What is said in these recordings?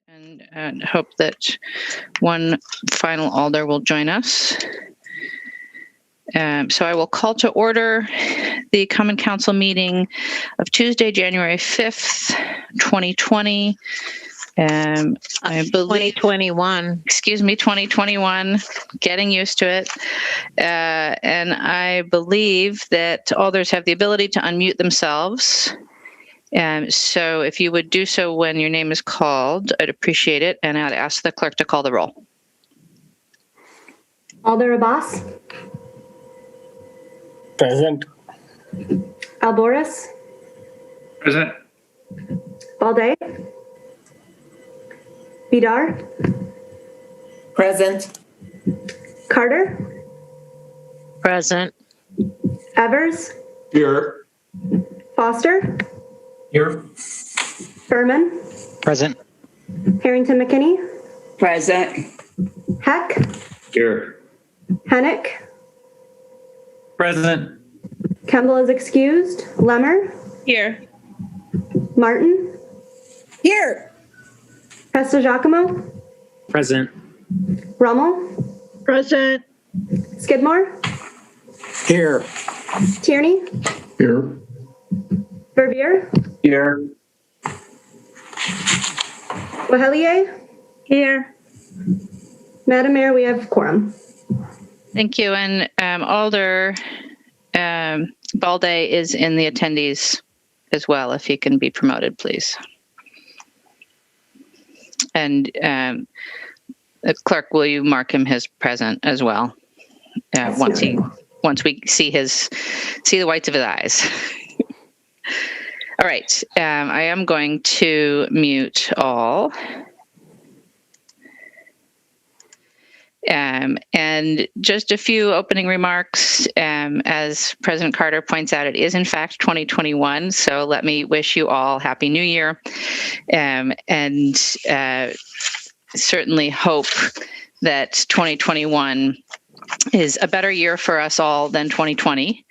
and hope that one final alder will join us. So I will call to order the Common Council meeting of Tuesday, January 5th, 2020. I believe 2021. Excuse me, 2021, getting used to it. And I believe that alders have the ability to unmute themselves. So if you would do so when your name is called, I'd appreciate it. And I'd ask the clerk to call the roll. Alder Abbas. Present. Alboris. Present. Balday. Vidar. Present. Carter. Present. Evers. Here. Foster. Here. Furman. Present. Harrington McKinney. Present. Heck. Here. Hennick. Present. Kemble is excused. Lemmer. Here. Martin. Here. Presta Giacomo. Present. Rummel. Present. Skidmore. Here. Tierney. Here. Vervier. Here. Wahelier. Here. Madam Mayor, we have quorum. Thank you. And Alder Balday is in the attendees as well, if he can be promoted, please. And clerk, will you mark him as present as well? Once we see the whites of his eyes. All right. I am going to mute all. And just a few opening remarks. As President Carter points out, it is in fact 2021. So let me wish you all Happy New Year, and certainly hope that 2021 is a better year for us all than 2020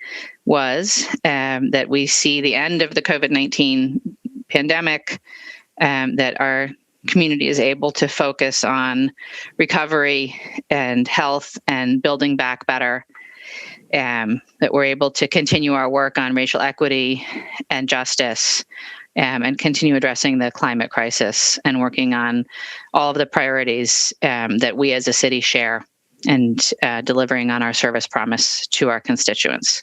was, that we see the end of the COVID-19 pandemic, that our community is able to focus on recovery and health and building back better, that we're able to continue our work on racial equity and justice, and continue addressing the climate crisis and working on all of the priorities that we as a city share, and delivering on our service promise to our constituents.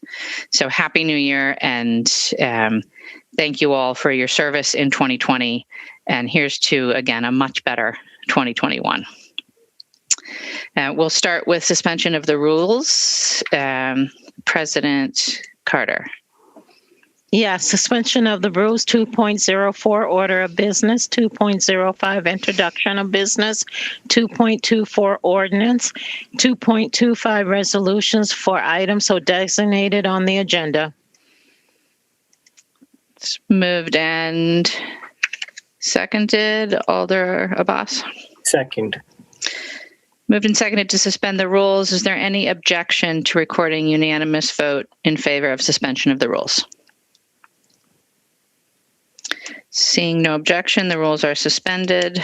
So Happy New Year, and thank you all for your service in 2020. And here's to, again, a much better 2021. We'll start with suspension of the rules. President Carter. Yes, suspension of the rules. 2.04 order of business, 2.05 introduction of business, 2.24 ordinance, 2.25 resolutions for items so designated on the agenda. It's moved and seconded. Alder Abbas. Second. Moved and seconded to suspend the rules. Is there any objection to recording unanimous vote in favor of suspension of the rules? Seeing no objection, the rules are suspended.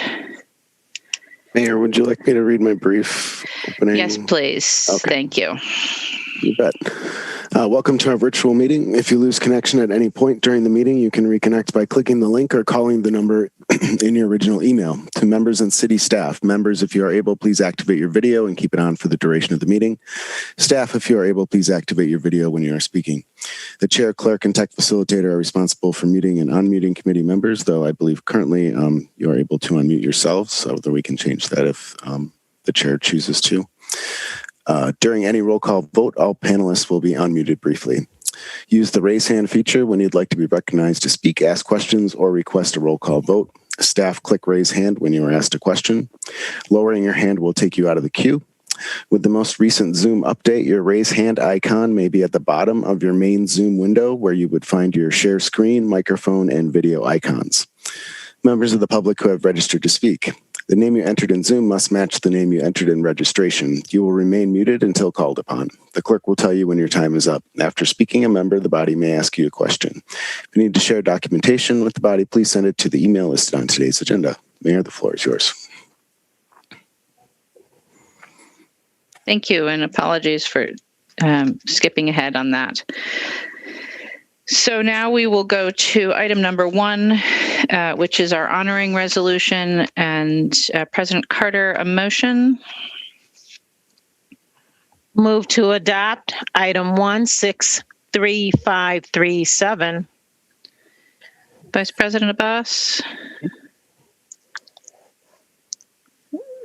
Mayor, would you like me to read my brief opening? Yes, please. Okay. Thank you. You bet. Welcome to our virtual meeting. If you lose connection at any point during the meeting, you can reconnect by clicking the link or calling the number in your original email. To members and city staff, members, if you are able, please activate your video and keep it on for the duration of the meeting. Staff, if you are able, please activate your video when you are speaking. The chair, clerk, and tech facilitator are responsible for muting and unmuting committee members, though I believe currently you are able to unmute yourselves, although we can change that if the chair chooses to. During any roll call vote, all panelists will be unmuted briefly. Use the raise hand feature when you'd like to be recognized to speak, ask questions, or request a roll call vote. Staff, click raise hand when you are asked a question. Lowering your hand will take you out of the queue. With the most recent Zoom update, your raise hand icon may be at the bottom of your main Zoom window, where you would find your share screen, microphone, and video icons. Members of the public who have registered to speak. The name you entered in Zoom must match the name you entered in registration. You will remain muted until called upon. The clerk will tell you when your time is up. After speaking, a member of the body may ask you a question. If you need to share documentation with the body, please send it to the email listed on today's agenda. Mayor, the floor is yours. Thank you, and apologies for skipping ahead on that. So now we will go to item number 1, which is our honoring resolution, and President Carter, a motion. Move to adopt item 16537. Vice President Abbas.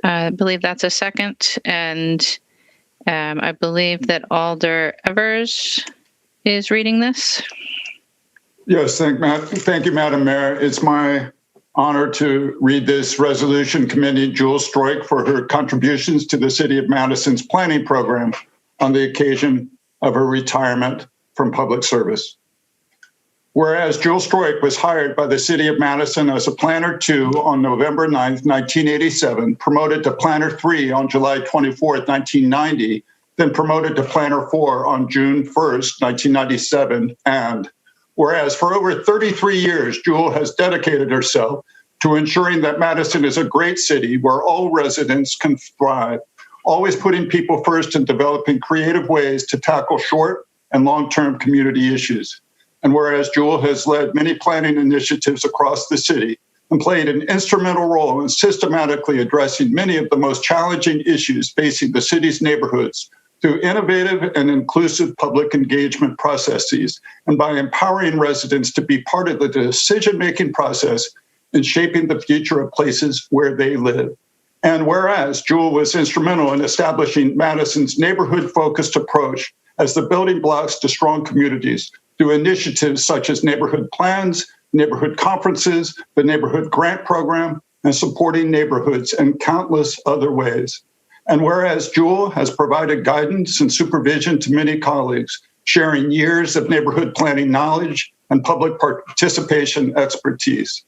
I believe that's a second, and I believe that Alder Evers is reading this. Yes, thank you, Madam Mayor. It's my honor to read this resolution commending Jewel Stroik for her contributions to the City of Madison's planning program on the occasion of her retirement from public service. Whereas Jewel Stroik was hired by the City of Madison as a Planner 2 on November 9th, 1987, promoted to Planner 3 on July 24th, 1990, then promoted to Planner 4 on June 1st, 1997, and whereas for over 33 years, Jewel has dedicated herself to ensuring that Madison is a great city where all residents can thrive, always putting people first and developing creative ways to tackle short and long-term community issues. And whereas Jewel has led many planning initiatives across the city and played an instrumental role in systematically addressing many of the most challenging issues facing the city's neighborhoods through innovative and inclusive public engagement processes, and by empowering residents to be part of the decision-making process in shaping the future of places where they live. And whereas Jewel was instrumental in establishing Madison's neighborhood-focused approach as the building blocks to strong communities through initiatives such as neighborhood plans, neighborhood conferences, the neighborhood grant program, and supporting neighborhoods in countless other ways. And whereas Jewel has provided guidance and supervision to many colleagues, sharing years of neighborhood planning knowledge and public participation expertise.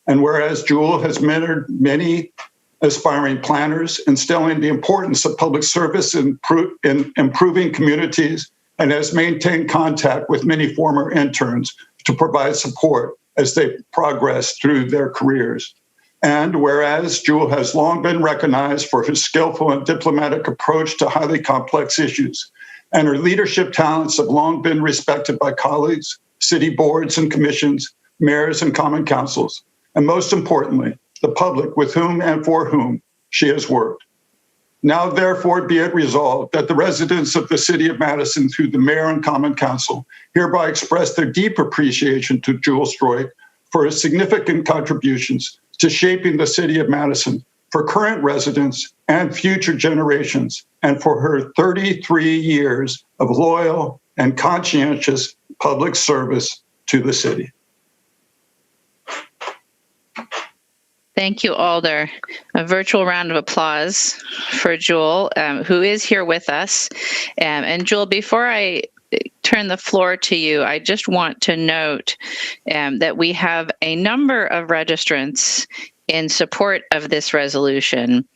And whereas Jewel has mentored many aspiring planners, instilling the importance of public service in improving communities, and has maintained contact with many former interns to provide support as they progress through their careers. And whereas Jewel has long been recognized for her skillful and diplomatic approach to highly complex issues, and her leadership talents have long been respected by colleagues, city boards and commissions, mayors and common councils, and most importantly, the public with whom and for whom she has worked. Now, therefore, be it resolved that the residents of the City of Madison, through the Mayor and Common Council, hereby express their deep appreciation to Jewel Stroik for her significant contributions to shaping the City of Madison for current residents and future generations, and for her 33 years of loyal and conscientious public service to the city. Thank you, Alder. A virtual round of applause for Jewel, who is here with us. And Jewel, before I turn the floor to you, I just want to note that we have a number of registrants in support of this resolution.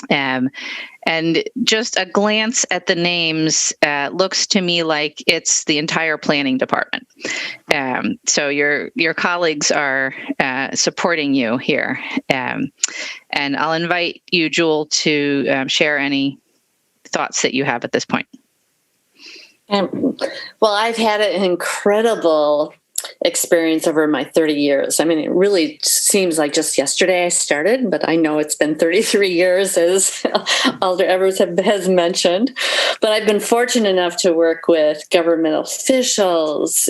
And just a glance at the names looks to me like it's the entire planning department. So your colleagues are supporting you here. And I'll invite you, Jewel, to share any thoughts that you have at this point. Well, I've had an incredible experience over my 30 years. I mean, it really seems like just yesterday I started, but I know it's been 33 years, as Alder Evers has mentioned. But I've been fortunate enough to work with government officials,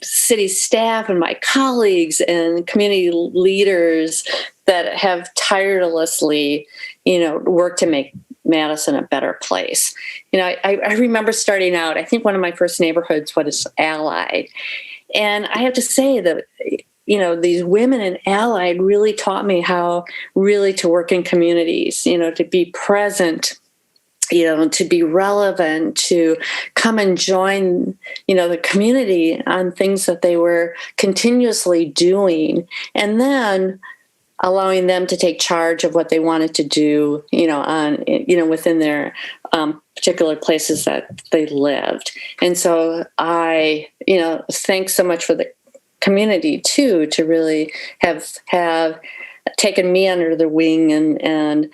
city staff, and my colleagues and community leaders that have tirelessly, worked to make Madison a better place. I remember starting out, I think one of my first neighborhoods was Allied. And I have to say that, these women in Allied really taught me how really to work in communities, to be present to be relevant, to come and join, the community on things that they were continuously doing, and then allowing them to take charge of what they wanted to do, within their particular places that they lived. And so I, thanks so much for the community too, to really have taken me under the wing and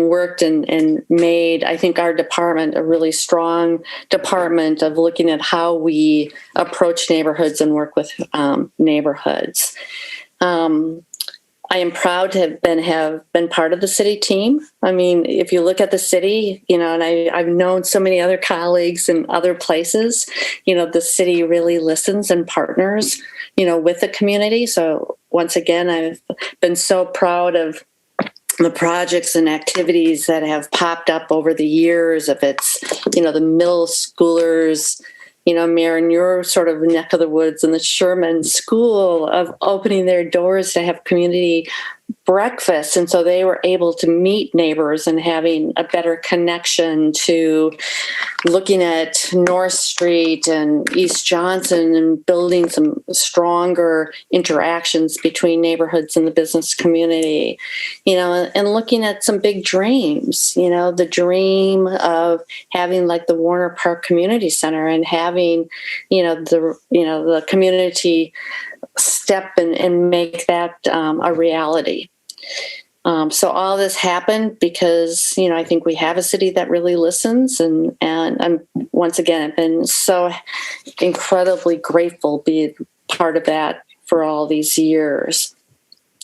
worked and made, I think, our department a really strong department of looking at how we approach neighborhoods and work with neighborhoods. I am proud to have been part of the city team. I mean, if you look at the city, and I've known so many other colleagues in other places, the city really listens and partners, with the community. So once again, I've been so proud of the projects and activities that have popped up over the years. If it's, the middle schoolers, Mayor, in your sort of neck of the woods, and the Sherman School of opening their doors to have community breakfast. And so they were able to meet neighbors and having a better connection to looking at North Street and East Johnson and building some stronger interactions between neighborhoods and the business community, and looking at some big dreams, the dream of having like the Warner Park Community Center and having, the community step and make that a reality. So all this happened because, I think we have a city that really listens, and I'm once again, I've been so incredibly grateful being part of that for all these years.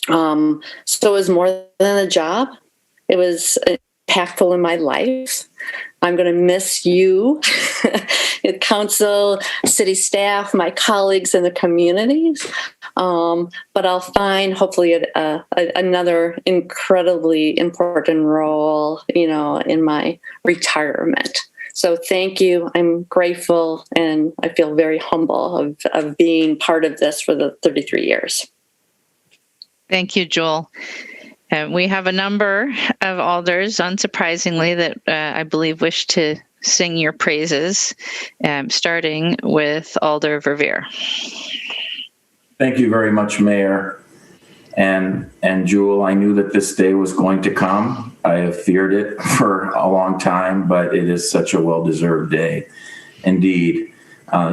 So it was more than a job. It was impactful in my life. I'm going to miss you, council, city staff, my colleagues in the communities. But I'll find hopefully another incredibly important role, in my retirement. So thank you. I'm grateful, and I feel very humble of being part of this for the 33 years. Thank you, Jewel. We have a number of alders, unsurprisingly, that I believe wish to sing your praises, starting with Alder Verveer. Thank you very much, Mayor. And Jewel, I knew that this day was going to come. I have feared it for a long time, but it is such a well-deserved day. Indeed.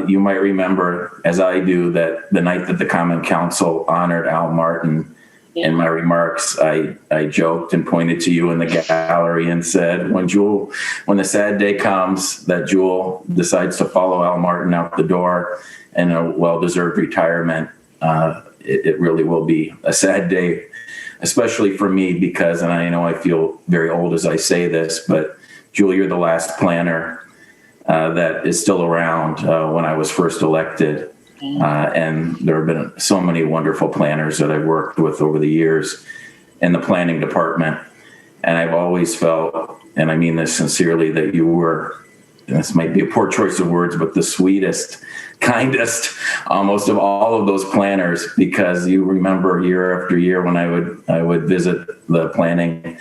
You might remember, as I do, that the night that the Common Council honored Al Martin, in my remarks, I joked and pointed to you in the gallery and said, when the sad day comes that Jewel decides to follow Al Martin out the door in a well-deserved retirement, it really will be a sad day, especially for me, because, and I know I feel very old as I say this, but Jewel, you're the last planner that is still around when I was first elected. And there have been so many wonderful planners that I've worked with over the years in the planning department. And I've always felt, and I mean this sincerely, that you were, and this might be a poor choice of words, but the sweetest, kindest, almost of all of those planners, because you remember year after year when I would visit the planning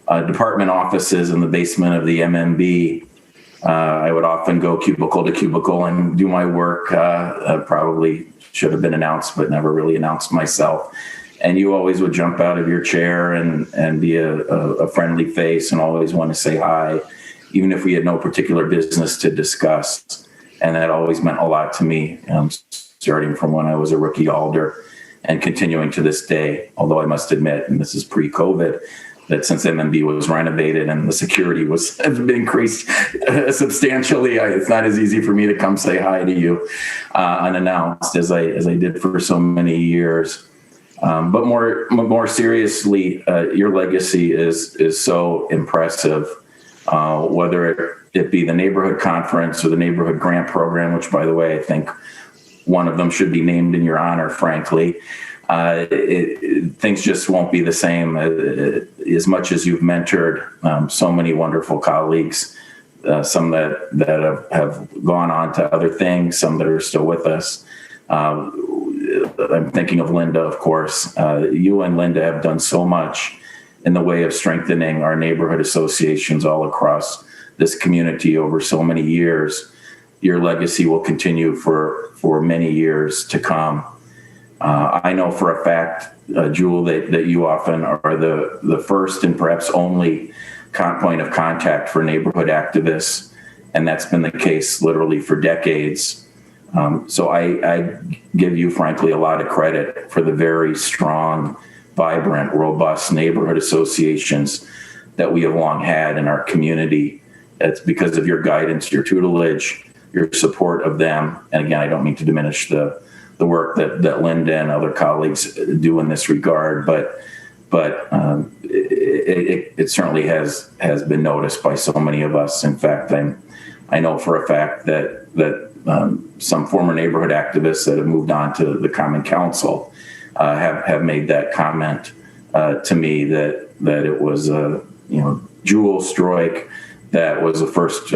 department offices in the basement of the MMB. I would often go cubicle to cubicle and do my work. Probably should have been announced, but never really announced myself. And you always would jump out of your chair and be a friendly face and always want to say hi, even if we had no particular business to discuss. And that always meant a lot to me, starting from when I was a rookie alder and continuing to this day. Although I must admit, and this is pre-COVID, that since MMB was renovated and the security has been increased substantially, it's not as easy for me to come say hi to you unannounced as I did for so many years. But more seriously, your legacy is so impressive. Whether it be the neighborhood conference or the neighborhood grant program, which, by the way, I think one of them should be named in your honor, frankly. Things just won't be the same as much as you've mentored so many wonderful colleagues, some that have gone on to other things, some that are still with us. I'm thinking of Linda, of course. You and Linda have done so much in the way of strengthening our neighborhood associations all across this community over so many years. Your legacy will continue for many years to come. I know for a fact, Jewel, that you often are the first and perhaps only point of contact for neighborhood activists, and that's been the case literally for decades. So I give you, frankly, a lot of credit for the very strong, vibrant, robust neighborhood associations that we have long had in our community. It's because of your guidance, your tutelage, your support of them. And again, I don't mean to diminish the work that Linda and other colleagues do in this regard, but it certainly has been noticed by so many of us. In fact, I know for a fact that some former neighborhood activists that have moved on to the Common Council have made that comment to me that it was Jewel Stroik that was the first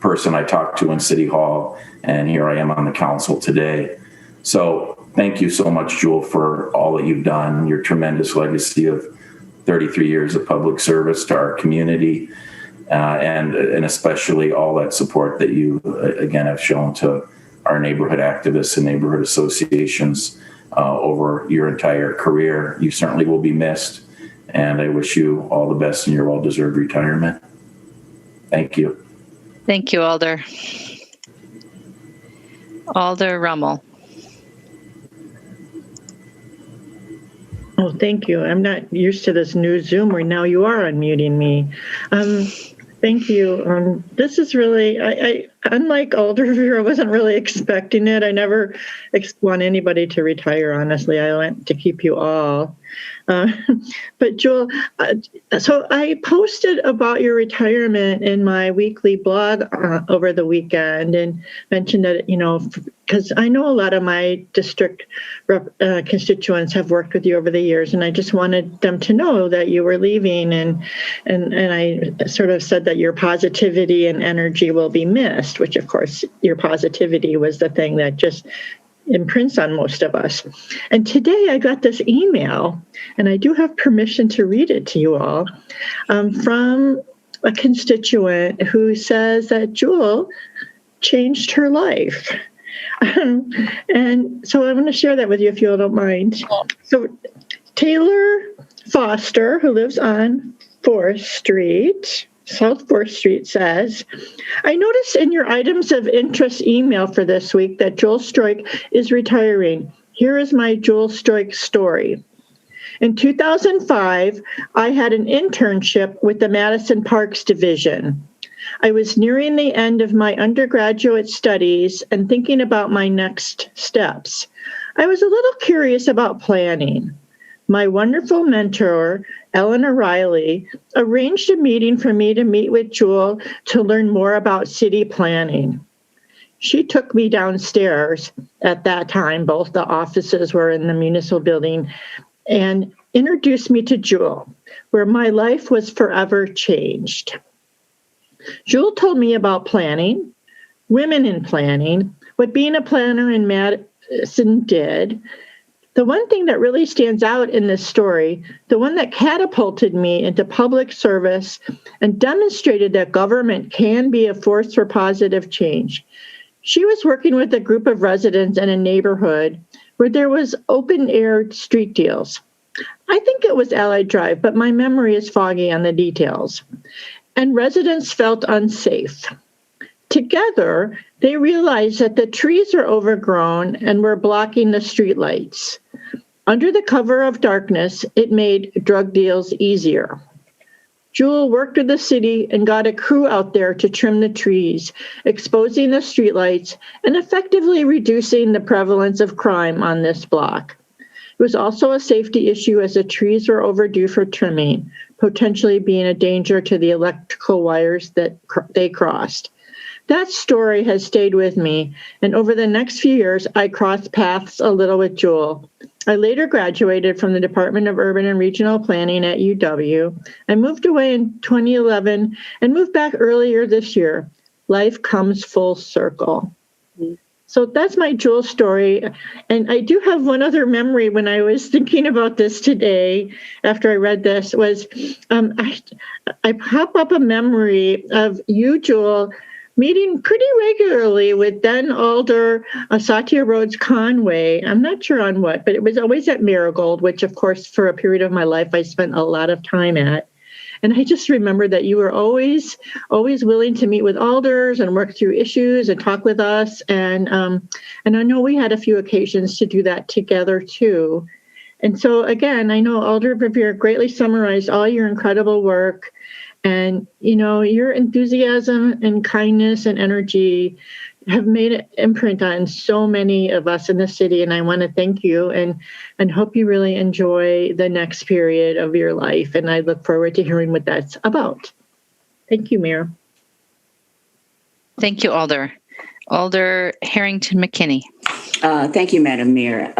person I talked to in City Hall, and here I am on the council today. So thank you so much, Jewel, for all that you've done, your tremendous legacy of 33 years of public service to our community, and especially all that support that you, again, have shown to our neighborhood activists and neighborhood associations over your entire career. You certainly will be missed, and I wish you all the best in your well-deserved retirement. Thank you. Thank you, Alder. Alder Rummel. Oh, thank you. I'm not used to this new Zoom where now you are unmuting me. Thank you. This is really, I unlike Alder Revere, I wasn't really expecting it. I never want anybody to retire, honestly. I want to keep you all. But Jewel, so I posted about your retirement in my weekly blog over the weekend and mentioned that, because I know a lot of my district constituents have worked with you over the years, and I just wanted them to know that you were leaving, and I sort of said that your positivity and energy will be missed, which of course your positivity was the thing that just imprints on most of us. And today I got this email, and I do have permission to read it to you all, from a constituent who says that Jewel changed her life. And so I'm going to share that with you if you don't mind. So Taylor Foster, who lives on 4th Street, South 4th Street, says, I noticed in your items of interest email for this week that Jewel Stroik is retiring. Here is my Jewel Stroik story. In 2005, I had an internship with the Madison Parks Division. I was nearing the end of my undergraduate studies and thinking about my next steps. I was a little curious about planning. My wonderful mentor, Eleanor Riley, arranged a meeting for me to meet with Jewel to learn more about city planning. She took me downstairs. At that time, both the offices were in the municipal building, and introduced me to Jewel, where my life was forever changed. Jewel told me about planning, women in planning, what being a planner in Madison did. The one thing that really stands out in this story, the one that catapulted me into public service and demonstrated that government can be a force for positive change. She was working with a group of residents in a neighborhood where there was open-air street deals. I think it was Allied Drive, but my memory is foggy on the details. And residents felt unsafe. Together, they realized that the trees were overgrown and were blocking the streetlights. Under the cover of darkness, it made drug deals easier. Jewel worked with the city and got a crew out there to trim the trees, exposing the streetlights and effectively reducing the prevalence of crime on this block. It was also a safety issue as the trees were overdue for trimming, potentially being a danger to the electrical wires that they crossed. That story has stayed with me, and over the next few years, I crossed paths a little with Jewel. I later graduated from the Department of Urban and Regional Planning at UW. I moved away in 2011 and moved back earlier this year. Life comes full circle. So that's my Jewel story. And I do have one other memory when I was thinking about this today, after I read this, was I pop up a memory of you, Jewel, meeting pretty regularly with then Alder Satya Rhodes Conway. I'm not sure on what, but it was always at Marigold, which of course for a period of my life I spent a lot of time at. And I just remember that you were always willing to meet with alders and work through issues and talk with us. And I know we had a few occasions to do that together too. And so again, I know Alder Verveer greatly summarized all your incredible work, and your enthusiasm and kindness and energy have made an imprint on so many of us in the city. And I want to thank you and hope you really enjoy the next period of your life. And I look forward to hearing what that's about. Thank you, Mayor. Thank you, Alder. Alder Harrington McKinney. Thank you, Madam Mayor.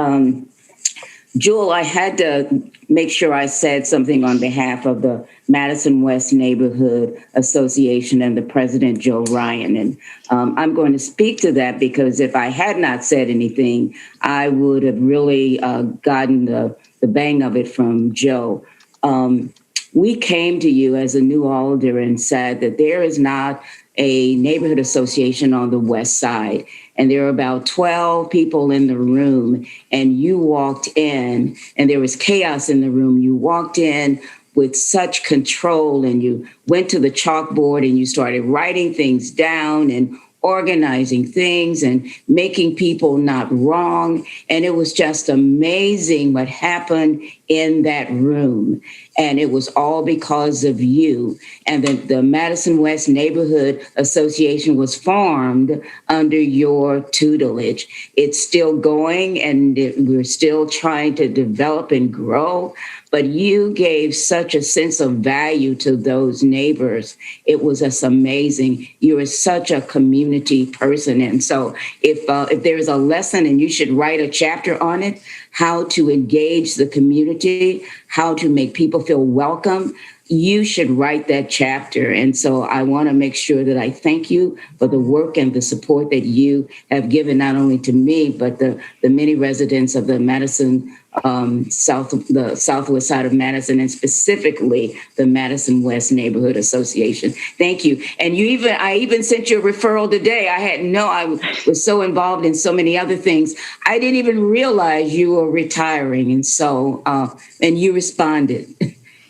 Jewel, I had to make sure I said something on behalf of the Madison West Neighborhood Association and the President, Joe Ryan. And I'm going to speak to that because if I had not said anything, I would have really gotten the bang of it from Joe. We came to you as a new alder and said that there is not a neighborhood association on the West Side. And there were about 12 people in the room, and you walked in, and there was chaos in the room. You walked in with such control, and you went to the chalkboard and you started writing things down and organizing things and making people not wrong. And it was just amazing what happened in that room. And it was all because of you. And the Madison West Neighborhood Association was formed under your tutelage. It's still going, and we're still trying to develop and grow. But you gave such a sense of value to those neighbors. It was just amazing. You are such a community person. And so if there is a lesson, and you should write a chapter on it, how to engage the community, how to make people feel welcome, you should write that chapter. And so I want to make sure that I thank you for the work and the support that you have given not only to me, but the many residents of the Madison the southwest side of Madison, and specifically the Madison West Neighborhood Association. Thank you. And I even sent you a referral today. I was so involved in so many other things. I didn't even realize you were retiring. And so, and you responded.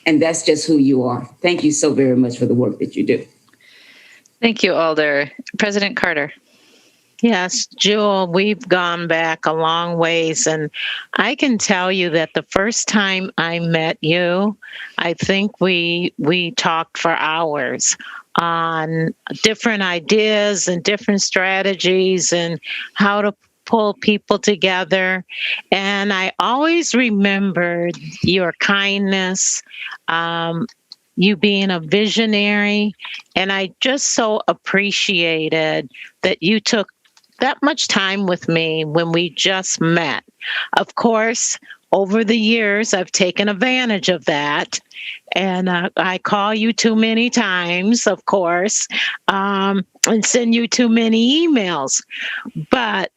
And that's just who you are. Thank you so very much for the work that you do. Thank you, Alder. President Carter. Yes, Jewel, we've gone back a long ways, and I can tell you that the first time I met you, I think we talked for hours on different ideas and different strategies and how to pull people together. And I always remembered your kindness, you being a visionary, and I just so appreciated that you took that much time with me when we just met. Of course, over the years, I've taken advantage of that. And I call you too many times, of course, and send you too many emails. But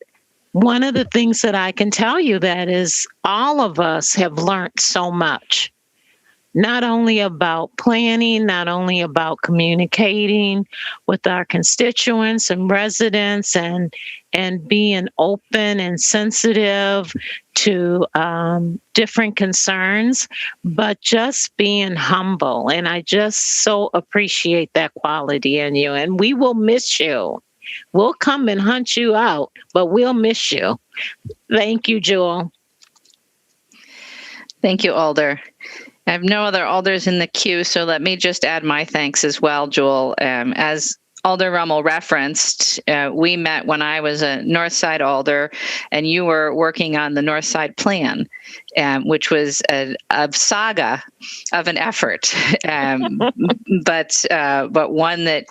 one of the things that I can tell you that is all of us have learned so much. Not only about planning, not only about communicating with our constituents and residents and being open and sensitive to different concerns, but just being humble. And I just so appreciate that quality in you. And we will miss you. We'll come and hunt you out, but we'll miss you. Thank you, Jewel. Thank you, Alder. I have no other alders in the queue, so let me just add my thanks as well, Jewel. As Alder Rummel referenced, we met when I was a Northside alder, and you were working on the Northside Plan, which was a saga of an effort, but one that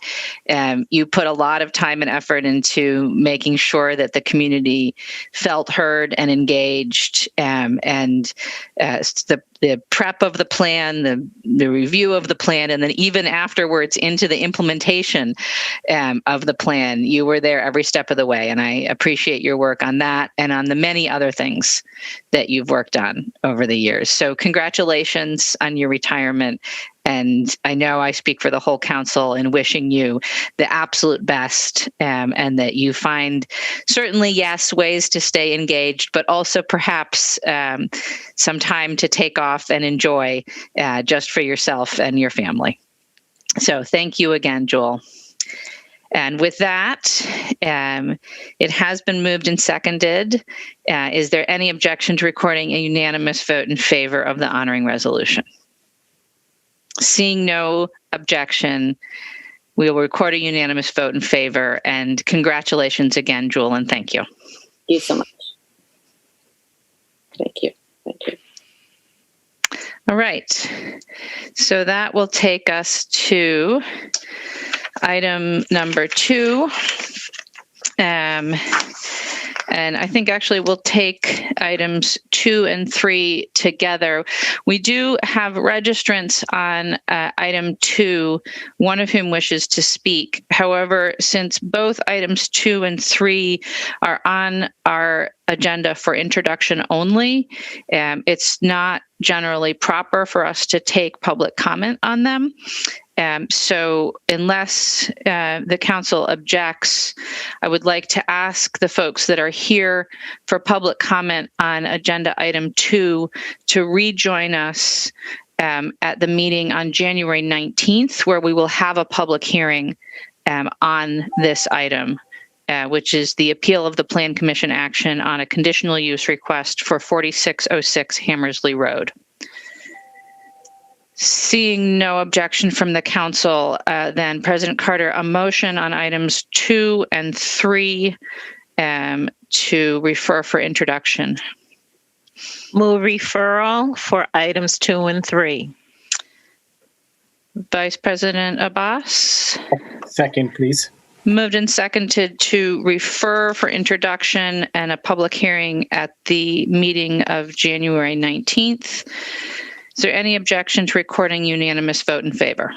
you put a lot of time and effort into making sure that the community felt heard and engaged, and the the prep of the plan, the review of the plan, and then even afterwards into the implementation of the plan. You were there every step of the way, and I appreciate your work on that and on the many other things that you've worked on over the years. So congratulations on your retirement. And I know I speak for the whole council in wishing you the absolute best, and that you find certainly, yes, ways to stay engaged, but also perhaps some time to take off and enjoy just for yourself and your family. So thank you again, Jewel. And with that, it has been moved and seconded. Is there any objection to recording a unanimous vote in favor of the honoring resolution? Seeing no objection, we will record a unanimous vote in favor. And congratulations again, Jewel, and thank you. Thank you so much. Thank you. Thank you. All right. So that will take us to item number 2. And I think actually we'll take items 2 and 3 together. We do have registrants on item 2, one of whom wishes to speak. However, since both items 2 and 3 are on our agenda for introduction only, it's not generally proper for us to take public comment on them. So unless the council objects, I would like to ask the folks that are here for public comment on agenda item 2 to rejoin us at the meeting on January 19th, where we will have a public hearing on this item, which is the appeal of the Plan Commission action on a conditional use request for 4606 Hammersley Road. Seeing no objection from the council, then President Carter, a motion on items 2 and 3 to refer for introduction. Move referral for items 2 and 3. Vice President Abbas? Second, please. Moved and seconded to refer for introduction and a public hearing at the meeting of January 19th. Is there any objection to recording unanimous vote in favor?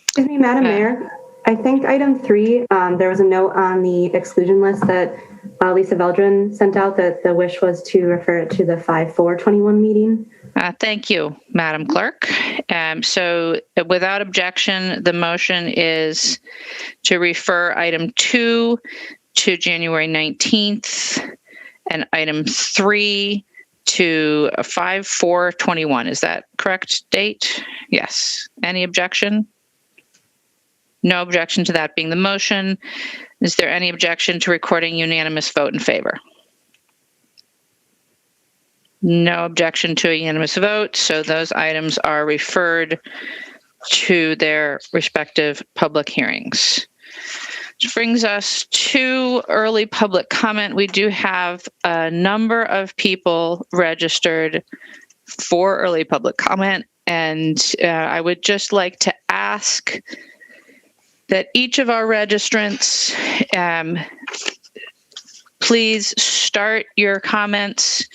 Excuse me, Madam Mayor. I think item 3, there was a note on the exclusion list that Lisa Veldrin sent out that the wish was to refer it to the 5/4/21 meeting. Thank you, Madam Clerk. So without objection, the motion is to refer item 2 to January 19th and item 3 to 5/4/21. Is that correct date? Yes. Any objection? No objection to that being the motion. Is there any objection to recording unanimous vote in favor? No objection to a unanimous vote. So those items are referred to their respective public hearings. Which brings us to early public comment. We do have a number of people registered for early public comment, and I would just like to ask that each of our registrants please start your comments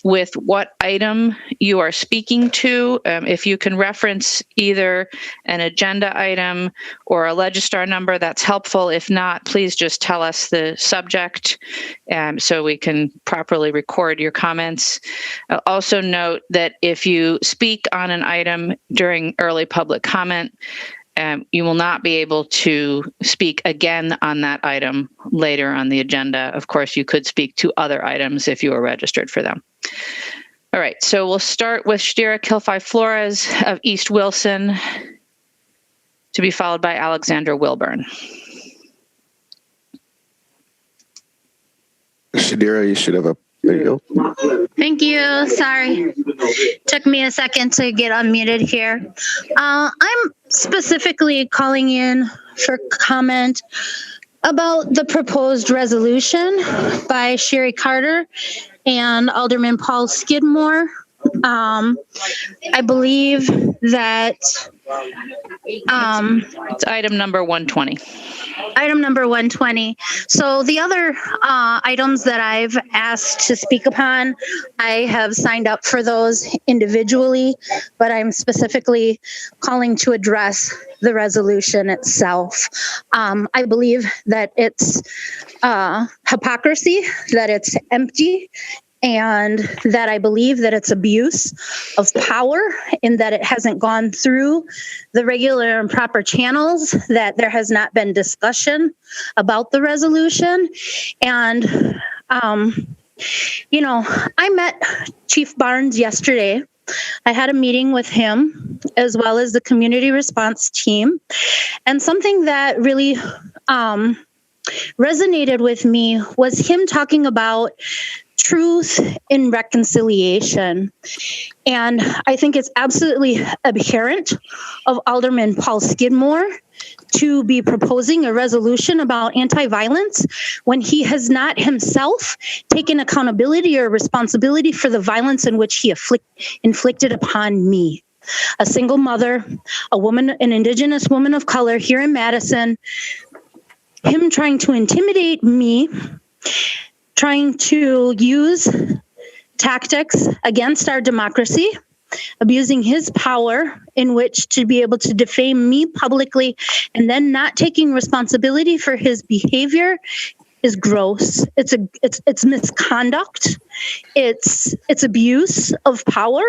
with what item you are speaking to. If you can reference either an agenda item or a Legistar number, that's helpful. If not, please just tell us the subject so we can properly record your comments. I'll also note that if you speak on an item during early public comment, you will not be able to speak again on that item later on the agenda. Of course, you could speak to other items if you are registered for them. All right, so we'll start with Shdira Kilfai Flores of East Wilson, to be followed by Alexandra Wilburn. Shdira, you should have a, there you go. Thank you. Sorry. Took me a second to get unmuted here. I'm specifically calling in for comment about the proposed resolution by Sherry Carter and Alderman Paul Skidmore. I believe that it's item number 120. Item number 120. So the other items that I've asked to speak upon, I have signed up for those individually, but I'm specifically calling to address the resolution itself. I believe that it's hypocrisy, that it's empty, and that I believe that it's abuse of power in that it hasn't gone through the regular and proper channels, that there has not been discussion about the resolution. And, I met Chief Barnes yesterday. I had a meeting with him as well as the community response team. And something that really resonated with me was him talking about truth in reconciliation. And I think it's absolutely abhorrent of Alderman Paul Skidmore to be proposing a resolution about anti-violence when he has not himself taken accountability or responsibility for the violence in which he inflicted upon me. A single mother, a woman, an Indigenous woman of color here in Madison, him trying to intimidate me, trying to use tactics against our democracy, abusing his power in which to be able to defame me publicly, and then not taking responsibility for his behavior is gross. It's misconduct. It's abuse of power,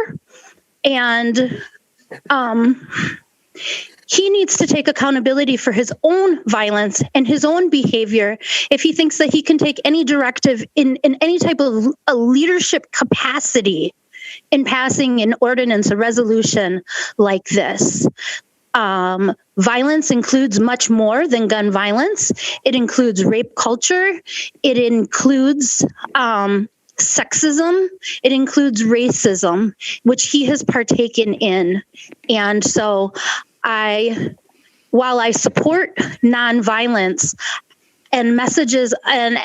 and he needs to take accountability for his own violence and his own behavior if he thinks that he can take any directive in any type of a leadership capacity in passing an ordinance, a resolution like this. Violence includes much more than gun violence. It includes rape culture. It includes sexism. It includes racism, which he has partaken in. And so while I support nonviolence and messages and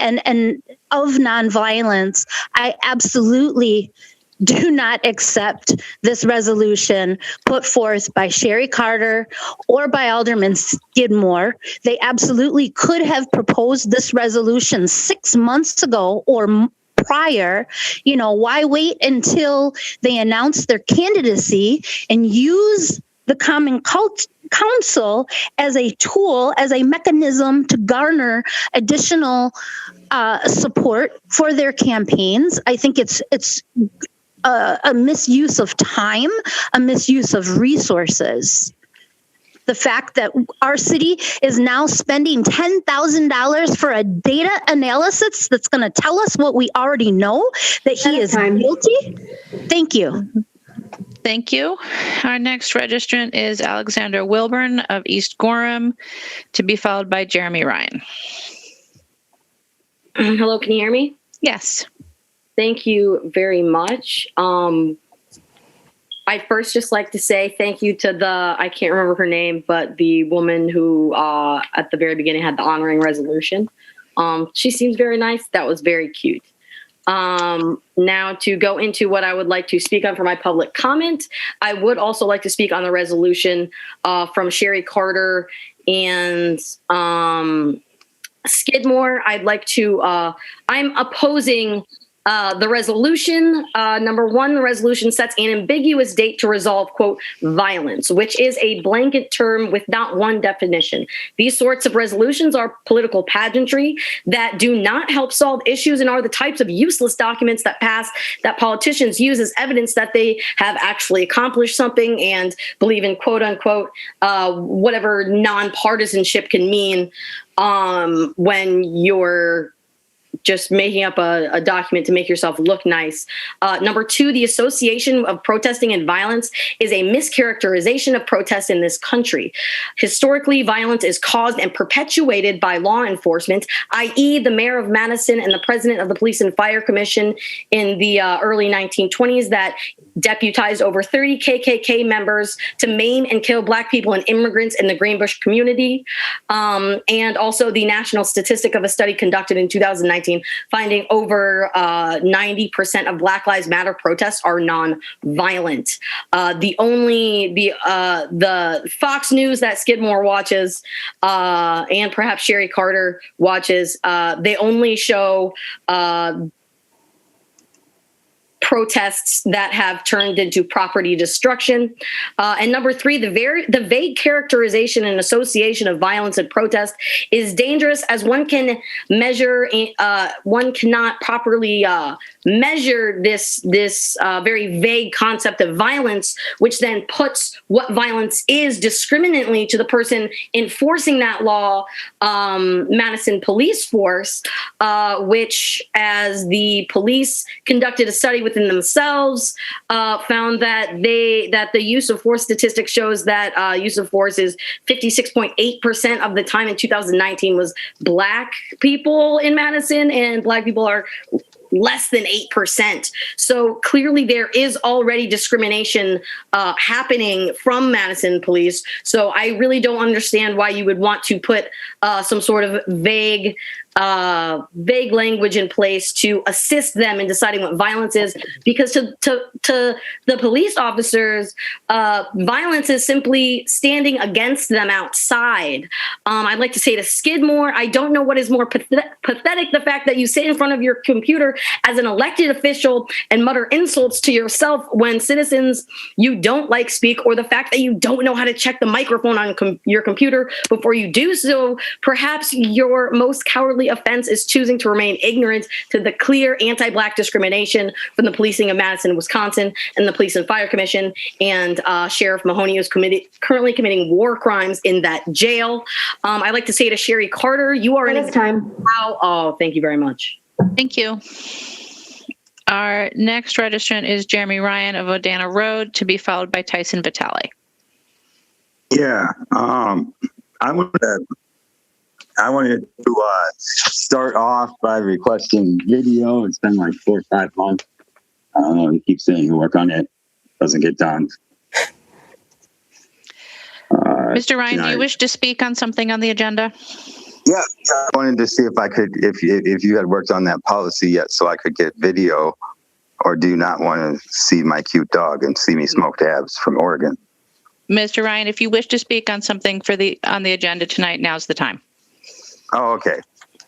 of nonviolence, I absolutely do not accept this resolution put forth by Sherry Carter or by Alderman Skidmore. They absolutely could have proposed this resolution 6 months ago or prior. Why wait until they announce their candidacy and use the Common Council as a tool, as a mechanism to garner additional support for their campaigns? I think it's a misuse of time, a misuse of resources. The fact that our city is now spending $10,000 for a data analysis that's going to tell us what we already know, that he is guilty. Thank you. Thank you. Our next registrant is Alexander Wilburn of East Gorham, to be followed by Jeremy Ryan. Hello, can you hear me? Yes. Thank you very much. I'd first just like to say thank you to I can't remember her name, but the woman who at the very beginning had the honoring resolution. She seems very nice. That was very cute. Now to go into what I would like to speak on for my public comment, I would also like to speak on the resolution from Sherry Carter and Skidmore. I'd like to, I'm opposing the resolution. Number one, the resolution sets an ambiguous date to resolve, quote, violence, which is a blanket term with not one definition. These sorts of resolutions are political pageantry that do not help solve issues and are the types of useless documents that pass that politicians use as evidence that they have actually accomplished something and believe in, quote unquote, whatever nonpartisanship can mean when you're just making up a document to make yourself look nice. Number two, the association of protesting and violence is a mischaracterization of protests in this country. Historically, violence is caused and perpetuated by law enforcement, i.e. the mayor of Madison and the president of the Police and Fire Commission in the early 1920s that deputized over 30 KKK members to maim and kill Black people and immigrants in the Greenbush community. And also the national statistic of a study conducted in 2019 2019, finding over 90% of Black Lives Matter protests are non-violent. The Fox News that Skidmore watches and perhaps Sherry Carter watches, they only show protests that have turned into property destruction. And number three, the vague characterization and association of violence and protest is dangerous, as one can measure. One cannot properly measure this very vague concept of violence, which then puts what violence is discriminately to the person enforcing that law, Madison Police Force, which, as the police conducted a study within themselves, found that the use of force statistic shows that use of force is 56.8% of the time in 2019 was Black people in Madison, and Black people are less than 8%. So clearly there is already discrimination happening from Madison police. So I really don't understand why you would want to put some sort of vague language in place to assist them in deciding what violence is, because to the police officers, violence is simply standing against them outside. I'd like to say to Skidmore, I don't know what is more pathetic, the fact that you sit in front of your computer as an elected official and mutter insults to yourself when citizens you don't like speak, or the fact that you don't know how to check the microphone on your computer before you do so. Perhaps your most cowardly offense is choosing to remain ignorant to the clear anti-Black discrimination from the policing of Madison, Wisconsin, and the Police and Fire Commission. And Sheriff Mahoney is currently committing war crimes in that jail. I'd like to say to Sherry Carter, you are in time. Oh, thank you very much. Thank you. Our next registrant is Jeremy Ryan of Odana Road, to be followed by Tyson Vitale. Yeah, I wanted to start off by requesting video. It's been like 4 or 5 months. I don't know. We keep saying we work on it. Doesn't get done. Mr. Ryan, do you wish to speak on something on the agenda? Yeah, I wanted to see if I could, if you had worked on that policy yet, so I could get video, or do you not want to see my cute dog and see me smoke dabs from Oregon? Mr. Ryan, if you wish to speak on something on the agenda tonight, now's the time. Oh, okay.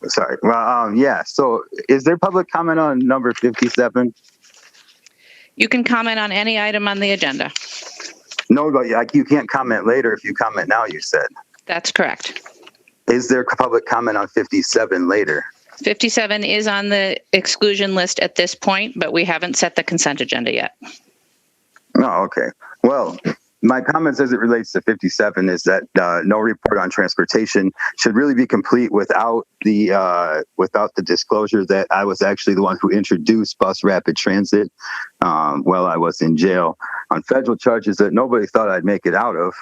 Sorry. Well, yeah. So is there public comment on number 57? You can comment on any item on the agenda. No, but you can't comment later if you comment now, you said. That's correct. Is there public comment on 57 later? 57 is on the exclusion list at this point, but we haven't set the consent agenda yet. Oh, okay. Well, my comments as it relates to 57 is that no report on transportation should really be complete without the disclosure that I was actually the one who introduced bus rapid transit while I was in jail on federal charges that nobody thought I'd make it out of.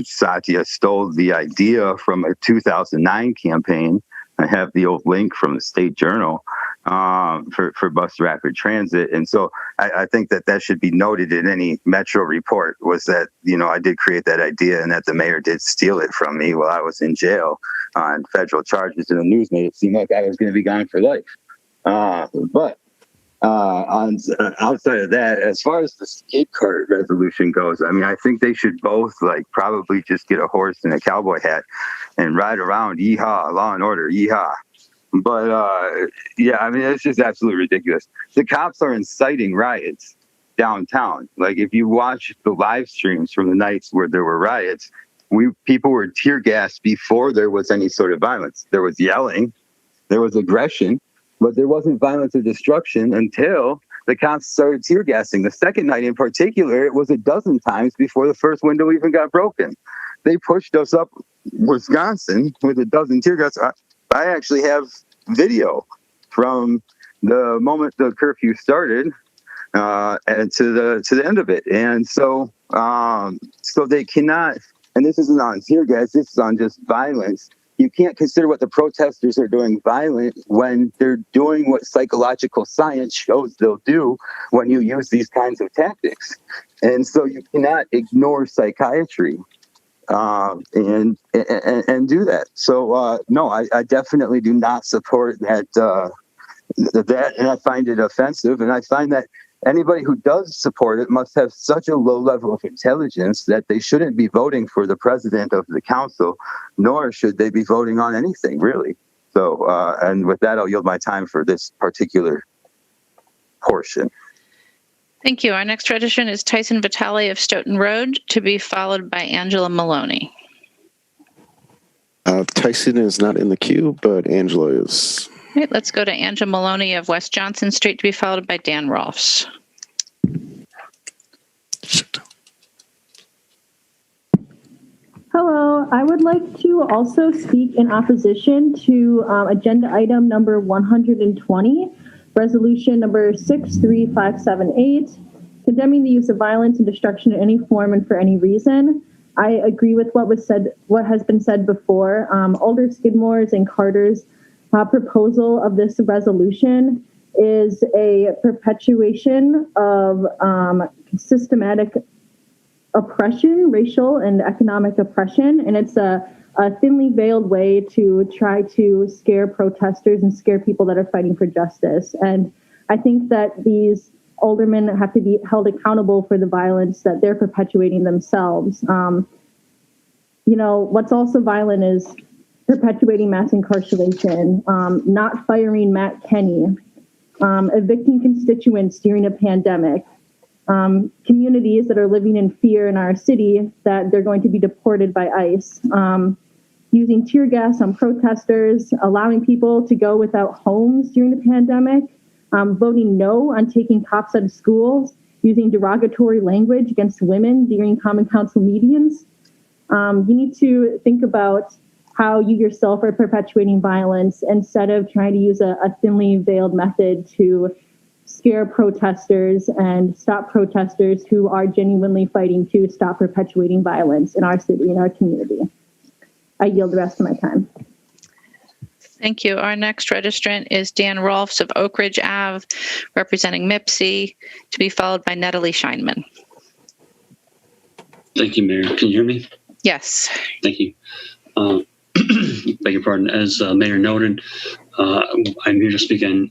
Satya stole the idea from a 2009 campaign. I have the old link from the State Journal for bus rapid transit. And so I think that should be noted in any Metro report, was that, I did create that idea and that the mayor did steal it from me while I was in jail on federal charges. And the news made it seem like I was going to be gone for life. But outside of that, as far as the skid cart resolution goes, I mean, I think they should both probably just get a horse and a cowboy hat and ride around, yeehaw, law and order, yeehaw. But yeah, I mean, it's just absolutely ridiculous. The cops are inciting riots downtown. Like, if you watch the live streams from the nights where there were riots, people were tear gassed before there was any sort of violence. There was yelling, there was aggression, but there wasn't violence or destruction until the cops started tear gassing. The second night in particular, it was a dozen times before the first window even got broken. They pushed us up Wisconsin with a dozen tear gas. I actually have video from the moment the curfew started and to the end of it. And so they cannot, and this isn't on tear gas, this is on just violence. You can't consider what the protesters are doing violent when they're doing what psychological science shows they'll do when you use these kinds of tactics. And so you cannot ignore psychiatry. and do that. So no, I definitely do not support that. That, and I find it offensive, and I find that anybody who does support it must have such a low level of intelligence that they shouldn't be voting for the president of the council, nor should they be voting on anything, really. So, and with that, I'll yield my time for this particular portion. Thank you. Our next registrant is Tyson Vitale of Stoughton Road, to be followed by Angela Maloney. Tyson is not in the queue, but Angela is. All right, let's go to Angela Maloney of West Johnson Street, to be followed by Dan Rolfs. Hello, I would like to also speak in opposition to agenda item number 120, resolution number 63578, condemning the use of violence and destruction in any form and for any reason. I agree with what has been said before. Alder Skidmore's and Carter's proposal of this resolution is a perpetuation of systematic oppression, racial and economic oppression, and it's a thinly veiled way to try to scare protesters and scare people that are fighting for justice. And I think that these aldermen have to be held accountable for the violence that they're perpetuating themselves. What's also violent is perpetuating mass incarceration, not firing Matt Kenny, evicting constituents during a pandemic, communities that are living in fear in our city that they're going to be deported by ICE, using tear gas on protesters, allowing people to go without homes during the pandemic, voting no on taking cops out of schools, using derogatory language against women during Common Council meetings. You need to think about how you yourself are perpetuating violence instead of trying to use a thinly veiled method to scare protesters and stop protesters who are genuinely fighting to stop perpetuating violence in our city, in our community. I yield the rest of my time. Thank you. Our next registrant is Dan Rolfs of Oak Ridge Ave, representing MIPSI, to be followed by Natalie Scheinman. Thank you, Mayor. Can you hear me? Yes. Thank you. Beg your pardon. As Mayor noted, I'm here to speak in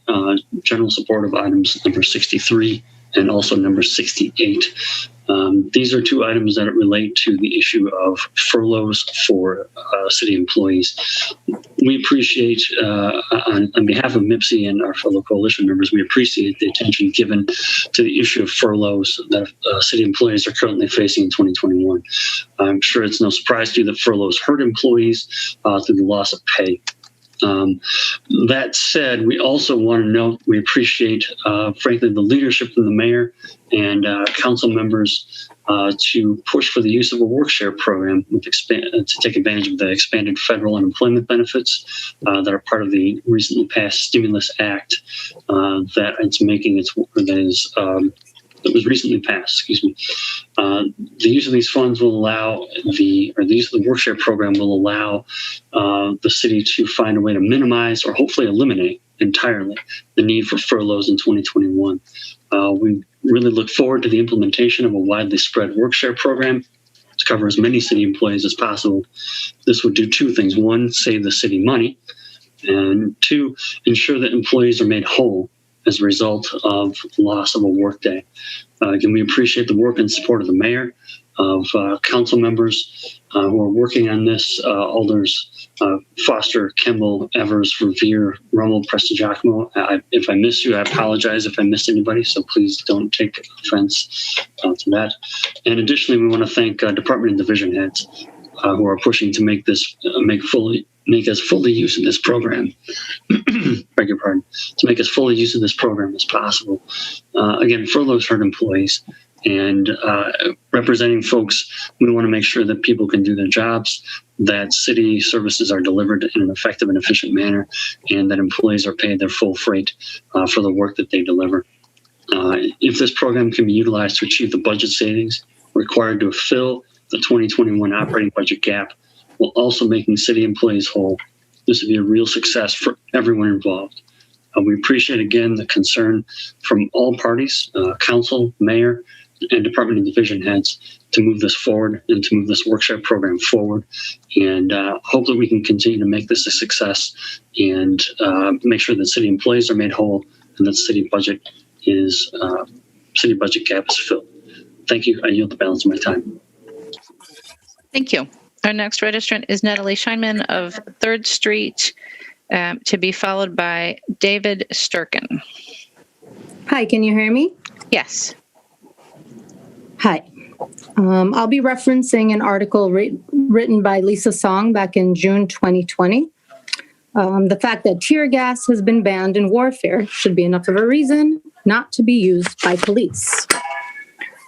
general support of items number 63 and also number 68. These are two items that relate to the issue of furloughs for city employees. We appreciate, on behalf of MIPSI and our fellow coalition members, we appreciate the attention given to the issue of furloughs that city employees are currently facing in 2021. I'm sure it's no surprise to you that furloughs hurt employees through the loss of pay. That said, we also want to note we appreciate, frankly, the leadership from the mayor and council members to push for the use of a work share program to take advantage of the expanded federal unemployment benefits that are part of the recently passed Stimulus Act that was recently passed. The use of these funds will allow the use of the work share program will allow the city to find a way to minimize or hopefully eliminate entirely the need for furloughs in 2021. We really look forward to the implementation of a widely spread work share program to cover as many city employees as possible. This would do two things. One, save the city money, and two, ensure that employees are made whole as a result of loss of a workday. Again, we appreciate the work and support of the mayor, of council members who are working on this, Alders Foster, Kimball, Evers, Revere, Rummel, Prestigiacomo. If I missed you, I apologize if I missed anybody, so please don't take offense to that. And additionally, we want to thank department and division heads who are pushing to make us fully use of this program. Beg your pardon. To make us fully use of this program as possible. Again, furloughs hurt employees, and representing folks, we want to make sure that people can do their jobs, that city services are delivered in an effective and efficient manner, and that employees are paid their full freight for the work that they deliver. If this program can be utilized to achieve the budget savings required to fill the 2021 operating budget gap, while also making city employees whole, this would be a real success for everyone involved. We appreciate, again, the concern from all parties, council, mayor, and department and division heads to move this forward and to move this workshop program forward, and hope that we can continue to make this a success and make sure that city employees are made whole and that city budget gap is filled. Thank you. I yield the balance of my time. Thank you. Our next registrant is Natalie Scheinman of 3rd Street, to be followed by David Sturkin. Hi, can you hear me? Yes. Hi. I'll be referencing an article written by Lisa Song back in June 2020. The fact that tear gas has been banned in warfare should be enough of a reason not to be used by police.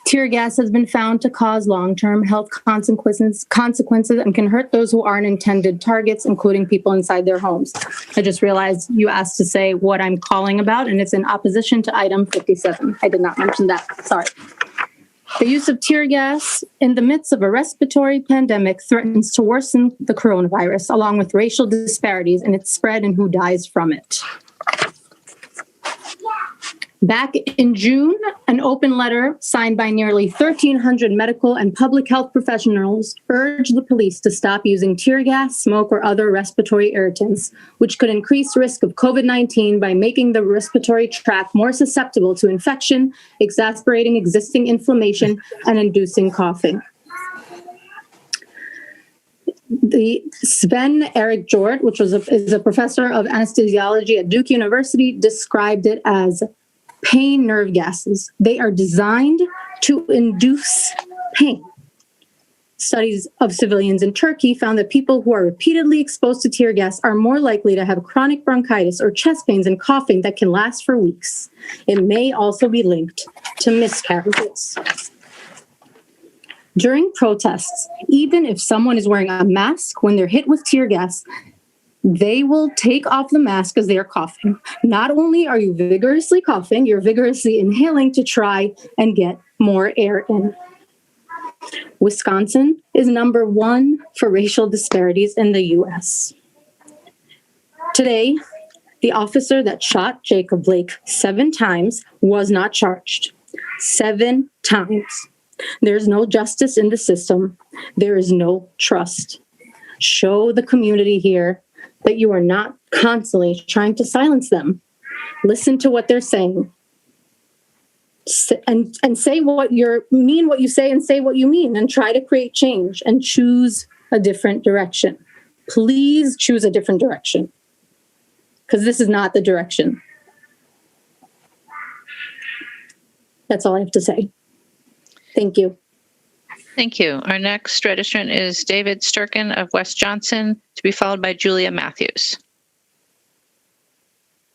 Tear gas has been found to cause long-term health consequences and can hurt those who aren't intended targets, including people inside their homes. I just realized you asked to say what I'm calling about, and it's in opposition to item 57. I did not mention that. Sorry. The use of tear gas in the midst of a respiratory pandemic threatens to worsen the coronavirus, along with racial disparities in its spread and who dies from it. Back in June, an open letter signed by nearly 1,300 medical and public health professionals urged the police to stop using tear gas, smoke, or other respiratory irritants, which could increase risk of COVID-19 by making the respiratory tract more susceptible to infection, exacerbating existing inflammation, and inducing coughing. The Sven Erik Jord, which is a professor of anesthesiology at Duke University, described it as pain nerve gases. They are designed to induce pain. Studies of civilians in Turkey found that people who are repeatedly exposed to tear gas are more likely to have chronic bronchitis or chest pains and coughing that can last for weeks. It may also be linked to miscarriages. During protests, even if someone is wearing a mask when they're hit with tear gas, they will take off the mask as they are coughing. Not only are you vigorously coughing, you're vigorously inhaling to try and get more air in. Wisconsin is number 1 for racial disparities in the U.S. Today, the officer that shot Jacob Blake 7 times was not charged. 7 times. There's no justice in the system. There is no trust. Show the community here that you are not constantly trying to silence them. Listen to what they're saying. And say what you mean, what you say, and say what you mean, and try to create change and choose a different direction. Please choose a different direction, because this is not the direction. That's all I have to say. Thank you. Thank you. Our next registrant is David Sturkin of West Johnson, to be followed by Julia Matthews.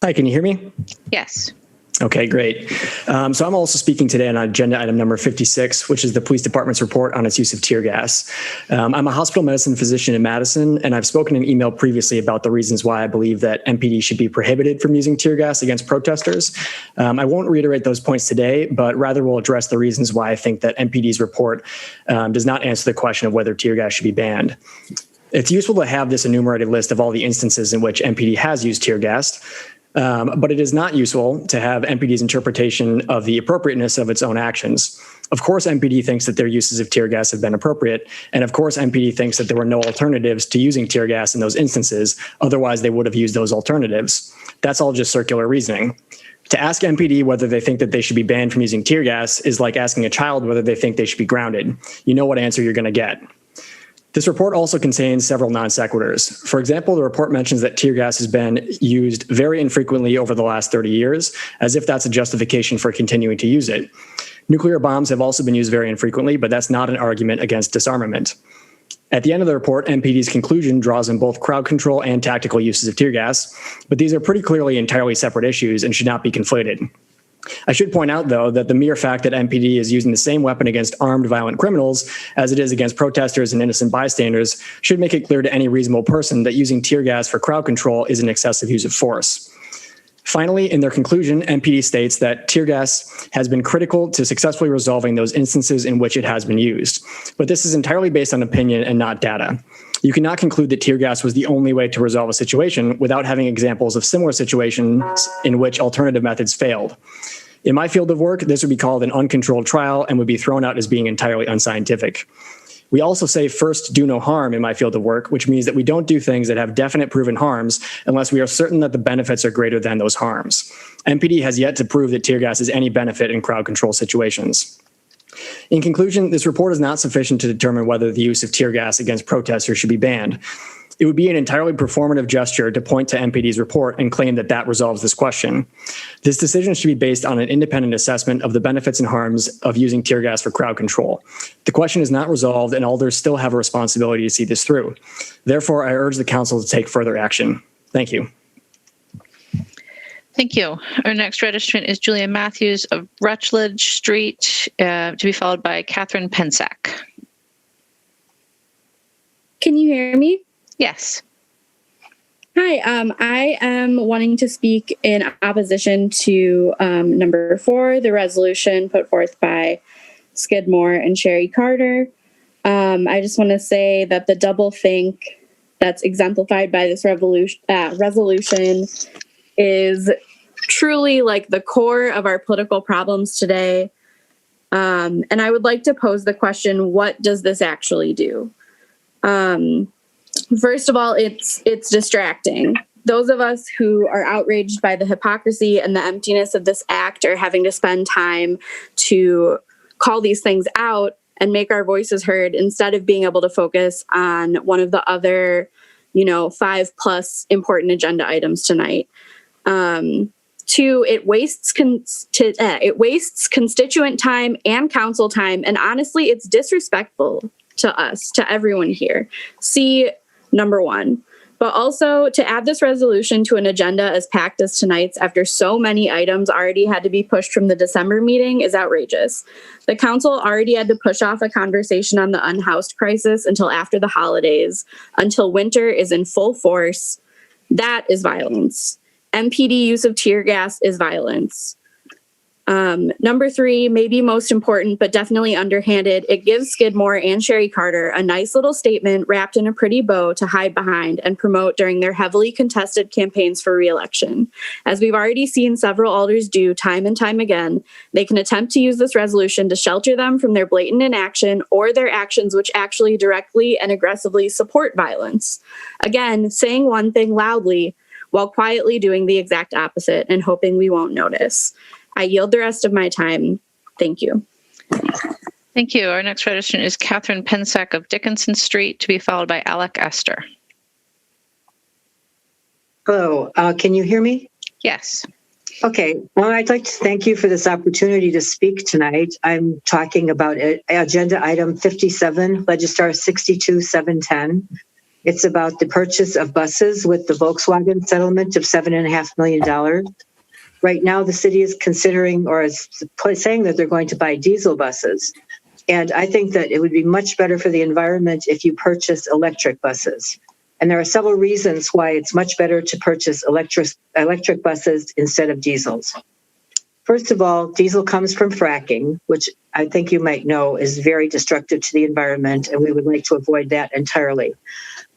Hi, can you hear me? Yes. Okay, great. So I'm also speaking today on agenda item number 56, which is the police department's report on its use of tear gas. I'm a hospital medicine physician in Madison, and I've spoken in email previously about the reasons why I believe that MPD should be prohibited from using tear gas against protesters. I won't reiterate those points today, but rather will address the reasons why I think that MPD's report does not answer the question of whether tear gas should be banned. It's useful to have this enumerated list of all the instances in which MPD has used tear gas. But it is not useful to have MPD's interpretation of the appropriateness of its own actions. Of course, MPD thinks that their uses of tear gas have been appropriate. And of course, MPD thinks that there were no alternatives to using tear gas in those instances. Otherwise, they would have used those alternatives. That's all just circular reasoning. To ask MPD whether they think that they should be banned from using tear gas is like asking a child whether they think they should be grounded. You know what answer you're going to get. This report also contains several non sequiturs. For example, the report mentions that tear gas has been used very infrequently over the last 30 years, as if that's a justification for continuing to use it. Nuclear bombs have also been used very infrequently, but that's not an argument against disarmament. At the end of the report, MPD's conclusion draws on both crowd control and tactical uses of tear gas, but these are pretty clearly entirely separate issues and should not be conflated. I should point out, though, that the mere fact that MPD is using the same weapon against armed violent criminals as it is against protesters and innocent bystanders should make it clear to any reasonable person that using tear gas for crowd control is an excessive use of force. Finally, in their conclusion, MPD states that tear gas has been critical to successfully resolving those instances in which it has been used. But this is entirely based on opinion and not data. You cannot conclude that tear gas was the only way to resolve a situation without having examples of similar situations in which alternative methods failed. In my field of work, this would be called an uncontrolled trial and would be thrown out as being entirely unscientific. We also say first, do no harm in my field of work, which means that we don't do things that have definite proven harms unless we are certain that the benefits are greater than those harms. MPD has yet to prove that tear gas has any benefit in crowd control situations. In conclusion, this report is not sufficient to determine whether the use of tear gas against protesters should be banned. It would be an entirely performative gesture to point to MPD's report and claim that that resolves this question. This decision should be based on an independent assessment of the benefits and harms of using tear gas for crowd control. The question is not resolved, and alders still have a responsibility to see this through. Therefore, I urge the council to take further action. Thank you. Thank you. Our next registrant is Julia Matthews of Rutledge Street, to be followed by Catherine Pensack. Can you hear me? Yes. Hi, I am wanting to speak in opposition to number 4, the resolution put forth by Skidmore and Sherry Carter. I just want to say that the double think that's exemplified by this resolution is truly like the core of our political problems today. And I would like to pose the question, what does this actually do? First of all, it's distracting. Those of us who are outraged by the hypocrisy and the emptiness of this act are having to spend time to call these things out and make our voices heard instead of being able to focus on one of the other, 5+ important agenda items tonight. 2, it wastes constituent time and council time, and honestly, it's disrespectful to us, to everyone here. See number 1. But also, to add this resolution to an agenda as packed as tonight's after so many items already had to be pushed from the December meeting is outrageous. The council already had to push off a conversation on the unhoused crisis until after the holidays, until winter is in full force. That is violence. MPD use of tear gas is violence. Number 3, maybe most important, but definitely underhanded, it gives Skidmore and Sherry Carter a nice little statement wrapped in a pretty bow to hide behind and promote during their heavily contested campaigns for re-election. As we've already seen several alders do time and time again, they can attempt to use this resolution to shelter them from their blatant inaction or their actions which actually directly and aggressively support violence. Again, saying one thing loudly while quietly doing the exact opposite and hoping we won't notice. I yield the rest of my time. Thank you. Thank you. Our next registrant is Catherine Pensack of Dickinson Street, to be followed by Alec Esther. Hello, can you hear me? Yes. Okay, well, I'd like to thank you for this opportunity to speak tonight. I'm talking about agenda item 57, Legistar 62710. It's about the purchase of buses with the Volkswagen settlement of $7.5 million. Right now, the city is considering or is saying that they're going to buy diesel buses. And I think that it would be much better for the environment if you purchase electric buses. And there are several reasons why it's much better to purchase electric buses instead of diesels. First of all, diesel comes from fracking, which I think you might know is very destructive to the environment, and we would like to avoid that entirely.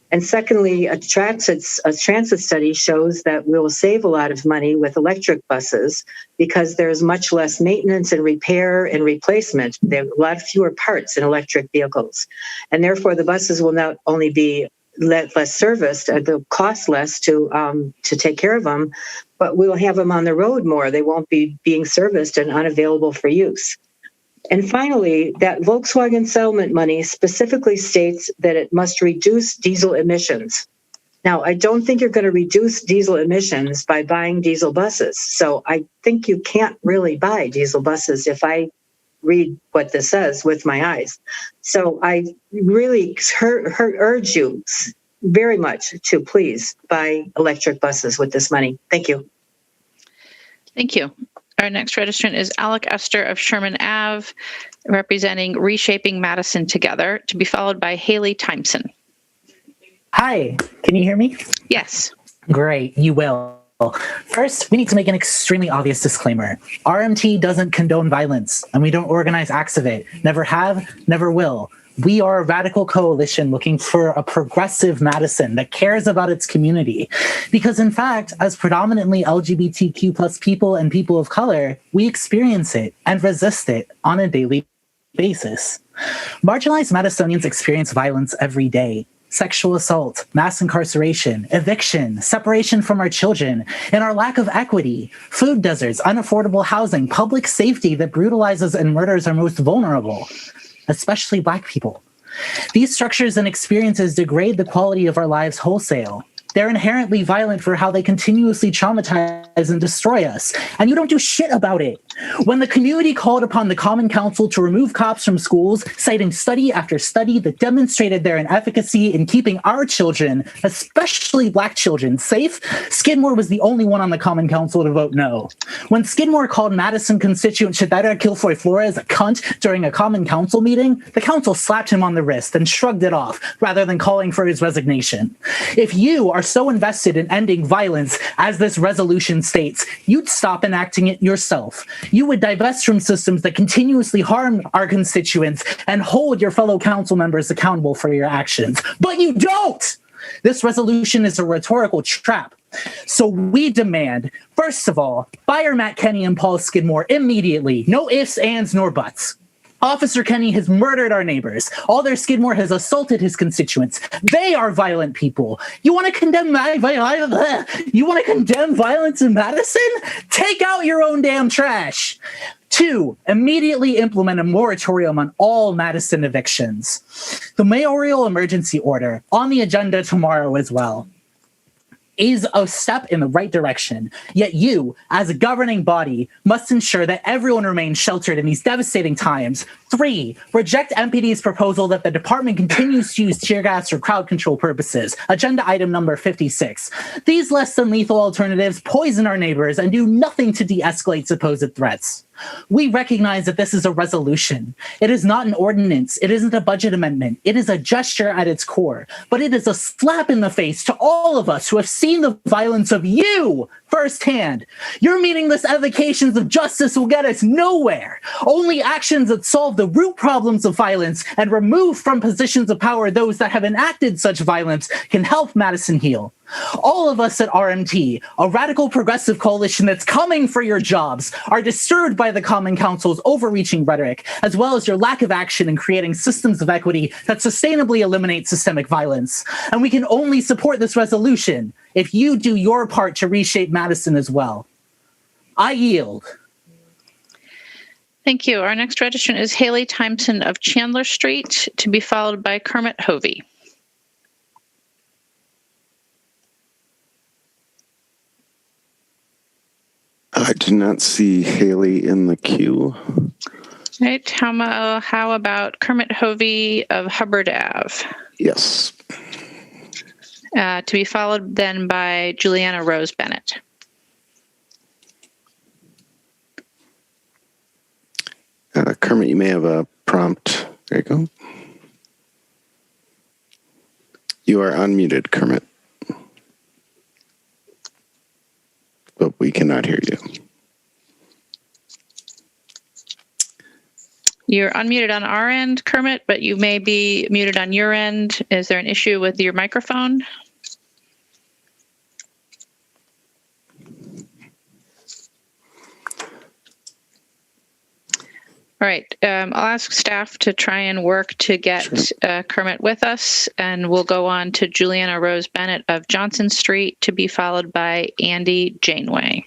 And secondly, a transit study shows that we will save a lot of money with electric buses because there's much less maintenance and repair and replacement. There are a lot fewer parts in electric vehicles. And therefore, the buses will not only be less serviced, they'll cost less to take care of them, but we'll have them on the road more. They won't be being serviced and unavailable for use. And finally, that Volkswagen settlement money specifically states that it must reduce diesel emissions. Now, I don't think you're going to reduce diesel emissions by buying diesel buses. So I think you can't really buy diesel buses if I read what this says with my eyes. So I really urge you very much to please buy electric buses with this money. Thank you. Thank you. Our next registrant is Alec Esther of Sherman Ave, representing Reshaping Madison Together, to be followed by Haley Timeson. Hi, can you hear me? Yes. Great, you will. First, we need to make an extremely obvious disclaimer. RMT doesn't condone violence, and we don't organize acts of it. Never have, never will. We are a radical coalition looking for a progressive Madison that cares about its community. Because in fact, as predominantly LGBTQ plus people and people of color, we experience it and resist it on a daily basis. Marginalized Madisonians experience violence every day. Sexual assault, mass incarceration, eviction, separation from our children, and our lack of equity, food deserts, unaffordable housing, public safety that brutalizes and murders our most vulnerable, especially Black people. These structures and experiences degrade the quality of our lives wholesale. They're inherently violent for how they continuously traumatize and destroy us, and you don't do shit about it. When the community called upon the Common Council to remove cops from schools, citing study after study that demonstrated their inefficacy in keeping our children, especially Black children, safe, Skidmore was the only one on the Common Council to vote no. When Skidmore called Madison constituent Chidera Kilfoy Flores a cunt during a Common Council meeting, the council slapped him on the wrist and shrugged it off, rather than calling for his resignation. If you are so invested in ending violence, as this resolution states, you'd stop enacting it yourself. You would divest from systems that continuously harm our constituents and hold your fellow council members accountable for your actions. But you don't! This resolution is a rhetorical trap. So we demand, first of all, fire Matt Kenney and Paul Skidmore immediately. No ifs, ands, nor buts. Officer Kenney has murdered our neighbors. Alder Skidmore has assaulted his constituents. They are violent people. You want to condemn violence in Madison? Take out your own damn trash. 2, immediately implement a moratorium on all Madison evictions. The mayoral emergency order, on the agenda tomorrow as well, is a step in the right direction. Yet you, as a governing body, must ensure that everyone remains sheltered in these devastating times. 3, reject MPD's proposal that the department continues to use tear gas for crowd control purposes. Agenda item number 56. These less than lethal alternatives poison our neighbors and do nothing to de-escalate supposed threats. We recognize that this is a resolution. It is not an ordinance. It isn't a budget amendment. It is a gesture at its core. But it is a slap in the face to all of us who have seen the violence of you firsthand. Your meaningless evocations of justice will get us nowhere. Only actions that solve the root problems of violence and remove from positions of power those that have enacted such violence can help Madison heal. All of us at RMT, a radical progressive coalition that's coming for your jobs, are disturbed by the Common Council's overreaching rhetoric, as well as your lack of action in creating systems of equity that sustainably eliminate systemic violence. And we can only support this resolution if you do your part to reshape Madison as well. I yield. Thank you. Our next registrant is Haley Timeson of Chandler Street, to be followed by Kermit Hovey. I do not see Haley in the queue. Right. How about Kermit Hovey of Hubbard Ave? Yes. To be followed then by Juliana Rose Bennett. Kermit, you may have a prompt. There you go. You are unmuted, Kermit. But we cannot hear you. You're unmuted on our end, Kermit, but you may be muted on your end. Is there an issue with your microphone? All right. I'll ask staff to try and work to get Kermit with us, and we'll go on to Juliana Rose Bennett of Johnson Street, to be followed by Andy Janeway.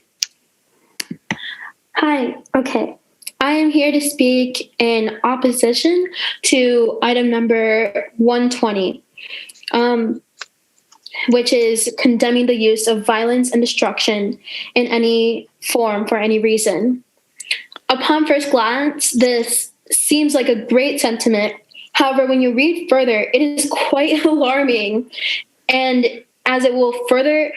Hi. Okay. I am here to speak in opposition to item number 120, which is condemning the use of violence and destruction in any form for any reason. Upon first glance, this seems like a great sentiment. However, when you read further, it is quite alarming, and as it will further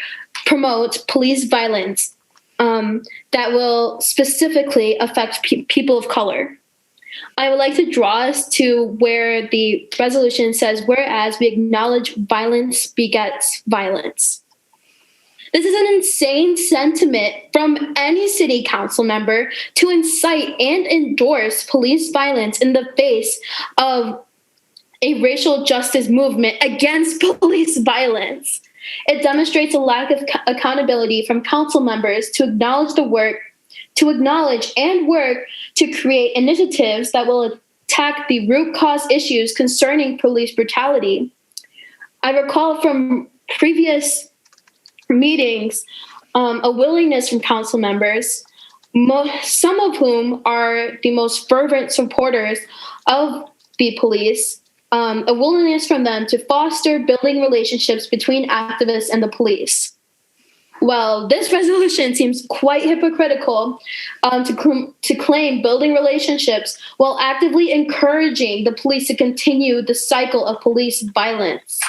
promote police violence that will specifically affect people of color. I would like to draw us to where the resolution says, whereas we acknowledge violence begets violence. This is an insane sentiment from any city council member to incite and endorse police violence in the face of a racial justice movement against police violence. It demonstrates a lack of accountability from council members to acknowledge and work to create initiatives that will attack the root cause issues concerning police brutality. I recall from previous meetings a willingness from council members, some of whom are the most fervent supporters of the police, a willingness from them to foster building relationships between activists and the police. Well, this resolution seems quite hypocritical to claim building relationships while actively encouraging the police to continue the cycle of police violence.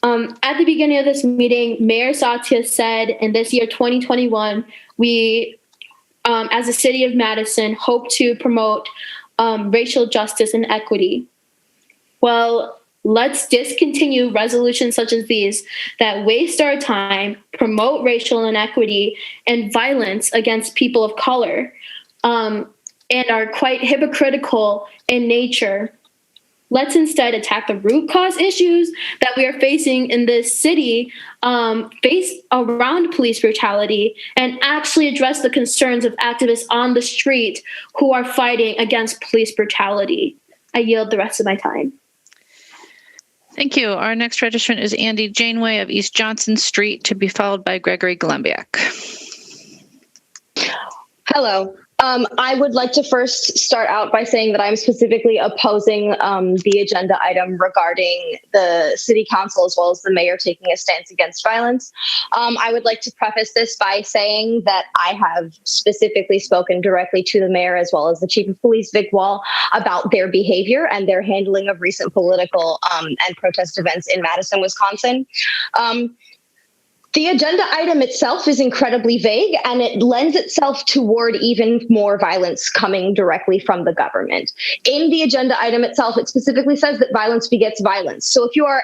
At the beginning of this meeting, Mayor Satya said in this year, 2021, we, as a city of Madison, hope to promote racial justice and equity. Well, let's discontinue resolutions such as these that waste our time, promote racial inequity and violence against people of color, and are quite hypocritical in nature. Let's instead attack the root cause issues that we are facing in this city, face around police brutality, and actually address the concerns of activists on the street who are fighting against police brutality. I yield the rest of my time. Thank you. Our next registrant is Andy Janeway of East Johnson Street, to be followed by Gregory Glembiak. Hello. I would like to first start out by saying that I'm specifically opposing the agenda item regarding the city council as well as the mayor taking a stance against violence. I would like to preface this by saying that I have specifically spoken directly to the mayor as well as the chief of police, Vic Wall, about their behavior and their handling of recent political and protest events in Madison, Wisconsin. The agenda item itself is incredibly vague, and it lends itself toward even more violence coming directly from the government. In the agenda item itself, it specifically says that violence begets violence. So if you are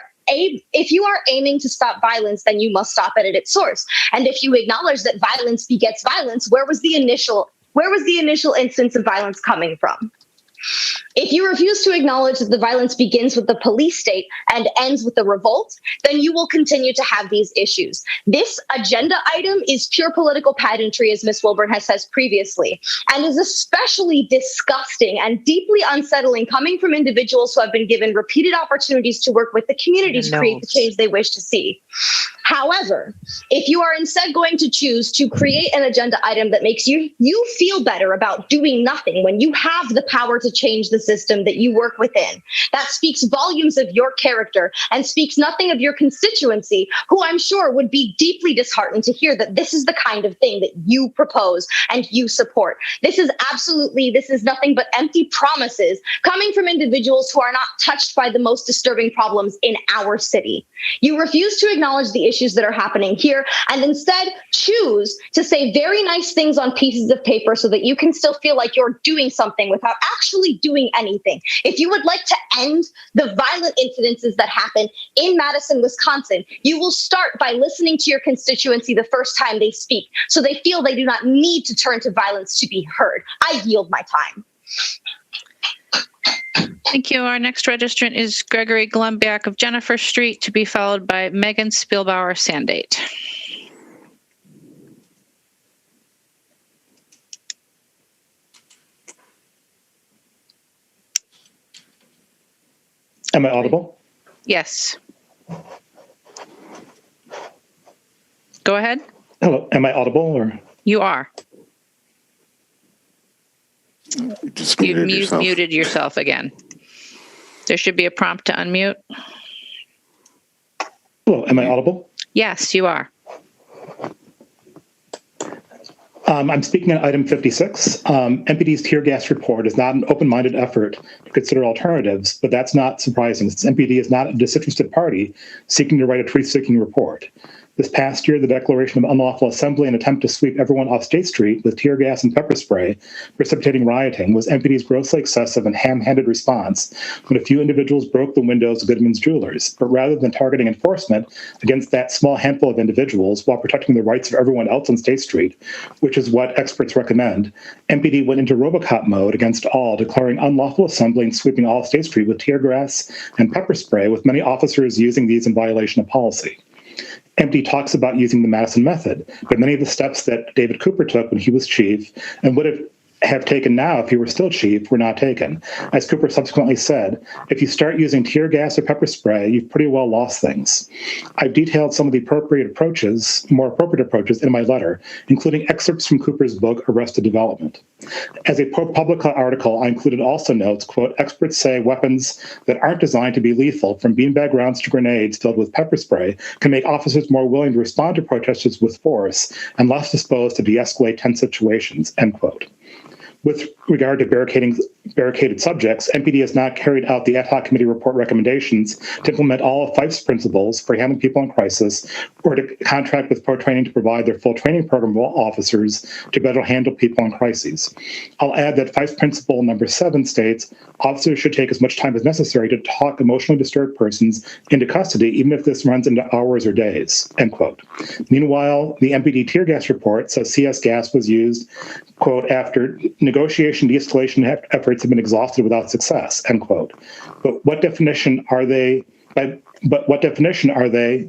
aiming to stop violence, then you must stop it at its source. And if you acknowledge that violence begets violence, where was the initial instance of violence coming from? If you refuse to acknowledge that the violence begins with the police state and ends with the revolt, then you will continue to have these issues. This agenda item is pure political pageantry, as Ms. Wilburn has said previously, and is especially disgusting and deeply unsettling coming from individuals who have been given repeated opportunities to work with the community to create the change they wish to see. However, if you are instead going to choose to create an agenda item that makes you feel better about doing nothing when you have the power to change the system that you work within, that speaks volumes of your character and speaks nothing of your constituency, who I'm sure would be deeply disheartened to hear that this is the kind of thing that you propose and you support. This is nothing but empty promises coming from individuals who are not touched by the most disturbing problems in our city. You refuse to acknowledge the issues that are happening here and instead choose to say very nice things on pieces of paper so that you can still feel like you're doing something without actually doing anything. If you would like to end the violent incidences that happen in Madison, Wisconsin, you will start by listening to your constituency the first time they speak, so they feel they do not need to turn to violence to be heard. I yield my time. Thank you. Our next registrant is Gregory Glembiak of Jennifer Street, to be followed by Megan Spielbauer Sandate. Am I audible? Yes. Go ahead. Hello, am I audible or? You are. You muted yourself again. There should be a prompt to unmute. Hello, am I audible? Yes, you are. I'm speaking on item 56. MPD's tear gas report is not an open-minded effort to consider alternatives, but that's not surprising since MPD is not a disinterested party seeking to write a truth-seeking report. This past year, the declaration of unlawful assembly and attempt to sweep everyone off State Street with tear gas and pepper spray, precipitating rioting, was MPD's grossly excessive and ham-handed response when a few individuals broke the windows of Goodman's Jewelers. But rather than targeting enforcement against that small handful of individuals while protecting the rights of everyone else on State Street, which is what experts recommend, MPD went into Robocop mode against all, declaring unlawful assembly and sweeping all State Street with tear gas and pepper spray, with many officers using these in violation of policy. MPD talks about using the Madison method, but many of the steps that David Cooper took when he was chief and would have taken now if he were still chief were not taken. As Cooper subsequently said, if you start using tear gas or pepper spray, you've pretty well lost things. I've detailed some of the more appropriate approaches in my letter, including excerpts from Cooper's book, Arrested Development. As a ProPublica article, I included also notes, quote, experts say weapons that aren't designed to be lethal, from beanbag rounds to grenades filled with pepper spray, can make officers more willing to respond to protesters with force and less disposed to de-escalate tense situations, end quote. With regard to barricaded subjects, MPD has not carried out the ad hoc committee report recommendations to implement all of FIFE's principles for handling people in crisis, or to contract with Pro Training to provide their full training program of officers to better handle people in crises. I'll add that FIFE principle number 7 states, officers should take as much time as necessary to talk emotionally disturbed persons into custody, even if this runs into hours or days, end quote. Meanwhile, the MPD tear gas report says CS gas was used, quote, after negotiation de-escalation efforts have been exhausted without success, end quote. But what definition are they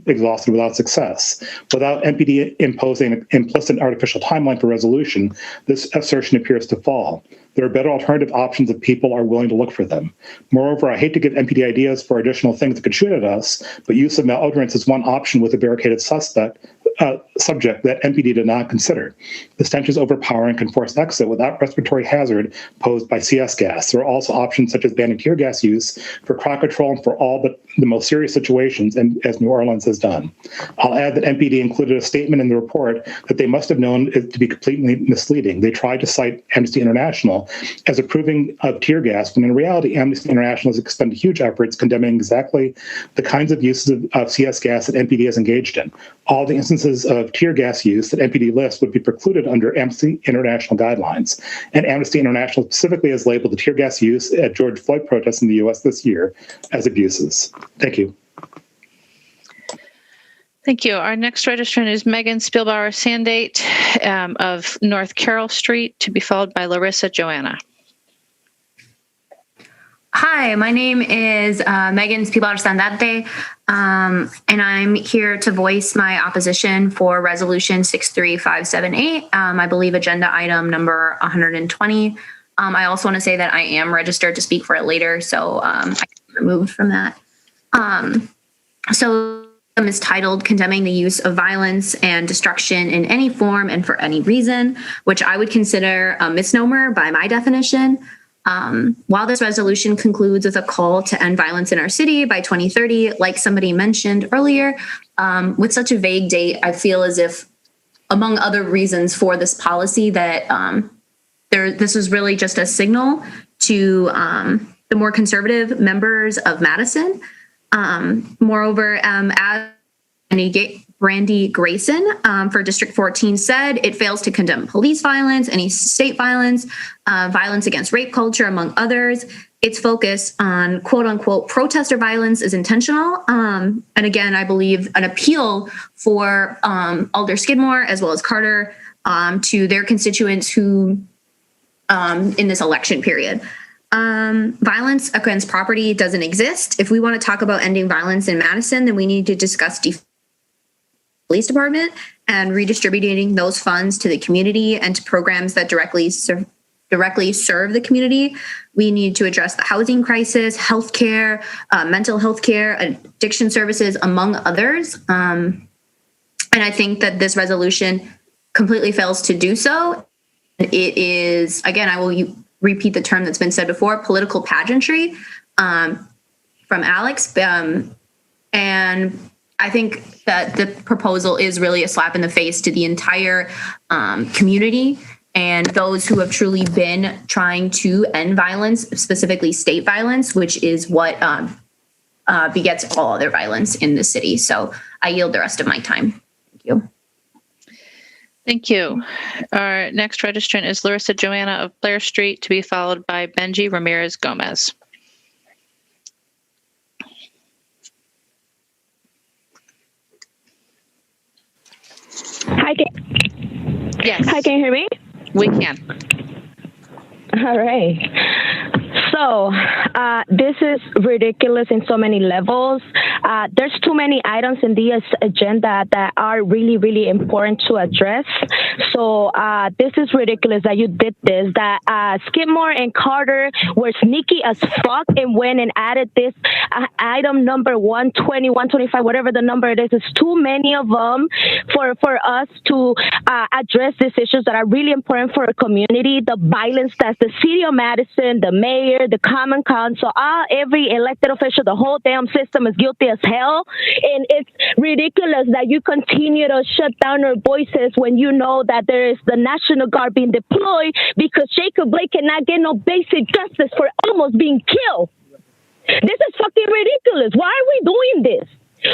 exhausted without success? Without MPD imposing an implicit artificial timeline for resolution, this assertion appears to fall. There are better alternative options if people are willing to look for them. Moreover, I hate to give MPD ideas for additional things that could shoot at us, but use of malodorants is one option with a barricaded subject that MPD did not consider. The stench is overpowering and can force exit without respiratory hazard posed by CS gas. There are also options such as banning tear gas use for crowd control and for all but the most serious situations, and as New Orleans has done. I'll add that MPD included a statement in the report that they must have known it to be completely misleading. They tried to cite Amnesty International as approving of tear gas, when in reality, Amnesty International has expended huge efforts condemning exactly the kinds of uses of CS gas that MPD has engaged in. All the instances of tear gas use that MPD lists would be precluded under Amnesty International guidelines. And Amnesty International specifically has labeled the tear gas use at George Floyd protests in the U.S. this year as abuses. Thank you. Thank you. Our next registrant is Megan Spielbauer Sandate of North Carroll Street, to be followed by Larissa Joanna. Hi, my name is Megan Spielbauer Sandate, and I'm here to voice my opposition for Resolution 63578, I believe agenda item number 120. I also want to say that I am registered to speak for it later, so I can be removed from that. So is titled Condemning the Use of Violence and Destruction in Any Form and for Any Reason, which I would consider a misnomer by my definition. While this resolution concludes with a call to end violence in our city by 2030, like somebody mentioned earlier, with such a vague date, I feel as if, among other reasons for this policy, that this was really just a signal to the more conservative members of Madison. Moreover, as Brandy Grayson for District 14 said, it fails to condemn police violence, any state violence, violence against rape culture, among others. Its focus on quote unquote protester violence is intentional. And again, I believe an appeal for Alder Skidmore as well as Carter to their constituents who in this election period. Violence against property doesn't exist. If we want to talk about ending violence in Madison, then we need to discuss police department and redistributing those funds to the community and to programs that directly serve the community. We need to address the housing crisis, healthcare, mental health care, addiction services, among others. And I think that this resolution completely fails to do so. It is, again, I will repeat the term that's been said before, political pageantry from Alex. And I think that the proposal is really a slap in the face to the entire community and those who have truly been trying to end violence, specifically state violence, which is what begets all other violence in the city. So I yield the rest of my time. Thank you. Thank you. Our next registrant is Larissa Joanna of Blair Street, to be followed by Benji Ramirez Gomez. Hi, yes. Hi, can you hear me? We can. All right. So this is ridiculous in so many levels. There's too many items in this agenda that are really, really important to address. So this is ridiculous that you did this, that Skidmore and Carter were sneaky as fuck and went and added this item number 120, 125, whatever the number it is. It's too many of them for us to address these issues that are really important for our community. The violence that the city of Madison, the mayor, the common council, every elected official, the whole damn system is guilty as hell. And it's ridiculous that you continue to shut down our voices when you know that there is the National Guard being deployed because Jacob Blake cannot get no basic justice for almost being killed. This is fucking ridiculous. Why are we doing this?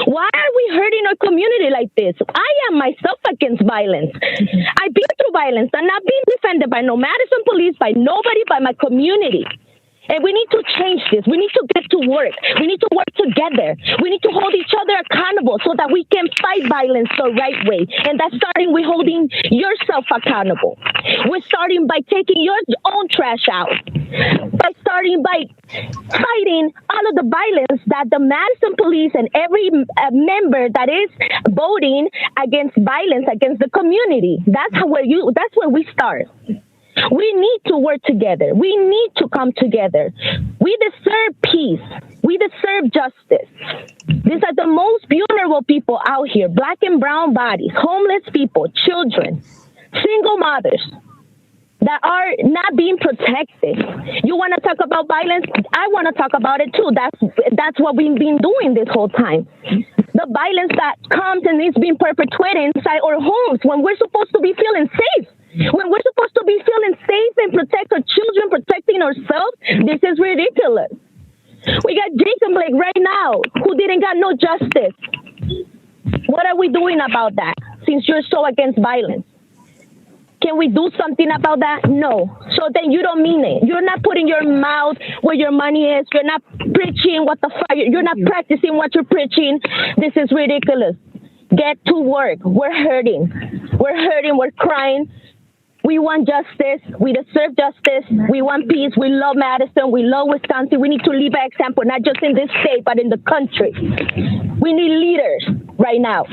Why are we hurting our community like this? I am myself against violence. I've been through violence. I'm not being defended by no Madison police, by nobody, by my community. And we need to change this. We need to get to work. We need to work together. We need to hold each other accountable so that we can fight violence the right way. And that's starting with holding yourself accountable. We're starting by taking your own trash out. By starting by fighting all of the violence that the Madison police and every member that is voting against violence against the community. That's where we start. We need to work together. We need to come together. We deserve peace. We deserve justice. These are the most vulnerable people out here, Black and brown bodies, homeless people, children, single mothers that are not being protected. You want to talk about violence? I want to talk about it too. That's what we've been doing this whole time. The violence that comes and is being perpetuated inside our homes when we're supposed to be feeling safe. When we're supposed to be feeling safe and protect our children, protecting ourselves, this is ridiculous. We got Jacob Blake right now who didn't got no justice. What are we doing about that since you're so against violence? Can we do something about that? No. So then you don't mean it. You're not putting your mouth where your money is. You're not preaching what the fuck. You're not practicing what you're preaching. This is ridiculous. Get to work. We're hurting. We're hurting. We're crying. We want justice. We deserve justice. We want peace. We love Madison. We love Wisconsin. We need to lead by example, not just in this state, but in the country. We need leaders right now.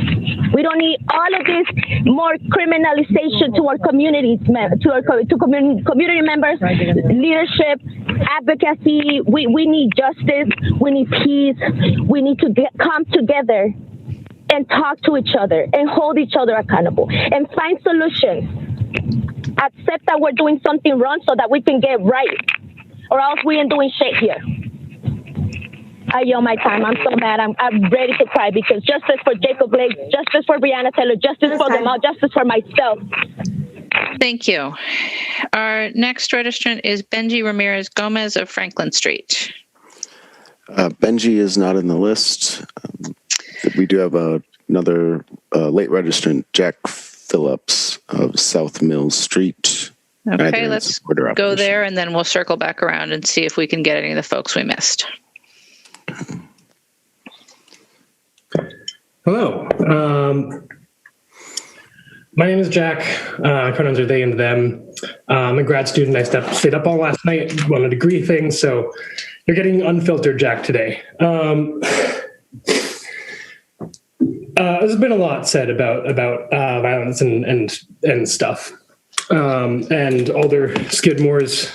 We don't need all of this more criminalization to our communities, to community members, leadership, advocacy. We need justice. We need peace. We need to come together and talk to each other and hold each other accountable and find solutions. Accept that we're doing something wrong so that we can get right, or else we ain't doing shit here. I yield my time. I'm so mad. I'm ready to cry because justice for Jacob Blake, justice for Breonna Taylor, justice for them all, justice for myself. Thank you. Our next registrant is Benji Ramirez Gomez of Franklin Street. Benji is not in the list. We do have another late registrant, Jack Phillips of South Mills Street. Okay, let's go there and then we'll circle back around and see if we can get any of the folks we missed. Hello. My name is Jack. Pronouns are they and them. I'm a grad student. I stayed up all last night on a degree thing, so you're getting unfiltered Jack today. There's been a lot said about violence and stuff, and Alder Skidmore's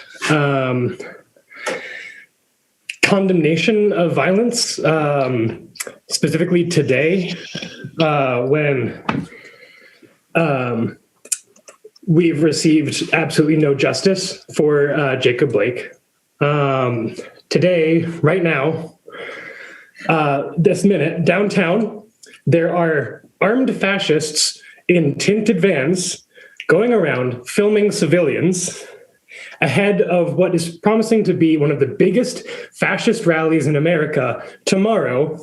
condemnation of violence, specifically today, when we've received absolutely no justice for Jacob Blake. Today, right now, this minute, downtown, there are armed fascists in tinted vans going around filming civilians ahead of what is promising to be one of the biggest fascist rallies in America tomorrow,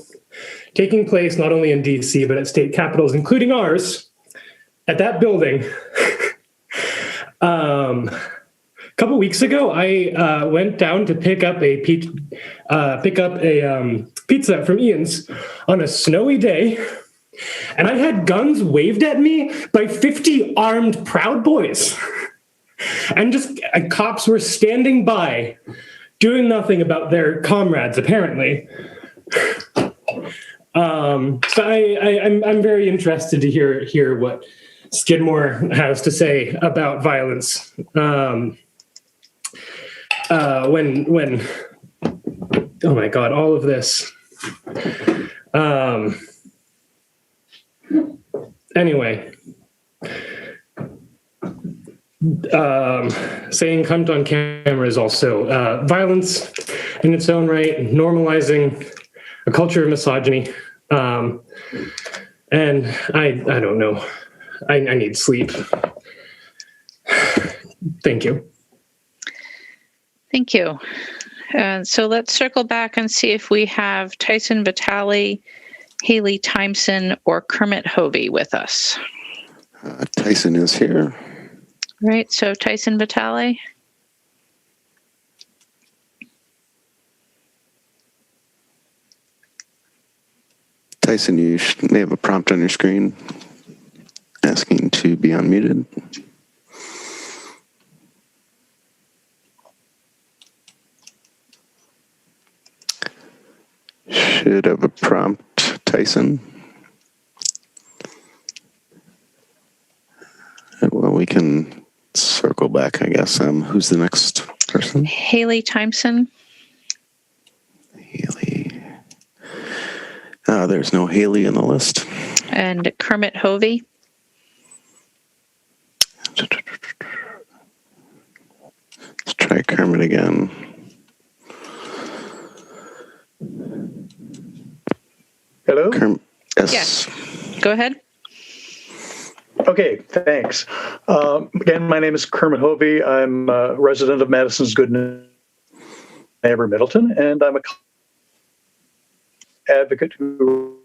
taking place not only in DC, but at state capitals, including ours, at that building. A couple weeks ago, I went down to pick up a pizza from Ian's on a snowy day, and I had guns waved at me by 50 armed Proud Boys. And just cops were standing by, doing nothing about their comrades, apparently. So I'm very interested to hear what Skidmore has to say about violence. When oh my God, all of this. Anyway, saying cunt on camera is also violence in its own right, normalizing a culture of misogyny. And I don't know. I need sleep. Thank you. Thank you. So let's circle back and see if we have Tyson Vitale, Haley Timeson, or Kermit Hovey with us. Tyson is here. Right, so Tyson Vitale. Tyson, you may have a prompt on your screen asking to be unmuted. Should have a prompt, Tyson. Well, we can circle back, I guess. Who's the next person? Haley Timeson. There's no Haley in the list. And Kermit Hovey. Let's try Kermit again. Hello? Yes. Yes. Go ahead. Okay, thanks. Again, my name is Kermit Hovey. I'm a resident of Madison's good neighbor, Middleton, and I'm a advocate who...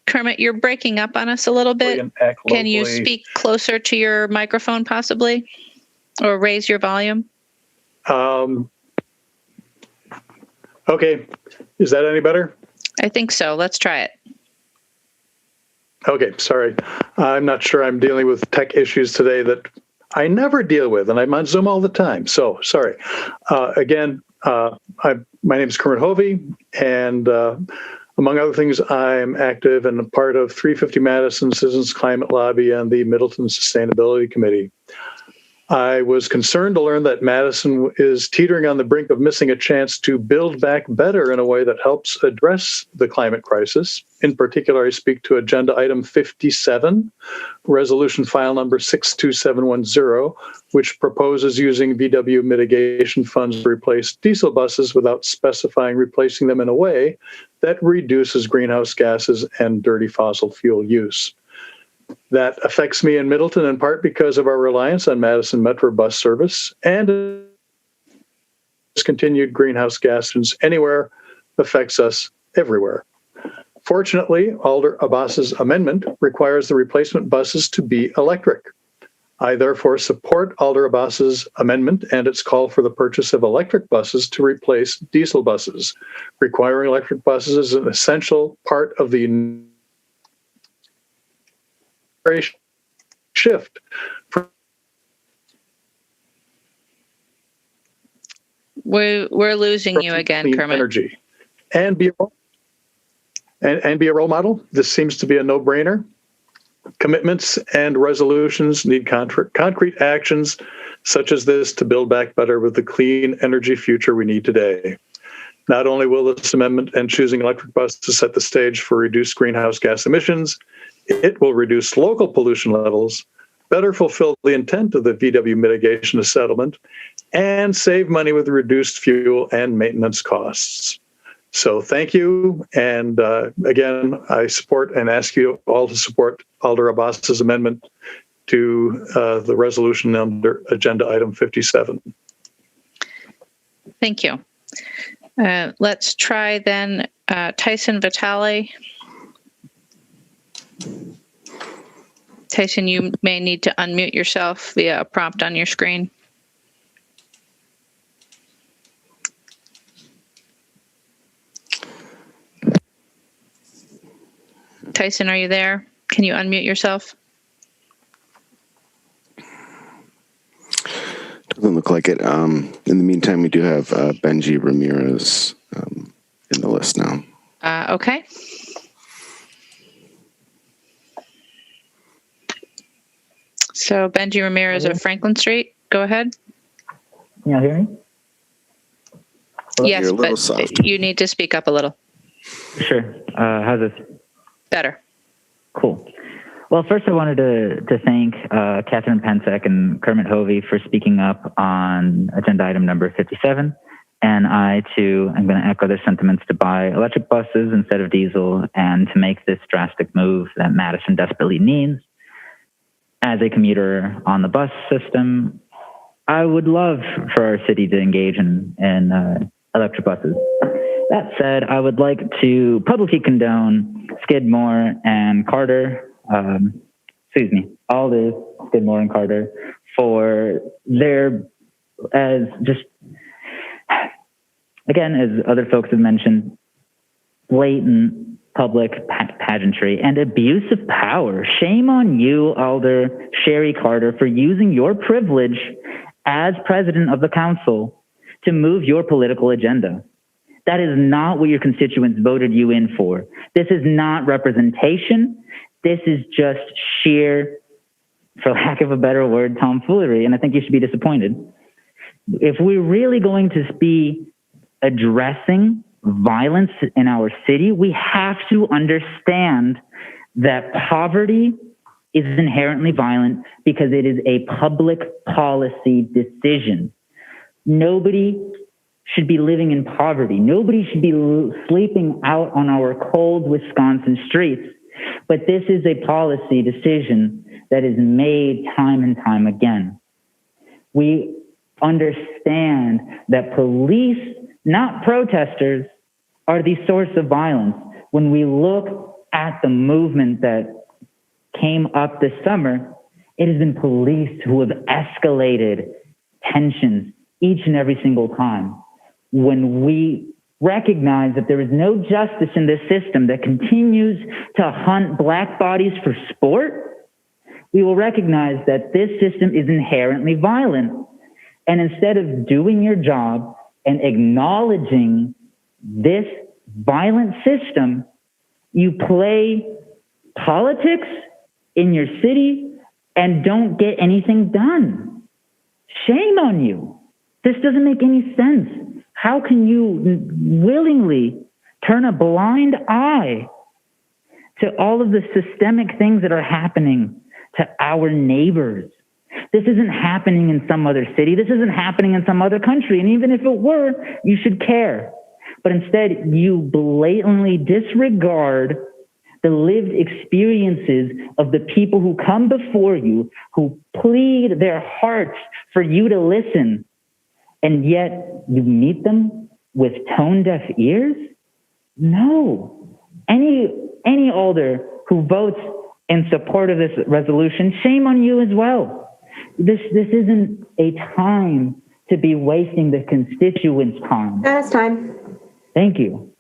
Kermit, you're breaking up on us a little bit. Can you speak closer to your microphone, possibly? Or raise your volume? Okay, is that any better? I think so. Let's try it. Okay, sorry. I'm not sure I'm dealing with tech issues today that I never deal with, and I'm on Zoom all the time. So, sorry. My name is Kermit Hovey, and among other things, I'm active and a part of 350 Madison Citizens Climate Lobby and the Middleton Sustainability Committee. I was concerned to learn that Madison is teetering on the brink of missing a chance to build back better in a way that helps address the climate crisis. In particular, I speak to Agenda Item 57, Resolution File Number 62710, which proposes using VW mitigation funds to replace diesel buses without specifying replacing them in a way that reduces greenhouse gases and dirty fossil fuel use. That affects me in Middleton in part because of our reliance on Madison Metro bus service, and continued greenhouse gases anywhere affects us everywhere. Fortunately, Alder Abbas's amendment requires the replacement buses to be electric. I therefore support Alder Abbas's amendment and its call for the purchase of electric buses to replace diesel buses. Requiring electric buses is an essential part of the shift. We're losing you again, Kermit. Energy. And be a role model. This seems to be a no-brainer. Commitments and resolutions need concrete actions such as this to build back better with the clean energy future we need today. Not only will this amendment and choosing electric buses set the stage for reduced greenhouse gas emissions, it will reduce local pollution levels, better fulfill the intent of the VW mitigation settlement, and save money with reduced fuel and maintenance costs. So thank you. And again, I support and ask you all to support Alder Abbas's amendment to the resolution under Agenda Item 57. Thank you. Let's try then Tyson Vitale. Tyson, you may need to unmute yourself via a prompt on your screen. Tyson, are you there? Can you unmute yourself? Doesn't look like it. In the meantime, we do have Benji Ramirez in the list now. Okay. So Benji Ramirez of Franklin Street, go ahead. Can you hear me? Yes, but you need to speak up a little. Sure. How's this? Better. Cool. Well, first I wanted to thank Catherine Pensek and Kermit Hovey for speaking up on agenda item number 57. And I, too, am going to echo their sentiments to buy electric buses instead of diesel and to make this drastic move that Madison desperately needs. As a commuter on the bus system, I would love for our city to engage in electric buses. That said, I would like to publicly condone Skidmore and Carter, Aldis, Skidmore and Carter, for their, as other folks have mentioned, blatant public pageantry and abuse of power. Shame on you, Alder Sherry Carter, for using your privilege as president of the council to move your political agenda. That is not what your constituents voted you in for. This is not representation. This is just sheer, for lack of a better word, tomfoolery, and I think you should be disappointed. If we're really going to be addressing violence in our city, we have to understand that poverty is inherently violent because it is a public policy decision. Nobody should be living in poverty. Nobody should be sleeping out on our cold Wisconsin streets. But this is a policy decision that is made time and time again. We understand that police, not protesters, are the source of violence. When we look at the movement that came up this summer, it has been police who have escalated tensions each and every single time. When we recognize that there is no justice in this system that continues to hunt Black bodies for sport, we will recognize that this system is inherently violent. And instead of doing your job and acknowledging this violent system, you play politics in your city and don't get anything done. Shame on you. This doesn't make any sense. How can you willingly turn a blind eye to all of the systemic things that are happening to our neighbors? This isn't happening in some other city. This isn't happening in some other country. And even if it were, you should care. But instead, you blatantly disregard the lived experiences of the people who come before you, who plead their hearts for you to listen. And yet you meet them with tone-deaf ears? No. Any alder who votes in support of this resolution, shame on you as well. This isn't a time to be wasting the constituents' time. That's time. Thank you.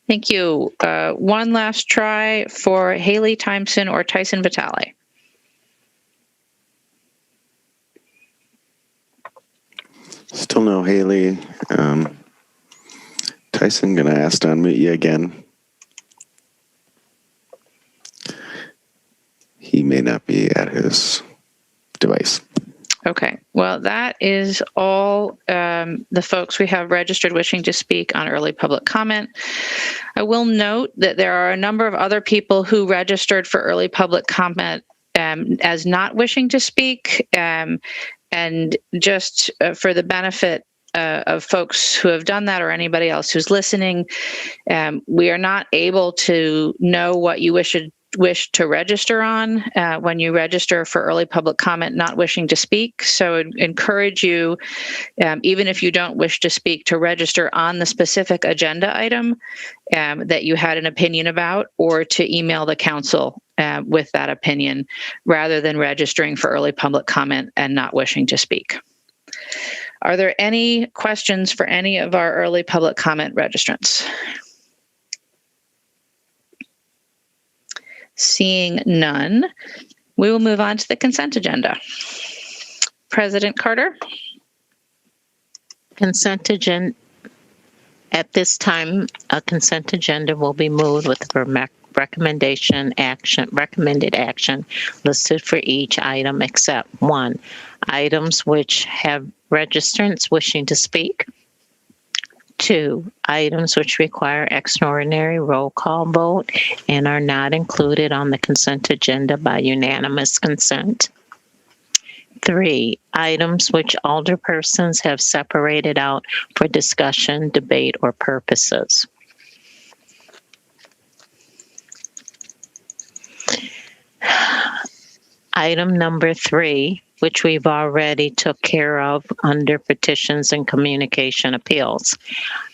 Thank you. One last try for Haley Timeson or Tyson Vitale. Still no Haley. Tyson, gonna ask to unmute you again. He may not be at his device. Okay, well, that is all the folks we have registered wishing to speak on early public comment. I will note that there are a number of other people who registered for early public comment as not wishing to speak. And just for the benefit of folks who have done that or anybody else who's listening, we are not able to know what you wish to register on when you register for early public comment, not wishing to speak. So I'd encourage you, even if you don't wish to speak, to register on the specific agenda item that you had an opinion about, or to email the council with that opinion, rather than registering for early public comment and not wishing to speak. Are there any questions for any of our early public comment registrants? Seeing none, we will move on to the consent agenda. President Carter? Consent agenda. At this time, a consent agenda will be moved with the recommended action listed for each item except 1, items which have registrants wishing to speak. 2, items which require extraordinary roll call vote and are not included on the consent agenda by unanimous consent. 3, items which alderpersons have separated out for discussion, debate, or purposes. Item number 3, which we've already took care of under petitions and communication appeals.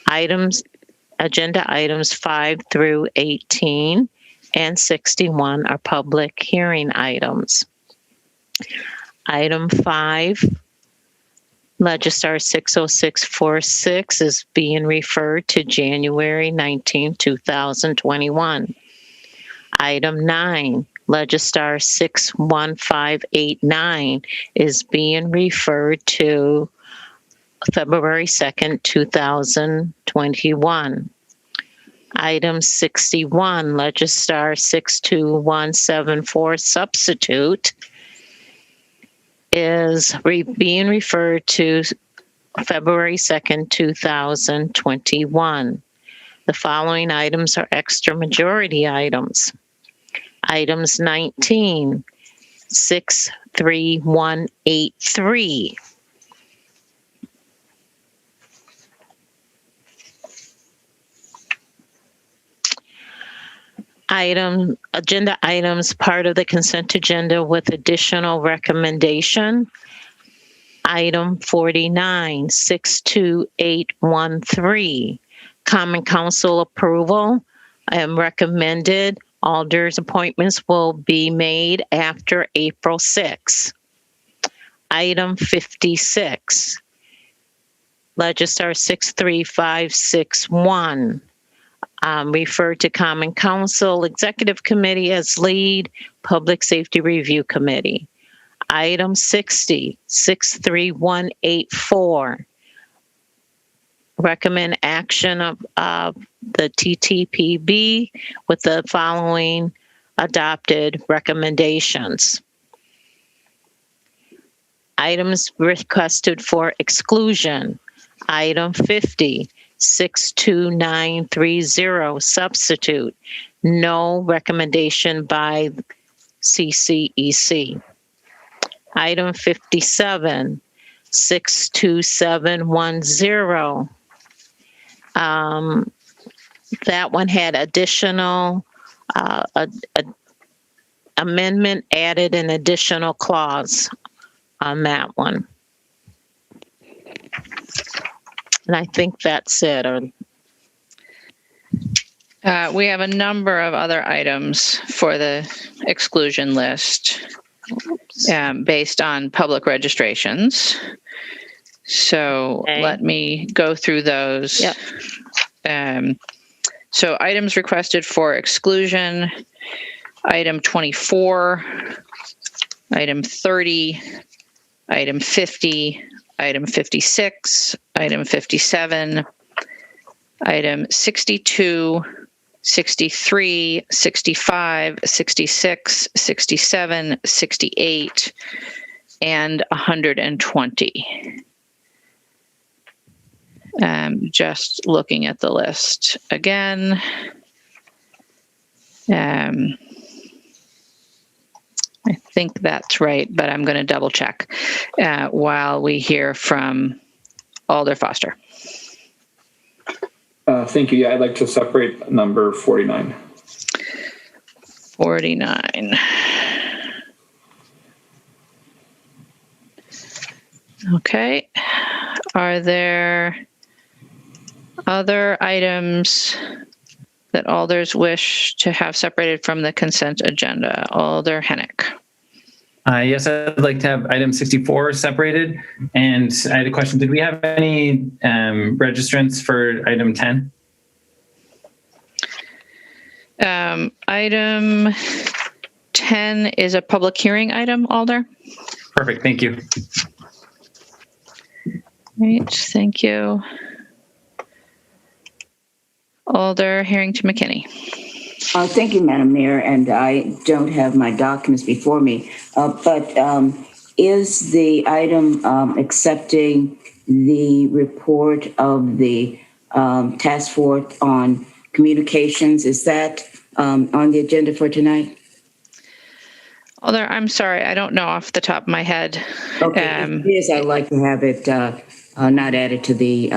Agenda items 5 through 18 and 61 are public hearing items. Item 5, Legistar 60646 is being referred to January 19, 2021. Item 9, Legistar 61589 is being referred to February 2nd, 2021. Item 61, Legistar 62174 substitute is being referred to February 2nd, 2021. The following items are extra majority items. Items 19, 63183. Agenda items part of the consent agenda with additional recommendation. Item 49, 62813. Common Council approval recommended. Alders appointments will be made after April 6. Item 56, Legistar 63561. Referred to Common Council Executive Committee as lead, Public Safety Review Committee. Item 60, 63184. Recommend action of the TTPB with the following adopted recommendations. Items requested for exclusion. Item 50, 62930 substitute. No recommendation by CCEC. Item 57, 62710. That one had additional amendment, added an additional clause on that one. And I think that's it. We have a number of other items for the exclusion list based on public registrations. So let me go through those. Yep. So items requested for exclusion, item 24, item 30, item 50, item 56, item 57, item 62, 63, 65, 66, 67, 68, and 120. Just looking at the list again. I think that's right, but I'm going to double check while we hear from Alder Foster. Thank you. Yeah, I'd like to separate number 49. 49. Okay. Are there other items that alders wish to have separated from the consent agenda? Alder Hennick. Yes, I'd like to have item 64 separated. And I had a question. Did we have any registrants for item 10? Item 10 is a public hearing item, Alder. Perfect. Thank you. Great. Thank you. Alder Harrington McKinney. Thank you, Madam Mayor, and I don't have my documents before me, but is the item accepting the report of the task force on communications, is that on the agenda for tonight? Alder, I'm sorry, I don't know off the top of my head. Okay, if it is, I'd like to have it not added to the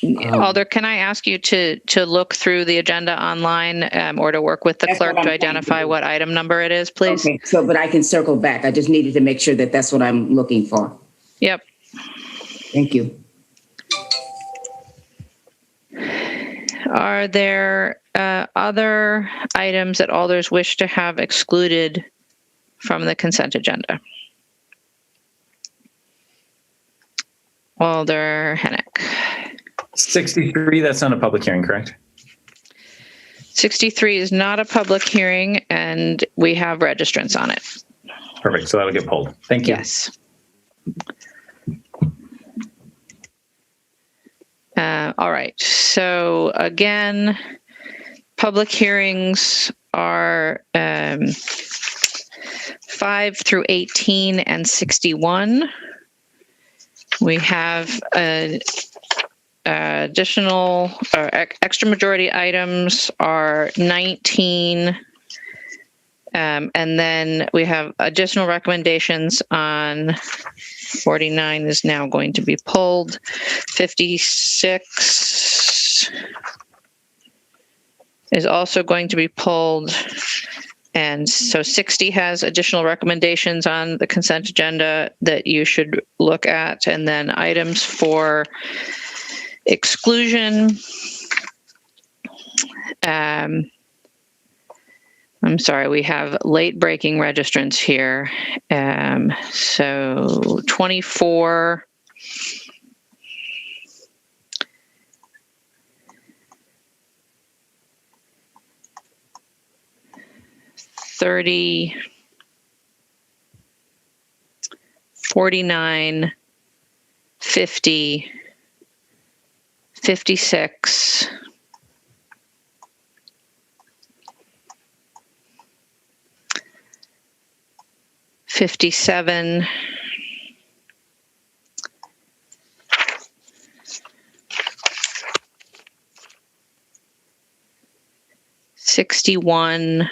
Alder, can I ask you to look through the agenda online or to work with the clerk to identify what item number it is, please? Okay, so, but I can circle back. I just needed to make sure that that's what I'm looking for. Yep. Thank you. Are there other items that alders wish to have excluded from the consent agenda? Alder Hennick. 63, that's not a public hearing, correct? 63 is not a public hearing, and we have registrants on it. Perfect. So that'll get pulled. Thank you. Yes. All right. So again, public hearings are 5 through 18 and 61. We have additional or extra majority items are 19. And then we have additional recommendations on 49 is now going to be pulled. 56 is also going to be pulled. And so 60 has additional recommendations on the consent agenda that you should look at. And then items for exclusion. I'm sorry, we have late breaking registrants here. So 24. $30, 49, 50, 56, 57, 61,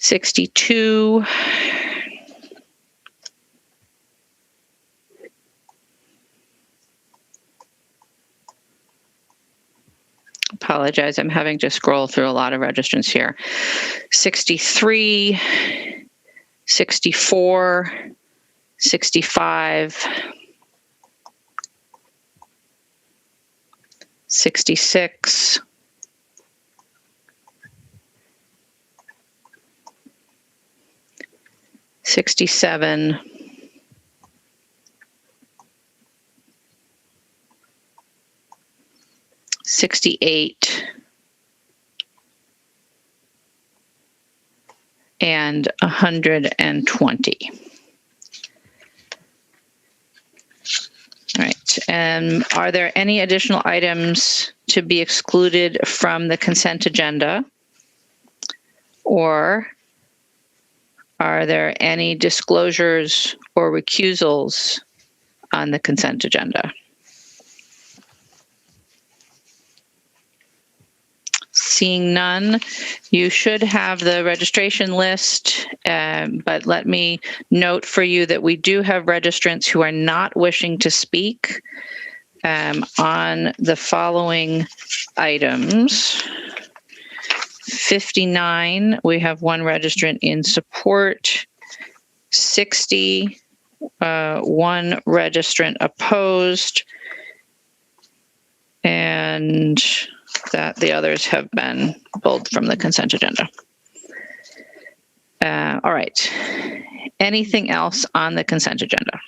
62, apologize, I'm having to scroll through a lot of registrants here. 63, 64, 65, 66, 67, 68, and 120. All right. Are there any additional items to be excluded from the consent agenda? Or are there any disclosures or recusals on the consent agenda? Seeing none, you should have the registration list, but let me note for you that we do have registrants who are not wishing to speak on the following items. 59, we have one registrant in support. 60, one registrant opposed, and that the others have been pulled from the consent agenda. All right. Anything else on the consent agenda?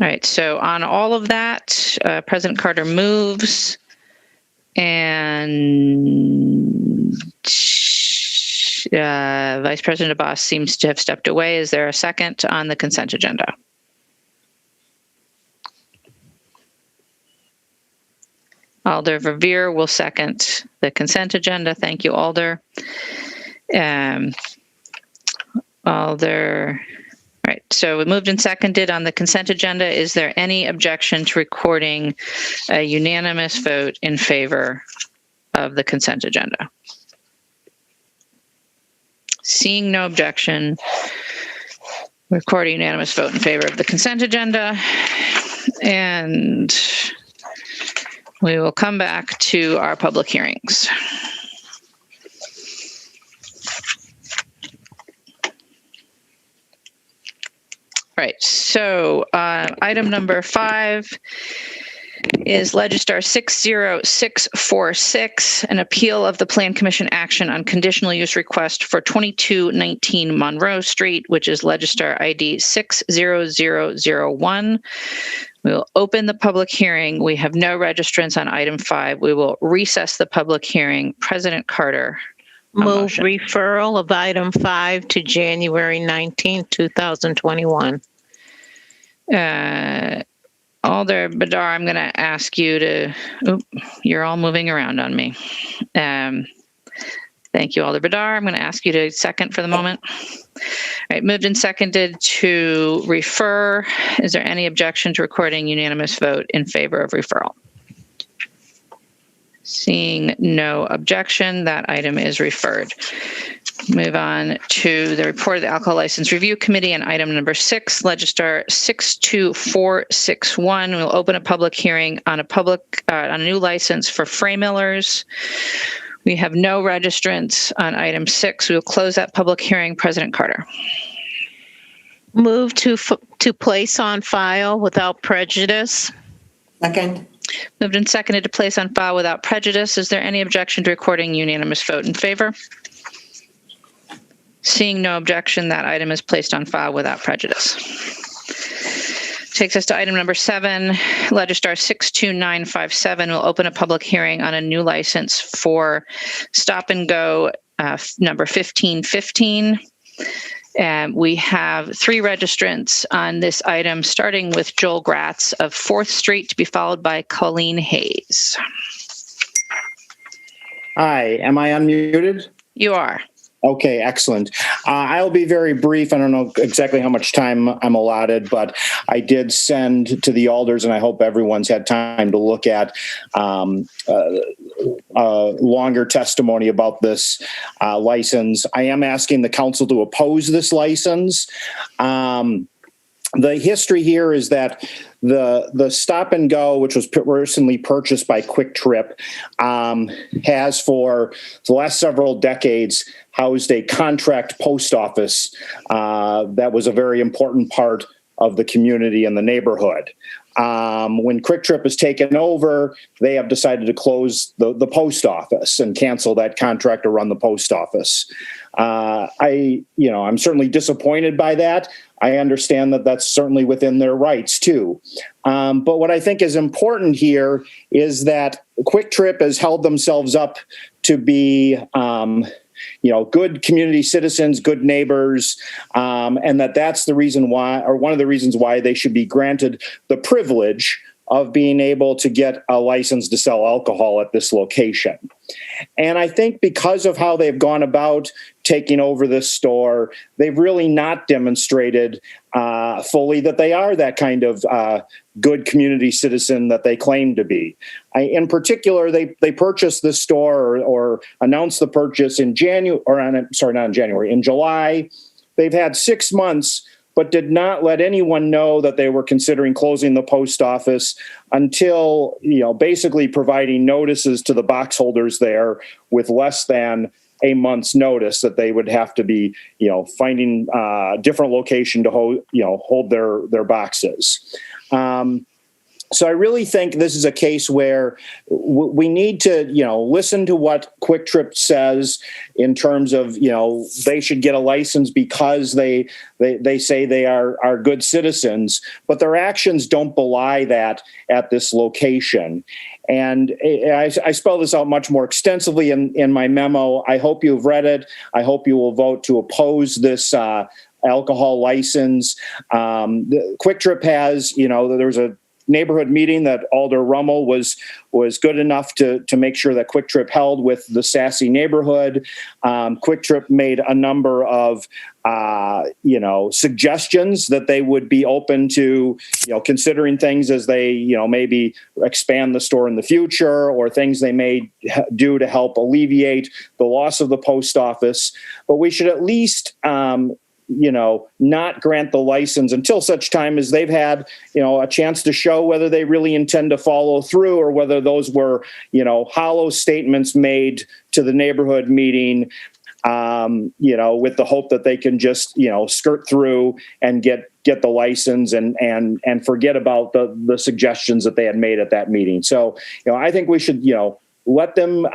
All right. So on all of that, President Carter moves, and Vice President Abbas seems to have stepped away. Is there a second on the consent agenda? Alder Verveer will second the consent agenda. Thank you, Alder. Alder. All right, so we moved and seconded on the consent agenda. Is there any objection to recording a unanimous vote in favor of the consent agenda? Seeing no objection, record a unanimous vote in favor of the consent agenda. And we will come back to our public hearings. All right, so item number 5 is Legistar 60646, an appeal of the Plan Commission action on conditional use request for 2219 Monroe Street, which is Legistar ID 60001. We will open the public hearing. We have no registrants on item 5. We will recess the public hearing. President Carter. Move referral of item 5 to January 19, 2021. Alder Badar, I'm going to ask you to, you're all moving around on me. Thank you, Alder Badar. I'm going to ask you to second for the moment. All right, moved and seconded to refer. Is there any objection to recording unanimous vote in favor of referral? Seeing no objection, that item is referred. Move on to the report of the Alcohol License Review Committee on item number 6, Legistar 62461. We'll open a public hearing on a new license for Freimillers. We have no registrants on item 6. We will close that public hearing. President Carter. Move to place on file without prejudice. Second. Moved and seconded to place on file without prejudice. Is there any objection to recording unanimous vote in favor? Seeing no objection, that item is placed on file without prejudice. Takes us to item number 7, Legistar 62957. We'll open a public hearing on a new license for Stop and Go number 1515. We have 3 registrants on this item, starting with Joel Gratz of 4th Street, to be followed by Colleen Hayes. Hi, am I unmuted? You are. Okay, excellent. I'll be very brief. I don't know exactly how much time I'm allotted, but I did send to the alders, and I hope everyone's had time to look at longer testimony about this license. I am asking the council to oppose this license. The history here is that the Stop and Go, which was recently purchased by Quick Trip, has for the last several decades housed a contract post office that was a very important part of the community and the neighborhood. When Quick Trip has taken over, they have decided to close the post office and cancel that contract to run the post office. I'm certainly disappointed by that. I understand that that's certainly within their rights too. But what I think is important here is that Quick Trip has held themselves up to be good community citizens, good neighbors, and that's the reason why, or one of the reasons why they should be granted the privilege of being able to get a license to sell alcohol at this location. And I think because of how they've gone about taking over this store, they've really not demonstrated fully that they are that kind of good community citizen that they claim to be. In particular, they purchased this store or announced the purchase in in July. They've had 6 months, but did not let anyone know that they were considering closing the post office until, basically providing notices to the box holders there with less than a month's notice that they would have to be, finding a different location to hold their boxes. So I really think this is a case where we need to, listen to what Quick Trip says in terms of, they should get a license because they say they are good citizens, but their actions don't belie that at this location. And I spell this out much more extensively in my memo. I hope you've read it. I hope you will vote to oppose this alcohol license. Quick Trip has, there's a neighborhood meeting that Alder Rummel was good enough to make sure that Quick Trip held with the Sassy neighborhood. Quick Trip made a number of suggestions that they would be open to, considering things as they, maybe expand the store in the future or things they may do to help alleviate the loss of the post office. But we should at least, not grant the license until such time as they've had, a chance to show whether they really intend to follow through or whether those were, hollow statements made to the neighborhood meeting, with the hope that they can just, skirt through and get the license and forget about the suggestions that they had made at that meeting. So, I think we should, let them,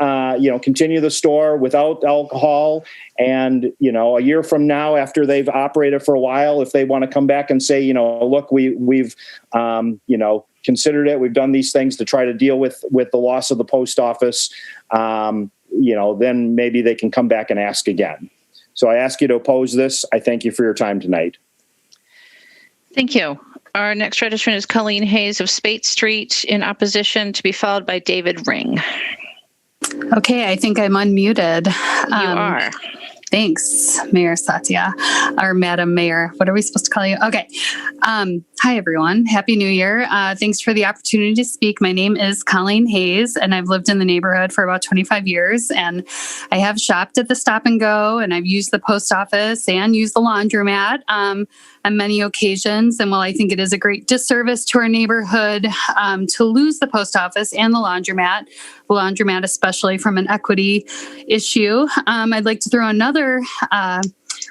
continue the store without alcohol. And, a year from now, after they've operated for a while, if they want to come back and say, look, we've considered it. We've done these things to try to deal with the loss of the post office. Then maybe they can come back and ask again. So I ask you to oppose this. I thank you for your time tonight. Thank you. Our next registrant is Colleen Hayes of Spate Street in opposition, to be followed by David Ring. Okay, I think I'm unmuted. You are. Thanks, Mayor Satya, or Madam Mayor. What are we supposed to call you? Okay. Hi, everyone. Happy New Year. Thanks for the opportunity to speak. My name is Colleen Hayes, and I've lived in the neighborhood for about 25 years. And I have shopped at the Stop and Go, and I've used the post office and used the laundromat on many occasions. And while I think it is a great disservice to our neighborhood to lose the post office and the laundromat especially from an equity issue, I'd like to throw another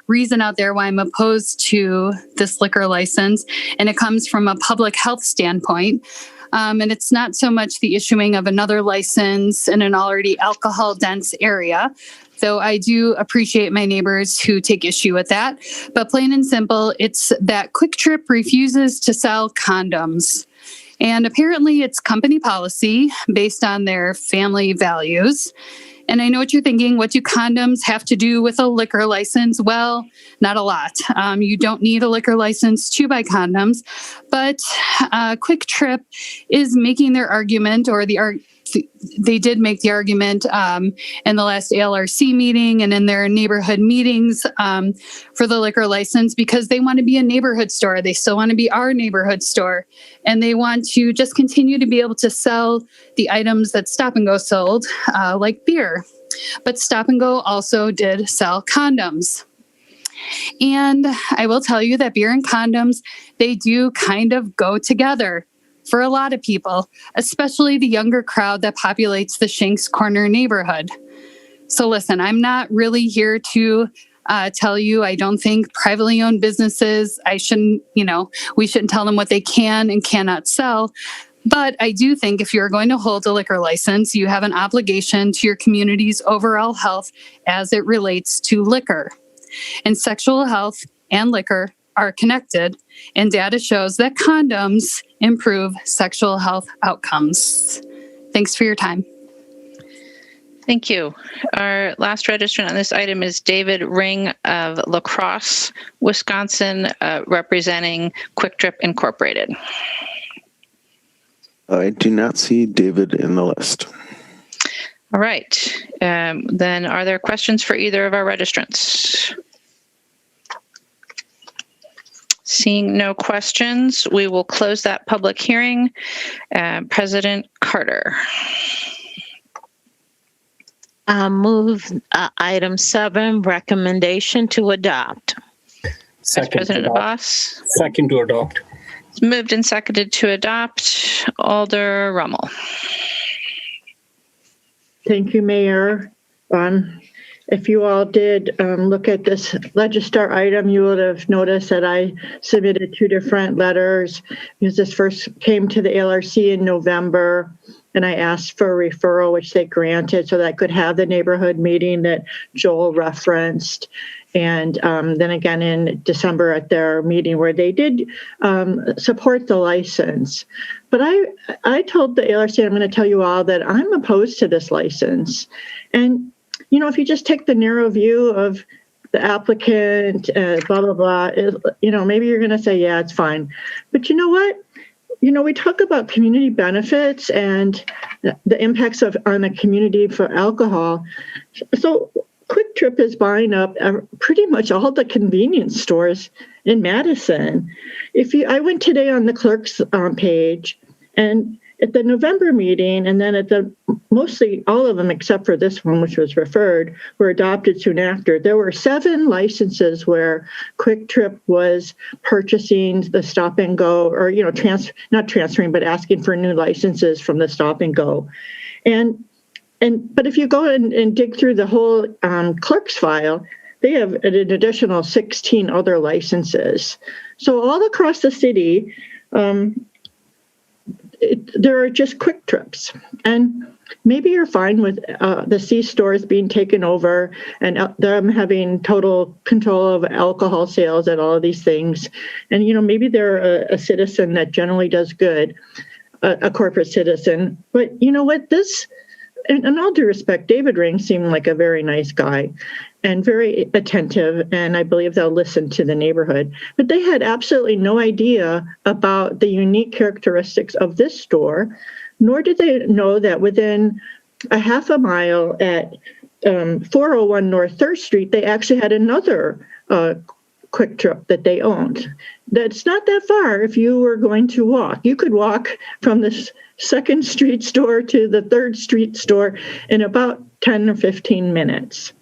reason out there why I'm opposed to this liquor license. And it comes from a public health standpoint. And it's not so much the issuing of another license in an already alcohol-dense area, though I do appreciate my neighbors who take issue with that. But plain and simple, it's that Quick Trip refuses to sell condoms. And apparently it's company policy based on their family values. And I know what you're thinking. What do condoms have to do with a liquor license? Well, not a lot. You don't need a liquor license to buy condoms. But Quick Trip is making their argument, or they did make the argument in the last ALRC meeting and in their neighborhood meetings for the liquor license, because they want to be a neighborhood store. They still want to be our neighborhood store. And they want to just continue to be able to sell the items that Stop and Go sold, like beer. But Stop and Go also did sell condoms. And I will tell you that beer and condoms, they do kind of go together for a lot of people, especially the younger crowd that populates the Shanks Corner neighborhood. So listen, I'm not really here to tell you, I don't think privately owned businesses, we shouldn't tell them what they can and cannot sell. But I do think if you're going to hold a liquor license, you have an obligation to your community's overall health as it relates to liquor. And sexual health and liquor are connected, and data shows that condoms improve sexual health outcomes. Thanks for your time. Thank you. Our last registrant on this item is David Ring of La Crosse, Wisconsin, representing Quick Trip Incorporated. I do not see David in the list. All right. Then are there questions for either of our registrants? Seeing no questions, we will close that public hearing. President Carter. Move item 7, recommendation to adopt. Vice President Abbas. Second to adopt. It's moved and seconded to adopt. Alder Rummel. Thank you, Mayor. If you all did look at this Register item, you would have noticed that I submitted 2 different letters because this first came to the LRC in November, and I asked for a referral, which they granted, so that I could have the neighborhood meeting that Joel referenced. And then again in December at their meeting where they did support the license. But I told the LRC, I'm going to tell you all that I'm opposed to this license. And, you know, if you just take the narrow view of the applicant, blah, blah, blah, you know, maybe you're going to say, yeah, it's fine. But you know what? You know, we talk about community benefits and the impacts on the community for alcohol. So Quick Trip is buying up pretty much all the convenience stores in Madison. I went today on the clerk's page, and at the November meeting, and then at mostly all of them except for this one, which was referred, were adopted soon after. There were 7 licenses where Quick Trip was purchasing the Stop and Go, or not transferring, but asking for new licenses from the Stop and Go, But if you go and dig through the whole clerk's file, they have an additional 16 other licenses. So all across the city, there are just Quick Trips. And maybe you're fine with the C stores being taken over and them having total control of alcohol sales and all of these things. And, you know, maybe they're a citizen that generally does good, a corporate citizen. But you know what? In all due respect, David Ring seemed like a very nice guy and very attentive, and I believe they'll listen to the neighborhood. But they had absolutely no idea about the unique characteristics of this store, nor did they know that within a half a mile at 401 North 3rd Street, they actually had another Quick Trip that they owned. That's not that far if you were going to walk. You could walk from this 2nd Street store to the 3rd Street store in about 10 or 15 minutes.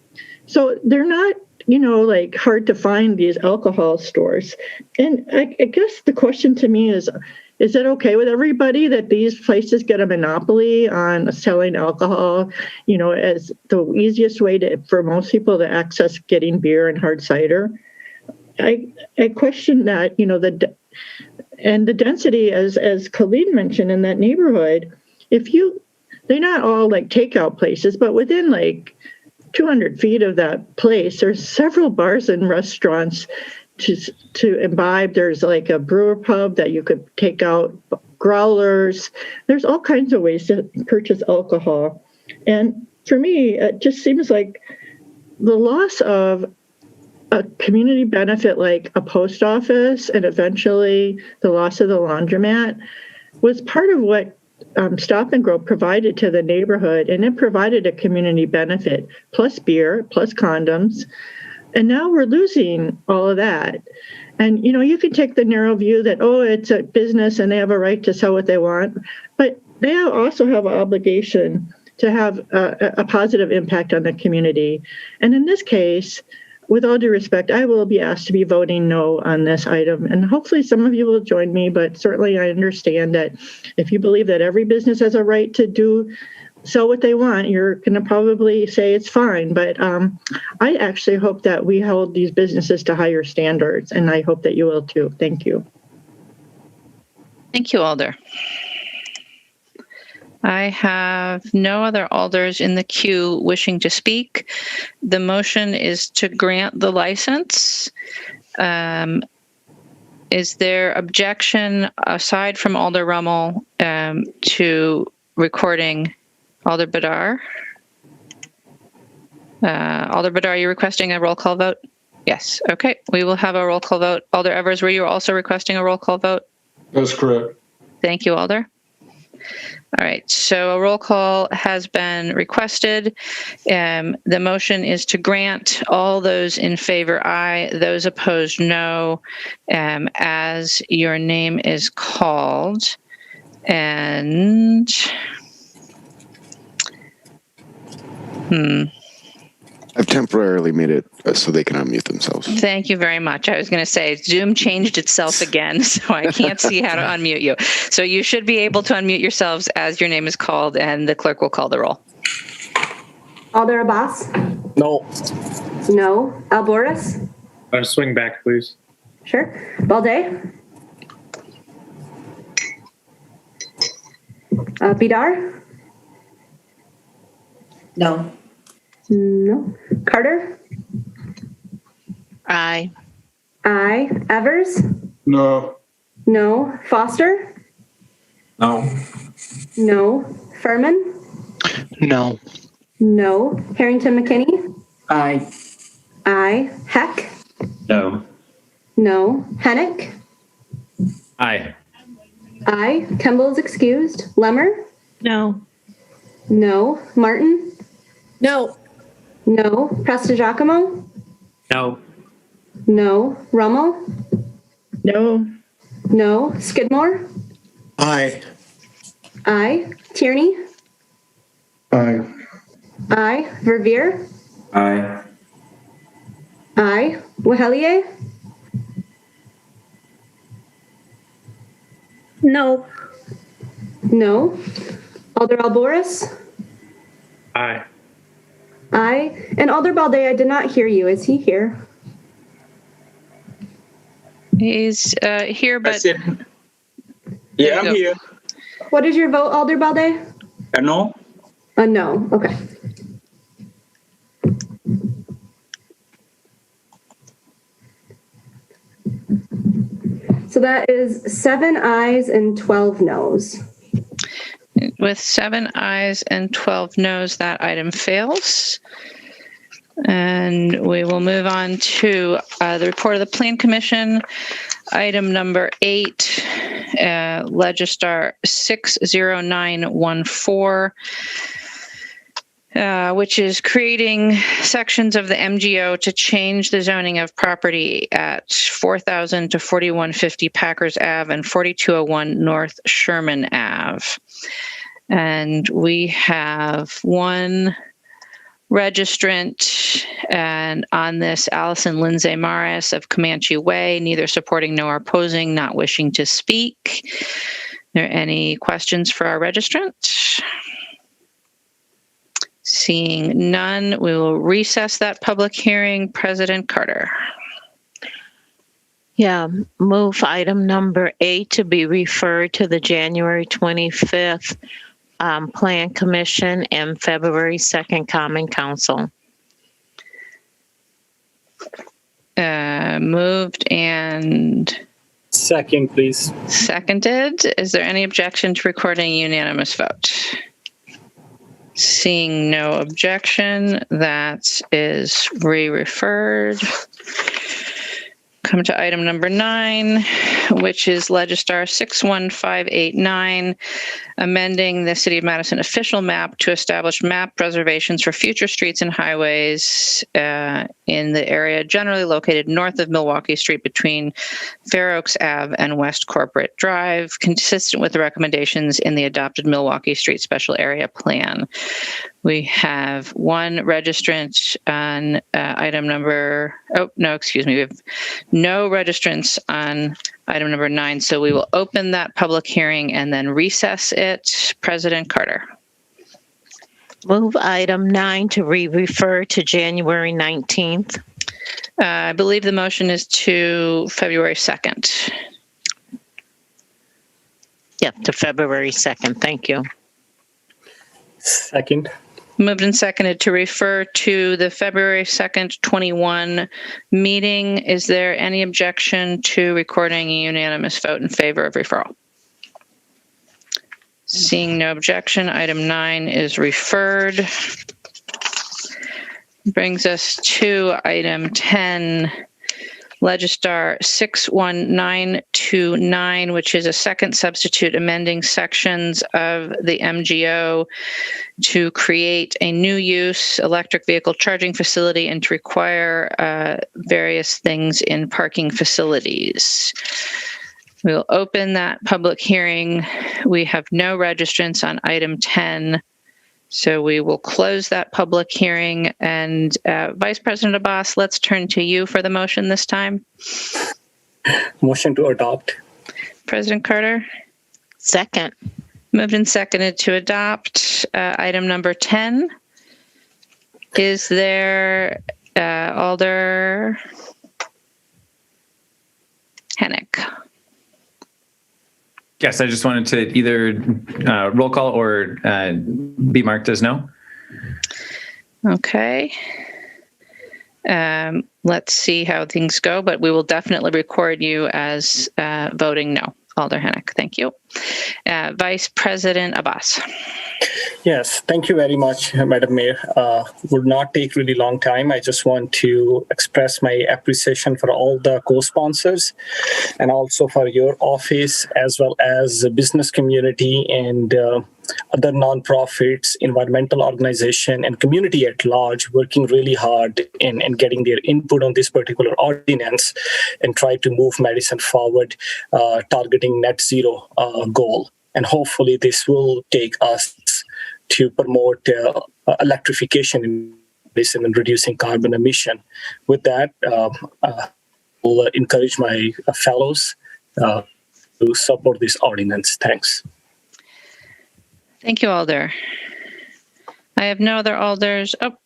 So they're not, you know, like hard to find, these alcohol stores. And I guess the question to me is it okay with everybody that these places get a monopoly on selling alcohol, you know, as the easiest way for most people to access getting beer and hard cider? I question that, you know, and the density, as Colleen mentioned, in that neighborhood, they're not all like takeout places, but within like 200 feet of that place, there's several bars and restaurants to imbibe. There's like a brewer pub that you could take out, growlers. There's all kinds of ways to purchase alcohol. And for me, it just seems like the loss of a community benefit like a post office and eventually the loss of the laundromat was part of what Stop and Go provided to the neighborhood, and it provided a community benefit, plus beer, plus condoms. And now we're losing all of that. And, you know, you can take the narrow view that, oh, it's a business and they have a right to sell what they want, but they also have an obligation to have a positive impact on the community. And in this case, with all due respect, I will be asked to be voting no on this item. And hopefully some of you will join me, but certainly I understand that if you believe that every business has a right to sell what they want, you're going to probably say it's fine. But I actually hope that we hold these businesses to higher standards, and I hope that you will too. Thank you. Thank you, Alder. I have no other alders in the queue wishing to speak. The motion is to grant the license. Is there objection aside from Alder Rummel to recording Alder Badar? Alder Badar, are you requesting a roll call vote? Yes. Okay. We will have a roll call vote. Alder Evers, were you also requesting a roll call vote? That's correct. Thank you, Alder. All right, so a roll call has been requested. The motion is to grant. All those in favor, aye. Those opposed, no. As your name is called. And I've temporarily made it so they can unmute themselves. Thank you very much. I was going to say Zoom changed itself again, so I can't see how to unmute you. So you should be able to unmute yourselves as your name is called, and the clerk will call the roll. Alder Abbas? No. No. Alboris? Swing back, please. Sure. Balde? Bidar? No. No. Carter? Aye. Aye. Evers? No. No. Foster? No. No. Furman? No. No. Harrington McKinney? Aye. Aye. Heck? No. No. Hennick? Aye. Aye. Kemble is excused. Lemmer? No. No. Martin? No. No. Prestigiacomo? No. No. Rummel? No. No. Skidmore? Aye. Aye. Tierney? Aye. Aye. Verveer? Aye. Aye. Wahelier? No. No. Alder Alboris? Aye. Aye. And Alder Balde, I did not hear you. Is he here? He's here, but Yeah, I'm here. What is your vote, Alder Balde? No. No. Okay. So that is 7 ayes and 12 noes. with 7 ayes and 12 noes, that item fails. And we will move on to the report of the Plan Commission. Item number 8, Legistar 60914, which is creating sections of the MGO to change the zoning of property at 4000 to 4150 Packers Ave and 4201 North Sherman Ave. And we have one registrant, and on this, Allison Lindsay Maris of Comanche Way, neither supporting nor opposing, not wishing to speak. Are there any questions for our registrant? Seeing none, we will recess that public hearing. President Carter. Yeah, move item number 8 to be referred to the January 25th Plan Commission and February 2nd Common Council. Moved and second, please. Seconded. Is there any objection to recording a unanimous vote? Seeing no objection, that is re-referred. Come to item number 9, which is Legistar 61589, amending the City of Madison official map to establish map reservations for future streets and highways in the area generally located north of Milwaukee Street between Fair Oaks Ave and West Corporate Drive, consistent with the recommendations in the adopted Milwaukee Street Special Area Plan. We have one registrant on item number, we have no registrants on item number 9. So we will open that public hearing and then recess it. President Carter. Move item 9 to refer to January 19th. I believe the motion is to February 2nd. Yep, to February 2nd. Thank you. Second. Moved and seconded to refer to the February 2nd, 21 meeting. Is there any objection to recording a unanimous vote in favor of referral? Seeing no objection, item 9 is referred. Brings us to item 10, Legistar 61929, which is a second substitute amending sections of the MGO to create a new use electric vehicle charging facility and to require various things in parking facilities. We'll open that public hearing. We have no registrants on item 10. So we will close that public hearing. And Vice President Abbas, let's turn to you for the motion this time. Motion to adopt. President Carter? Second. Moved and seconded to adopt item number 10. Is there Alder Hennick? Yes, I just wanted to either roll call or be marked as no. Okay. Let's see how things go, but we will definitely record you as voting no. Alder Hennick, thank you. Vice President Abbas. Yes, thank you very much, Madam Mayor. Would not take really long time. I just want to express my appreciation for all the co-sponsors and also for your office, as well as the business community and other nonprofits, environmental organization, and community at large working really hard in getting their input on this particular ordinance and try to move Madison forward, targeting net zero goal. And hopefully this will take us to promote electrification in this and reducing carbon emission. With that, I'll encourage my fellows to support this ordinance. Thanks. Thank you, Alder. I have no other Alders. Oh,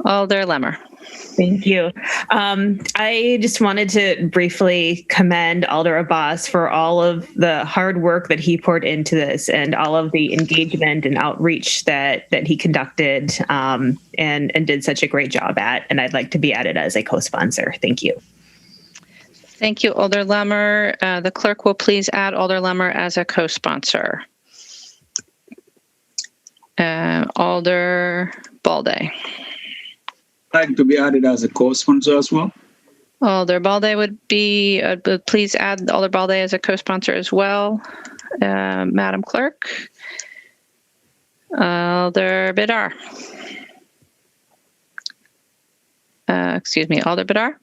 Alder Lemmer. Thank you. I just wanted to briefly commend Alder Abbas for all of the hard work that he poured into this and all of the engagement and outreach that he conducted and did such a great job at. And I'd like to be added as a co-sponsor. Thank you. Thank you, Alder Lemmer. The clerk will please add Alder Lemmer as a co-sponsor. Alder Balde. Like to be added as a co-sponsor as well. Alder Balde would be, please add Alder Balde as a co-sponsor as well. Madam Clerk. Alder Bidar. Alder Bidar.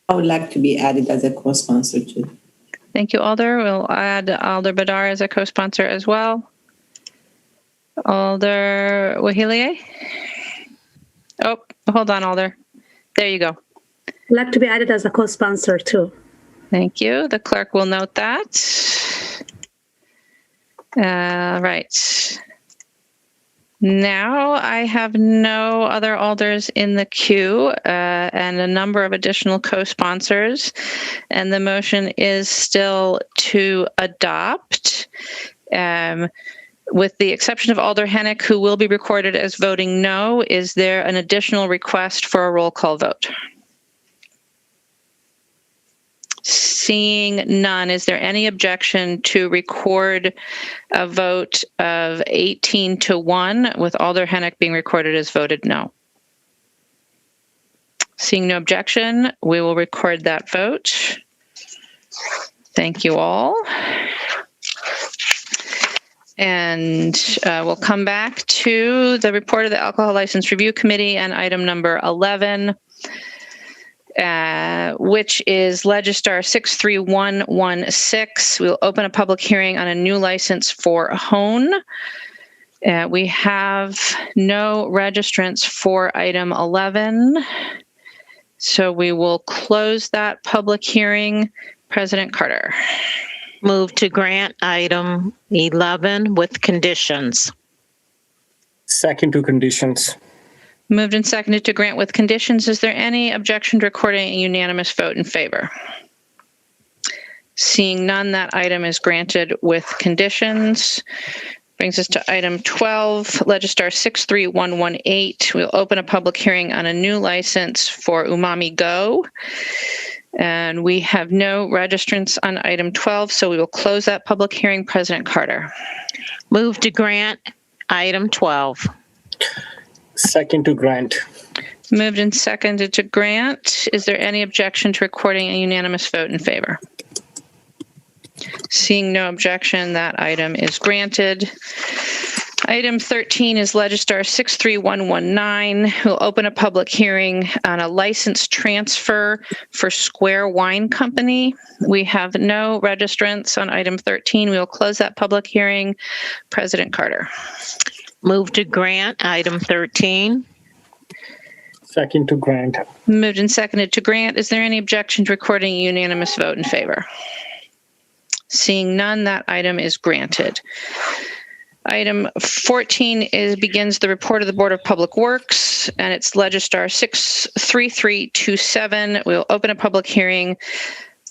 I would like to be added as a co-sponsor too. Thank you, Alder. We'll add Alder Bidar as a co-sponsor as well. Alder Wahilier. Oh, hold on, Alder. There you go. I'd like to be added as a co-sponsor too. Thank you. The clerk will note that. Right. Now I have no other alders in the queue and a number of additional co-sponsors, and the motion is still to adopt. With the exception of Alder Hennick, who will be recorded as voting no, is there an additional request for a roll call vote? Seeing none, is there any objection to record a vote of 18-1 with Alder Hennick being recorded as voted no? Seeing no objection, we will record that vote. Thank you all. And we'll come back to the report of the Alcohol License Review Committee and item number 11, which is Legistar 63116. We'll open a public hearing on a new license for Hone. We have no registrants for item 11, so we will close that public hearing. President Carter. Move to grant item 11 with conditions. Second to conditions. Moved and seconded to grant with conditions. Is there any objection to recording a unanimous vote in favor? Seeing none, that item is granted with conditions. Brings us to item 12, Legistar 63118. We'll open a public hearing on a new license for Umami Go. And we have no registrants on item 12, so we will close that public hearing. President Carter. Move to grant item 12. Second to grant. Moved and seconded to grant. Is there any objection to recording a unanimous vote in favor? Seeing no objection, that item is granted. Item 13 is Legistar 63119. We'll open a public hearing on a license transfer for Square Wine Company. We have no registrants on item 13. We will close that public hearing. President Carter. Move to grant item 13. Second to grant. Moved and seconded to grant. Is there any objection to recording a unanimous vote in favor? Seeing none, that item is granted. Item 14 begins the report of the Board of Public Works, and it's Legistar 63327. We'll open a public hearing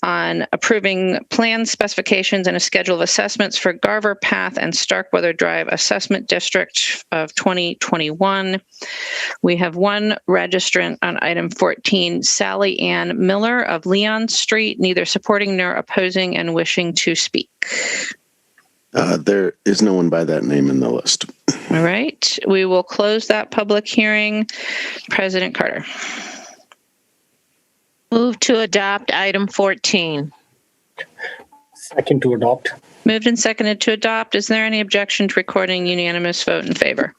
on approving plan specifications and a schedule of assessments for Garver Path and Starkweather Drive Assessment District of 2021. We have one registrant on item 14, Sally Ann Miller of Leon Street, neither supporting nor opposing and wishing to speak. There is no one by that name in the list. All right, we will close that public hearing. President Carter. Move to adopt item 14. Second to adopt. Moved and seconded to adopt. Is there any objection to recording unanimous vote in favor?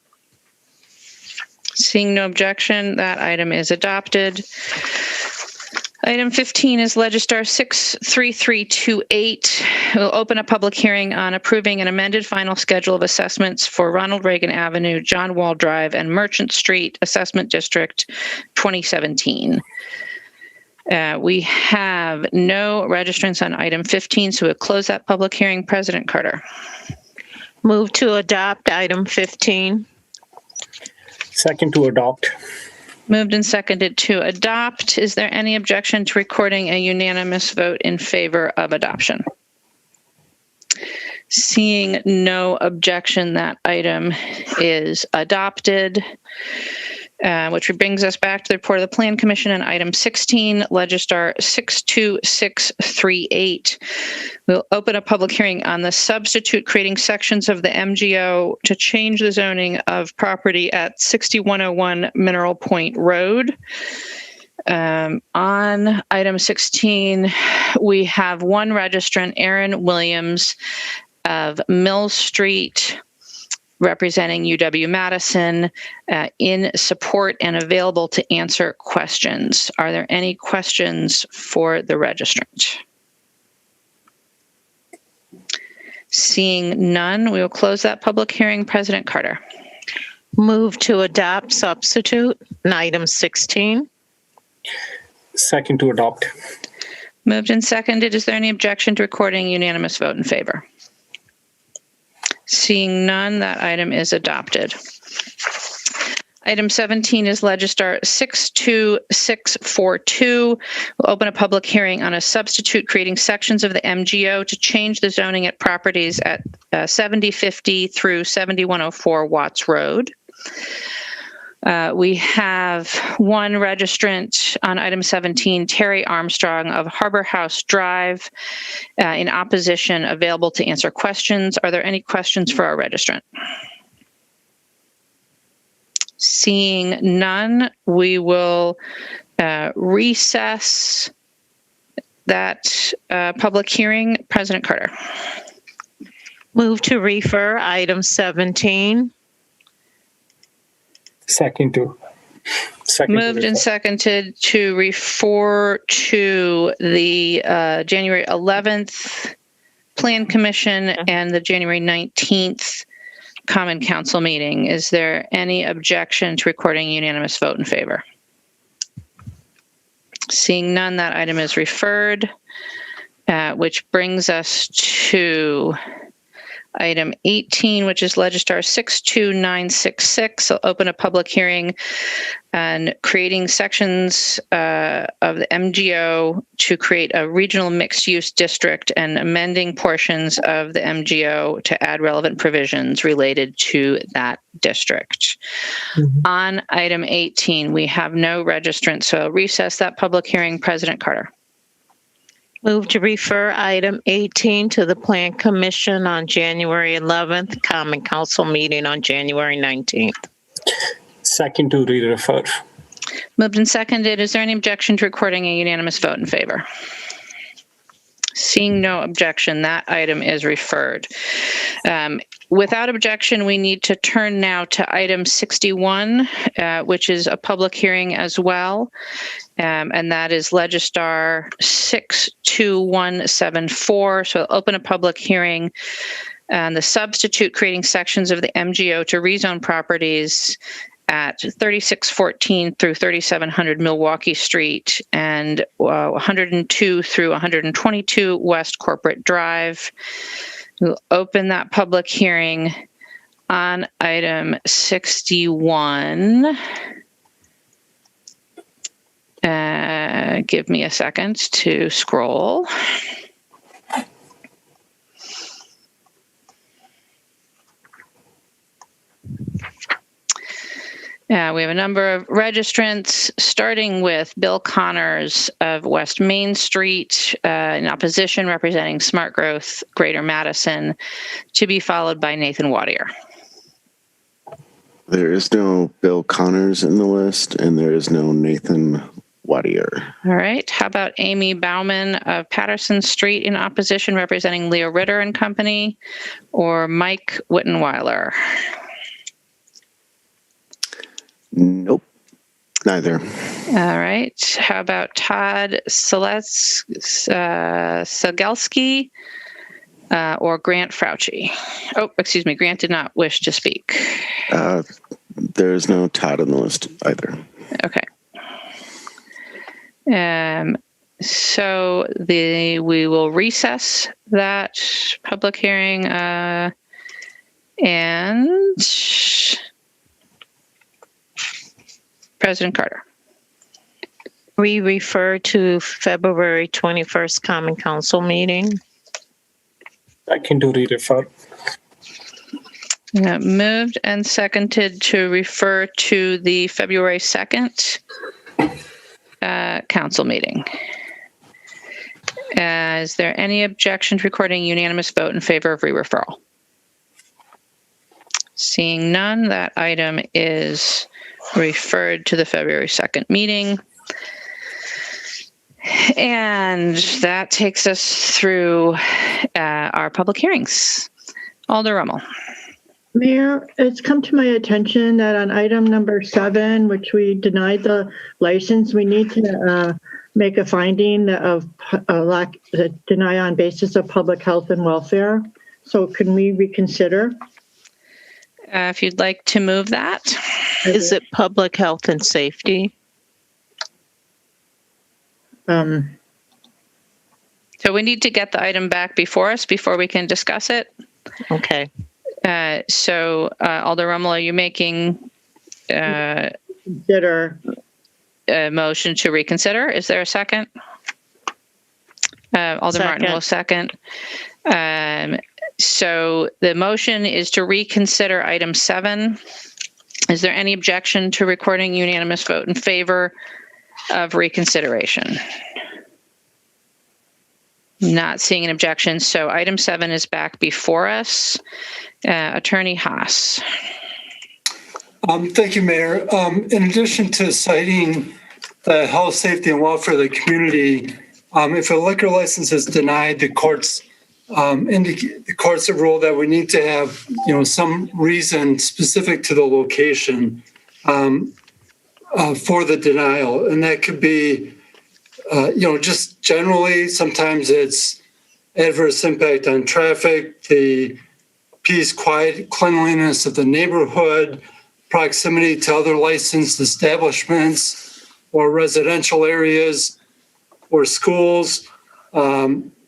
Seeing no objection, that item is adopted. Item 15 is Legistar 63328. We'll open a public hearing on approving an amended final schedule of assessments for Ronald Reagan Avenue, John Wall Drive, and Merchant Street Assessment District 2017. We have no registrants on item 15, so we'll close that public hearing. President Carter. Move to adopt item 15. Second to adopt. Moved and seconded to adopt. Is there any objection to recording a unanimous vote in favor of adoption? Seeing no objection, that item is adopted. Which brings us back to the report of the Plan Commission and item 16, Legistar 62638. We'll open a public hearing on the substitute creating sections of the MGO to change the zoning of property at 6101 Mineral Point Road. On item 16, we have one registrant, Aaron Williams of Mill Street, representing UW-Madison, in support and available to answer questions. Are there any questions for the registrant? Seeing none, we will close that public hearing. President Carter. Move to adopt substitute item 16. Second to adopt. Moved and seconded. Is there any objection to recording unanimous vote in favor? Seeing none, that item is adopted. Item 17 is Legistar 62642. We'll open a public hearing on a substitute creating sections of the MGO to change the zoning at properties at 7050 through 7104 Watts Road. We have one registrant on item 17, Terry Armstrong of Harbor House Drive, in opposition, available to answer questions. Are there any questions for our registrant? Seeing none, we will recess that public hearing. President Carter. Move to refer item 17. Second Moved and seconded to refer to the January 11th Plan Commission and the January 19th Common Council meeting. Is there any objection to recording a unanimous vote in favor? Seeing none, that item is referred, which brings us to item 18, which is Legistar 62966. I'll open a public hearing on creating sections of the MGO to create a regional mixed-use district and amending portions of the MGO to add relevant provisions related to that district. On item 18, we have no registrants, so I'll recess that public hearing. President Carter. Move to refer item 18 to the Plan Commission on January 11th, Common Council meeting on January 19th. Second to re-refer. Moved and seconded. Is there any objection to recording a unanimous vote in favor? Seeing no objection, that item is referred. Without objection, we need to turn now to item 61, which is a public hearing as well. And that is Legistar 62174. So open a public hearing and the substitute creating sections of the MGO to rezone properties at 3614 through 3700 Milwaukee Street and 102 through 122 West Corporate Drive. We'll open that public hearing on item 61. Give me a second to scroll. We have a number of registrants, starting with Bill Connors of West Main Street in opposition, representing Smart Growth Greater Madison, to be followed by Nathan Wadier. There is no Bill Connors in the list, and there is no Nathan Wadier. All right. How about Amy Bauman of Patterson Street in opposition, representing Leo Ritter and Company, or Mike Wittenweiler? Nope, neither. All right. How about Todd Segelski or Grant Frauchi? Oh, excuse me. Grant did not wish to speak. There is no Todd on the list either. Okay. So we will recess that public hearing and President Carter. We refer to February 21st Common Council meeting. I can do re-refer. Moved and seconded to refer to the February 2nd council meeting. Is there any objection to recording unanimous vote in favor of re-referral? Seeing none, that item is referred to the February 2nd meeting. And that takes us through our public hearings. Alder Rummel. Mayor, it's come to my attention that on item number 7, which we denied the license, we need to make a finding of deny on basis of public health and welfare. So can we reconsider? If you'd like to move that. Is it public health and safety? So we need to get the item back before us before we can discuss it. Okay. So Alder Rummel, are you making consider a motion to reconsider? Is there a second? Alder Martin will second. So the motion is to reconsider item 7. Is there any objection to recording unanimous vote in favor of reconsideration? Not seeing an objection. So item 7 is back before us. Attorney Haas. Thank you, Mayor. In addition to citing the health, safety, and welfare of the community, if a liquor license is denied, the courts have ruled that we need to have, some reason specific to the location for the denial, and that could be, just generally. Sometimes it's adverse impact on traffic, the peace, quiet, cleanliness of the neighborhood, proximity to other licensed establishments or residential areas or schools,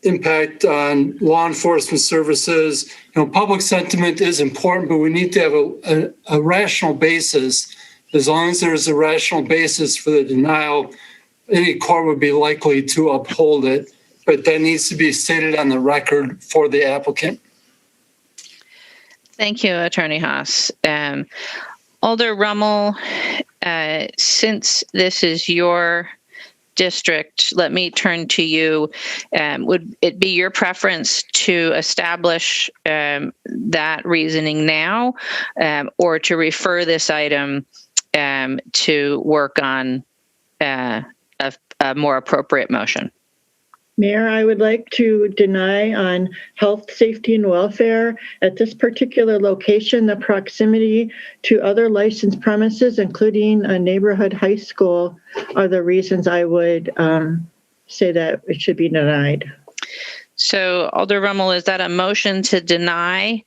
impact on law enforcement services. Public sentiment is important, but we need to have a rational basis. As long as there's a rational basis for the denial, any court would be likely to uphold it, but that needs to be stated on the record for the applicant. Thank you, Attorney Haas. Alder Rummel, since this is your district, let me turn to you. Would it be your preference to establish that reasoning now, or to refer this item to work on a more appropriate motion. Mayor, I would like to deny on health, safety, and welfare. At this particular location, the proximity to other licensed premises, including a neighborhood high school, are the reasons I would say that it should be denied. So, Alder Rummel, is that a motion to deny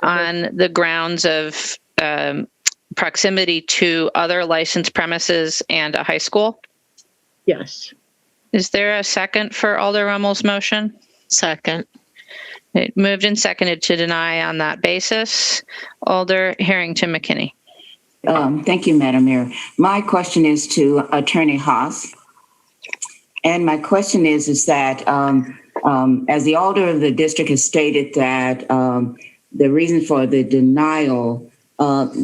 on the grounds of proximity to other licensed premises and a high school? Yes. Is there a second for Alder Rummel's motion? Second. It moved and seconded to deny on that basis. Alder Harrington McKinney. Thank you, Madam Mayor. My question is to Attorney Haas. And my question is that as the alder of the district has stated that the reason for the denial,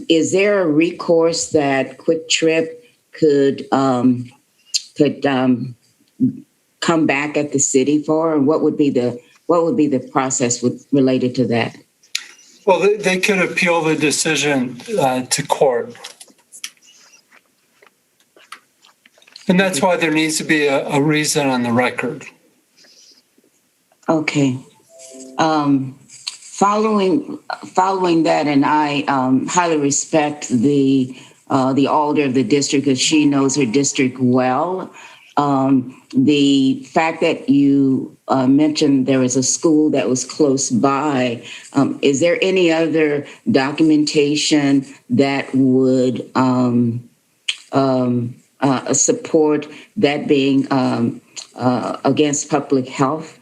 is there a recourse that Quick Trip could come back at the city for? And what would be the process related to that? Well, they could appeal the decision to court. And that's why there needs to be a reason on the record. Okay. Following that, and I highly respect the alder of the district because she knows her district well. The fact that you mentioned there was a school that was close by, is there any other documentation that would support that being against public health?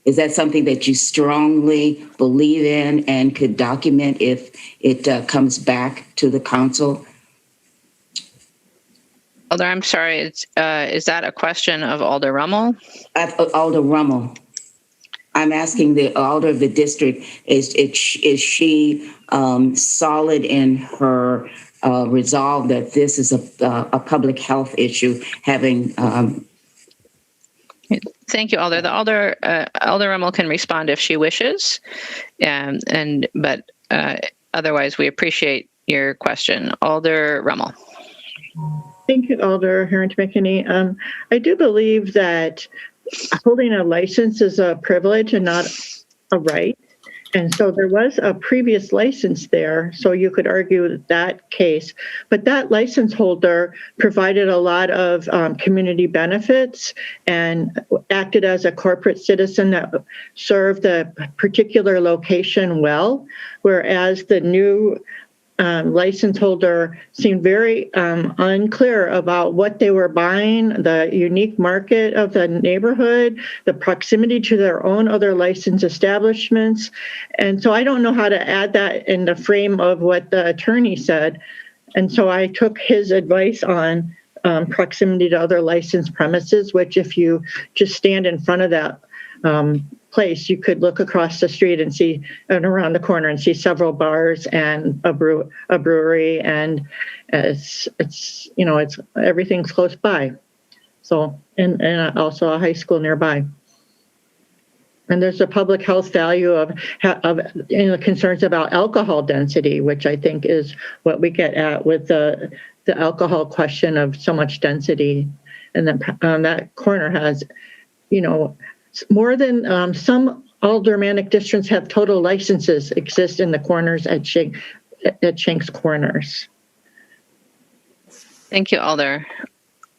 Is that something that you strongly believe in and could document if it comes back to the council? Alder, I'm sorry. Is that a question of Alder Rummel? Alder Rummel. I'm asking the alder of the district, is she solid in her resolve that this is a public health issue having... Thank you, Alder. The Alder Rummel can respond if she wishes, but otherwise we appreciate your question. Alder Rummel. Thank you, Alder Harrington McKinney. I do believe that holding a license is a privilege and not a right. And so there was a previous license there, so you could argue that case. But that license holder provided a lot of community benefits and acted as a corporate citizen that served the particular location well, whereas the new license holder seemed very unclear about what they were buying, the unique market of the neighborhood, the proximity to their own other licensed establishments. And so I don't know how to add that in the frame of what the attorney said. And so I took his advice on proximity to other licensed premises, which if you just stand in front of that place, you could look across the street and see, and around the corner and see several bars and a brewery, and it's everything's close by. So and also a high school nearby. And there's a public health value of concerns about alcohol density, which I think is what we get at with the alcohol question of so much density, and then that corner has, more than some aldermanic districts have total licenses exist in the corners at Shanks Corners. Thank you, Alder.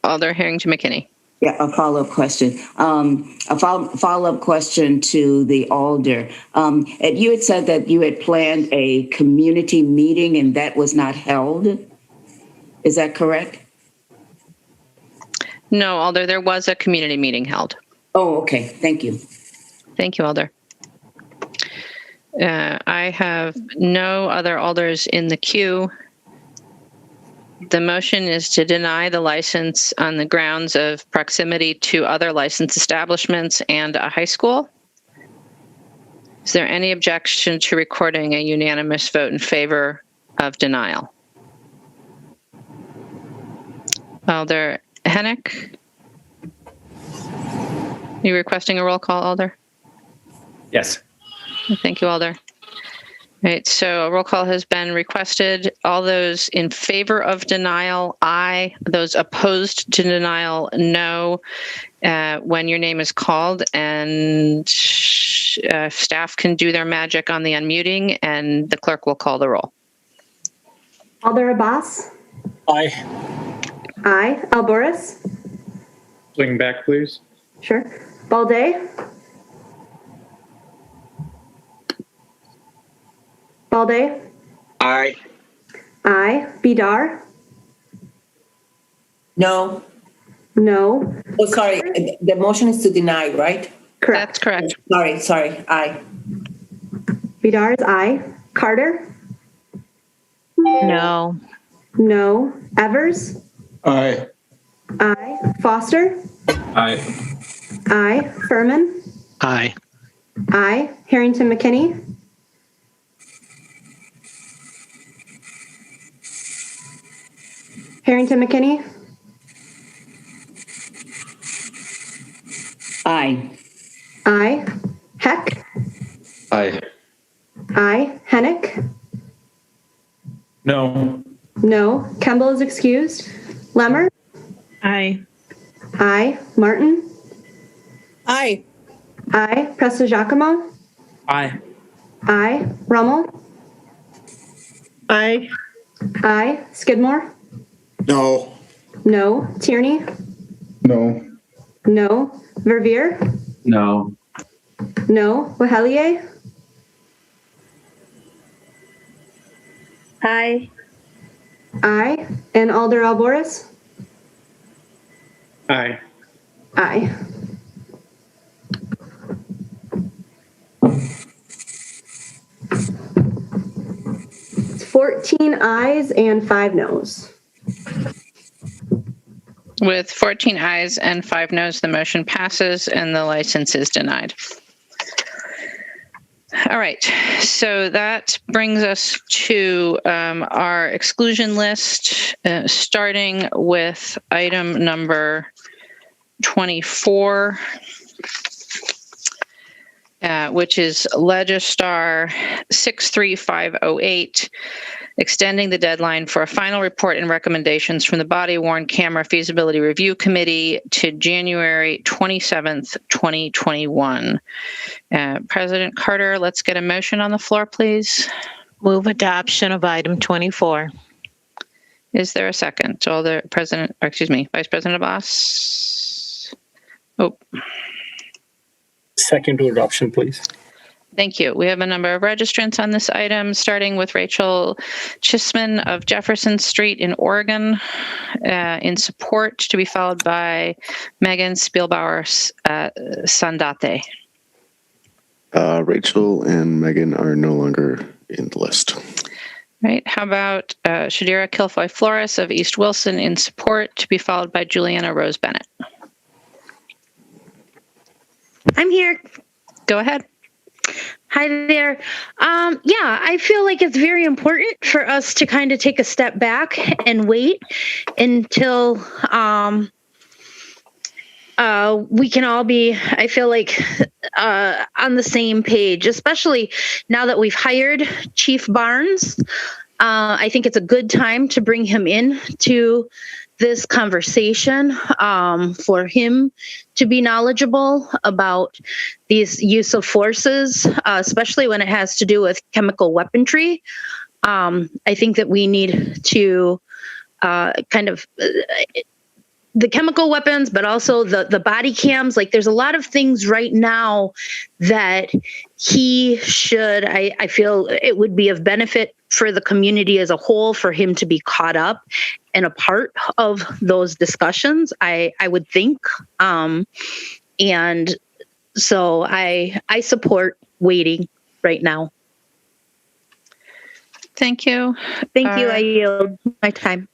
Alder Harrington McKinney. Yeah, a follow-up question. A follow-up question to the alder. You had said that you had planned a community meeting and that was not held. Is that correct? No, Alder, there was a community meeting held. Oh, okay. Thank you. Thank you, Alder. I have no other alders in the queue. The motion is to deny the license on the grounds of proximity to other licensed establishments and a high school. Is there any objection to recording a unanimous vote in favor of denial? Alder Hennick? Are you requesting a roll call, Alder? Yes. Thank you, Alder. Right, so a roll call has been requested. All those in favor of denial, aye. Those opposed to denial, no. When your name is called, and staff can do their magic on the unmuting, and the clerk will call the roll. Alder Abbas? Aye. Aye. Alboris? Swing back, please. Sure. Balday? Balday? Aye. Aye. Bidar? No. No. Oh, sorry. The motion is to deny, right? Correct. That's correct. Sorry. Aye. Bidar is aye. Carter? No. No. Evers? Aye. Aye. Foster? Aye. Aye. Furman? Aye. Aye. Harrington McKinney? Harrington McKinney? Aye. Aye. Heck? Aye. Aye. Hennick? No. No. Kemble is excused. Lemmer? Aye. Aye. Martin? Aye. Aye. Presto Giacomo? Aye. Aye. Rummel? Aye. Aye. Skidmore? No. No. Tierney? No. No. Verveer? No. No. Wahelier? Aye. Aye. And Alder Alboris? Aye. Aye. It's 14 ayes and 5 noes. With 14 ayes and 5 noes, the motion passes and the license is denied. All right, so that brings us to our exclusion list, starting with item number 24, which is Legistar 63508, extending the deadline for a final report and recommendations from the body-worn camera feasibility review committee to January 27th, 2021. President Carter, let's get a motion on the floor, please. Move adoption of item 24. Is there a second? Vice President Abbas? Oh. Second to adoption, please. Thank you. We have a number of registrants on this item, starting with Rachel Chisman of Jefferson Street in Oregon, in support, to be followed by Megan Spielbauer Sandate. Rachel and Megan are no longer in the list. Right. How about Shadira Kilfoy Flores of East Wilson in support, to be followed by Juliana Rose Bennett. I'm here. Go ahead. Hi there. I feel like it's very important for us to kind of take a step back and wait until we can all be, I feel like, on the same page, especially now that we've hired Chief Barnes. I think it's a good time to bring him in to this conversation, for him to be knowledgeable about these use of forces, especially when it has to do with chemical weaponry. I think that we need to the chemical weapons, but also the body cams. Like, there's a lot of things right now that he should, I feel it would be of benefit for the community as a whole for him to be caught up and a part of those discussions, I would think. And so I support waiting right now. Thank you. Thank you. I yield my time.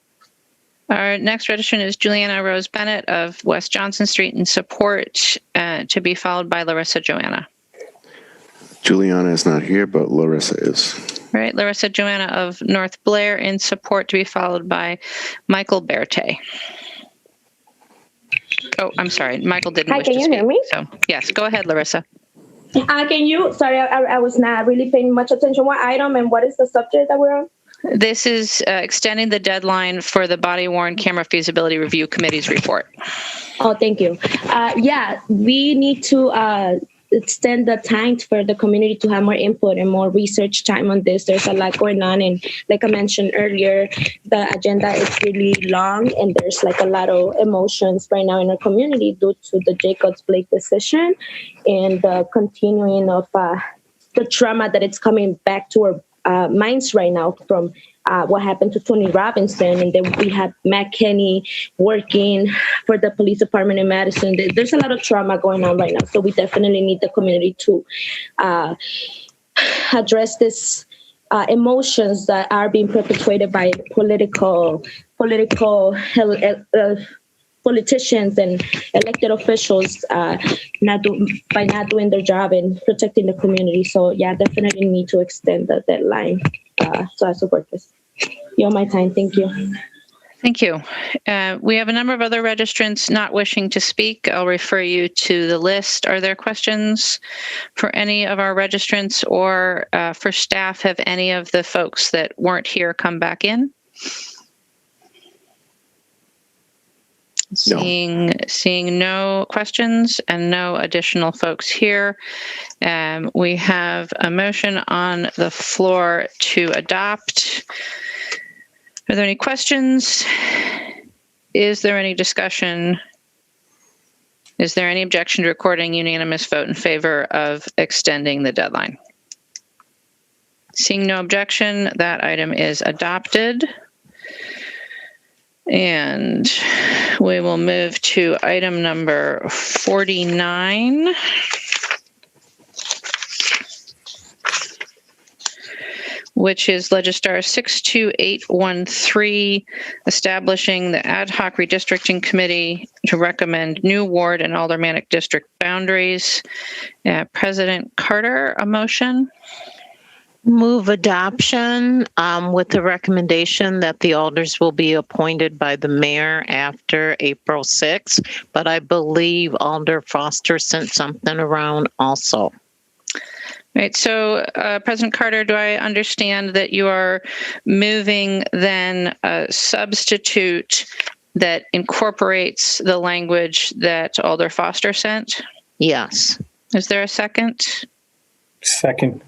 Our next registrant is Juliana Rose Bennett of West Johnson Street in support, to be followed by Larissa Joanna. Juliana is not here, but Larissa is. All right, Larissa Joanna of North Blair in support, to be followed by Michael Berthe. Oh, I'm sorry. Michael didn't wish to speak. Can you hear me? So, yes, go ahead, Larissa. Can you, sorry, I was not really paying much attention. What item and what is the subject that we're on? This is extending the deadline for the body-worn camera feasibility review committee's report. Oh, thank you. Yeah, we need to extend the time for the community to have more input and more research time on this. There's a lot going on. And like I mentioned earlier, the agenda is really long and there's like a lot of emotions right now in our community due to the Jacobs Blake decision and the continuing of the trauma that it's coming back to our minds right now from what happened to Tony Robinson. And then we have Matt Kenny working for the police department in Madison. There's a lot of trauma going on right now. So we definitely need the community to address this emotions that are being perpetuated by politicians and elected officials by not doing their job and protecting the community. So yeah, definitely need to extend the deadline. So I support this. You're my time. Thank you. Thank you. We have a number of other registrants not wishing to speak. I'll refer you to the list. Are there questions for any of our registrants or for staff? Have any of the folks that weren't here come back in? Seeing no questions and no additional folks here, we have a motion on the floor to adopt. Are there any questions? Is there any discussion? Is there any objection to recording unanimous vote in favor of extending the deadline? Seeing no objection, that item is adopted. And we will move to item number 49. Which is Legistar 62813, establishing the ad hoc redistricting committee to recommend new ward and aldermanic district boundaries. President Carter, a motion? Move adoption with the recommendation that the alders will be appointed by the mayor after April 6th, but I believe Alder Foster sent something around also. Right. So, President Carter, do I understand that you are moving then a substitute that incorporates the language that Alder Foster sent? Yes. Is there a second? Second.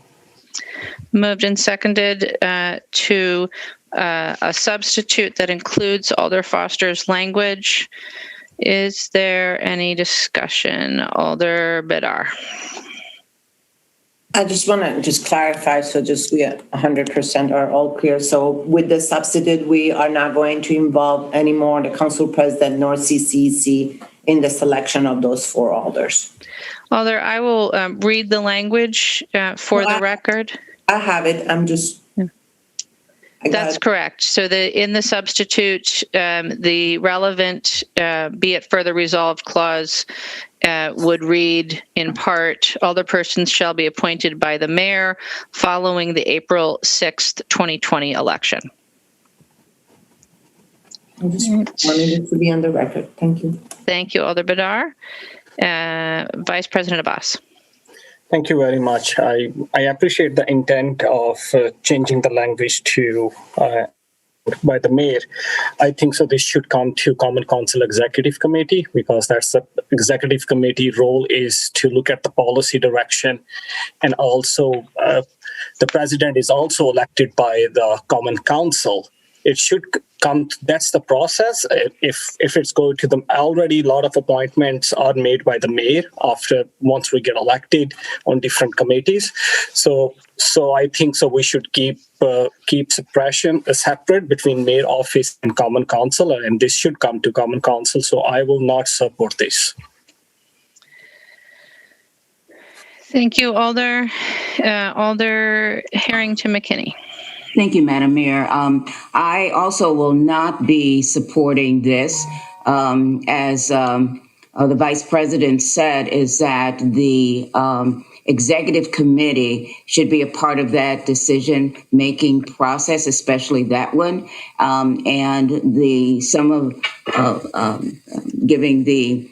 Moved and seconded to a substitute that includes Alder Foster's language. Is there any discussion? Alder Bedar. I just want to clarify so just we 100% are all clear. So with the substitute, we are not going to involve anymore the council president nor CCC in the selection of those 4 alders. Alder, I will read the language for the record. I have it. I'm just... That's correct. So in the substitute, the relevant be it further resolved clause would read in part, alderpersons shall be appointed by the mayor following the April 6th, 2020 election. I just wanted it to be on the record. Thank you. Thank you, Alder Bedar. Vice President Abbas. Thank you very much. I appreciate the intent of changing the language to by the mayor. I think so this should come to Common Council Executive Committee because that's the executive committee role is to look at the policy direction. And also the president is also elected by the Common Council. It should come, that's the process. If it's going to them, already a lot of appointments are made by the mayor once we get elected on different committees. So I think so we should keep suppression separate between mayor office and Common Council, and this should come to Common Council. So I will not support this. Thank you, Alder. Alder Harrington McKinney. Thank you, Madam Mayor. I also will not be supporting this. As the Vice President said, is that the executive committee should be a part of that decision-making process, especially that one. And giving the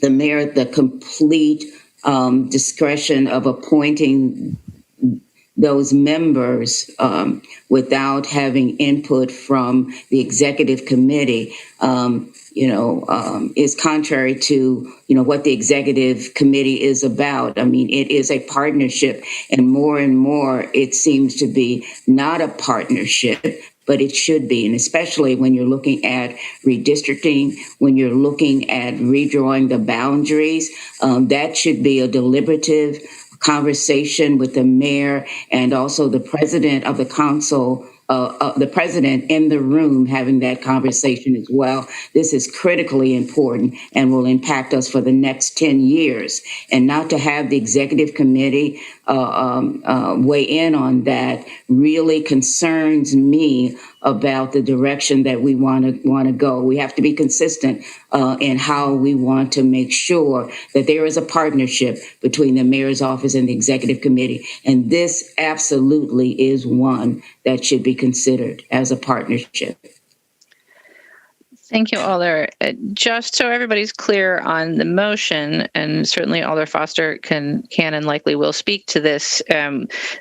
mayor the complete discretion of appointing those members without having input from the executive committee, is contrary to, what the executive committee is about. I mean, it is a partnership, and more it seems to be not a partnership, but it should be. And especially when you're looking at redistricting, when you're looking at redrawing the boundaries, that should be a deliberative conversation with the mayor and also the president of the council, the president in the room having that conversation as well. This is critically important and will impact us for the next 10 years. And not to have the executive committee weigh in on that really concerns me about the direction that we want to go. We have to be consistent in how we want to make sure that there is a partnership between the mayor's office and the executive committee. And this absolutely is one that should be considered as a partnership. Thank you, Alder. Just so everybody's clear on the motion, and certainly Alder Foster can and likely will speak to this,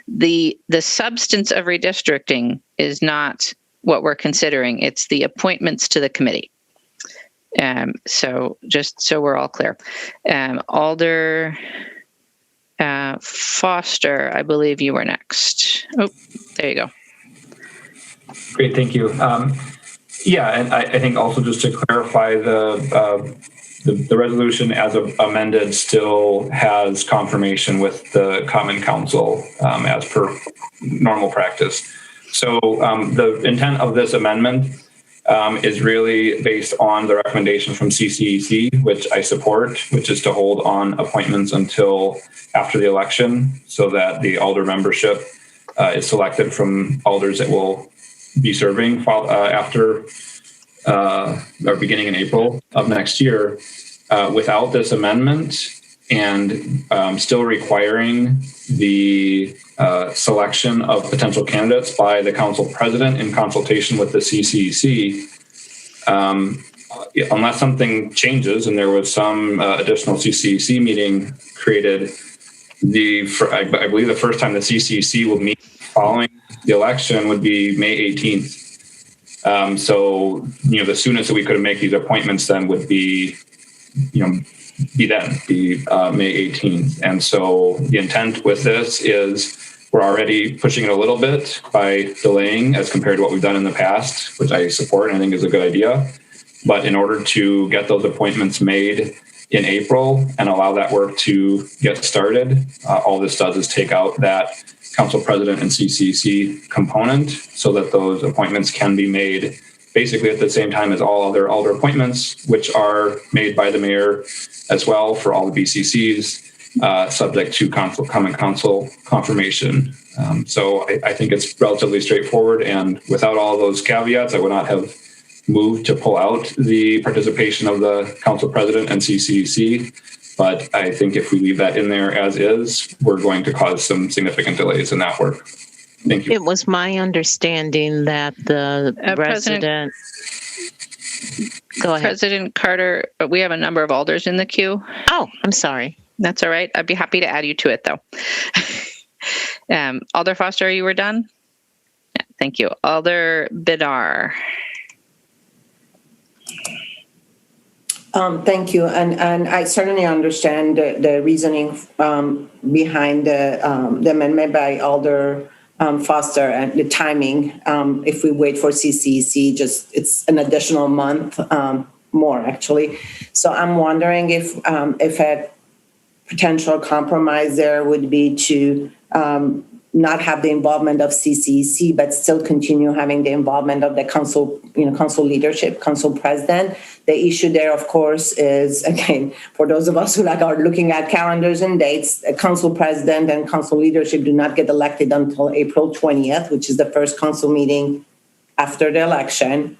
the substance of redistricting is not what we're considering. It's the appointments to the committee. So just so we're all clear. Alder Foster, I believe you were next. Oh, there you go. Great, thank you. And I think also just to clarify, the resolution as amended still has confirmation with the Common Council as per normal practice. So the intent of this amendment is really based on the recommendation from CCEC, which I support, which is to hold on appointments until after the election so that the alder membership is selected from alders that will be serving after or beginning in April of next year. Without this amendment and still requiring the selection of potential candidates by the council president in consultation with the CCEC, unless something changes and there was some additional CCEC meeting created, I believe the first time the CCEC will meet following the election would be May 18th. So, the soonest that we could make these appointments then would be May 18th. And so the intent with this is we're already pushing it a little bit by delaying as compared to what we've done in the past, which I support and I think is a good idea. But in order to get those appointments made in April and allow that work to get started, all this does is take out that council president and CCC component so that those appointments can be made basically at the same time as all other alder appointments, which are made by the mayor as well for all the BCCs, subject to Common Council confirmation. So I think it's relatively straightforward, and without all those caveats, I would not have moved to pull out the participation of the council president and CCC. But I think if we leave that in there as is, we're going to cause some significant delays in that work. Thank you. It was my understanding that the resident. Go ahead. President Carter, we have a number of alders in the queue. Oh, I'm sorry. That's all right. I'd be happy to add you to it, though. Alder Foster, you were done? Yeah, thank you. Alder Bidar. Thank you. And I certainly understand the reasoning behind the amendment by Alder Foster and the timing. If we wait for CCEC, it's an additional month more, actually. So I'm wondering if a potential compromise there would be to not have the involvement of CCEC, but still continue having the involvement of the council, council leadership, council president. The issue there, of course, is, again, for those of us who are looking at calendars and dates, a council president and council leadership do not get elected until April 20th, which is the first council meeting after the election.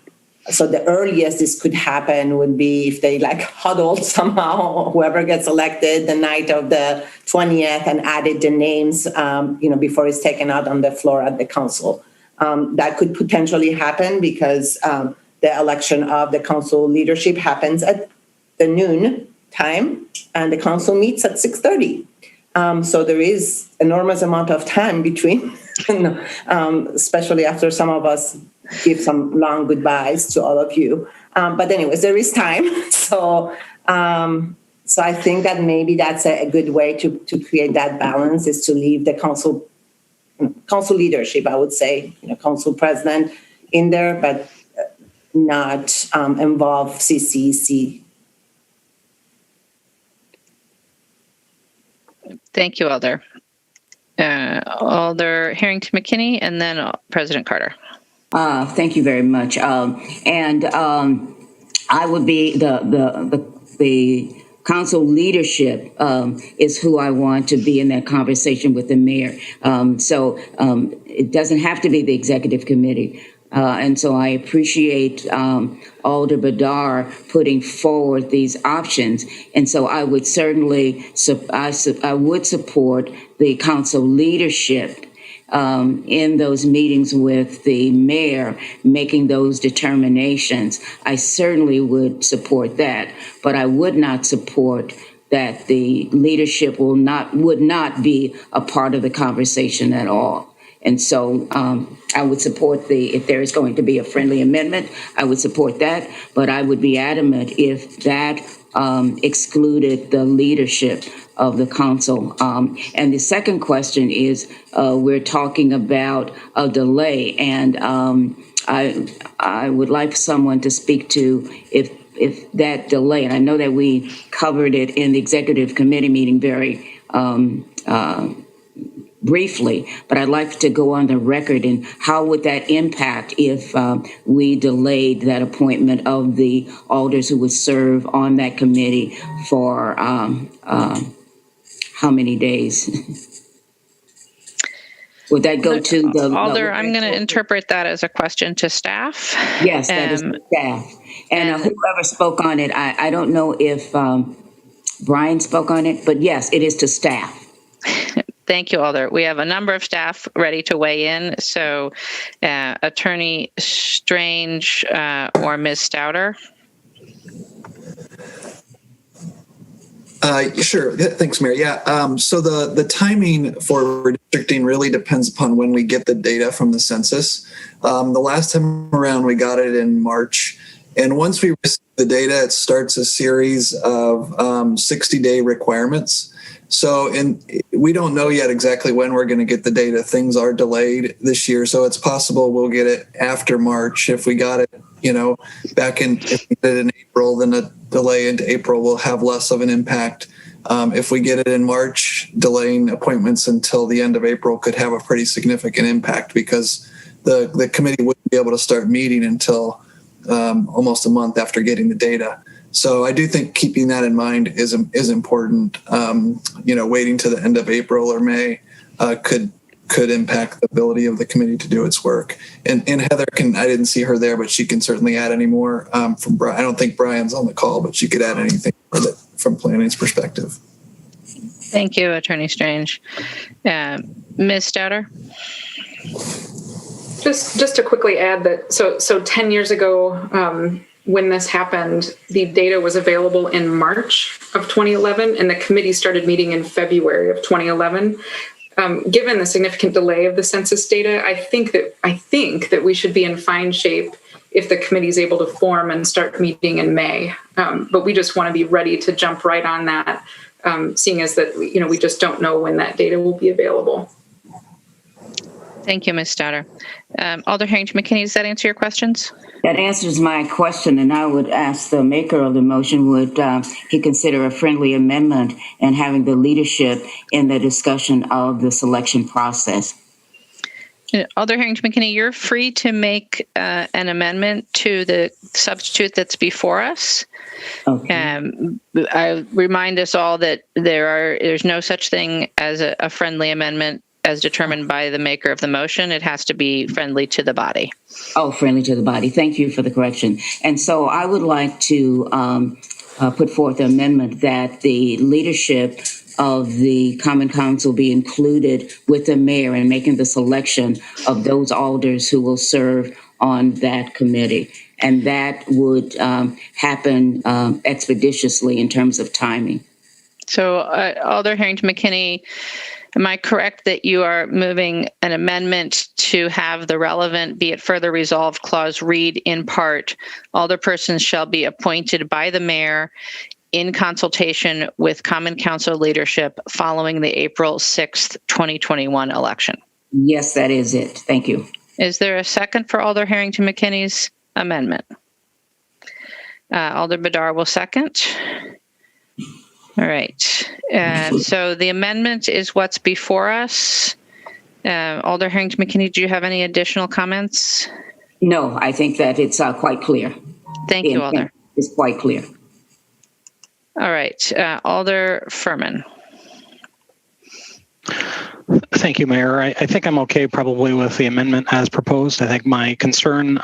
So the earliest this could happen would be if they huddled somehow, whoever gets elected the night of the 20th and added the names, before it's taken out on the floor at the council. That could potentially happen because the election of the council leadership happens at the noon time, and the council meets at 6:30. So there is enormous amount of time between, especially after some of us give some long goodbyes to all of you. But anyways, there is time. So I think that maybe that's a good way to create that balance, is to leave the council leadership, I would say, council president in there, but not involve CCC. Thank you, Alder. Alder Harrington McKinney, and then President Carter. Thank you very much. I would be the council leadership is who I want to be in that conversation with the mayor. So it doesn't have to be the executive committee. And so I appreciate Alder Badar putting forward these options. And so I would certainly, I would support the council leadership in those meetings with the mayor, making those determinations. I certainly would support that, but I would not support that the leadership would not be a part of the conversation at all. And so I would support if there is going to be a friendly amendment, I would support that, but I would be adamant if that excluded the leadership of the council. And the second question is, we're talking about a delay, and I would like someone to speak to if that delay, and I know that we covered it in the executive committee meeting very briefly, but I'd like to go on the record and how would that impact if we delayed that appointment of the alders who would serve on that committee for how many days? Would that go to the Alder? I'm going to interpret that as a question to staff. Yes, that is to staff. And whoever spoke on it, I don't know if Brian spoke on it, but yes, it is to staff. Thank you, Alder. We have a number of staff ready to weigh in. So Attorney Strange or Ms. Stouter. Sure. Thanks, Mayor. Yeah. So the timing for redistricting really depends upon when we get the data from the census. The last time around, we got it in March. And once we receive the data, it starts a series of 60-day requirements. So we don't know yet exactly when we're going to get the data. Things are delayed this year. So it's possible we'll get it after March. If we got it, back if we did it in April, then a delay into April will have less of an impact. If we get it in March, delaying appointments until the end of April could have a pretty significant impact because the committee wouldn't be able to start meeting until almost a month after getting the data. So I do think keeping that in mind is important. Waiting to the end of April or May could impact the ability of the committee to do its work. And Heather I didn't see her there, but she can certainly add any more from Brian. I don't think Brian's on the call, but she could add anything from planning's perspective. Thank you, Attorney Strange. Ms. Stouter? Just to quickly add that, so 10 years ago, when this happened, the data was available in March of 2011, and the committee started meeting in February of 2011. Given the significant delay of the census data, I think that we should be in fine shape if the committee is able to form and start meeting in May. But we just want to be ready to jump right on that, seeing as that we just don't know when that data will be available. Thank you, Ms. Stouter. Alder Harrington McKinney, does that answer your questions? That answers my question, and I would ask the maker of the motion, would he consider a friendly amendment and having the leadership in the discussion of the selection process? Alder Harrington McKinney, you're free to make an amendment to the substitute that's before us. Okay. I remind us all that there's no such thing as a friendly amendment as determined by the maker of the motion. It has to be friendly to the body. Oh, friendly to the body. Thank you for the correction. And so I would like to put forth an amendment that the leadership of the Common Council be included with the mayor in making the selection of those alders who will serve on that committee. And that would happen expeditiously in terms of timing. So, Alder Harrington McKinney, am I correct that you are moving an amendment to have the relevant, be it further resolved clause read in part, alderpersons shall be appointed by the mayor in consultation with Common Council leadership following the April 6th, 2021 election? Yes, that is it. Thank you. Is there a second for Alder Harrington McKinney's amendment? Alder Badar will second. All right. So the amendment is what's before us. Alder Harrington McKinney, do you have any additional comments? No, I think that it's quite clear. Thank you, Alder. It's quite clear. All right. Alder Furman. Thank you, Mayor. I think I'm okay probably with the amendment as proposed. I think my concern,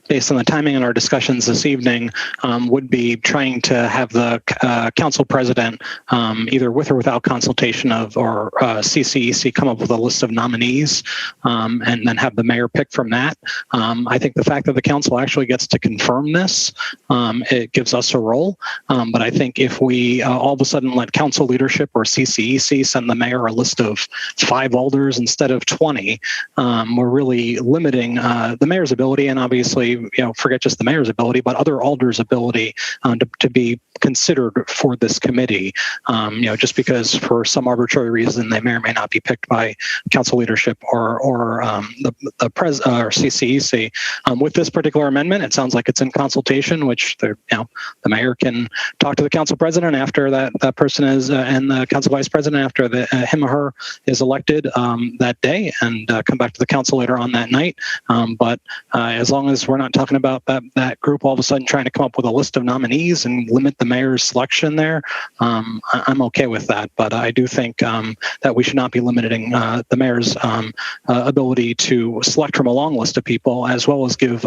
based on the timing in our discussions this evening, would be trying to have the council president, either with or without consultation of or CCEC, come up with a list of nominees and then have the mayor pick from that. I think the fact that the council actually gets to confirm this, it gives us a role. But I think if we all of a sudden let council leadership or CCEC send the mayor a list of 5 alders instead of 20, we're really limiting the mayor's ability, and obviously, forget just the mayor's ability, but other alders' ability to be considered for this committee. Just because for some arbitrary reason they may or may not be picked by council leadership or the pres or CCEC. With this particular amendment, it sounds like it's in consultation, which the mayor can talk to the council president after that person is and the council vice president after him or her is elected that day, and come back to the council later on that night. But as long as we're not talking about that group all of a sudden trying to come up with a list of nominees and limit the mayor's selection there, I'm okay with that. But I do think that we should not be limiting the mayor's ability to select from a long list of people, as well as give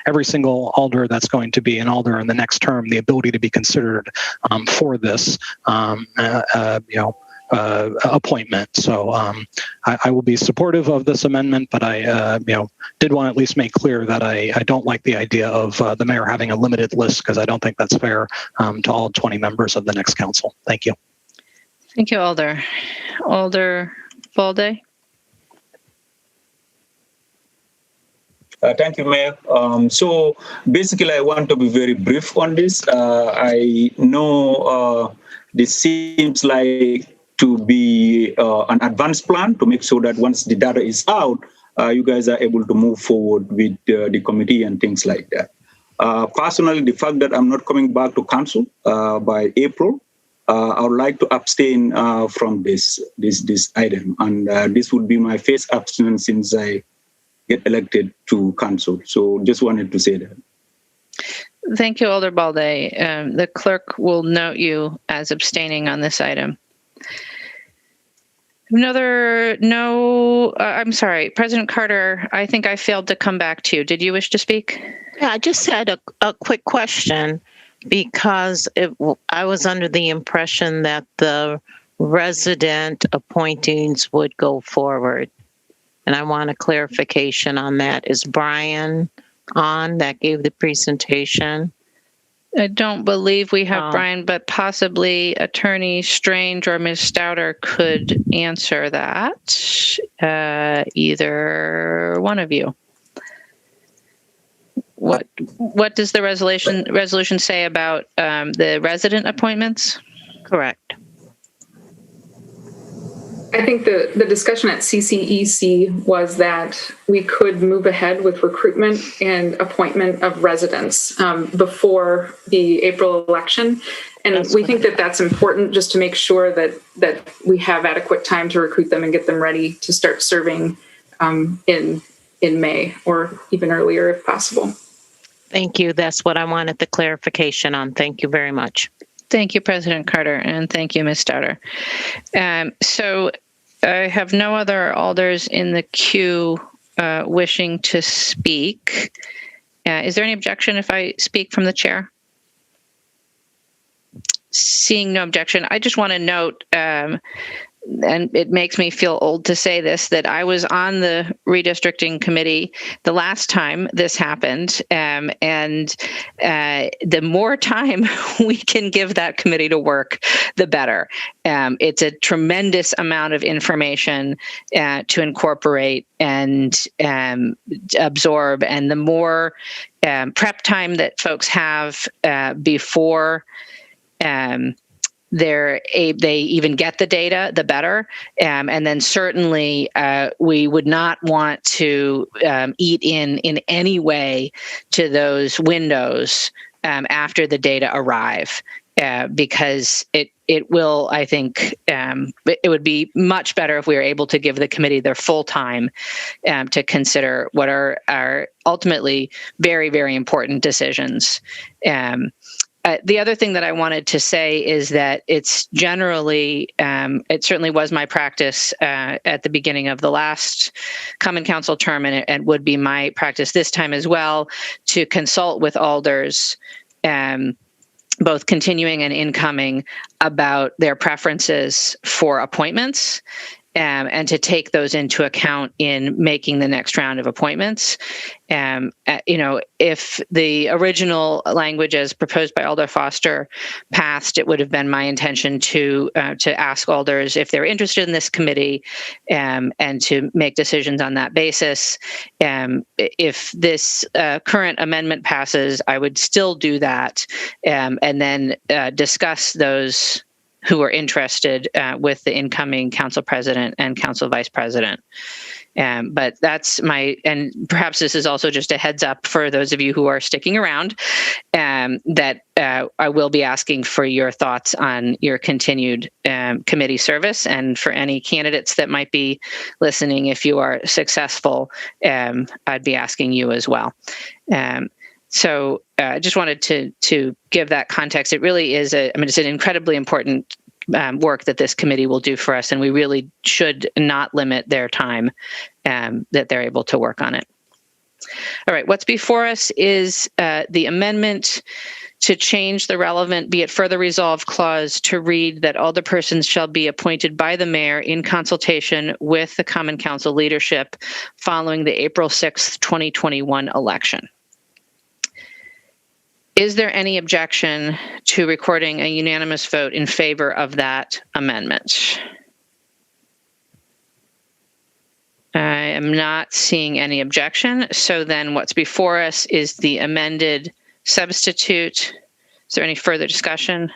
every single alder that's going to be an alder in the next term the ability to be considered for this appointment. So I will be supportive of this amendment, but I did want to at least make clear that I don't like the idea of the mayor having a limited list, because I don't think that's fair to all 20 members of the next council. Thank you. Thank you, Alder. Alder Balde. Thank you, Mayor. So basically, I want to be very brief on this. I know this seems like to be an advanced plan to make sure that once the data is out, you guys are able to move forward with the committee and things like that. Personally, the fact that I'm not coming back to council by April, I would like to abstain from this item, and this would be my first abstinence since I get elected to council. So just wanted to say that. Thank you, Alder Balde. The clerk will note you as abstaining on this item. I'm sorry, President Carter, I think I failed to come back to you. Did you wish to speak? Yeah, I just had a quick question, because I was under the impression that the resident appointees would go forward. And I want a clarification on that. Is Brian on that gave the presentation? I don't believe we have Brian, but possibly Attorney Strange or Ms. Stouter could answer that. Either one of you. What does the resolution say about the resident appointments? Correct. I think the discussion at CCEC was that we could move ahead with recruitment and appointment of residents before the April election. And we think that that's important just to make sure that we have adequate time to recruit them and get them ready to start serving in May or even earlier if possible. Thank you. That's what I wanted the clarification on. Thank you very much. Thank you, President Carter, and thank you, Ms. Stouter. So I have no other alders in the queue wishing to speak. Is there any objection if I speak from the chair? Seeing no objection, I just want to note and it makes me feel old to say this, that I was on the redistricting committee the last time this happened. And the more time we can give that committee to work, the better. It's a tremendous amount of information to incorporate and absorb. And the more prep time that folks have before they even get the data, the better. And then certainly we would not want to eat in any way to those windows after the data arrive, because it will, I think, it would be much better if we were able to give the committee their full time to consider what are ultimately very, very important decisions. The other thing that I wanted to say is that it's generally, it certainly was my practice at the beginning of the last Common Council term, and would be my practice this time as well, to consult with alders, both continuing and incoming, about their preferences for appointments. And to take those into account in making the next round of appointments. If the original language as proposed by Alder Foster passed, it would have been my intention to ask alders if they're interested in this committee, and to make decisions on that basis. If this current amendment passes, I would still do that, and then discuss those who are interested with the incoming council president and council vice president. But that's and perhaps this is also just a heads up for those of you who are sticking around, that I will be asking for your thoughts on your continued committee service, and for any candidates that might be listening, if you are successful, I'd be asking you as well. So I just wanted to give that context. It really is it's an incredibly important work that this committee will do for us, and we really should not limit their time that they're able to work on it. All right, what's before us is the amendment to change the relevant "be it further resolved" clause to read that alderpersons shall be appointed by the mayor in consultation with the Common Council leadership following the April 6th, 2021 election. Is there any objection to recording a unanimous vote in favor of that amendment? I am not seeing any objection. So then what's before us is the amended substitute. Is there any further discussion?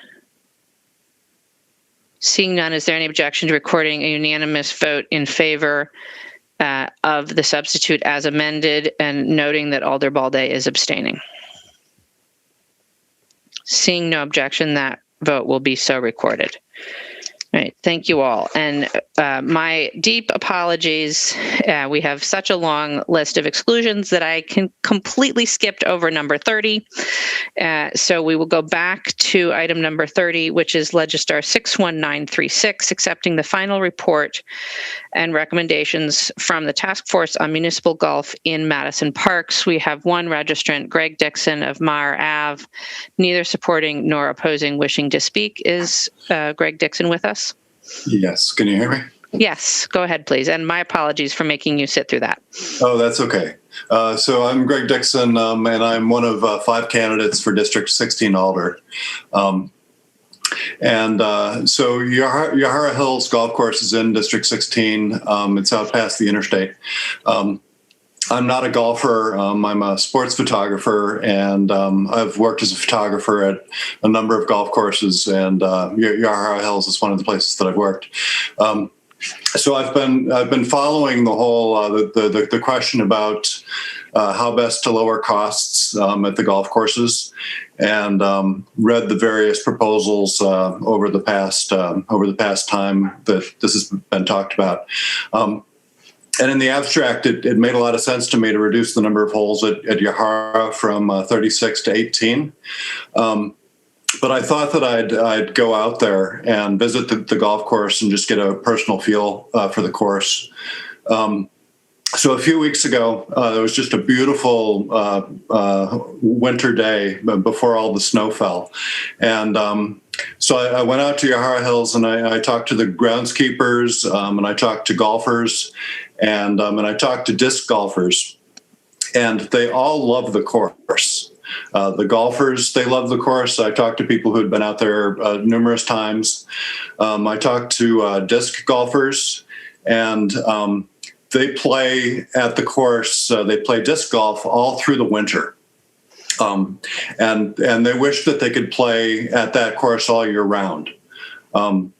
Seeing none, is there any objection to recording a unanimous vote in favor of the substitute as amended, and noting that Alder Balde is abstaining? Seeing no objection, that vote will be so recorded. All right, thank you all. And my deep apologies. We have such a long list of exclusions that I completely skipped over number 30. So we will go back to item number 30, which is Legistar 61936, accepting the final report and recommendations from the Task Force on Municipal Golf in Madison Parks. We have one registrant, Greg Dixon of Mar Ave, neither supporting nor opposing, wishing to speak. Is Greg Dixon with us? Yes. Can you hear me? Yes, go ahead, please. And my apologies for making you sit through that. Oh, that's okay. So I'm Greg Dixon, and I'm one of 5 candidates for District 16 Alder. So Yahara Hills Golf Course is in District 16. It's out past the interstate. I'm not a golfer. I'm a sports photographer, and I've worked as a photographer at a number of golf courses, and Yahara Hills is one of the places that I've worked. So I've been following the whole the question about how best to lower costs at the golf courses, and read the various proposals over the past time that this has been talked about. And in the abstract, it made a lot of sense to me to reduce the number of holes at Yahara from 36 to 18. But I thought that I'd go out there and visit the golf course and just get a personal feel for the course. So a few weeks ago, there was just a beautiful winter day before all the snow fell. And so I went out to Yahara Hills and I talked to the groundskeepers and I talked to golfers and I talked to disc golfers. And they all love the course. The golfers, they love the course. I talked to people who had been out there numerous times. I talked to disc golfers and they play at the course. They play disc golf all through the winter, and they wish that they could play at that course all year round. And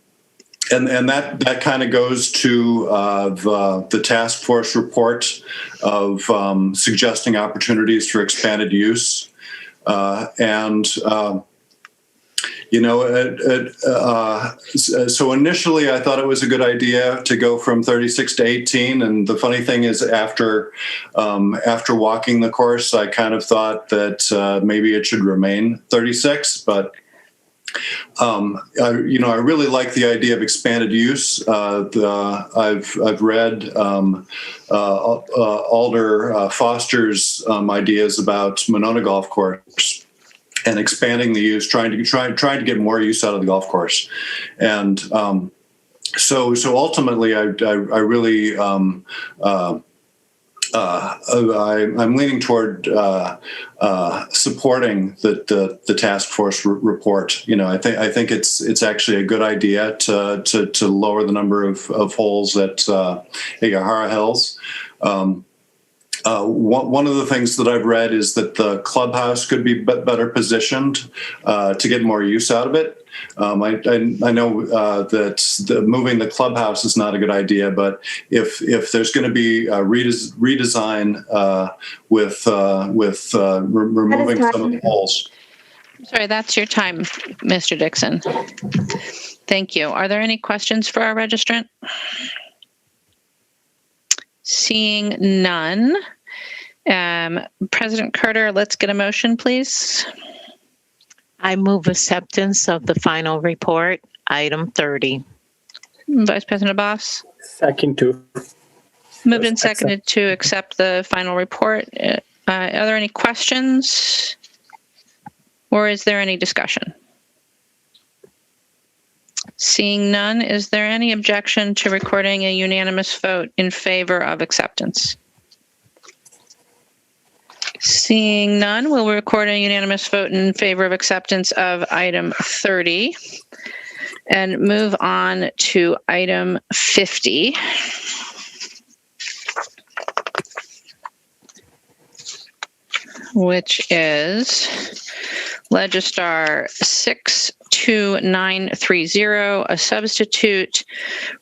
that kind of goes to the task force report of suggesting opportunities for expanded use, so initially I thought it was a good idea to go from 36 to 18. And the funny thing is after walking the course, I kind of thought that maybe it should remain 36, but I really like the idea of expanded use. I've read Alder Foster's ideas about Monona Golf Course and expanding the use, trying to get more use out of the golf course, and so ultimately, I really I'm leaning toward supporting the task force report. I think it's actually a good idea to lower the number of holes at Yahara Hills. One of the things that I've read is that the clubhouse could be better positioned to get more use out of it. I know that moving the clubhouse is not a good idea, but if there's going to be a redesign with removing some of the holes. Sorry, that's your time, Mr. Dixon. Thank you. Are there any questions for our registrant? Seeing none. President Carter, let's get a motion, please. I move acceptance of the final report, item 30. Vice President Abbas? Second to. Moved and seconded to accept the final report. Are there any questions? Or is there any discussion? Seeing none, is there any objection to recording a unanimous vote in favor of acceptance? Seeing none, we'll record a unanimous vote in favor of acceptance of item 30 and move on to item 50. Which is Legistar 62930, a substitute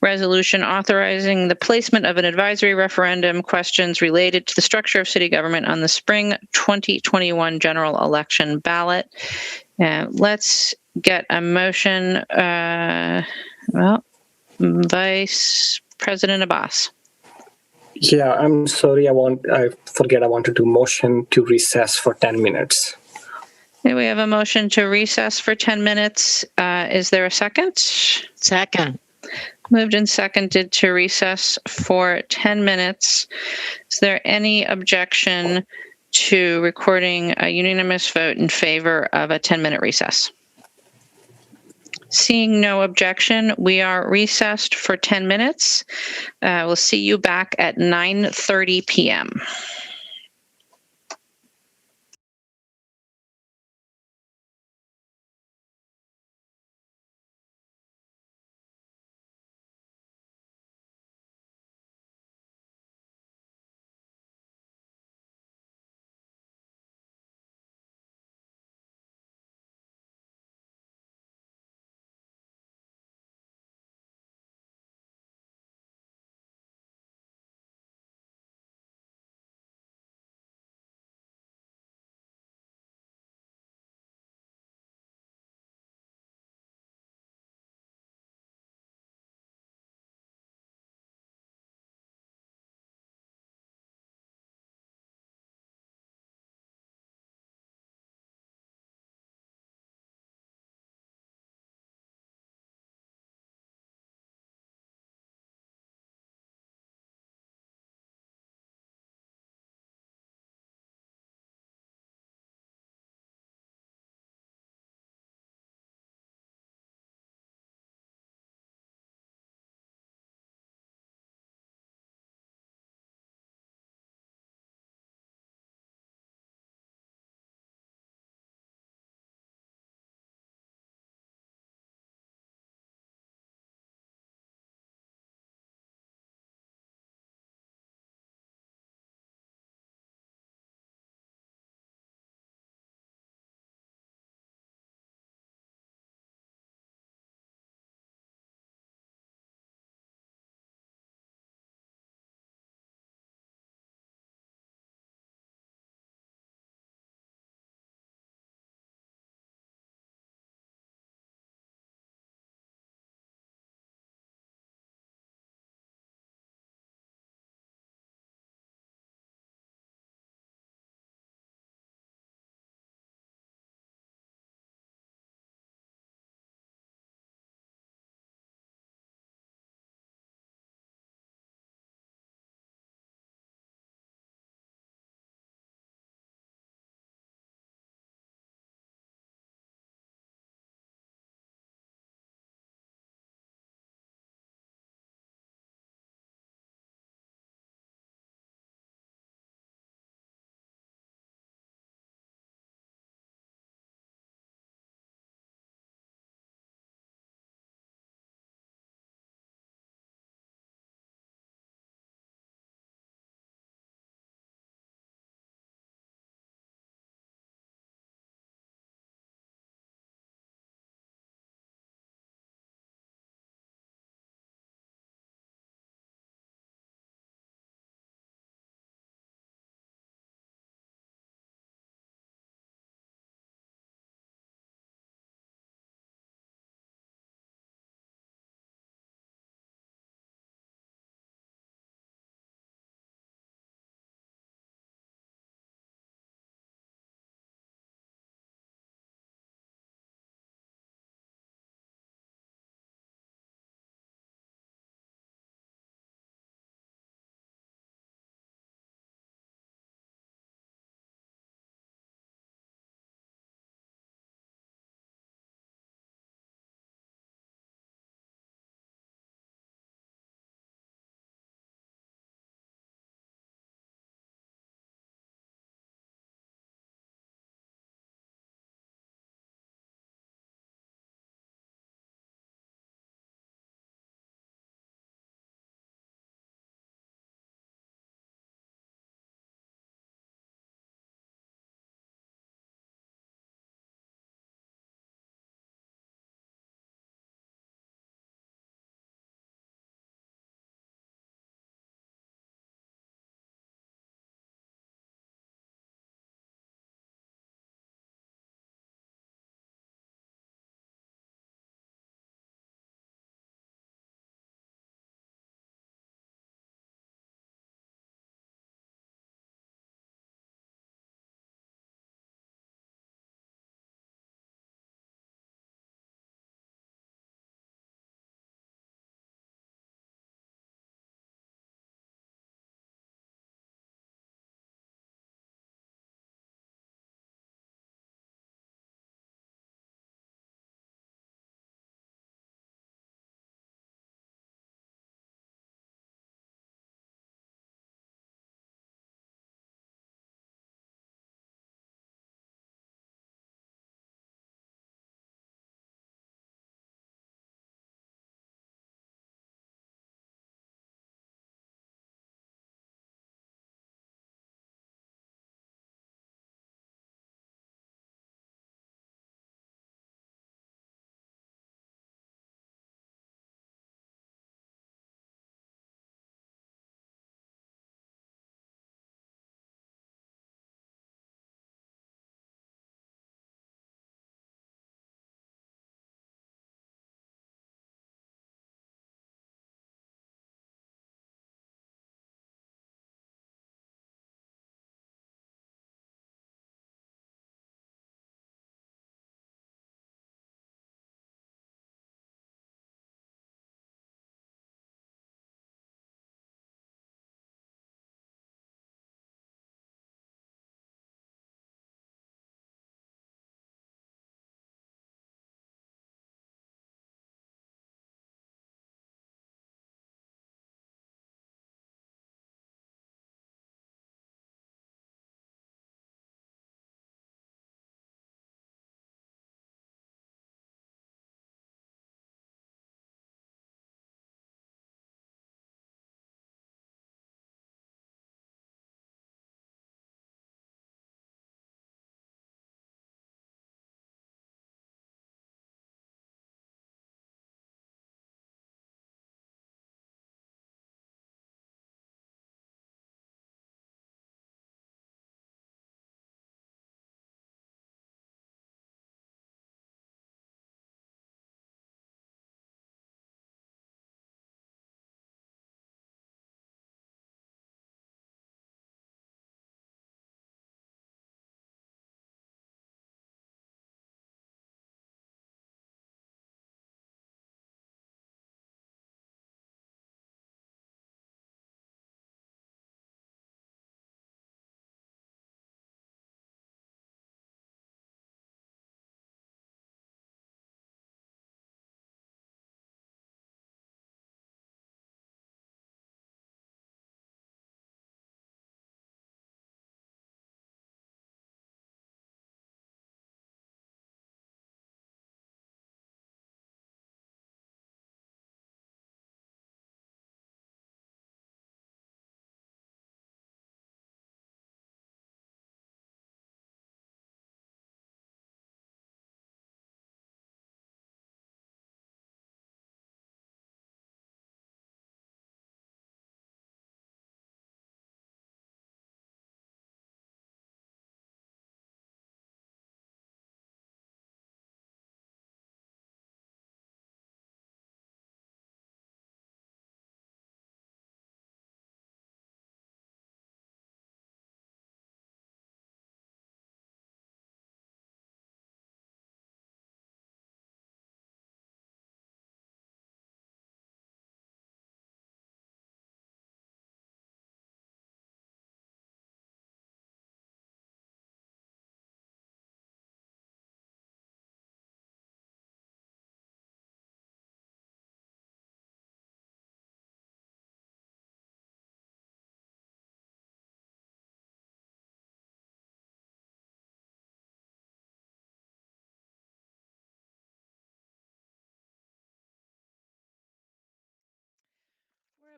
resolution authorizing the placement of an advisory referendum questions related to the structure of city government on the spring 2021 general election ballot. Let's get a motion. Vice President Abbas. Yeah, I'm sorry. I wanted to motion to recess for 10 minutes. Okay, we have a motion to recess for 10 minutes. Is there a second? Second. Moved and seconded to recess for 10 minutes. Is there any objection to recording a unanimous vote in favor of a 10-minute recess? Seeing no objection, we are recessed for 10 minutes. We'll see you back at 9:30 p.m.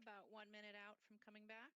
about 1 minute out from coming back.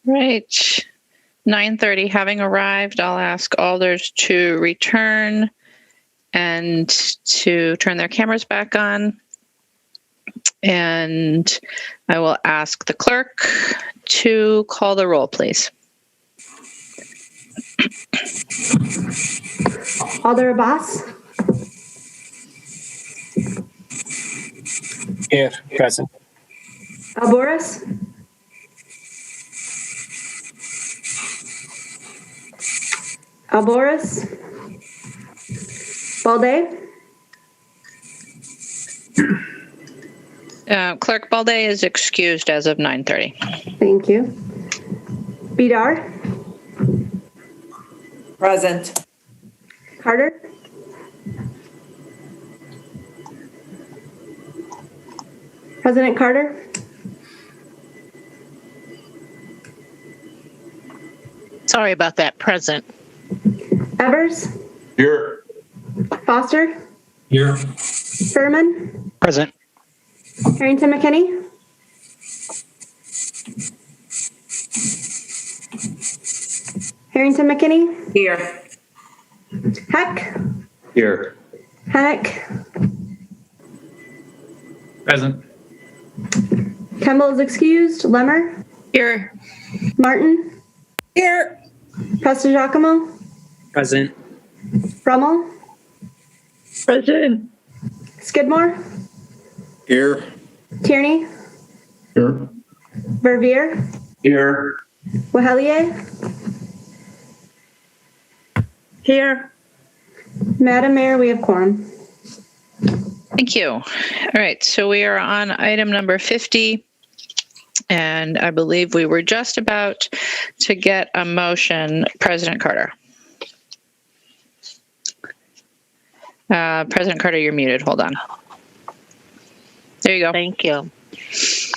Right. 9:30 having arrived, I'll ask alders to return and to turn their cameras back on. And I will ask the clerk to call the roll, please. Alder Abbas. Here, present. Alboris. Alboris. Balde. Clerk Balde is excused as of 9:30. Thank you. Bidar. Present. Carter. President Carter. Sorry about that. Present. Evers. Here. Foster. Here. Furman. Present. Harrington McKinney. Harrington McKinney. Here. Heck. Here. Heck. Present. Kemble is excused. Lemmer. Here. Martin. Here. Prestigiacomo. Present. Brummel. Present. Skidmore. Here. Tierney. Here. Vervier. Here. Wahelier. Here. Madam Mayor, we have quorum. Thank you. All right, so we are on item number 50. And I believe we were just about to get a motion. President Carter. President Carter, you're muted. Hold on. There you go. Thank you.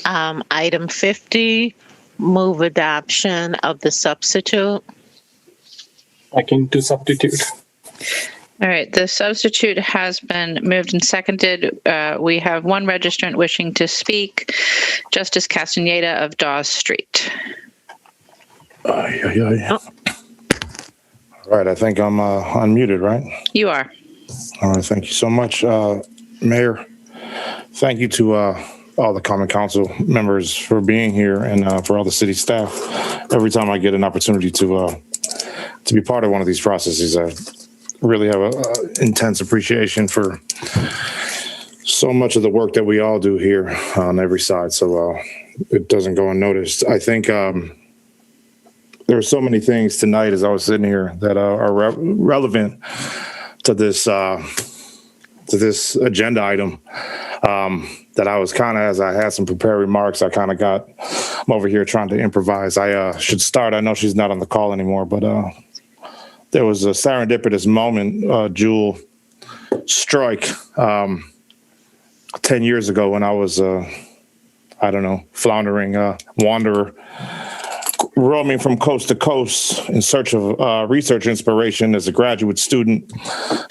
Item 50, move adoption of the substitute. Second to substitute. All right, the substitute has been moved and seconded. We have one registrant wishing to speak, Justice Castaneda of Dawes Street. All right, I think I'm unmuted, right? You are. All right, thank you so much, Mayor. Thank you to all the Common Council members for being here and for all the city staff. Every time I get an opportunity to be part of one of these processes, I really have an intense appreciation for so much of the work that we all do here on every side. So it doesn't go unnoticed. I think there are so many things tonight as I was sitting here that are relevant to this agenda item that I was kind of, as I had some prepared remarks, I'm over here trying to improvise. I should start. I know she's not on the call anymore, but there was a serendipitous moment, Jewel Strike, 10 years ago when I was, floundering wanderer, roaming from coast to coast in search of research inspiration as a graduate student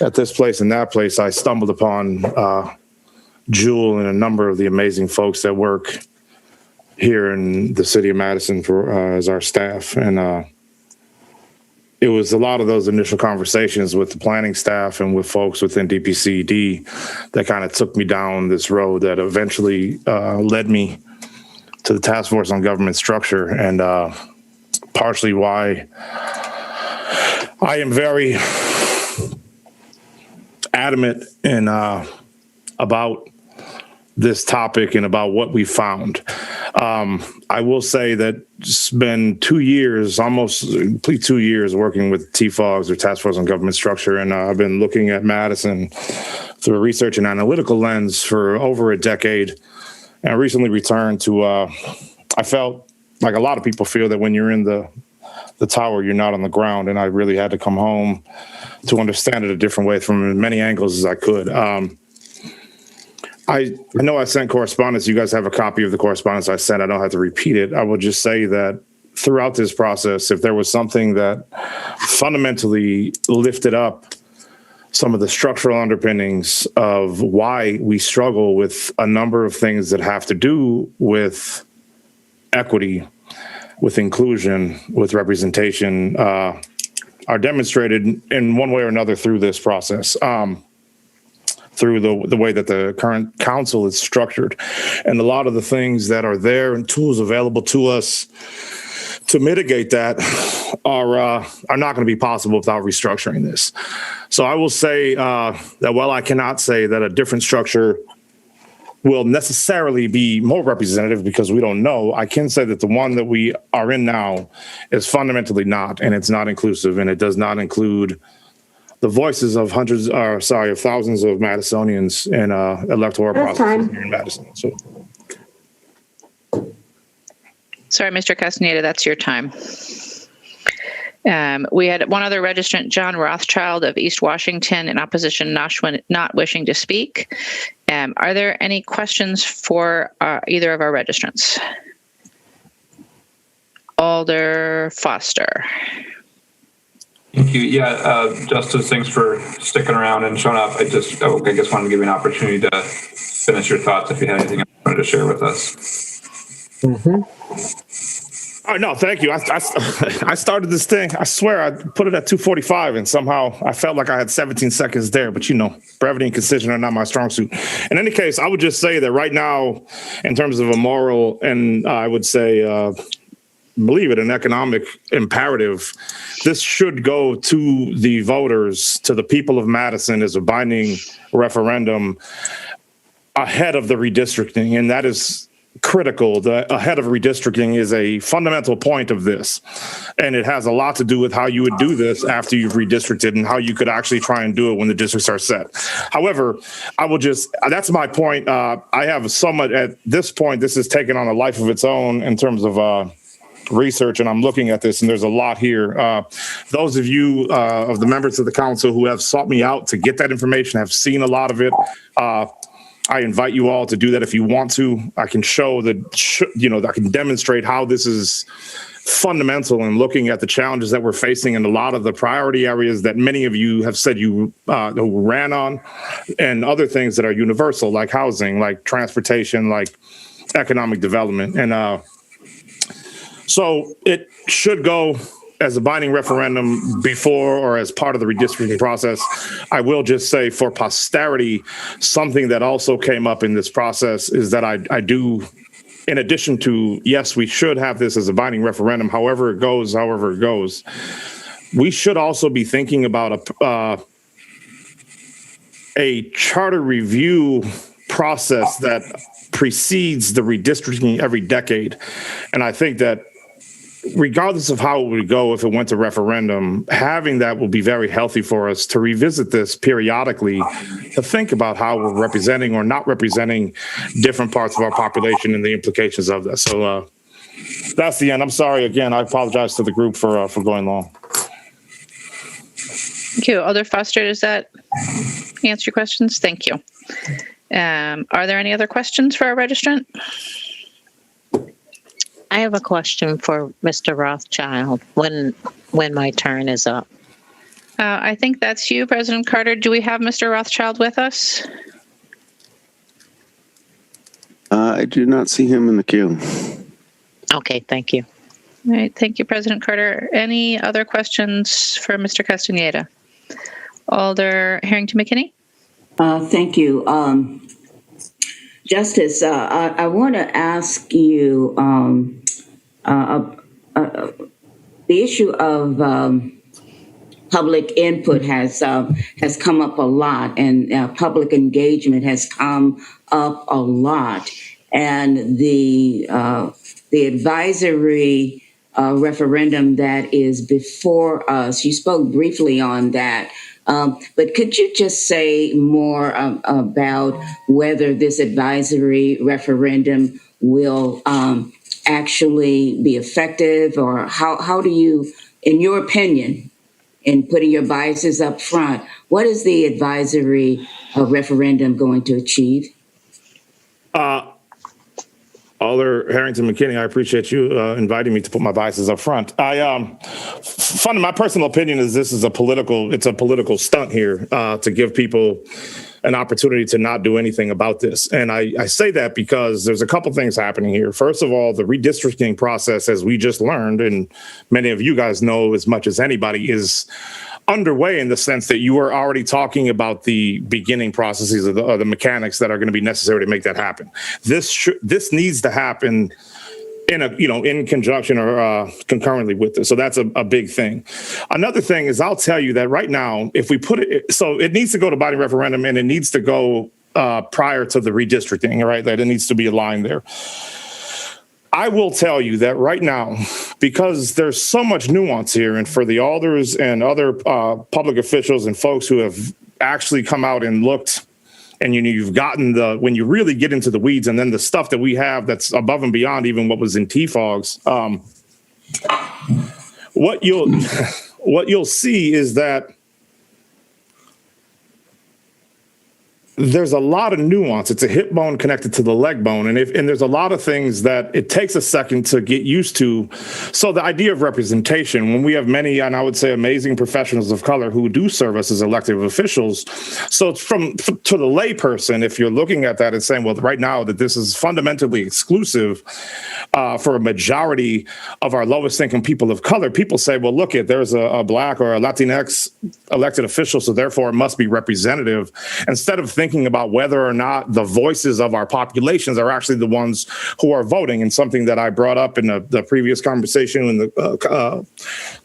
at this place and that place. I stumbled upon Jewel and a number of the amazing folks that work here in the city of Madison as our staff. And it was a lot of those initial conversations with the planning staff and with folks within DPCD that kind of took me down this road that eventually led me to the Task Force on Government Structure, and partially why I am very adamant about this topic and about what we found. I will say that it's been 2 years, almost complete 2 years, working with TFOGs, or Task Force on Government Structure, and I've been looking at Madison through a research and analytical lens for over a decade. And I recently returned to, I felt like a lot of people feel that when you're in the tower, you're not on the ground. And I really had to come home to understand it a different way from as many angles as I could. I know I sent correspondence. You guys have a copy of the correspondence I sent. I don't have to repeat it. I will just say that throughout this process, if there was something that fundamentally lifted up some of the structural underpinnings of why we struggle with a number of things that have to do with equity, with inclusion, with representation, are demonstrated in one way or another through this process, through the way that the current council is structured. And a lot of the things that are there and tools available to us to mitigate that are not going to be possible without restructuring this. So I will say that while I cannot say that a different structure will necessarily be more representative because we don't know, I can say that the one that we are in now is fundamentally not, and it's not inclusive, and it does not include the voices of thousands of Madisonians in electoral processes here in Madison. So. Sorry, Mr. Castaneda, that's your time. We had one other registrant, John Rothschild of East Washington, in opposition, not wishing to speak. Are there any questions for either of our registrants? Alder Foster. Thank you. Yeah, Justice, thanks for sticking around and showing up. I guess wanted to give you an opportunity to finish your thoughts if you had anything else you wanted to share with us. Mm-hmm. Oh, no, thank you. I started this thing. I swear I put it at 2:45 and somehow I felt like I had 17 seconds there. But, brevity and concision are not my strong suit. In any case, I would just say that right now, in terms of a moral and I would say, believe it, an economic imperative, this should go to the voters, to the people of Madison as a binding referendum ahead of the redistricting. And that is critical. The ahead of redistricting is a fundamental point of this. And it has a lot to do with how you would do this after you've redistricted and how you could actually try and do it when the districts are set. However, that's my point. I have so much at this point, this has taken on a life of its own in terms of research, and I'm looking at this, and there's a lot here. Those of you, of the members of the council who have sought me out to get that information, have seen a lot of it. I invite you all to do that if you want to. I can show I can demonstrate how this is fundamental in looking at the challenges that we're facing in a lot of the priority areas that many of you have said you ran on, and other things that are universal, like housing, like transportation, like economic development. And so it should go as a binding referendum before or as part of the redistricting process. I will just say for posterity, something that also came up in this process is that I do, in addition to, yes, we should have this as a binding referendum, however it goes, we should also be thinking about a charter review process that precedes the redistricting every decade. And I think that regardless of how it would go if it went to referendum, having that will be very healthy for us to revisit this periodically, to think about how we're representing or not representing different parts of our population and the implications of that. So that's the end. I'm sorry again. I apologize to the group for going long. Thank you. Alder Foster, does that answer your questions? Thank you. Are there any other questions for our registrant? I have a question for Mr. Rothschild when my turn is up. I think that's you, President Carter. Do we have Mr. Rothschild with us? I do not see him in the queue. Okay, thank you. All right, thank you, President Carter. Any other questions for Mr. Castaneda? Alder Harrington McKinney? Thank you. Justice, I want to ask you the issue of public input has come up a lot, and public engagement has come up a lot. and the advisory referendum that is before us. You spoke briefly on that, but could you just say more about whether this advisory referendum will actually be effective, or how do you, in your opinion, in putting your biases up front, what is the advisory referendum going to achieve? Alder Harrington McKinney, I appreciate you inviting me to put my biases up front. My personal opinion is this is a political stunt here to give people an opportunity to not do anything about this. And I say that because there's a couple things happening here. First of all, the redistricting process, as we just learned, and many of you guys know as much as anybody, is underway in the sense that you are already talking about the beginning processes of the mechanics that are going to be necessary to make that happen. This needs to happen in conjunction or concurrently with this. So that's a big thing. Another thing is, I'll tell you that right now, if we put it, so it needs to go to binding referendum, and it needs to go prior to the redistricting, right? That it needs to be aligned there. I will tell you that right now, because there's so much nuance here, and for the alders and other public officials and folks who have actually come out and looked, and you've gotten when you really get into the weeds, and then the stuff that we have that's above and beyond even what was in TFOGs, what you'll see is that there's a lot of nuance. It's a hip bone connected to the leg bone. And there's a lot of things that it takes a second to get used to. So the idea of representation, when we have many, and I would say amazing professionals of color who do serve us as elected officials. So to the layperson, if you're looking at that and saying, well, right now that this is fundamentally exclusive for a majority of our lowest income people of color, people say, well, look, there's a Black or a Latinx elected official, so therefore it must be representative. Instead of thinking about whether or not the voices of our populations are actually the ones who are voting. And something that I brought up in the previous conversation in the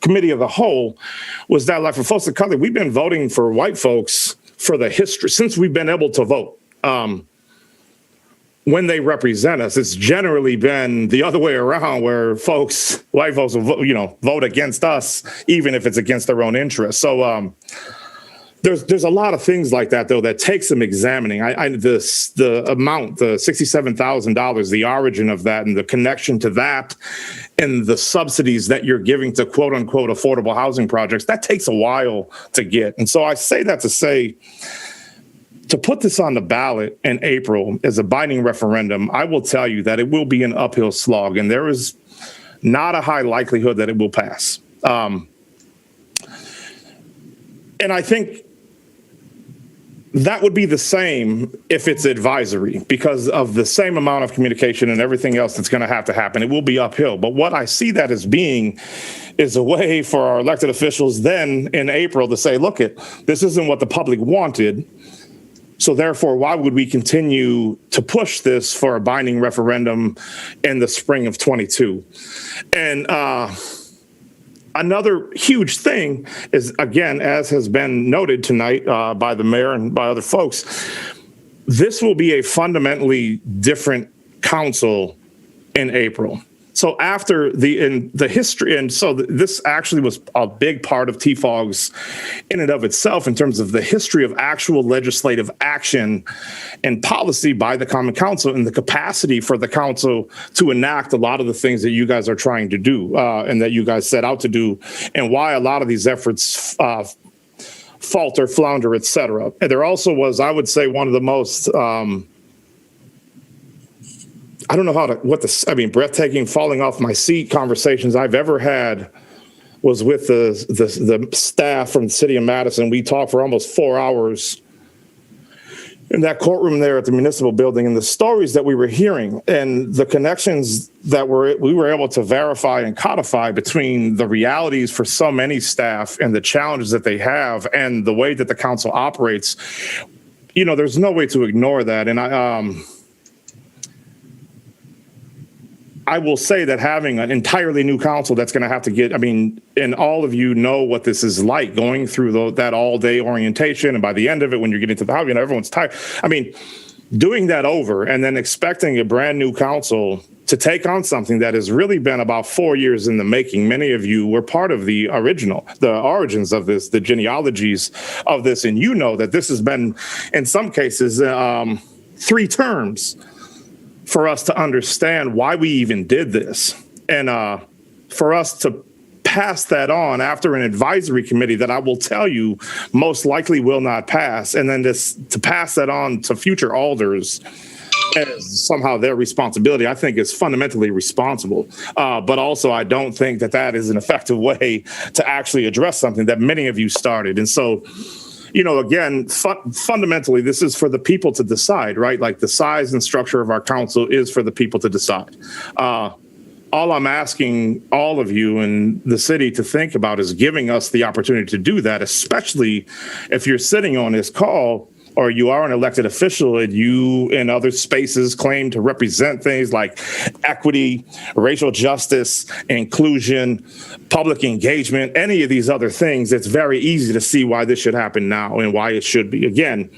committee of the whole was that, like, for folks of color, we've been voting for white folks for the history since we've been able to vote. When they represent us, it's generally been the other way around, where white folks will vote against us, even if it's against their own interests. So there's a lot of things like that, though, that takes some examining. The amount, the $67,000, the origin of that, and the connection to that, and the subsidies that you're giving to quote unquote affordable housing projects, that takes a while to get. And so I say that to say, to put this on the ballot in April as a binding referendum, I will tell you that it will be an uphill slog, and there is not a high likelihood that it will pass. And I think that would be the same if it's advisory, because of the same amount of communication and everything else that's going to happen. It will be uphill. But what I see that as being is a way for our elected officials then in April to say, look, this isn't what the public wanted. So therefore, why would we continue to push this for a binding referendum in the spring of 22? And another huge thing is, again, as has been noted tonight by the mayor and by other folks, this will be a fundamentally different council in April. So after the history, and so this actually was a big part of TFOGs in and of itself, in terms of the history of actual legislative action and policy by the Common Council, and the capacity for the council to enact a lot of the things that you guys are trying to do and that you guys set out to do, and why a lot of these efforts falter, flounder, et cetera. And there also was, I would say, one of the most I don't know breathtaking, falling off my seat conversations I've ever had was with the staff from the city of Madison. We talked for almost 4 hours in that courtroom there at the municipal building, and the stories that we were hearing and the connections that we were able to verify and codify between the realities for so many staff and the challenges that they have and the way that the council operates. There's no way to ignore that. And I will say that having an entirely new council that's going to have to get, and all of you know what this is like, going through that all-day orientation, and by the end of it, when you're getting to the house, everyone's tired. doing that over and then expecting a brand new council to take on something that has really been about 4 years in the making. Many of you were part of the origins of this, the genealogies of this, and you know that this has been, in some cases, 3 terms for us to understand why we even did this. And for us to pass that on after an advisory committee that I will tell you most likely will not pass, and then to pass that on to future alders as somehow their responsibility, I think is fundamentally responsible. But also, I don't think that is an effective way to actually address something that many of you started. And so, again, fundamentally, this is for the people to decide, right? Like the size and structure of our council is for the people to decide. All I'm asking all of you in the city to think about is giving us the opportunity to do that, especially if you're sitting on this call or you are an elected official and you in other spaces claim to represent things like equity, racial justice, inclusion, public engagement, any of these other things. It's very easy to see why this should happen now and why it should be. Again,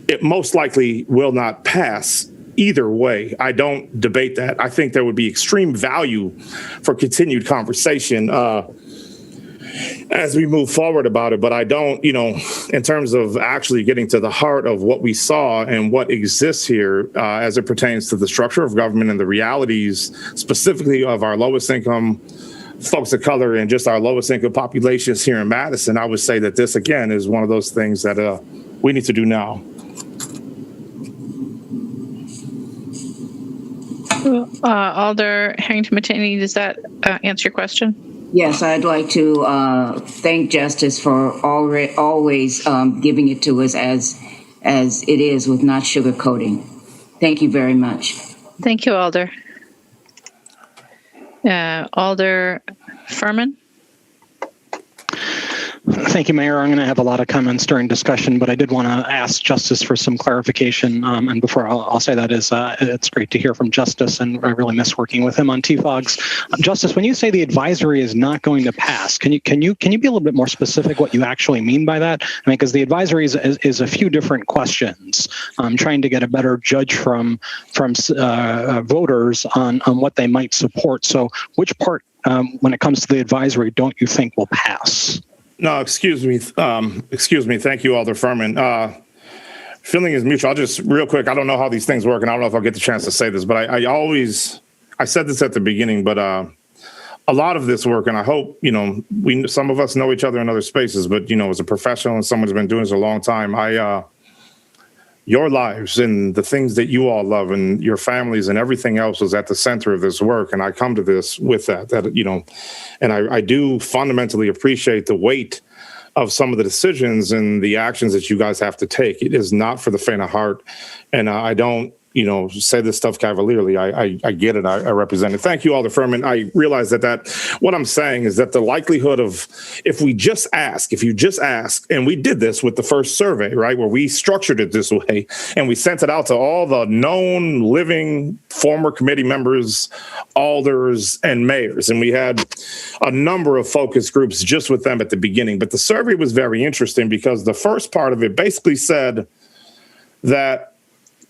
it most likely will not pass either way. I don't debate that. I think there would be extreme value for continued conversation as we move forward about it. But I don't, in terms of actually getting to the heart of what we saw and what exists here as it pertains to the structure of government and the realities specifically of our lowest income folks of color and just our lowest income populations here in Madison, I would say that this, again, is one of those things that we need to do now. Alder Harrington-Matini, does that answer your question? Yes, I'd like to thank Justice for always giving it to us as it is, with not sugarcoating. Thank you very much. Thank you, Alder. Alder Furman? Thank you, Mayor. I'm going to have a lot of comments during discussion, but I did want to ask Justice for some clarification. And before I'll say that is, it's great to hear from Justice, and I really miss working with him on TFOGs. Justice, when you say the advisory is not going to pass, can you be a little bit more specific what you actually mean by that? I mean, because the advisory is a few different questions. I'm trying to get a better judge from voters on what they might support. So, which part, when it comes to the advisory, don't you think will pass? No, excuse me. Thank you, Alder Furman. Feeling is mutual. I'll just real quick. I don't know how these things work, and I don't know if I'll get the chance to say this, but I said this at the beginning, but a lot of this work, and I hope, some of us know each other in other spaces, but, as a professional and someone who's been doing this a long time, your lives and the things that you all love and your families and everything else was at the center of this work. And I come to this with that, and I do fundamentally appreciate the weight of some of the decisions and the actions that you guys have to take. It is not for the faint of heart. And I don't, say this stuff cavalierly. I get it. I represent it. Thank you, Alder Furman. I realize that what I'm saying is that the likelihood of, if you just ask, and we did this with the first survey, right, where we structured it this way, and we sent it out to all the known living former committee members, alders, and mayors. And we had a number of focus groups just with them at the beginning. But the survey was very interesting because the first part of it basically said that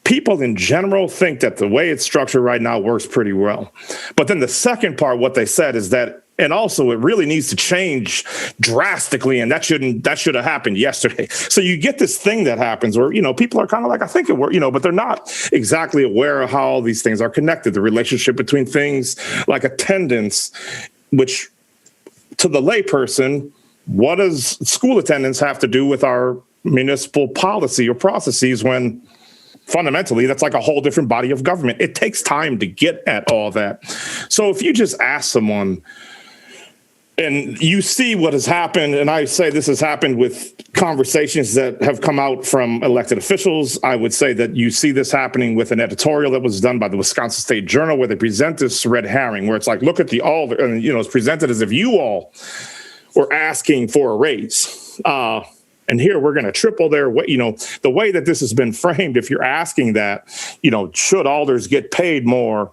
people in general think that the way it's structured right now works pretty well. But then the second part, what they said is that, and also it really needs to change drastically, and that should have happened yesterday. So you get this thing that happens where, people are kind of like, I think it worked, but they're not exactly aware of how all these things are connected. The relationship between things like attendance, which to the layperson, what does school attendance have to do with our municipal policy or processes when fundamentally, that's like a whole different body of government. It takes time to get at all that. So if you just ask someone and you see what has happened, and I say this has happened with conversations that have come out from elected officials, I would say that you see this happening with an editorial that was done by the Wisconsin State Journal where they present this red herring, where it's like, look at the alder, and it's presented as if you all were asking for a raise. And here we're going to triple their weight. The way that this has been framed, if you're asking that, should alders get paid more?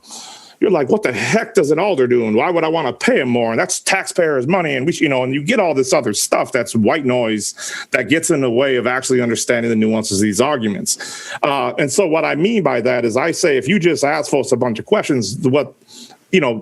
you're like, what the heck does an alder do? And why would I want to pay him more? And that's taxpayers' money. And and you get all this other stuff that's white noise that gets in the way of actually understanding the nuances of these arguments. And so what I mean by that is I say, if you just ask folks a bunch of questions,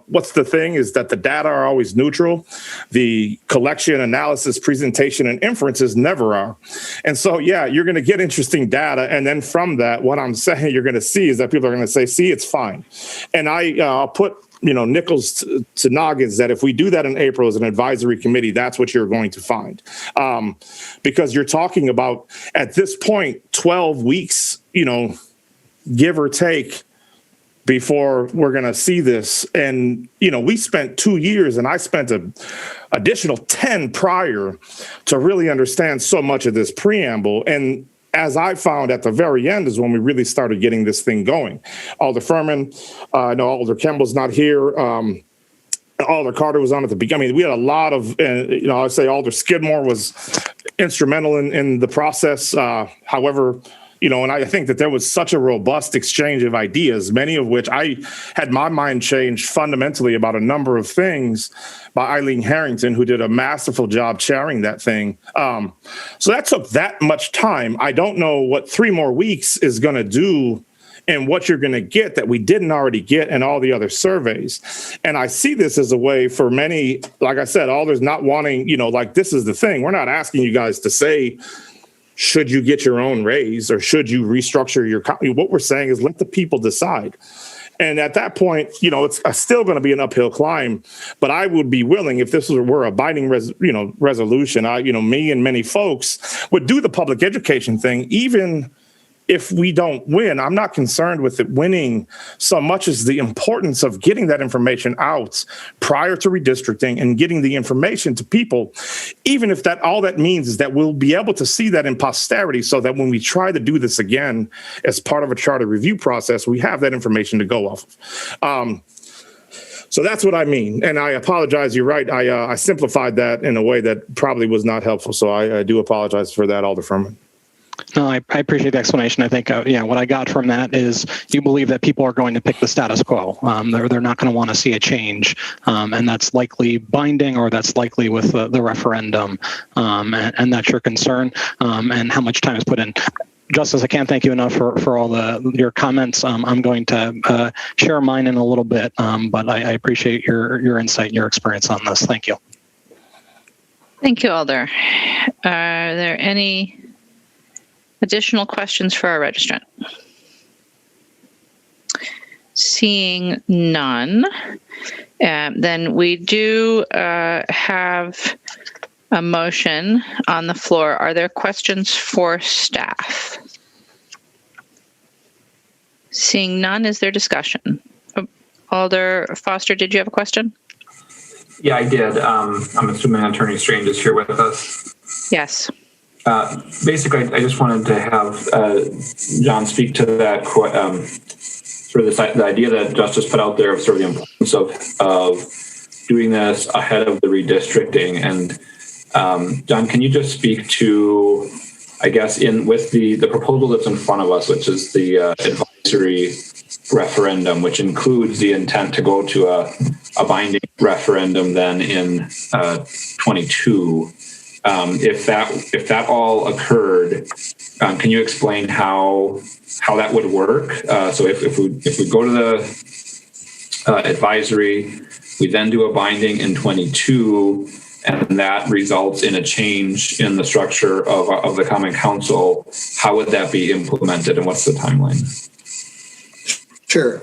what's the thing is that the data are always neutral. The collection, analysis, presentation, and inferences never are. And so, yeah, you're going to get interesting data. And then from that, what I'm saying you're going to see is that people are going to say, see, it's fine. And I'll put nickels to noggins that if we do that in April as an advisory committee, that's what you're going to find. Because you're talking about, at this point, 12 weeks, give or take, before we're going to see this. And, we spent 2 years and I spent an additional 10 prior to really understand so much of this preamble. And as I found at the very end is when we really started getting this thing going. Alder Furman, Alder Kemball's not here. Alder Carter was on at the beginning. I mean, we had a lot of, I'd say Alder Skidmore was instrumental in the process. However, and I think that there was such a robust exchange of ideas, many of which I had my mind changed fundamentally about a number of things by Eileen Harrington, who did a masterful job chairing that thing. So that took that much time. I don't know what 3 more weeks is going to do and what you're going to get that we didn't already get in all the other surveys. And I see this as a way for many, like I said, Alders not wanting, this is the thing. We're not asking you guys to say, should you get your own raise or should you restructure your company? What we're saying is let the people decide. And at that point, it's still going to be an uphill climb. But I would be willing, if this were a binding resolution, me and many folks would do the public education thing, even if we don't win. I'm not concerned with it winning so much as the importance of getting that information out prior to redistricting and getting the information to people, even if that all that means is that we'll be able to see that in posterity so that when we try to do this again as part of a charter review process, we have that information to go off of. So that's what I mean. And I apologize. You're right. I simplified that in a way that probably was not helpful. So I do apologize for that, Alder Furman. No, I appreciate the explanation. I think, what I got from that is you believe that people are going to pick the status quo. They're not going to want to see a change, and that's likely binding, or that's likely with the referendum, and that's your concern, and how much time is put in. Justice, I can't thank you enough for all your comments. I'm going to share mine in a little bit, but I appreciate your insight and your experience on this. Thank you. Thank you, Alder. Are there any additional questions for our registrant? Seeing none, then we do have a motion on the floor. Are there questions for staff? Seeing none, is there discussion? Alder Foster, did you have a question? Yeah, I did. I'm assuming Attorney Strange is here with us. Yes. Basically, I just wanted to have John speak to that sort of the idea that Justice put out there of sort of the importance of doing this ahead of the redistricting. And John, can you just speak to, I guess, with the proposal that's in front of us, which is the advisory referendum, which includes the intent to go to a binding referendum then in 22. If that all occurred, can you explain how that would work? So if we go to the advisory, we then do a binding in 22, and that results in a change in the structure of the Common Council, how would that be implemented, and what's the timeline? Sure.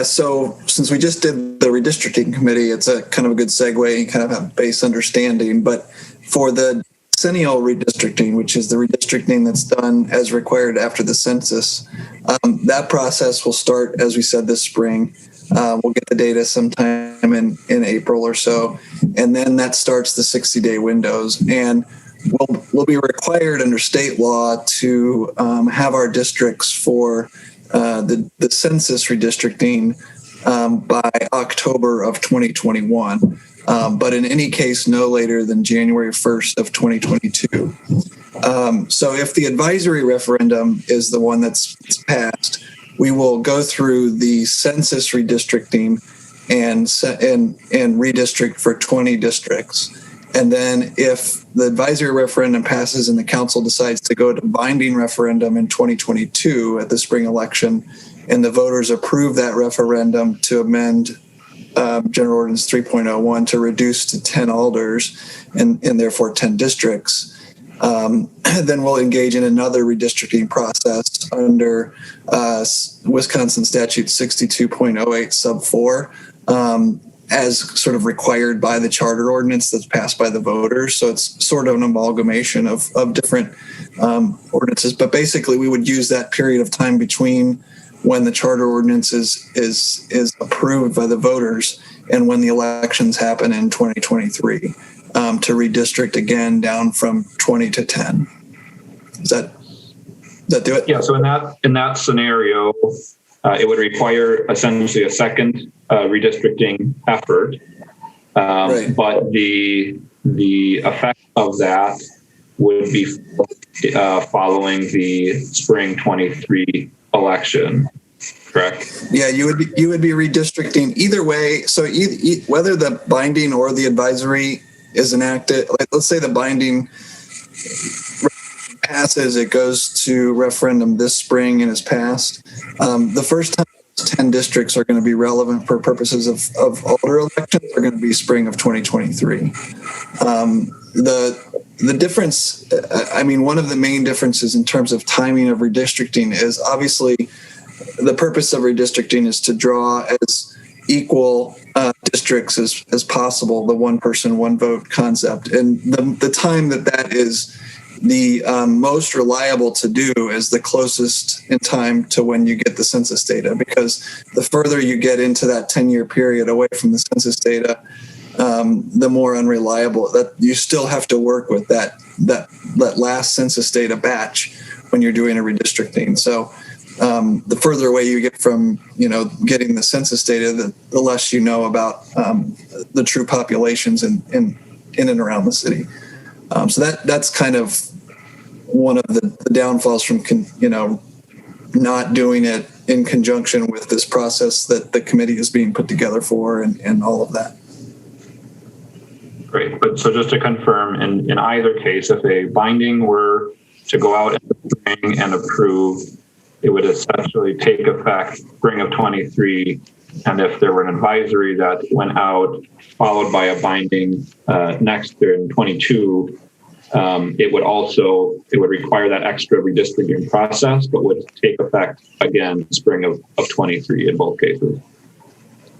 So since we just did the redistricting committee, it's a kind of a good segue and kind of have base understanding. But for the decennial redistricting, which is the redistricting that's done as required after the census, that process will start, as we said, this spring. We'll get the data sometime in April or so, and then that starts the 60-day windows. And we'll be required under state law to have our districts for the census redistricting by October of 2021. But in any case, no later than January 1st of 2022. So if the advisory referendum is the one that's passed, we will go through the census redistricting and redistrict for 20 districts. And then if the advisory referendum passes and the council decides to go to binding referendum in 2022 at the spring election, and the voters approve that referendum to amend General Ordinance 3.01 to reduce to 10 alders and therefore 10 districts, then we'll engage in another redistricting process under Wisconsin Statute 62.08 sub 4, as sort of required by the charter ordinance that's passed by the voters. So it's sort of an amalgamation of different ordinances. But basically, we would use that period of time between when the charter ordinance is approved by the voters and when the elections happen in 2023 to redistrict again down from 20 to 10. Does that do it? Yeah. So in that scenario, it would require essentially a second redistricting effort, right. But the effect of that would be following the spring 23 election. Correct. Yeah, you would be redistricting either way. So whether the binding or the advisory is enacted, let's say the binding passes, it goes to referendum this spring and is passed. The first time 10 districts are going to be relevant for purposes of alder elections are going to be spring of 2023. The difference, one of the main differences in terms of timing of redistricting is obviously the purpose of redistricting is to draw as equal districts as possible, the one person, one vote concept. And the time that is the most reliable to do is the closest in time to when you get the census data, because the further you get into that 10-year period away from the census data, the more unreliable that you still have to work with that last census data batch when you're doing a redistricting. So the further away you get from getting the census data, the less you know about the true populations in and around the city. So that's kind of one of the downfalls from not doing it in conjunction with this process that the committee is being put together for and all of that. Great. But so just to confirm, in either case, if a binding were to go out in the spring and approve, it would essentially take effect spring of 23. And if there were an advisory that went out followed by a binding next year in 22, it would require that extra redistricting process, but would take effect again spring of 23 in both cases.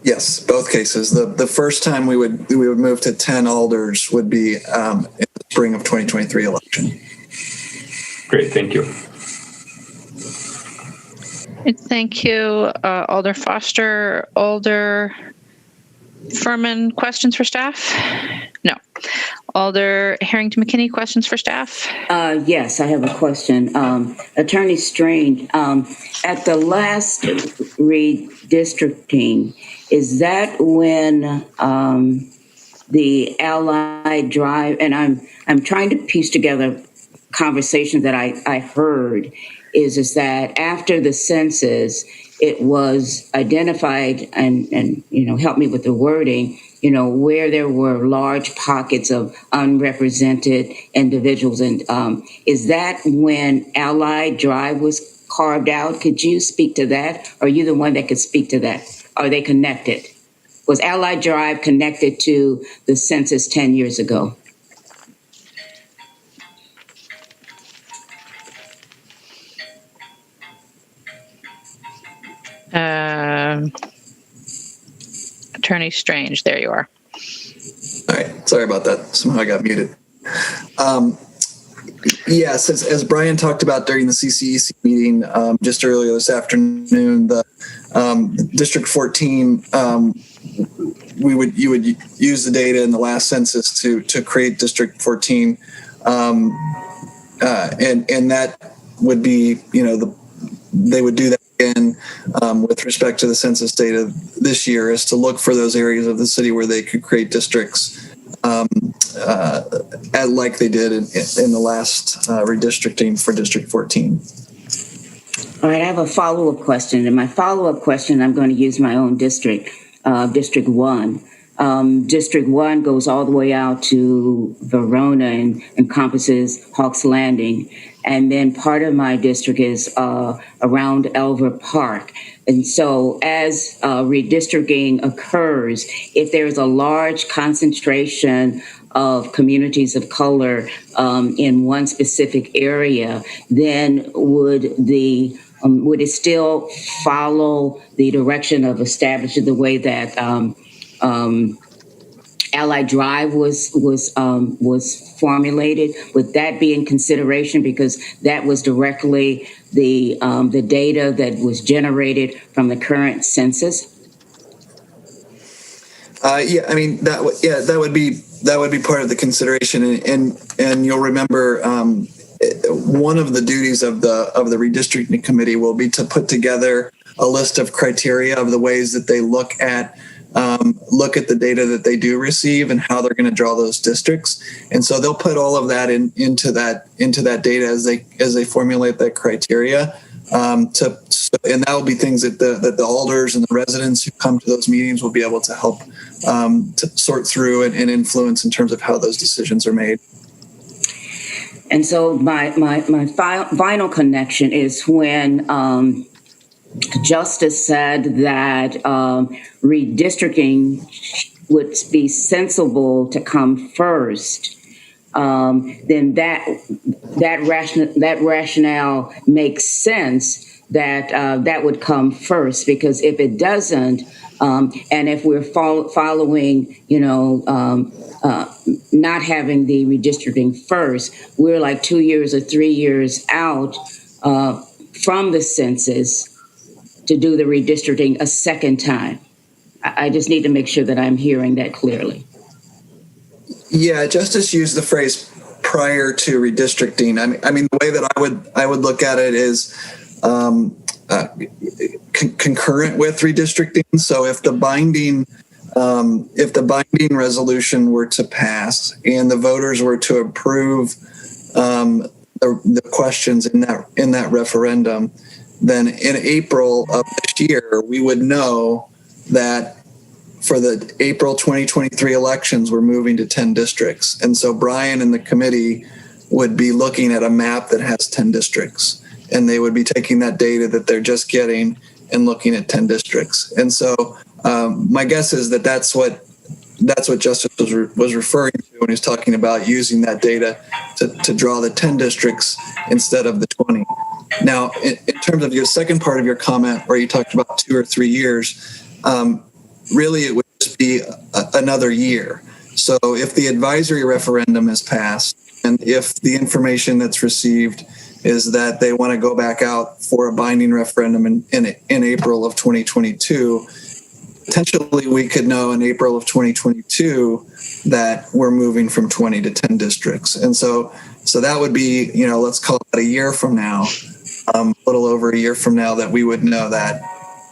Yes, both cases. The first time we would move to 10 alders would be in the spring of 2023 election. Great, thank you. Thank you, Alder Foster. Alder Furman, questions for staff? No. Alder Harrington McKinney, questions for staff? Yes, I have a question. Attorney Strange, at the last redistricting, is that when the Allied Drive, and I'm trying to piece together conversations that I heard, is that after the census, it was identified and help me with the wording, where there were large pockets of unrepresented individuals. And is that when Allied Drive was carved out? Could you speak to that? Are you the one that could speak to that? Are they connected? Was Allied Drive connected to the census 10 years ago? Attorney Strange, there you are. All right, sorry about that. Somehow I got muted. Yes, as Brian talked about during the CCEC meeting just earlier this afternoon, the District 14, you would use the data in the last census to create District 14, and that would be they would do that again with respect to the census data this year, is to look for those areas of the city where they could create districts like they did in the last redistricting for District 14. All right, I have a follow-up question. And my follow-up question, I'm going to use my own district, District 1. District 1 goes all the way out to Verona and encompasses Hawks Landing. And then part of my district is around Elver Park. And so as redistricting occurs, if there's a large concentration of communities of color in one specific area, then would it still follow the direction of establishing the way that Allied Drive was formulated? Would that be in consideration, because that was directly the data that was generated from the current census? Yeah, I mean that would be part of the consideration, and you'll remember one of the duties of the redistricting committee will be to put together a list of criteria of the ways that they look at the data that they do receive and how they're going to draw those districts. And so they'll put all of that into that data as they formulate that criteria. And that will be things that the alders and the residents who come to those meetings will be able to help to sort through and influence in terms of how those decisions are made. And so my final connection is when Justice said that redistricting would be sensible to come first. Then that rationale makes sense that would come first, because if it doesn't, and if we're following, not having the redistricting first, we're like 2 years or 3 years out from the census to do the redistricting a second time. I just need to make sure that I'm hearing that clearly. Yeah, Justice used the phrase prior to redistricting. I mean, the way that I would look at it is concurrent with redistricting. So if the binding resolution were to pass and the voters were to approve the questions in that referendum, then in April of this year we would know that for the April 2023 elections, we're moving to 10 districts. And so Brian and the committee would be looking at a map that has 10 districts. And they would be taking that data that they're just getting and looking at 10 districts. And so my guess is that that's what Justice was referring to when he's talking about using that data to draw the 10 districts instead of the 20. Now, in terms of your second part of your comment, where you talked about 2 or 3 years, really it would just be another year. So if the advisory referendum is passed, and if the information that's received is that they want to go back out for a binding referendum in April of 2022, potentially we could know in April of 2022 that we're moving from 20 to 10 districts. And so that would be, let's call it a year from now, a little over a year from now, that we would know that.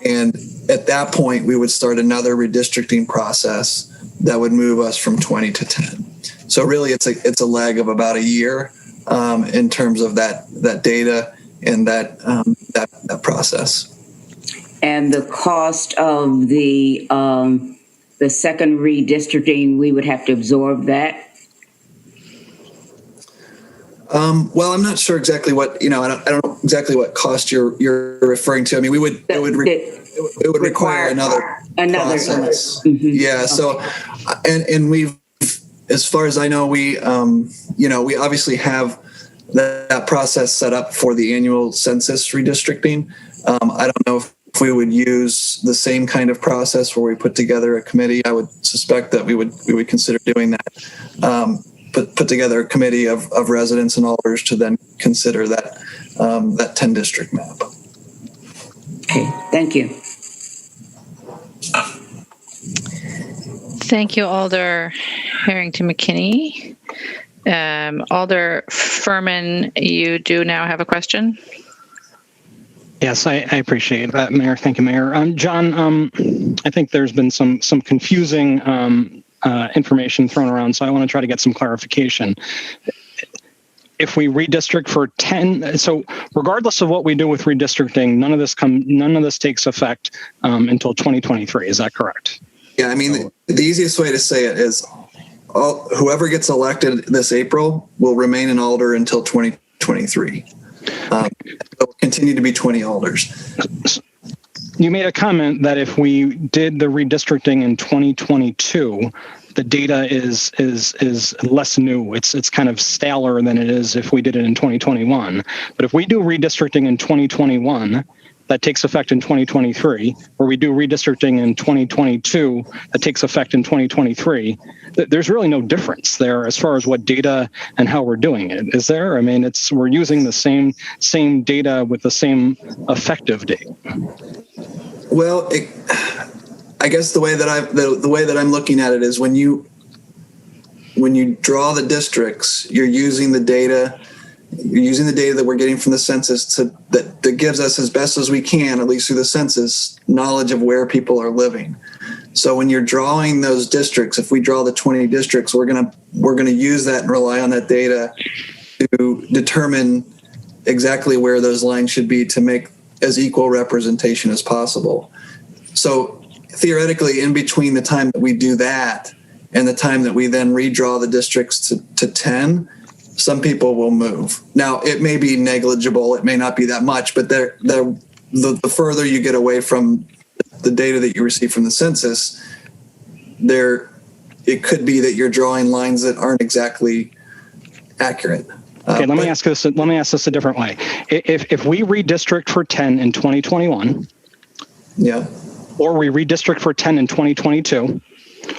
And at that point, we would start another redistricting process that would move us from 20 to 10. So really, it's a lag of about a year in terms of that data and that process. And the cost of the second redistricting, we would have to absorb that. Well, I'm not sure exactly what I don't know exactly what cost you're referring to. I mean, it would require another process. Mm-hmm. Yeah. So, and we've, as far as I know, we obviously have that process set up for the annual census redistricting. I don't know if we would use the same kind of process where we put together a committee. I would suspect that we would consider doing that. Put together a committee of residents and alders to then consider that 10 district map. Okay, thank you. Thank you, Alder Harrington McKinney. Alder Furman, you do now have a question. Yes, I appreciate that, Mayor. Thank you, Mayor. John, I think there's been some confusing information thrown around, so I want to try to get some clarification. if we redistrict for 10, so regardless of what we do with redistricting, none of this takes effect until 2023. Is that correct? Yeah, I mean, the easiest way to say it is whoever gets elected this April will remain an alder until 2023. It will continue to be 20 alders. You made a comment that if we did the redistricting in 2022, the data is less new. It's kind of staler than it is if we did it in 2021. But if we do redistricting in 2021, that takes effect in 2023, or we do redistricting in 2022, that takes effect in 2023, there's really no difference there as far as what data and how we're doing it. Is there? I mean, we're using the same data with the same effective date. Well, I guess the way that I'm looking at it is when you draw the districts, you're using the data that we're getting from the census that gives us, as best as we can, at least through the census, knowledge of where people are living. So when you're drawing those districts, if we draw the 20 districts, we're gonna use that and rely on that data to determine exactly where those lines should be to make as equal representation as possible. So theoretically, in between the time that we do that and the time that we then redraw the districts to 10, some people will move. Now, it may be negligible. It may not be that much, but the further you get away from the data that you receive from the census, it could be that you're drawing lines that aren't exactly accurate. Okay, let me ask this a different way. If we redistrict for 10 in 2021, yeah, or we redistrict for 10 in 2022,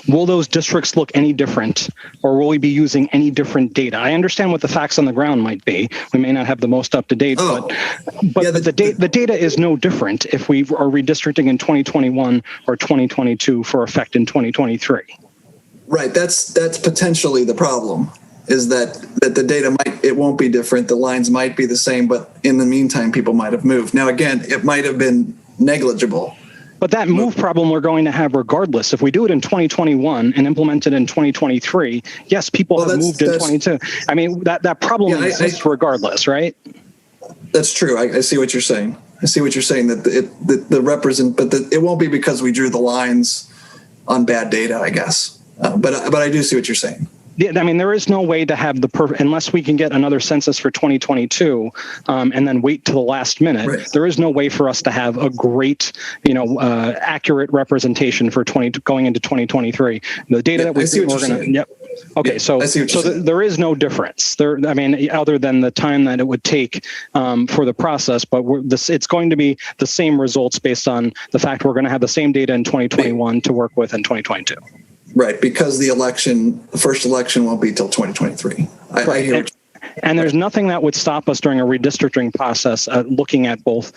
will those districts look any different, or will we be using any different data? I understand what the facts on the ground might be. We may not have the most up to date, but the data is no different if we are redistricting in 2021 or 2022 for effect in 2023. Right. That's potentially the problem. Is that the data it won't be different. The lines might be the same, but in the meantime, people might have moved. Now, again, it might have been negligible. But that move problem we're going to have regardless. If we do it in 2021 and implement it in 2023, yes, people have moved in 22. I mean, that problem exists regardless, right? That's true. I see what you're saying. That it won't be because we drew the lines on bad data, I guess. But I do see what you're saying. I mean, there is no way to have unless we can get another census for 2022 and then wait to the last minute. Right. There is no way for us to have a great, accurate representation for going into 2023. The data that we're going to. Yep. Okay, yeah, so there is no difference there. I mean, other than the time that it would take for the process, but it's going to be the same results based on the fact we're going to have the same data in 2021 to work with in 2022. Right, because the first election won't be till 2023. I hear. And there's nothing that would stop us during a redistricting process looking at both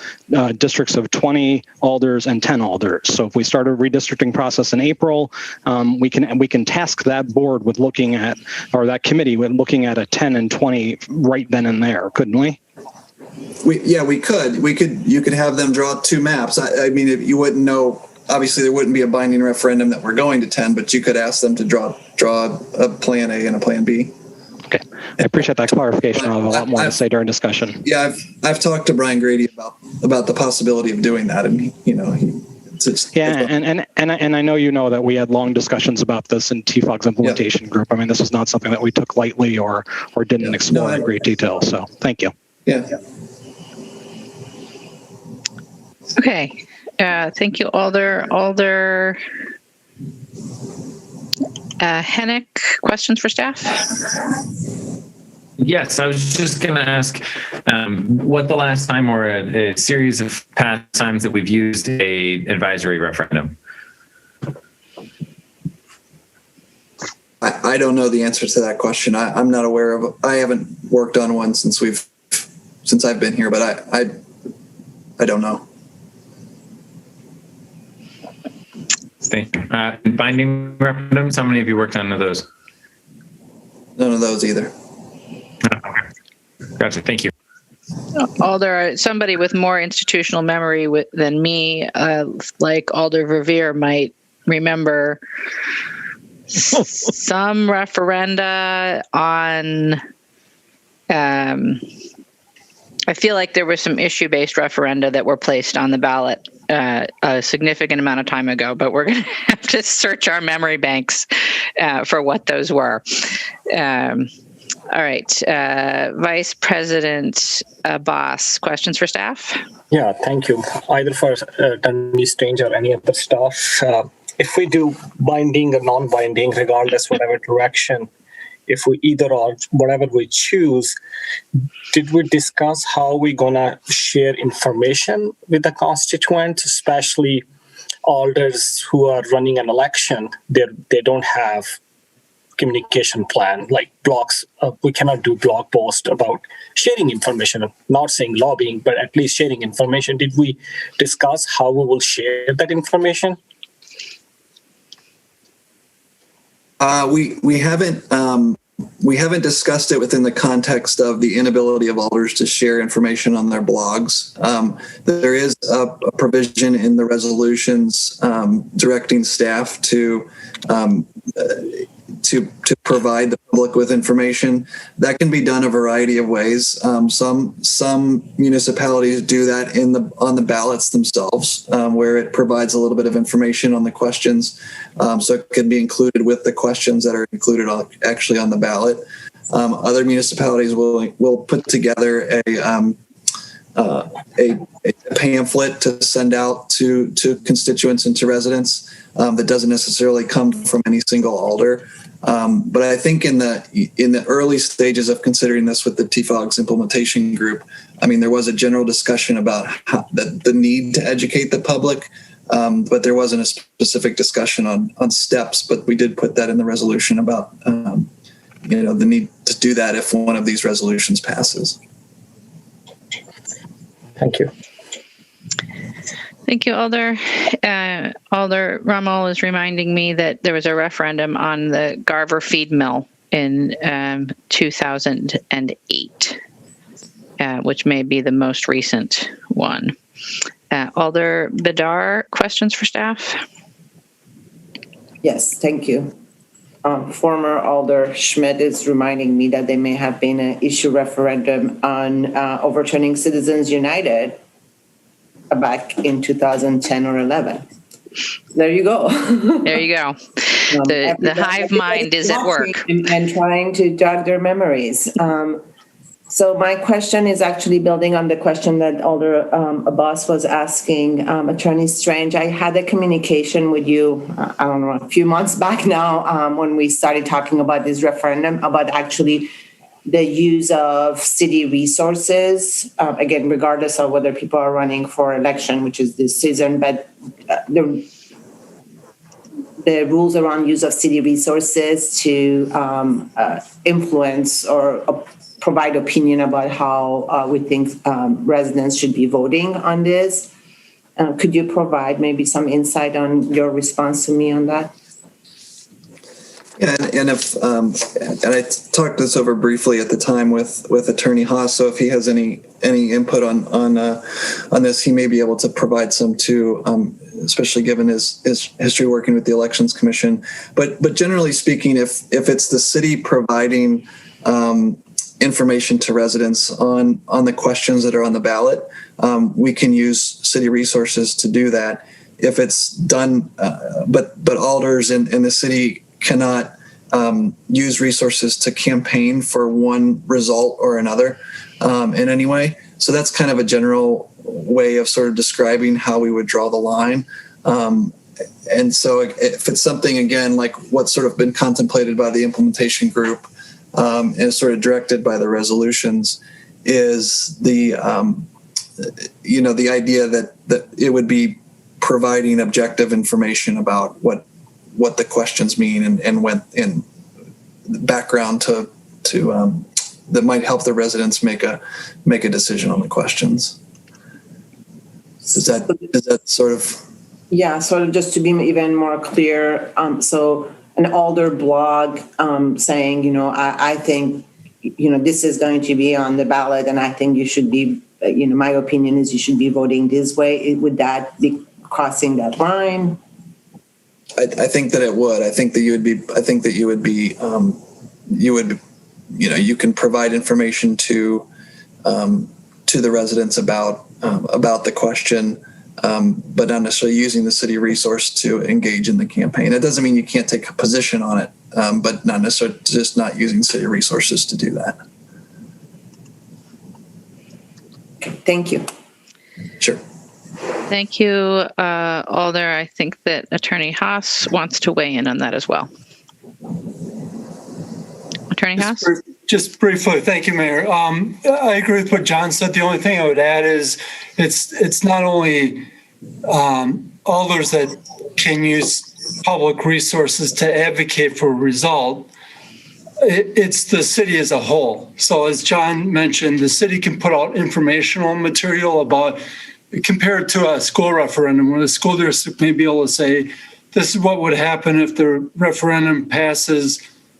districts of 20 alders and 10 alders. So if we start a redistricting process in April, we can task that board with looking at, or that committee with looking at a 10 and 20 right then and there, couldn't we? We could. You could have them draw two maps. I mean, if you wouldn't know. Obviously, there wouldn't be a binding referendum that we're going to 10, but you could ask them to draw a plan A and a plan B. Okay, I appreciate that clarification. I'll have a lot more to say during discussion. Yeah, I've talked to Brian Grady about the possibility of doing that, and and I know that we had long discussions about this in TFOG's implementation group. I mean, this is not something that we took lightly or didn't explore in great detail. So, thank you. Yeah. Okay. Thank you, Alder Hennick. Questions for staff? Yes, I was just going to ask what the last time or a series of past times that we've used a advisory referendum. I don't know the answer to that question. I'm not aware of. I haven't worked on one since I've been here, but I don't know. Thank you. Binding referendums, how many have you worked on those? None of those either. Okay. Gotcha. Thank you. Alder, somebody with more institutional memory than me, like Alder Verveer, might remember some referenda on I feel like there was some issue-based referenda that were placed on the ballot a significant amount of time ago, but we're going to have to search our memory banks for what those were. All right, Vice President Abbas, questions for staff? Yeah, thank you. Either for Attorney Strange or any other staff. If we do binding or non-binding, regardless whatever direction, if we either or whatever we choose, did we discuss how we're gonna share information with the constituents, especially alders who are running an election? They don't have communication plan like blogs. We cannot do blog post about sharing information. I'm not saying lobbying, but at least sharing information. Did we discuss how we will share that information? We haven't discussed it within the context of the inability of alders to share information on their blogs. There is a provision in the resolutions directing staff to provide the public with information. That can be done a variety of ways. Some municipalities do that on the ballots themselves, where it provides a little bit of information on the questions, so it can be included with the questions that are included actually on the ballot. Other municipalities will put together a pamphlet to send out to constituents and to residents that doesn't necessarily come from any single alder. But I think in the early stages of considering this with the TFOGS implementation group, I mean, there was a general discussion about the need to educate the public, but there wasn't a specific discussion on steps. But we did put that in the resolution about the need to do that if one of these resolutions passes. Thank you. Thank you, Alder. Alder Ramel is reminding me that there was a referendum on the Garver feed mill in 2008, which may be the most recent one. Alder Bedar, questions for staff? Yes, thank you. Former Alder Schmidt is reminding me that there may have been an issue referendum on overturning Citizens United back in 2010 or 11. There you go. There you go. The hive mind is at work. And trying to jog their memories. So my question is actually building on the question that Alder Abbas was asking Attorney Strange. I had a communication with you, I don't know, a few months back now when we started talking about this referendum, about actually the use of city resources, again, regardless of whether people are running for election, which is this season, but the rules around use of city resources to influence or provide opinion about how we think residents should be voting on this. Could you provide maybe some insight on your response to me on that? Yeah, and I talked this over briefly at the time with Attorney Haas. So if he has any input on this, he may be able to provide some too, especially given his history working with the Elections Commission. But generally speaking, if it's the city providing information to residents on the questions that are on the ballot, we can use city resources to do that. If it's done, but alders in the city cannot use resources to campaign for one result or another in any way. So that's kind of a general way of sort of describing how we would draw the line. And so if it's something, again, like what's sort of been contemplated by the implementation group and is sort of directed by the resolutions, is the the idea that it would be providing objective information about what the questions mean and what in background to that might help the residents make a decision on the questions. Is that sort of? Yeah, sort of just to be even more clear. So an alder blog saying, I think, this is going to be on the ballot, and I think you should be, my opinion is you should be voting this way. Would that be crossing that line? I think that it would. I think that you would be you can provide information to the residents about the question, but not necessarily using the city resource to engage in the campaign. It doesn't mean you can't take a position on it, but not necessarily just not using city resources to do that. Okay, thank you. Sure. Thank you, Alder. I think that Attorney Haas wants to weigh in on that as well. Attorney Haas? Just briefly, thank you, Mayor. I agree with what John said. The only thing I would add is it's not only alders that can use public resources to advocate for a result. It's the city as a whole. So as John mentioned, the city can put out informational material about, compared to a school referendum, where the school district may be able to say, this is what would happen if the referendum passes.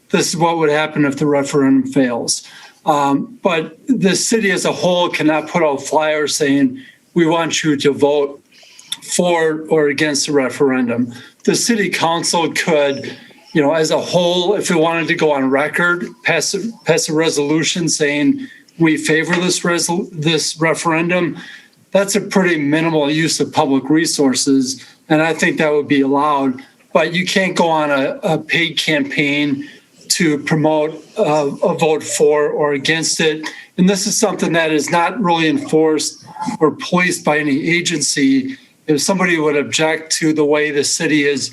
This is what would happen if the referendum fails. But the city as a whole cannot put out flyers saying, we want you to vote for or against the referendum. The city council could, as a whole, if it wanted to go on record, pass a resolution saying we favor this referendum. That's a pretty minimal use of public resources, and I think that would be allowed. But you can't go on a paid campaign to promote a vote for or against it. And this is something that is not really enforced or policed by any agency. If somebody would object to the way the city is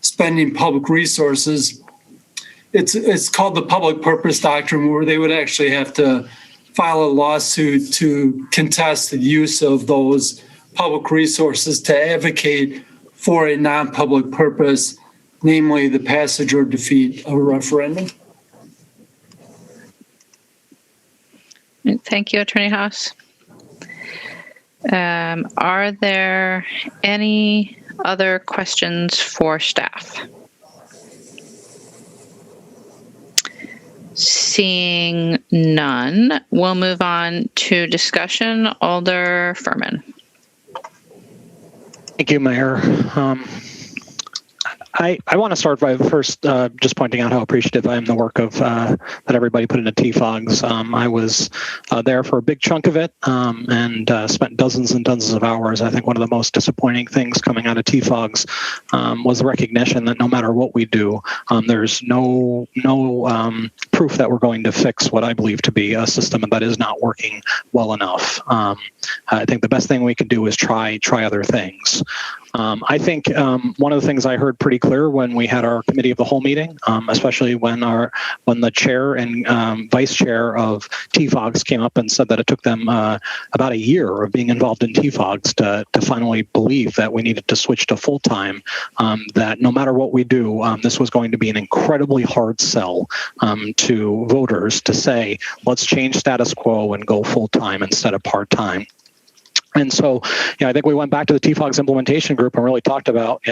spending public resources, it's called the public purpose doctrine, where they would actually have to file a lawsuit to contest the use of those public resources to advocate for a non-public purpose, namely the passage or defeat of a referendum. Thank you, Attorney Haas. Are there any other questions for staff? Seeing none, we'll move on to discussion. Alder Furman. Thank you, Mayor. I want to start by first just pointing out how appreciative I am the work of that everybody put into TFOGs. I was there for a big chunk of it and spent dozens and dozens of hours. I think one of the most disappointing things coming out of TFOGs was the recognition that no matter what we do, there's no proof that we're going to fix what I believe to be a system that is not working well enough. I think the best thing we can do is try other things. I think one of the things I heard pretty clear when we had our committee of the whole meeting, especially when the chair and vice chair of TFOGs came up and said that it took them about a year of being involved in TFOGs to finally believe that we needed to switch to full-time, that no matter what we do, this was going to be an incredibly hard sell to voters to say, let's change status quo and go full-time instead of part-time. And so, I think we went back to the TFOGs implementation group and really talked about,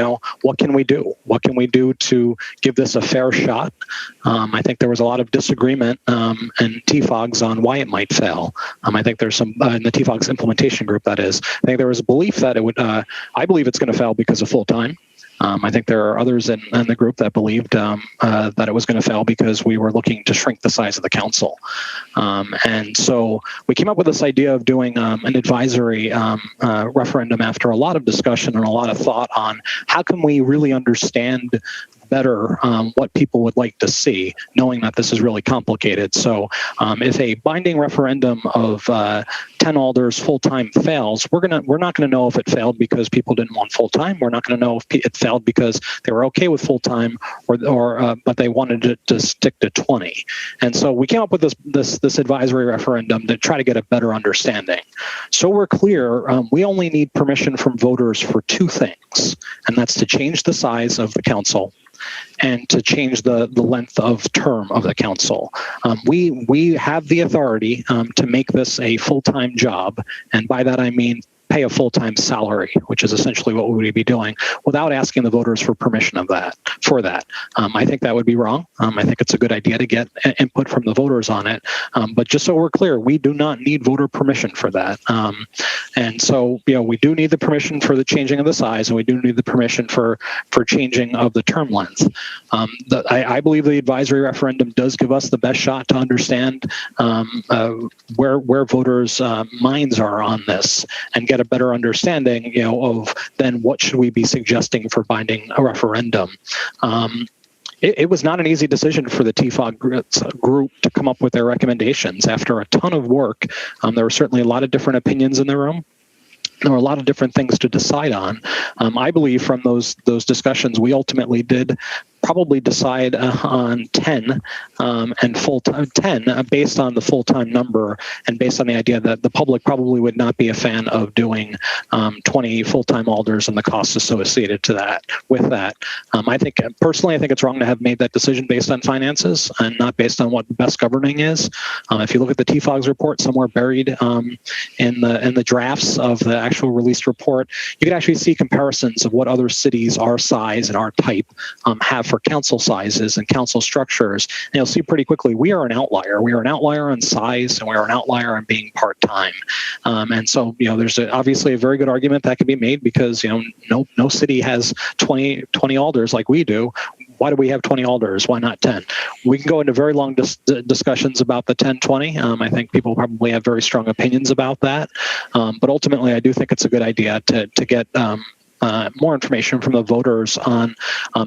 what can we do? What can we do to give this a fair shot? I think there was a lot of disagreement in TFOGs on why it might fail. I think there's some, in the TFOGs implementation group, that is, I think there was a belief that it would, I believe it's going to fail because of full-time. I think there are others in the group that believed that it was going to fail because we were looking to shrink the size of the council. And so we came up with this idea of doing an advisory referendum after a lot of discussion and a lot of thought on how can we really understand better what people would like to see, knowing that this is really complicated. So if a binding referendum of 10 alders full-time fails, we're not going to know if it failed because people didn't want full-time. We're not going to know if it failed because they were okay with full-time or but they wanted to stick to 20. And so we came up with this advisory referendum to try to get a better understanding. So we're clear, we only need permission from voters for two things, and that's to change the size of the council and to change the length of term of the council. We have the authority to make this a full-time job, and by that I mean pay a full-time salary, which is essentially what we would be doing, without asking the voters for permission for that. I think that would be wrong. I think it's a good idea to get input from the voters on it. But just so we're clear, we do not need voter permission for that. And so, we do need the permission for the changing of the size, and we do need the permission for changing of the term length. I believe the advisory referendum does give us the best shot to understand where voters' minds are on this and get a better understanding, of then what should we be suggesting for binding a referendum. It was not an easy decision for the TFOG group to come up with their recommendations. After a ton of work, there were certainly a lot of different opinions in the room. There were a lot of different things to decide on. I believe from those discussions, we ultimately did probably decide on 10 and full-time 10 based on the full-time number and based on the idea that the public probably would not be a fan of doing 20 full-time alders and the costs associated to that. With that, I think it's wrong to have made that decision based on finances and not based on what best governing is. If you look at the TFOG's report, somewhere buried in the drafts of the actual released report, you can actually see comparisons of what other cities our size and our type have for council sizes and council structures. And you'll see pretty quickly, we are an outlier. We are an outlier in size, and we are an outlier in being part-time. And so, there's obviously a very good argument that can be made because, no city has 20 alders like we do. Why do we have 20 alders? Why not 10? We can go into very long discussions about the 10-20. I think people probably have very strong opinions about that. But ultimately, I do think it's a good idea to get more information from the voters on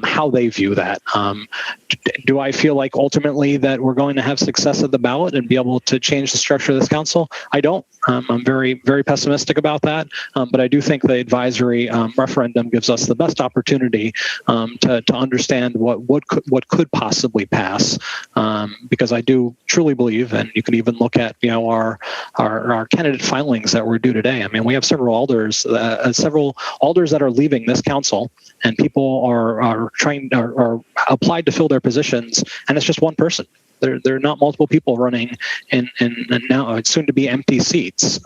how they view that. Do I feel like ultimately that we're going to have success at the ballot and be able to change the structure of this council? I don't. I'm very, very pessimistic about that. But I do think the advisory referendum gives us the best opportunity to understand what could possibly pass. Because I do truly believe, and you can even look at our candidate filings that were due today. I mean, we have several alders that are leaving this council, and people are applied to fill their positions, and it's just one person. There are not multiple people running in now it's soon to be empty seats.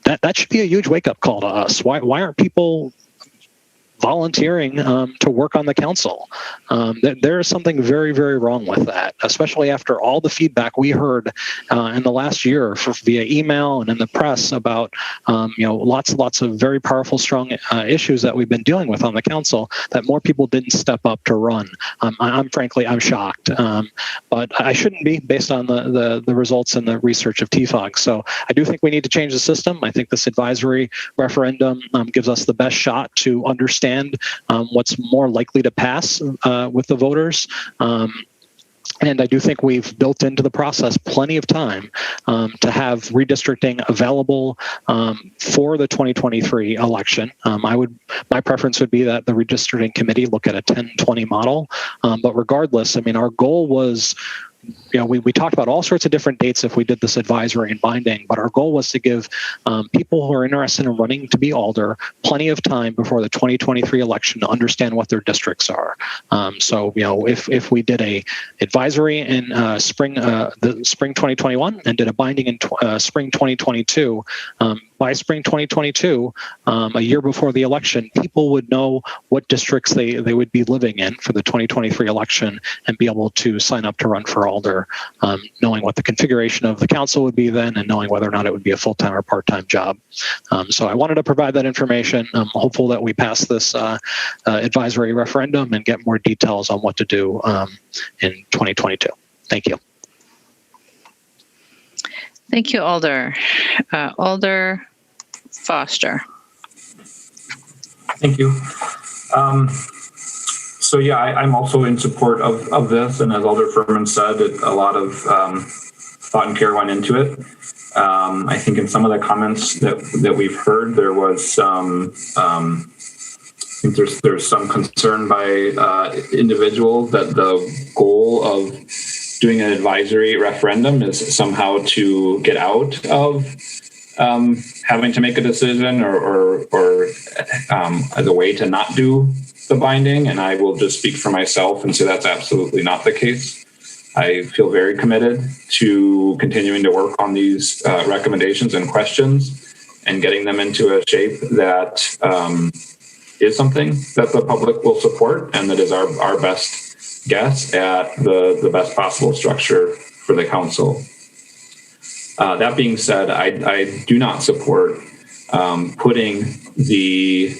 That should be a huge wake up call to us. Why aren't people volunteering to work on the council? There is something very, very wrong with that, especially after all the feedback we heard in the last year via email and in the press about lots of very powerful, strong issues that we've been dealing with on the council, that more people didn't step up to run. I'm shocked, but I shouldn't be based on the results and the research of TFOG. So I do think we need to change the system. I think this advisory referendum gives us the best shot to understand what's more likely to pass with the voters. And I do think we've built into the process plenty of time to have redistricting available for the 2023 election. My preference would be that the redistricting committee look at a 10-20 model. But regardless, I mean, our goal was, we talked about all sorts of different dates if we did this advisory and binding, but our goal was to give people who are interested in running to be alder plenty of time before the 2023 election to understand what their districts are. So, if we did a advisory in spring 2021 and did a binding in spring 2022, by spring 2022, a year before the election, people would know what districts they would be living in for the 2023 election and be able to sign up to run for alder, knowing what the configuration of the council would be then and knowing whether or not it would be a full-time or part-time job. So I wanted to provide that information. I'm hopeful that we pass this advisory referendum and get more details on what to do in 2022. Thank you. Thank you, Alder. Alder Foster. Thank you. So yeah, I'm also in support of this, and as Alder Furman said, a lot of thought and care went into it. I think in some of the comments that we've heard, there was some. I think there's some concern by individuals that the goal of doing an advisory referendum is somehow to get out of having to make a decision or as a way to not do the binding. And I will just speak for myself and say that's absolutely not the case. I feel very committed to continuing to work on these recommendations and questions and getting them into a shape that is something that the public will support and that is our best guess at the best possible structure for the council. That being said, I do not support putting the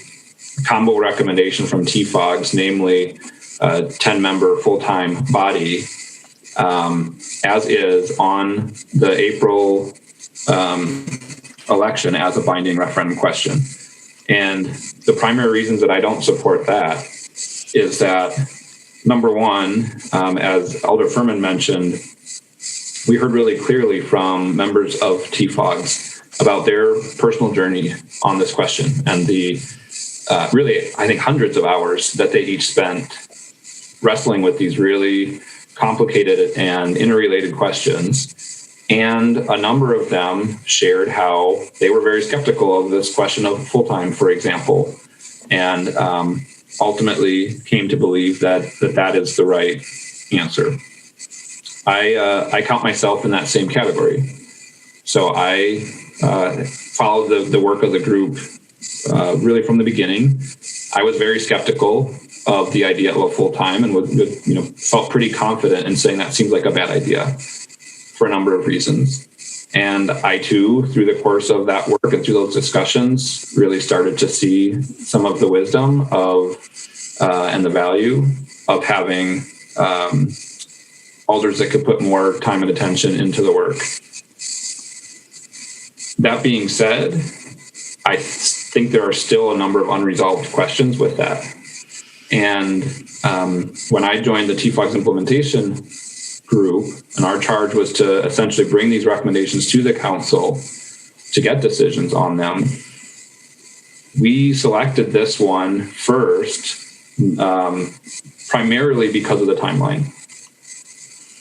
combo recommendation from TFOGS, namely a 10-member full-time body, as is on the April election as a binding referendum question. And the primary reasons that I don't support that is that, number one, as Alder Furman mentioned, we heard really clearly from members of TFOGS about their personal journey on this question and the really, I think, hundreds of hours that they each spent wrestling with these really complicated and interrelated questions. And a number of them shared how they were very skeptical of this question of full-time, for example, and ultimately came to believe that is the right answer. I count myself in that same category. So I followed the work of the group really from the beginning. I was very skeptical of the idea of a full-time and felt pretty confident in saying that seems like a bad idea for a number of reasons. And I too, through the course of that work and through those discussions, really started to see some of the wisdom of and the value of having alders that could put more time and attention into the work. That being said, I think there are still a number of unresolved questions with that. And when I joined the TFOGS implementation group, and our charge was to essentially bring these recommendations to the council to get decisions on them, we selected this one first, primarily because of the timeline.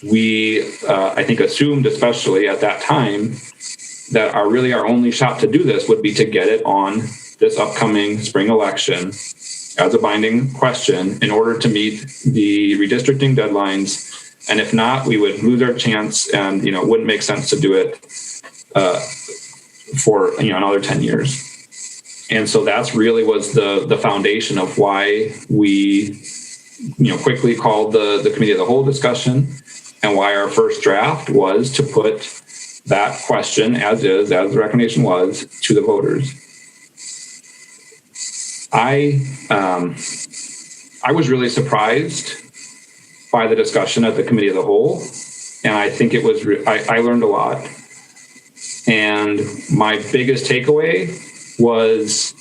We, I think, assumed, especially at that time, that our only shot to do this would be to get it on this upcoming spring election as a binding question in order to meet the redistricting deadlines. And if not, we would lose our chance and, it wouldn't make sense to do it for, another 10 years. And so that's really was the foundation of why we, quickly called the committee of the whole discussion and why our first draft was to put that question as the recommendation was, to the voters. I was really surprised by the discussion at the committee of the whole, and I think it was I learned a lot. And my biggest takeaway was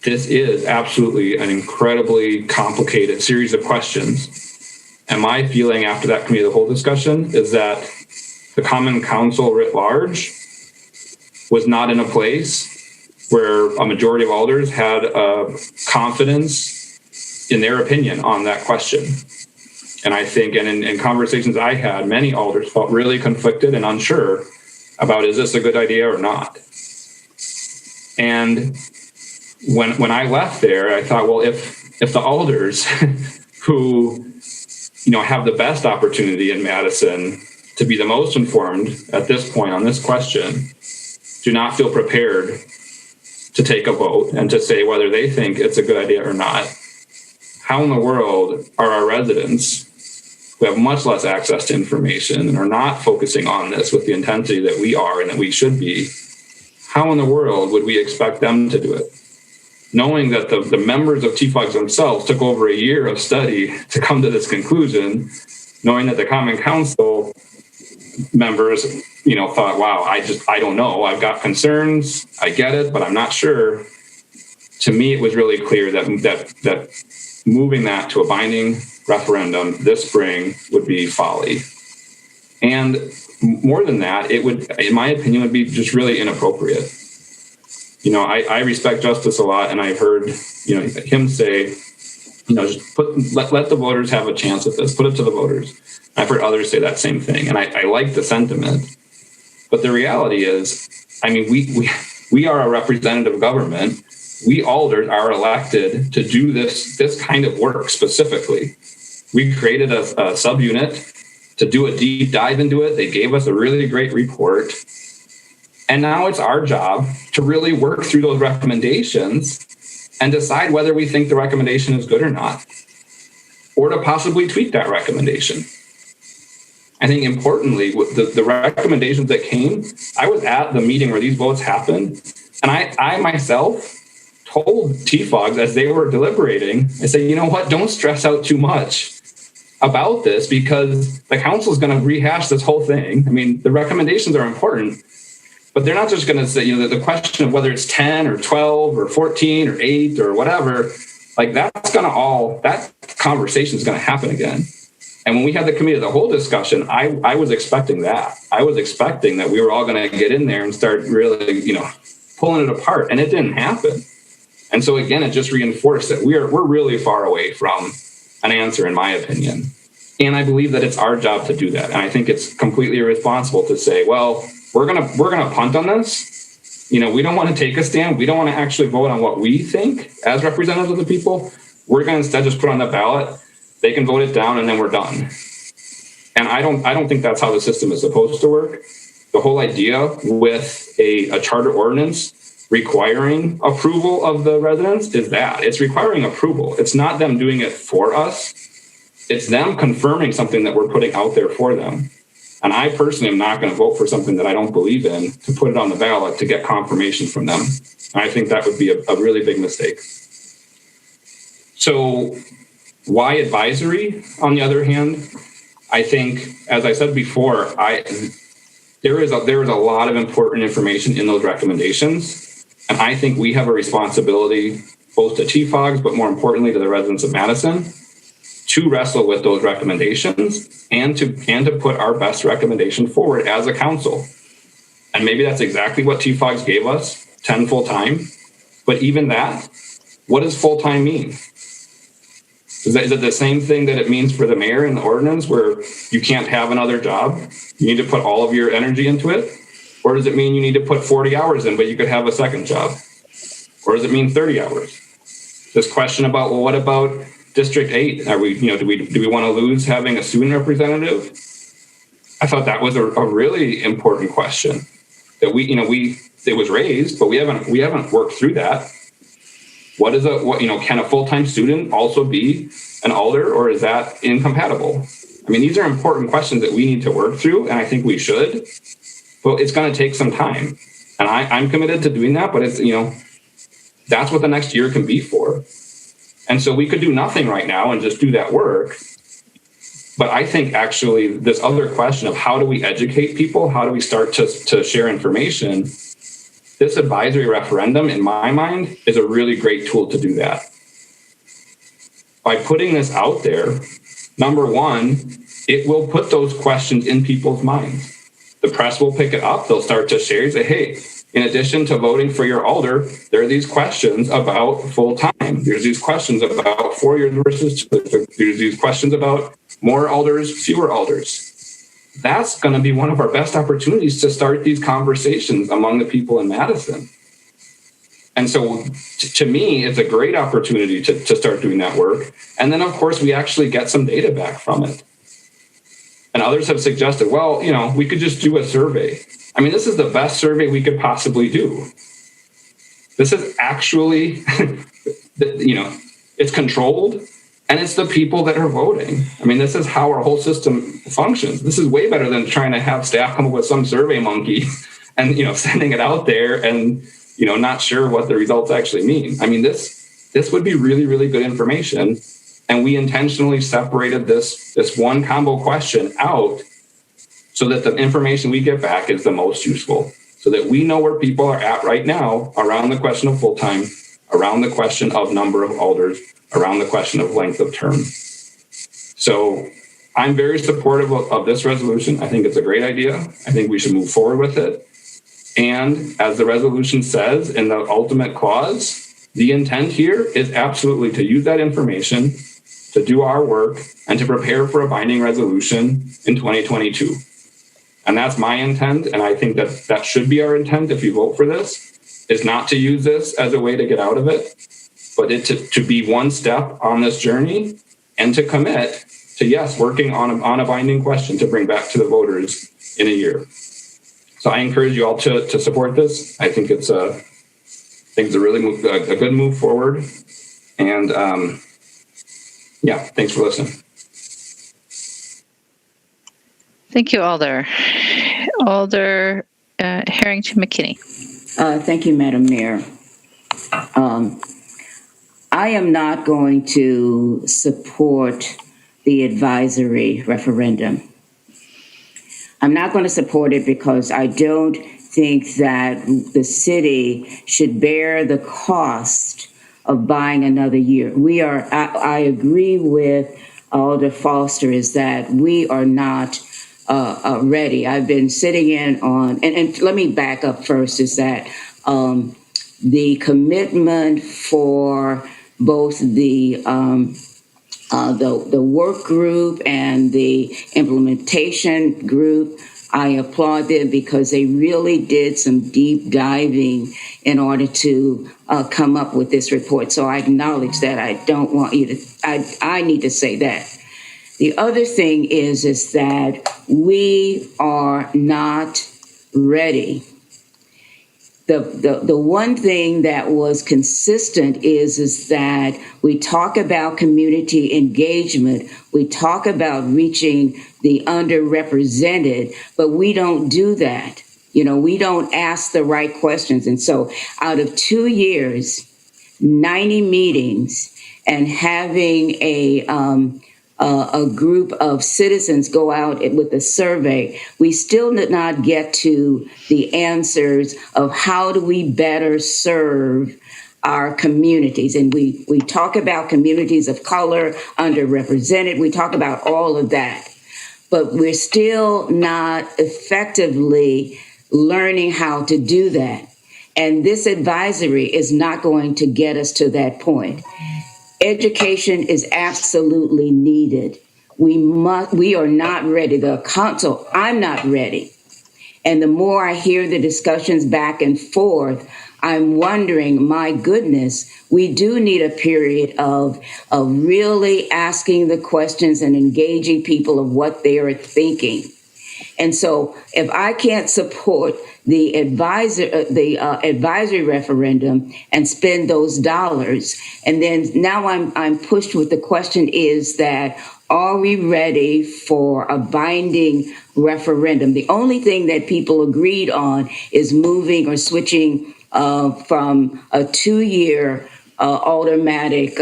this is absolutely an incredibly complicated series of questions. And my feeling after that committee of the whole discussion is that the Common Council writ large was not in a place where a majority of alders had confidence in their opinion on that question. And I think, and in conversations I had, many alders felt really conflicted and unsure about, is this a good idea or not? And when I left there, I thought, well, if the alders who, have the best opportunity in Madison to be the most informed at this point on this question, do not feel prepared to take a vote and to say whether they think it's a good idea or not, how in the world are our residents who have much less access to information and are not focusing on this with the intensity that we are and that we should be, how in the world would we expect them to do it? Knowing that the members of TFOGS themselves took over a year of study to come to this conclusion, knowing that the Common Council members, thought, wow, I don't know. I've got concerns. I get it, but I'm not sure. To me, it was really clear that moving that to a binding referendum this spring would be folly. And more than that, it would, in my opinion, would be just really inappropriate. I respect Justice a lot, and I've heard, him say, just let the voters have a chance at this. Put it to the voters. I've heard others say that same thing, and I like the sentiment. But the reality is, we are a representative government. We alders are elected to do this kind of work specifically. We created a subunit to do a deep dive into it. They gave us a really great report. And now it's our job to really work through those recommendations and decide whether we think the recommendation is good or not, or to possibly tweak that recommendation. I think importantly, the recommendations that came, I was at the meeting where these votes happened, and I myself told TFOGs as they were deliberating, I said, you know what, don't stress out too much about this because the council is going to rehash this whole thing. I mean, the recommendations are important, but they're not just going to say, you know, the question of whether it's 10 or 12 or 14 or 8 or whatever, like that conversation is going to happen again. And when we had the committee of the whole discussion, I was expecting that. I was expecting that we were all going to get in there and start really, you know, pulling it apart, and it didn't happen. And so again, it just reinforced that we're really far away from an answer, in my opinion. And I believe that it's our job to do that. And I think it's completely irresponsible to say, well, we're gonna punt on this. You know, we don't want to take a stand. We don't want to actually vote on what we think as representatives of the people. We're going to instead just put on the ballot. They can vote it down, and then we're done. And I don't think that's how the system is supposed to work. The whole idea with a charter ordinance requiring approval of the residents is that it's requiring approval. It's not them doing it for us. It's them confirming something that we're putting out there for them. And I personally am not going to vote for something that I don't believe in to put it on the ballot to get confirmation from them. And I think that would be a really big mistake. So why advisory, on the other hand? I think, as I said before, there is a lot of important information in those recommendations. And I think we have a responsibility, both to TFOGs, but more importantly to the residents of Madison, to wrestle with those recommendations and to put our best recommendation forward as a council. And maybe that's exactly what TFOGs gave us, 10 full-time. But even that, what does full-time mean? Is it the same thing that it means for the mayor in the ordinance where you can't have another job? You need to put all of your energy into it? Or does it mean you need to put 40 hours in, but you could have a second job? Or does it mean 30 hours? This question about, well, what about District 8? Are we, you know, do we want to lose having a student representative? I thought that was a really important question that it was raised, but we haven't worked through that. Can a full-time student also be an alder, or is that incompatible? I mean, these are important questions that we need to work through, and I think we should, but it's going to take some time. And I'm committed to doing that, but it's, you know, that's what the next year can be for. And so we could do nothing right now and just do that work. But I think actually this other question of how do we educate people? How do we start to share information? This advisory referendum, in my mind, is a really great tool to do that. By putting this out there, number one, it will put those questions in people's minds. The press will pick it up. They'll start to share, say, hey, in addition to voting for your alder, there are these questions about full-time. There's these questions about 4 years versus 2. There's these questions about more alders, fewer alders. That's going to be one of our best opportunities to start these conversations among the people in Madison. And so to me, it's a great opportunity to start doing that work. And then, of course, we actually get some data back from it. And others have suggested, well, you know, we could just do a survey. I mean, this is the best survey we could possibly do. This is actually, you know, it's controlled. And it's the people that are voting. I mean, this is how our whole system functions. This is way better than trying to have staff come up with some survey monkey and, you know, sending it out there and, you know, not sure what the results actually mean. I mean, this would be really, really good information. And we intentionally separated this one combo question out so that the information we get back is the most useful, so that we know where people are at right now around the question of full-time, around the question of number of alders, around the question of length of term. So I'm very supportive of this resolution. I think it's a great idea. I think we should move forward with it. And as the resolution says in the ultimate clause, the intent here is absolutely to use that information to do our work and to prepare for a binding resolution in 2022. And that's my intent. And I think that should be our intent if you vote for this, is not to use this as a way to get out of it, but it to be one step on this journey and to commit to, yes, working on a binding question to bring back to the voters in a year. So I encourage you all to support this. I think it's a really a good move forward. And yeah, thanks for listening. Thank you, Alder. Alder Harrington McKinney. Thank you, Madam Mayor. I am not going to support the advisory referendum. I'm not going to support it because I don't think that the city should bear the cost of buying another year. I agree with Alder Foster is that we are not ready. I've been sitting in on, and let me back up first, is that the commitment for both the work group and the implementation group, I applaud them because they really did some deep diving in order to come up with this report. So I acknowledge that. I don't want you to, I need to say that. The other thing is that we are not ready. The one thing that was consistent is that we talk about community engagement, we talk about reaching the underrepresented, but we don't do that. We don't ask the right questions. And so out of 2 years, 90 meetings, and having a group of citizens go out with a survey, we still did not get to the answers of how do we better serve our communities. And we talk about communities of color, underrepresented, we talk about all of that, but we're still not effectively learning how to do that. And this advisory is not going to get us to that point. Education is absolutely needed. We are not ready. The council, I'm not ready. And the more I hear the discussions back and forth, I'm wondering, my goodness, we do need a period of really asking the questions and engaging people of what they are thinking. And so if I can't support the advisory referendum and spend those dollars, and then now I'm pushed with the question is that, are we ready for a binding referendum? The only thing that people agreed on is moving or switching from a 2-year automatic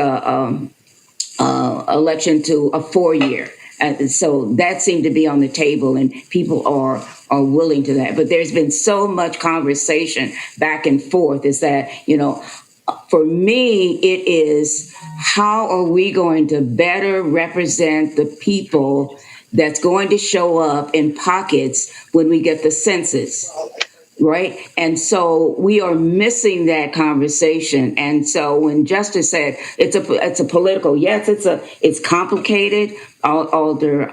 election to a 4-year. And so that seemed to be on the table, and people are willing to that. But there's been so much conversation back and forth is that, for me, it is how are we going to better represent the people that's going to show up in pockets when we get the census, right? And so we are missing that conversation. And so when Justice said it's a political, yes, it's complicated. Alder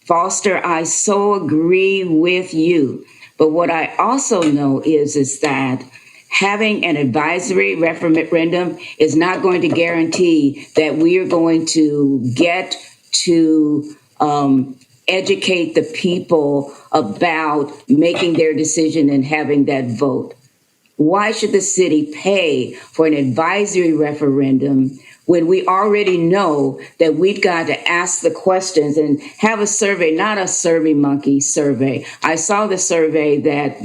Foster, I so agree with you. But what I also know is that having an advisory referendum is not going to guarantee that we are going to get to educate the people about making their decision and having that vote. Why should the city pay for an advisory referendum when we already know that we've got to ask the questions and have a survey, not a Survey Monkey survey? I saw the survey that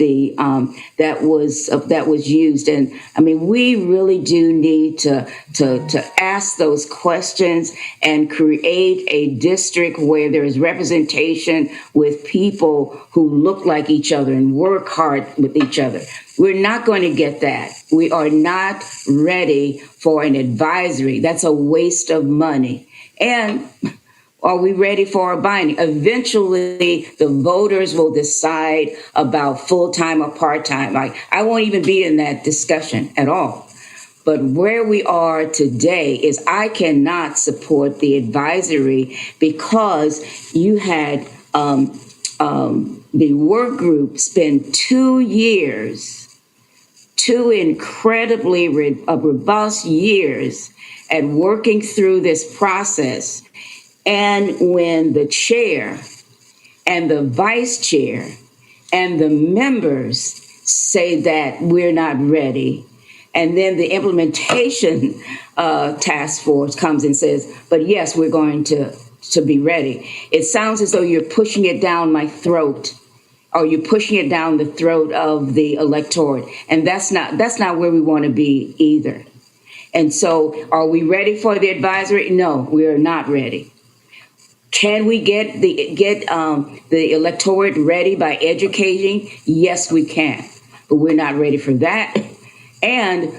that was used, and I mean, we really do need to ask those questions and create a district where there is representation with people who look like each other and work hard with each other. We're not going to get that. We are not ready for an advisory. That's a waste of money. And are we ready for a binding? Eventually, the voters will decide about full-time or part-time. I won't even be in that discussion at all. But where we are today is I cannot support the advisory because you had the work group spend 2 years, 2 incredibly robust years at working through this process. And when the chair and the vice chair and the members say that we're not ready, and then the implementation task force comes and says, but yes, we're going to be ready. It sounds as though you're pushing it down my throat, or you're pushing it down the throat of the electorate. And that's not where we want to be either. And so are we ready for the advisory? No, we are not ready. Can we get the electorate ready by educating? Yes, we can, but we're not ready for that. And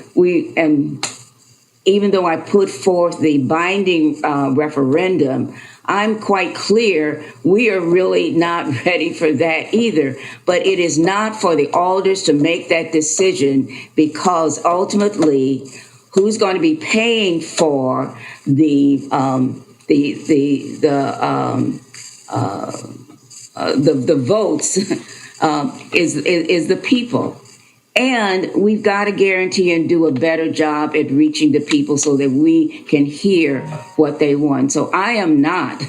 even though I put forth the binding referendum, I'm quite clear we are really not ready for that either. But it is not for the alders to make that decision, because ultimately, who's going to be paying for the votes is the people. And we've got to guarantee and do a better job at reaching the people so that we can hear what they want. So I am not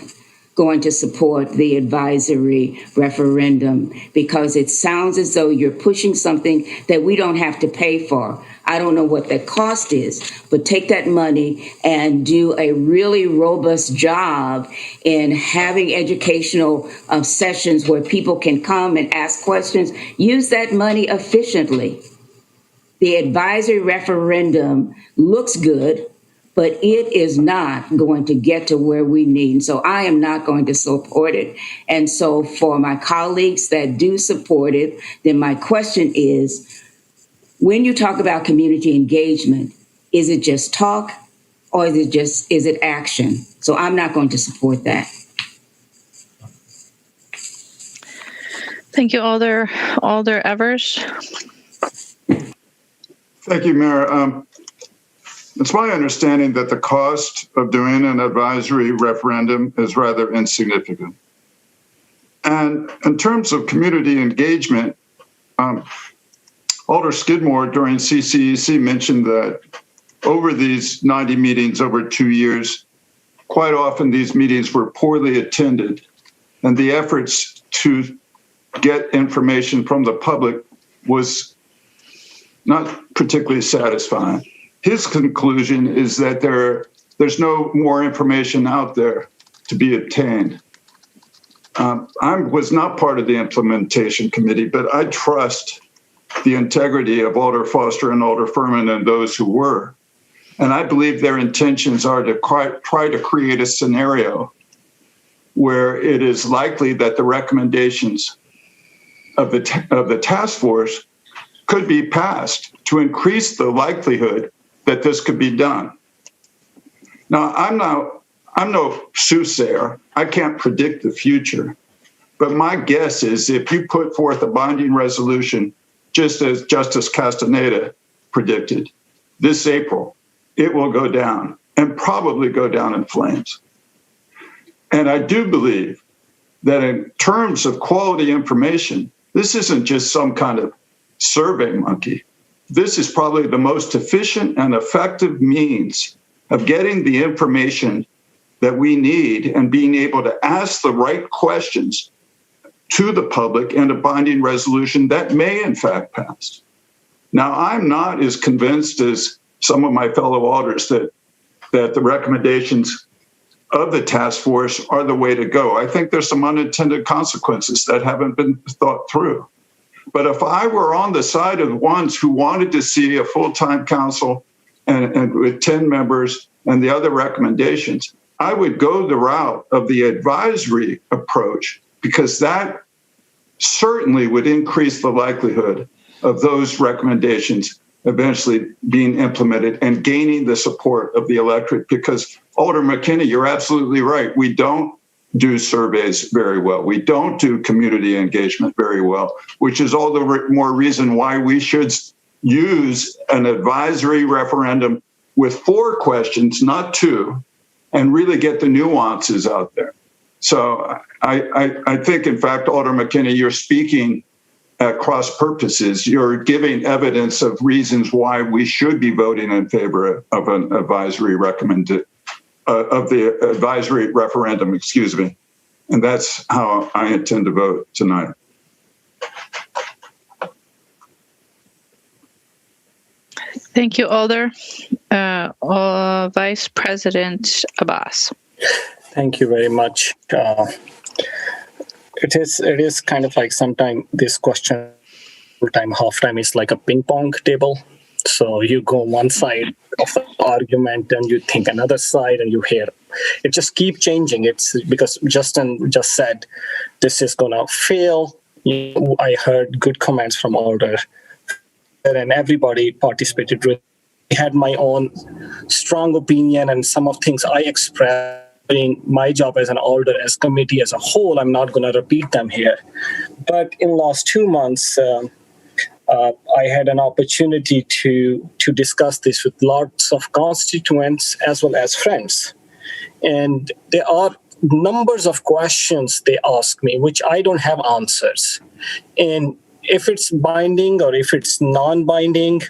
going to support the advisory referendum, because it sounds as though you're pushing something that we don't have to pay for. I don't know what that cost is, but take that money and do a really robust job in having educational sessions where people can come and ask questions. Use that money efficiently. The advisory referendum looks good, but it is not going to get to where we need. So I am not going to support it. And so for my colleagues that do support it, then my question is, when you talk about community engagement, is it just talk, or is it action? So I'm not going to support that. Thank you, Alder Evers. Thank you, Mayor. It's my understanding that the cost of doing an advisory referendum is rather insignificant. And in terms of community engagement, Alder Skidmore during CCEC mentioned that over these 90 meetings over 2 years, quite often these meetings were poorly attended, and the efforts to get information from the public was not particularly satisfying. His conclusion is that there's no more information out there to be obtained. I was not part of the implementation committee, but I trust the integrity of Alder Foster and Alder Furman and those who were. And I believe their intentions are to try to create a scenario where it is likely that the recommendations of the task force could be passed to increase the likelihood that this could be done. Now, I'm no soothsayer. I can't predict the future. But my guess is if you put forth a binding resolution, just as Justice Castaneda predicted, this April, it will go down, and probably go down in flames. And I do believe that in terms of quality information, this isn't just some kind of survey monkey. This is probably the most efficient and effective means of getting the information that we need and being able to ask the right questions to the public and a binding resolution that may in fact pass. Now, I'm not as convinced as some of my fellow alders that the recommendations of the task force are the way to go. I think there's some unintended consequences that haven't been thought through. But if I were on the side of the ones who wanted to see a full-time council and with 10 members and the other recommendations, I would go the route of the advisory approach, because that certainly would increase the likelihood of those recommendations eventually being implemented and gaining the support of the electorate. Because Alder McKinney, you're absolutely right. We don't do surveys very well. We don't do community engagement very well, which is all the more reason why we should use an advisory referendum with 4 questions, not 2, and really get the nuances out there. So I think, in fact, Alder McKinney, you're speaking at cross purposes. You're giving evidence of reasons why we should be voting in favor of an advisory of the advisory referendum, excuse me. And that's how I intend to vote tonight. Thank you, Alder. Vice President Abbas. Thank you very much. It is kind of like sometimes this question, full-time, half-time is like a ping pong table. So you go one side of the argument and you think another side and you hear it just keep changing. It's because Justin just said this is going to fail. I heard good comments from Alder and everybody participated. I had my own strong opinion and some of things I expressed doing my job as an Alder, as committee as a whole. I'm not going to repeat them here. But in the last 2 months, I had an opportunity to discuss this with lots of constituents as well as friends. And there are numbers of questions they ask me, which I don't have answers. And if it's binding or if it's non-binding,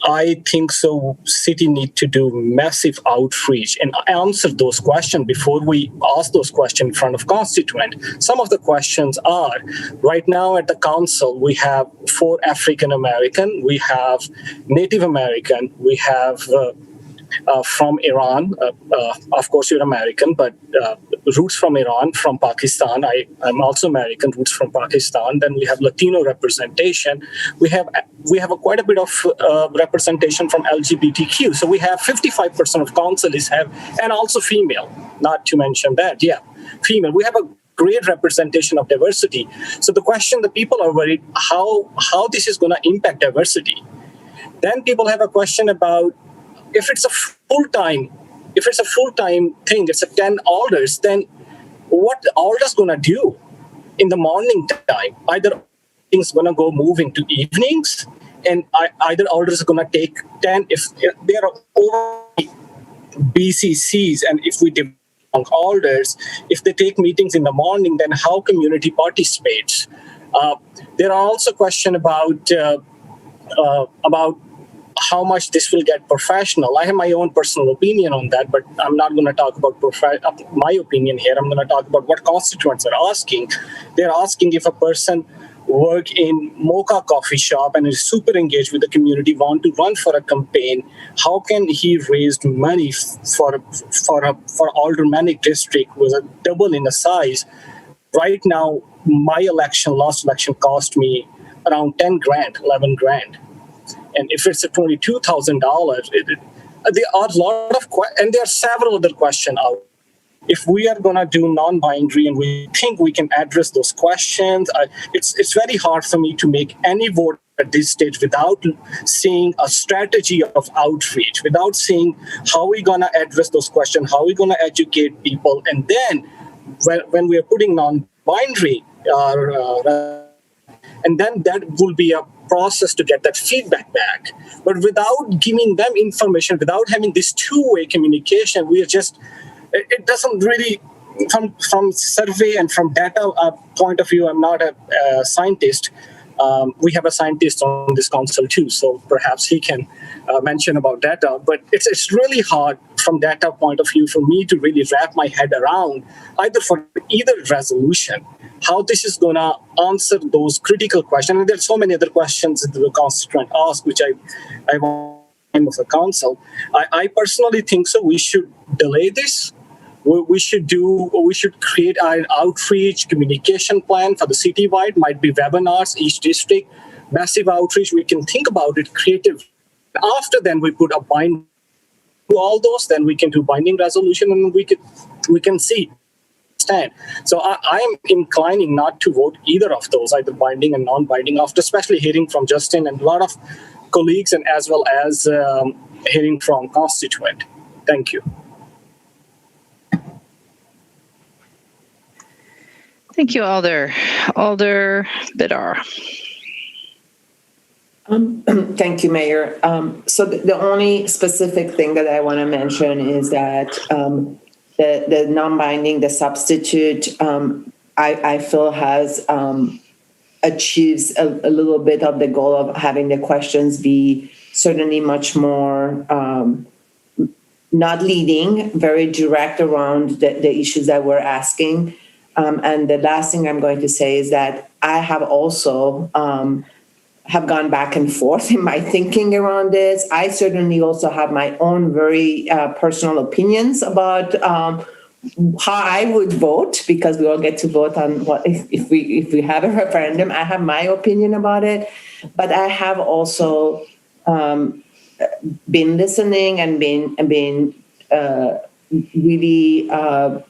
I think so city need to do massive outreach and answer those questions before we ask those questions in front of constituent. Some of the questions are, right now at the council, we have 4 African American, we have Native American, we have from Iran. Of course, you're American, but roots from Iran, from Pakistan. I'm also American, roots from Pakistan. Then we have Latino representation. We have quite a bit of representation from LGBTQ. So we have 55% of councillors and also female. Not to mention that, female. We have a great representation of diversity. So the question that people are worried how this is going to impact diversity. Then people have a question about if it's a full-time thing, it's a 10 alders, then what the alders going to do in the morning time? Either things going to go moving to evenings, and either alders are going to take 10, if there are over BCCs, and if we divide alders, if they take meetings in the morning, then how community participates? There are also questions about how much this will get professional. I have my own personal opinion on that, but I'm not going to talk about my opinion here. I'm going to talk about what constituents are asking. They're asking if a person work in Mocha coffee shop and is super engaged with the community, want to run for a campaign, how can he raise money for aldermanic district was a double in the size. Right now, my last election cost me around 10 grand, 11 grand. And if it's a $22,000, there are a lot of and there are several other questions out. If we are going to do non-binary and we think we can address those questions, it's very hard for me to make any vote at this stage without seeing a strategy of outreach, without seeing how we're going to address those questions, how we're going to educate people. And then when we are putting non-binary, and then that will be a process to get that feedback back. But without giving them information, without having this two-way communication, it doesn't really, from survey and from data point of view, I'm not a scientist. We have a scientist on this council too, so perhaps he can mention about data. But it's really hard from data point of view for me to really wrap my head around either resolution, how this is going to answer those critical questions. And there's so many other questions that the constituent asked, which I want of the council. I personally think so. We should delay this. We should create an outreach communication plan for the citywide, might be webinars, each district, massive outreach. We can think about it creative. After then we put a bind to all those, then we can do binding resolution and we can see stand. So I am inclining not to vote either of those, either binding and non-binding, after especially hearing from Justin and a lot of colleagues and as well as hearing from constituent. Thank you. Thank you, Alder. Alder Bidar. Thank you, Mayor. So the only specific thing that I want to mention is that the non-binding, the substitute, I feel has achieves a little bit of the goal of having the questions be certainly much more not leading, very direct around the issues that we're asking. And the last thing I'm going to say is that I have also have gone back and forth in my thinking around this. I certainly also have my own very personal opinions about how I would vote, because we all get to vote on what if we have a referendum. I have my opinion about it, but I have also been listening and been really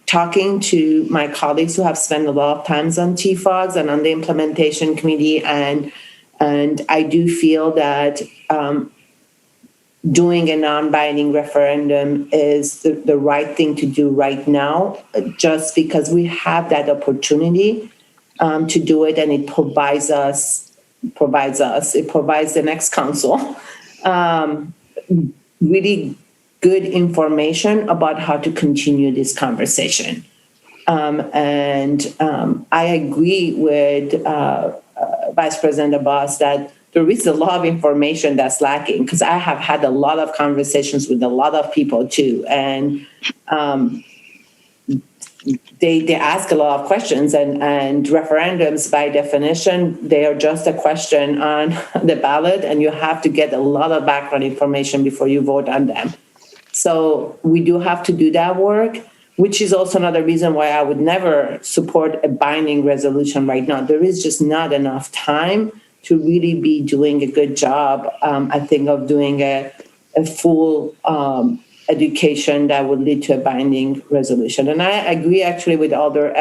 talking to my colleagues who have spent a lot of times on TFOGs and on the implementation committee, and I do feel that doing a non-binding referendum is the right thing to do right now, just because we have that opportunity to do it, and it provides the next council really good information about how to continue this conversation. I agree with Vice President Abbas that there is a lot of information that's lacking, because I have had a lot of conversations with a lot of people too. And they ask a lot of questions, and referendums by definition, they are just a question on the ballot, and you have to get a lot of background information before you vote on them. So we do have to do that work, which is also another reason why I would never support a binding resolution right now. There is just not enough time to really be doing a good job, I think, of doing a full education that would lead to a binding resolution. And I agree actually with Alder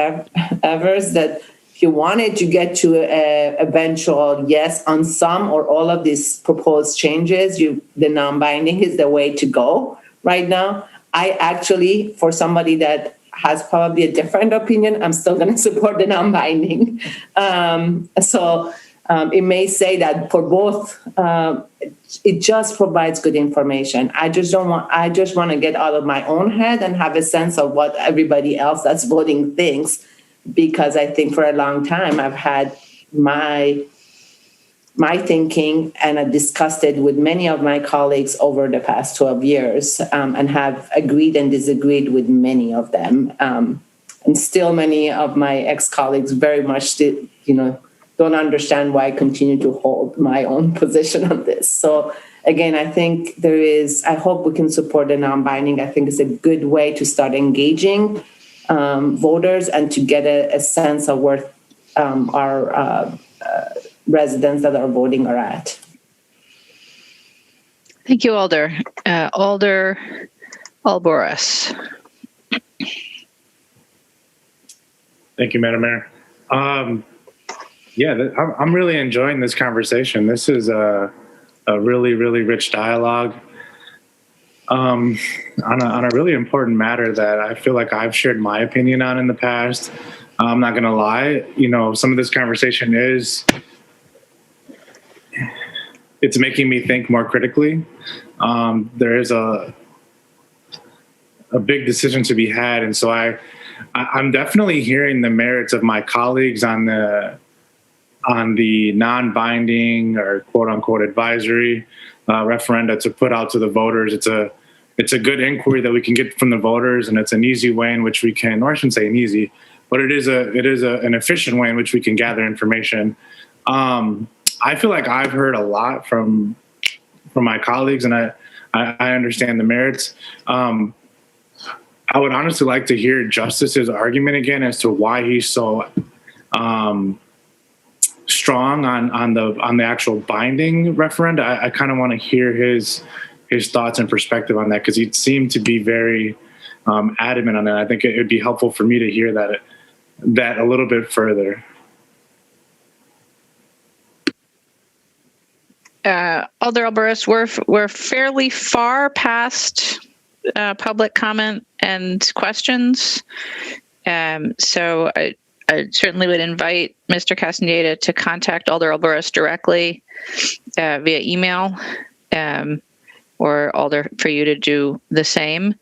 Evers that if you wanted to get to an eventual yes on some or all of these proposed changes, the non-binding is the way to go right now. I actually, for somebody that has probably a different opinion, I'm still going to support the non-binding. It may say that for both, it just provides good information. I just want to get out of my own head and have a sense of what everybody else that's voting thinks, because I think for a long time I've had my thinking, and I've discussed it with many of my colleagues over the past 12 years, and have agreed and disagreed with many of them. And still many of my ex-colleagues very much don't understand why I continue to hold my own position on this. So again, I think I hope we can support the non-binding. I think it's a good way to start engaging voters and to get a sense of where our residents that are voting are at. Thank you, Alder. Alder Alboros. Thank you, Madam Mayor. I'm really enjoying this conversation. This is a really, really rich dialogue on a really important matter that I feel like I've shared my opinion on in the past. I'm not going to lie. Some of this conversation it's making me think more critically. There is a big decision to be had. And so I'm definitely hearing the merits of my colleagues on the non-binding or quote unquote advisory referenda to put out to the voters. It's a good inquiry that we can get from the voters, and it's an easy way in which we can, or I shouldn't say an easy, but it is an efficient way in which we can gather information. I feel like I've heard a lot from my colleagues, and I understand the merits. I would honestly like to hear Justice's argument again as to why he's so strong on the actual binding referenda. I kind of want to hear his thoughts and perspective on that, because he seemed to be very adamant on that. I think it would be helpful for me to hear that a little bit further. Alder Alboros, we're fairly far past public comment and questions. So I certainly would invite Mr. Castaneda to contact Alder Alboros directly via email, or Alder for you to do the same.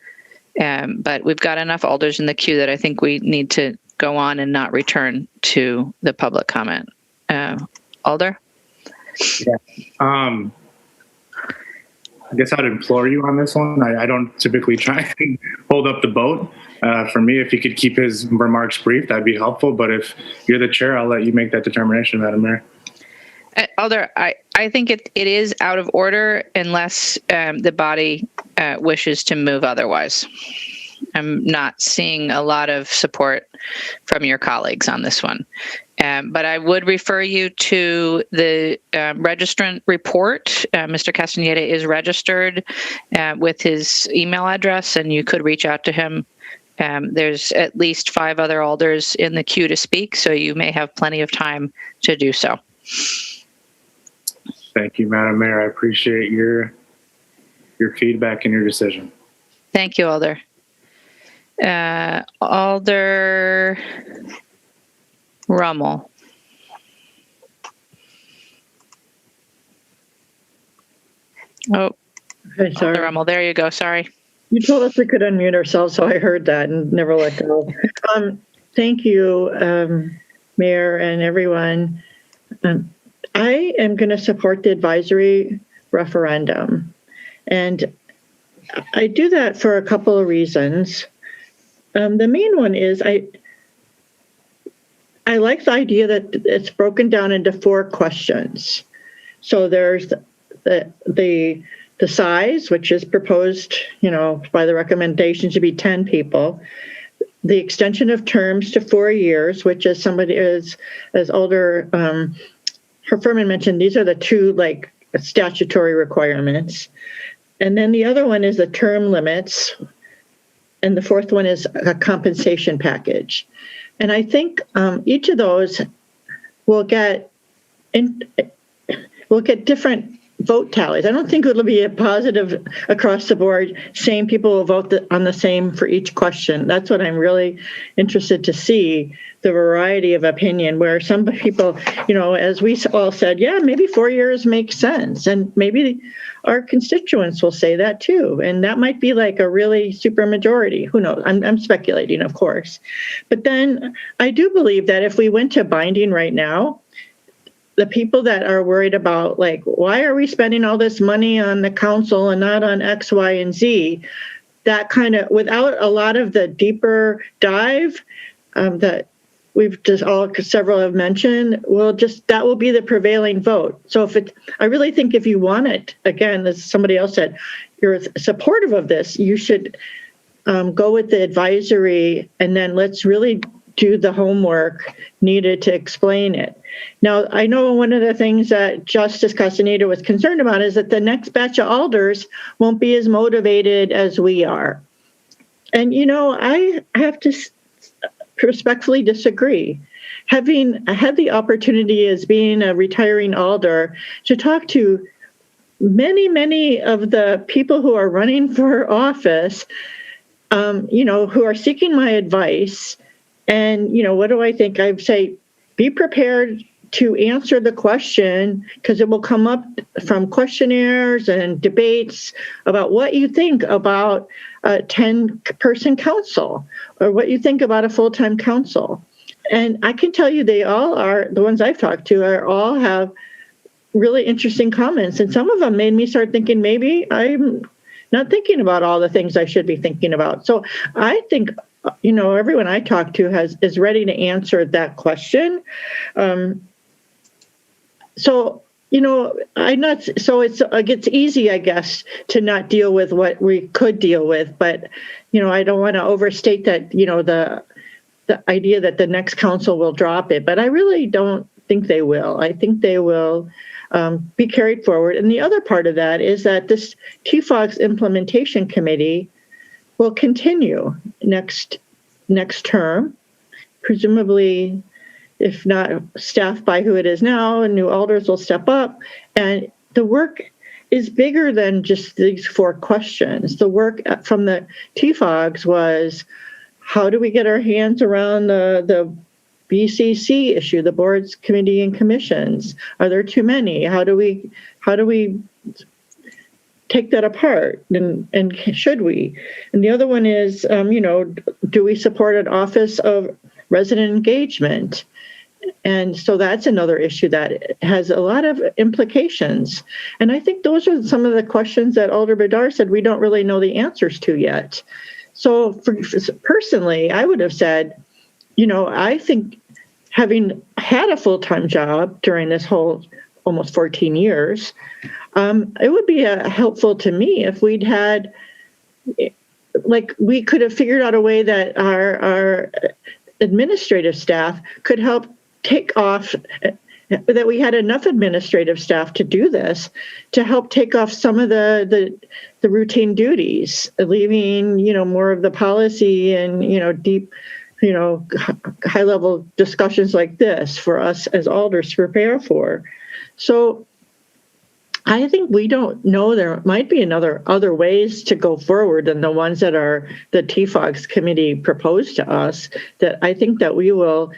But we've got enough Alders in the queue that I think we need to go on and not return to the public comment. Alder? Yeah. I guess I'd implore you on this one. I don't typically try and hold up the boat. For me, if he could keep his remarks brief, that'd be helpful. But if you're the chair, I'll let you make that determination, Madam Mayor. Alder, I think it is out of order unless the body wishes to move otherwise. I'm not seeing a lot of support from your colleagues on this one. But I would refer you to the registrant report. Mr. Castaneda is registered with his email address, and you could reach out to him. There's at least 5 other alders in the queue to speak, so you may have plenty of time to do so. Thank you, Madam Mayor. I appreciate your feedback and your decision. Thank you, Alder. Alder Rummel. Oh, okay, sorry. Alder Rummel, there you go. Sorry. You told us we could unmute ourselves, so I heard that and never let go. Thank you, Mayor and everyone. I am going to support the advisory referendum. And I do that for a couple of reasons. The main one is I like the idea that it's broken down into 4 questions. So there's the size, which is proposed, by the recommendation to be 10 people. The extension of terms to 4 years, which as Alder Herferman mentioned, these are the 2 statutory requirements. And then the other one is the term limits. And the 4th one is a compensation package. And I think each of those will get different vote tallies. I don't think it'll be a positive across the board, same people will vote on the same for each question. That's what I'm really interested to see, the variety of opinion, where some people, as we all said, yeah, maybe 4 years makes sense. And maybe our constituents will say that too. And that might be like a really super majority. Who knows? I'm speculating, of course. But then I do believe that if we went to binding right now, the people that are worried about, why are we spending all this money on the council and not on X, Y, and Z, that kind of, without a lot of the deeper dive that we've just several have mentioned, that will be the prevailing vote. So I really think if you want it, again, as somebody else said, you're supportive of this, you should go with the advisory, and then let's really do the homework needed to explain it. Now, I know one of the things that Justice Castaneda was concerned about is that the next batch of alders won't be as motivated as we are. And, I have to respectfully disagree. Having had the opportunity as being a retiring alder to talk to many of the people who are running for office, who are seeking my advice. And, what do I think? I say, be prepared to answer the question, because it will come up from questionnaires and debates about what you think about a 10-person council or what you think about a full-time council. And I can tell you they all are, the ones I've talked to all have really interesting comments. And some of them made me start thinking, maybe I'm not thinking about all the things I should be thinking about. So I think everyone I talk to is ready to answer that question. It's easy, I guess, to not deal with what we could deal with. But, I don't want to overstate that, the idea that the next council will drop it. But I really don't think they will. I think they will be carried forward. And the other part of that is that this TFOG's implementation committee will continue next term, presumably, if not staffed by who it is now, and new alders will step up. And the work is bigger than just these 4 questions. The work from the TFOGs was, how do we get our hands around the BCC issue, the boards, committee, and commissions? Are there too many? How do we take that apart, and should we? And the other one is, do we support an office of resident engagement? And so that's another issue that has a lot of implications. And I think those are some of the questions that Alder Bedard said we don't really know the answers to yet. So personally, I would have said, I think having had a full-time job during this whole almost 14 years. It would be helpful to me if we'd had, like, we could have figured out a way that our administrative staff could help take off, that we had enough administrative staff to do this, to help take off some of the routine duties, leaving, more of the policy and, deep, high level discussions like this for us as alders to prepare for. So I think we don't know, there might be other ways to go forward than the ones that are the TFOGS committee proposed to us, that I think that we will,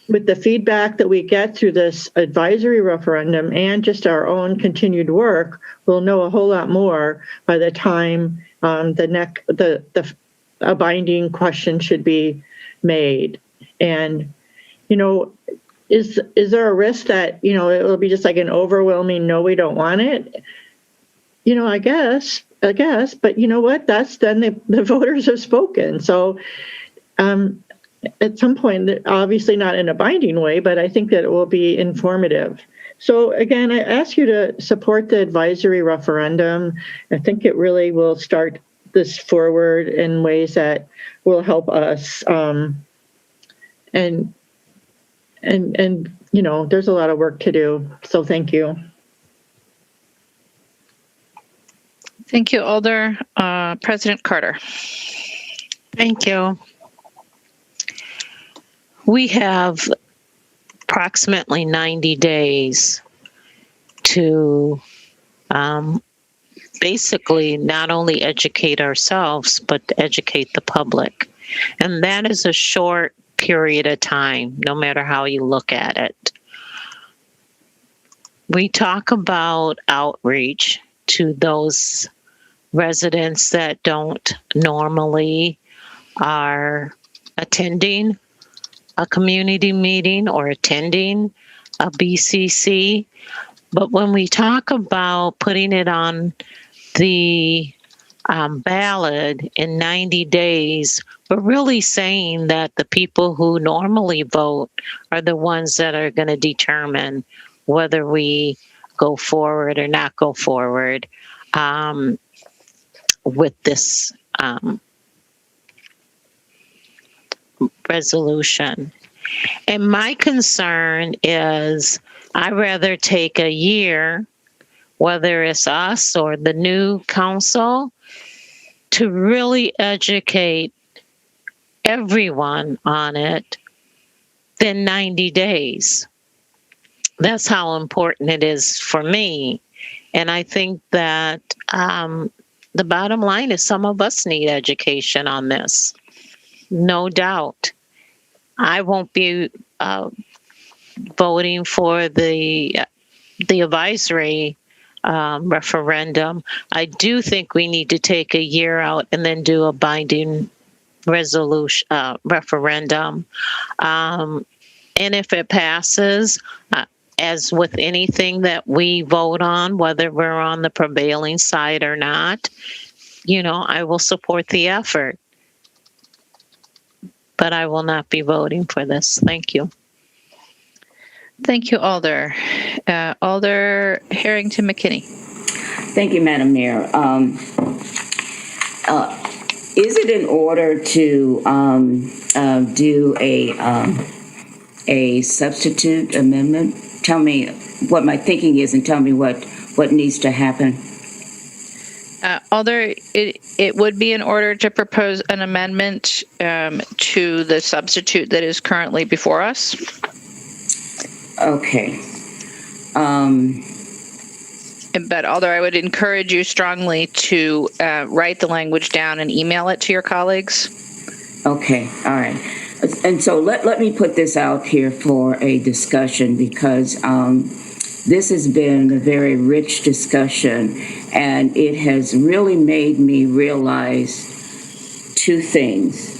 with the feedback that we get through this advisory referendum and just our own continued work, we'll know a whole lot more by the time a binding question should be made. And, is there a risk that, it will be just like an overwhelming, no, we don't want it? I guess, but you know what? That's then the voters have spoken. So at some point, obviously not in a binding way, but I think that it will be informative. So again, I ask you to support the advisory referendum. I think it really will start this forward in ways that will help us. And there's a lot of work to do. So thank you. Thank you, Alder. President Carter. Thank you. We have approximately 90 days to basically not only educate ourselves, but to educate the public. And that is a short period of time, no matter how you look at it. We talk about outreach to those residents that don't normally are attending a community meeting or attending a BCC. But when we talk about putting it on the ballot in 90 days, we're really saying that the people who normally vote are the ones that are going to determine whether we go forward or not go forward with this resolution. And my concern is I'd rather take a year, whether it's us or the new council, to really educate everyone on it than 90 days. That's how important it is for me. And I think that the bottom line is some of us need education on this. No doubt. I won't be voting for the advisory referendum. I do think we need to take a year out and then do a binding resolution referendum. And if it passes, as with anything that we vote on, whether we're on the prevailing side or not, I will support the effort. But I will not be voting for this. Thank you. Thank you, Alder. Alder Harrington McKinney. Thank you, Madam Mayor. Is it in order to do a substitute amendment? Tell me what my thinking is and tell me what needs to happen. Alder, it would be in order to propose an amendment to the substitute that is currently before us. Okay. But Alder, I would encourage you strongly to write the language down and email it to your colleagues. Okay, all right. And so let me put this out here for a discussion because this has been a very rich discussion and it has really made me realize two things.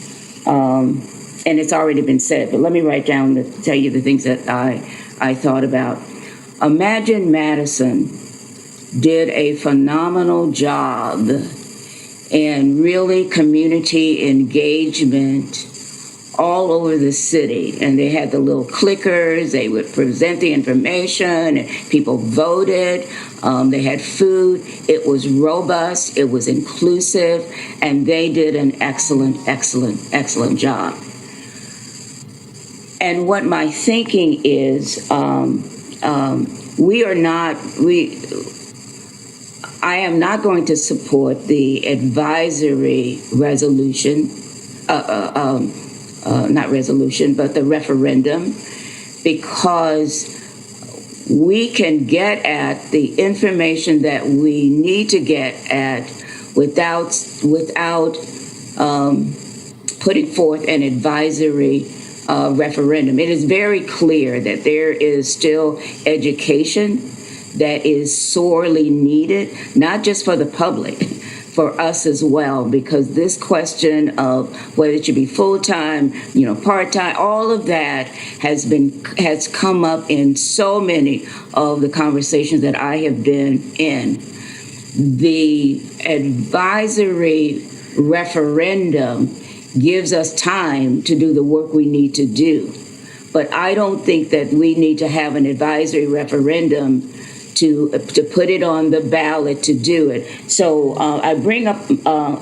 And it's already been said, but let me write down to tell you the things that I thought about. Imagine Madison did a phenomenal job in really community engagement all over the city, and they had the little clickers. They would present the information, and people voted. They had food. It was robust. It was inclusive, and they did an excellent job. And what my thinking is, I am not going to support the advisory resolution, not resolution, but the referendum, because we can get at the information that we need to get at without putting forth an advisory referendum. It is very clear that there is still education that is sorely needed, not just for the public, for us as well, because this question of whether it should be full-time, part-time, all of that has come up in so many of the conversations that I have been in. The advisory referendum gives us time to do the work we need to do. But I don't think that we need to have an advisory referendum to put it on the ballot to do it. So I bring up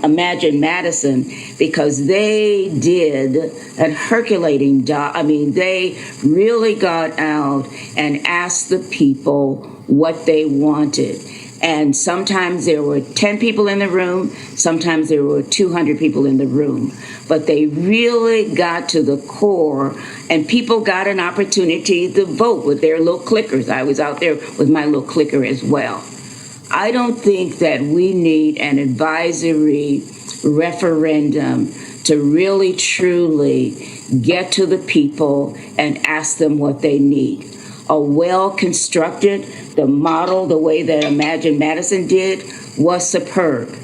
Imagine Madison because they did a Herculating job. I mean, they really got out and asked the people what they wanted. And sometimes there were 10 people in the room, sometimes there were 200 people in the room. But they really got to the core, and people got an opportunity to vote with their little clickers. I was out there with my little clicker as well. I don't think that we need an advisory referendum to really, truly get to the people and ask them what they need. A well-constructed, the model, the way that Imagine Madison did, was superb.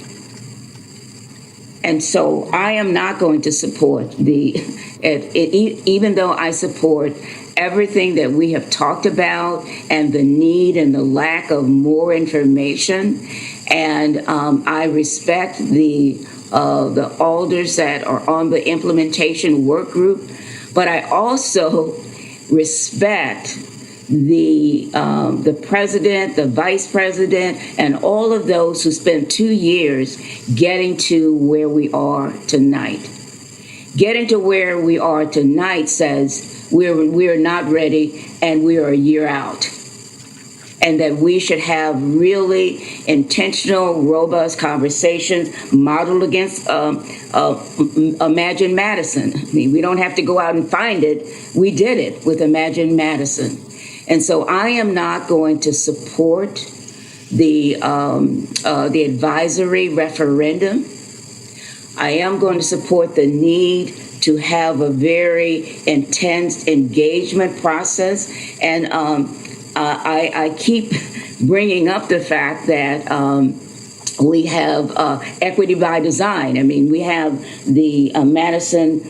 And so I am not going to support even though I support everything that we have talked about and the need and the lack of more information. And I respect the alders that are on the implementation work group, but I also respect the president, the vice president, and all of those who spent 2 years getting to where we are tonight. Getting to where we are tonight says we're not ready and we are a year out. And that we should have really intentional, robust conversations modeled against Imagine Madison. I mean, we don't have to go out and find it. We did it with Imagine Madison. And so I am not going to support the advisory referendum. I am going to support the need to have a very intense engagement process. And I keep bringing up the fact that we have equity by design. I mean, we have the Imagine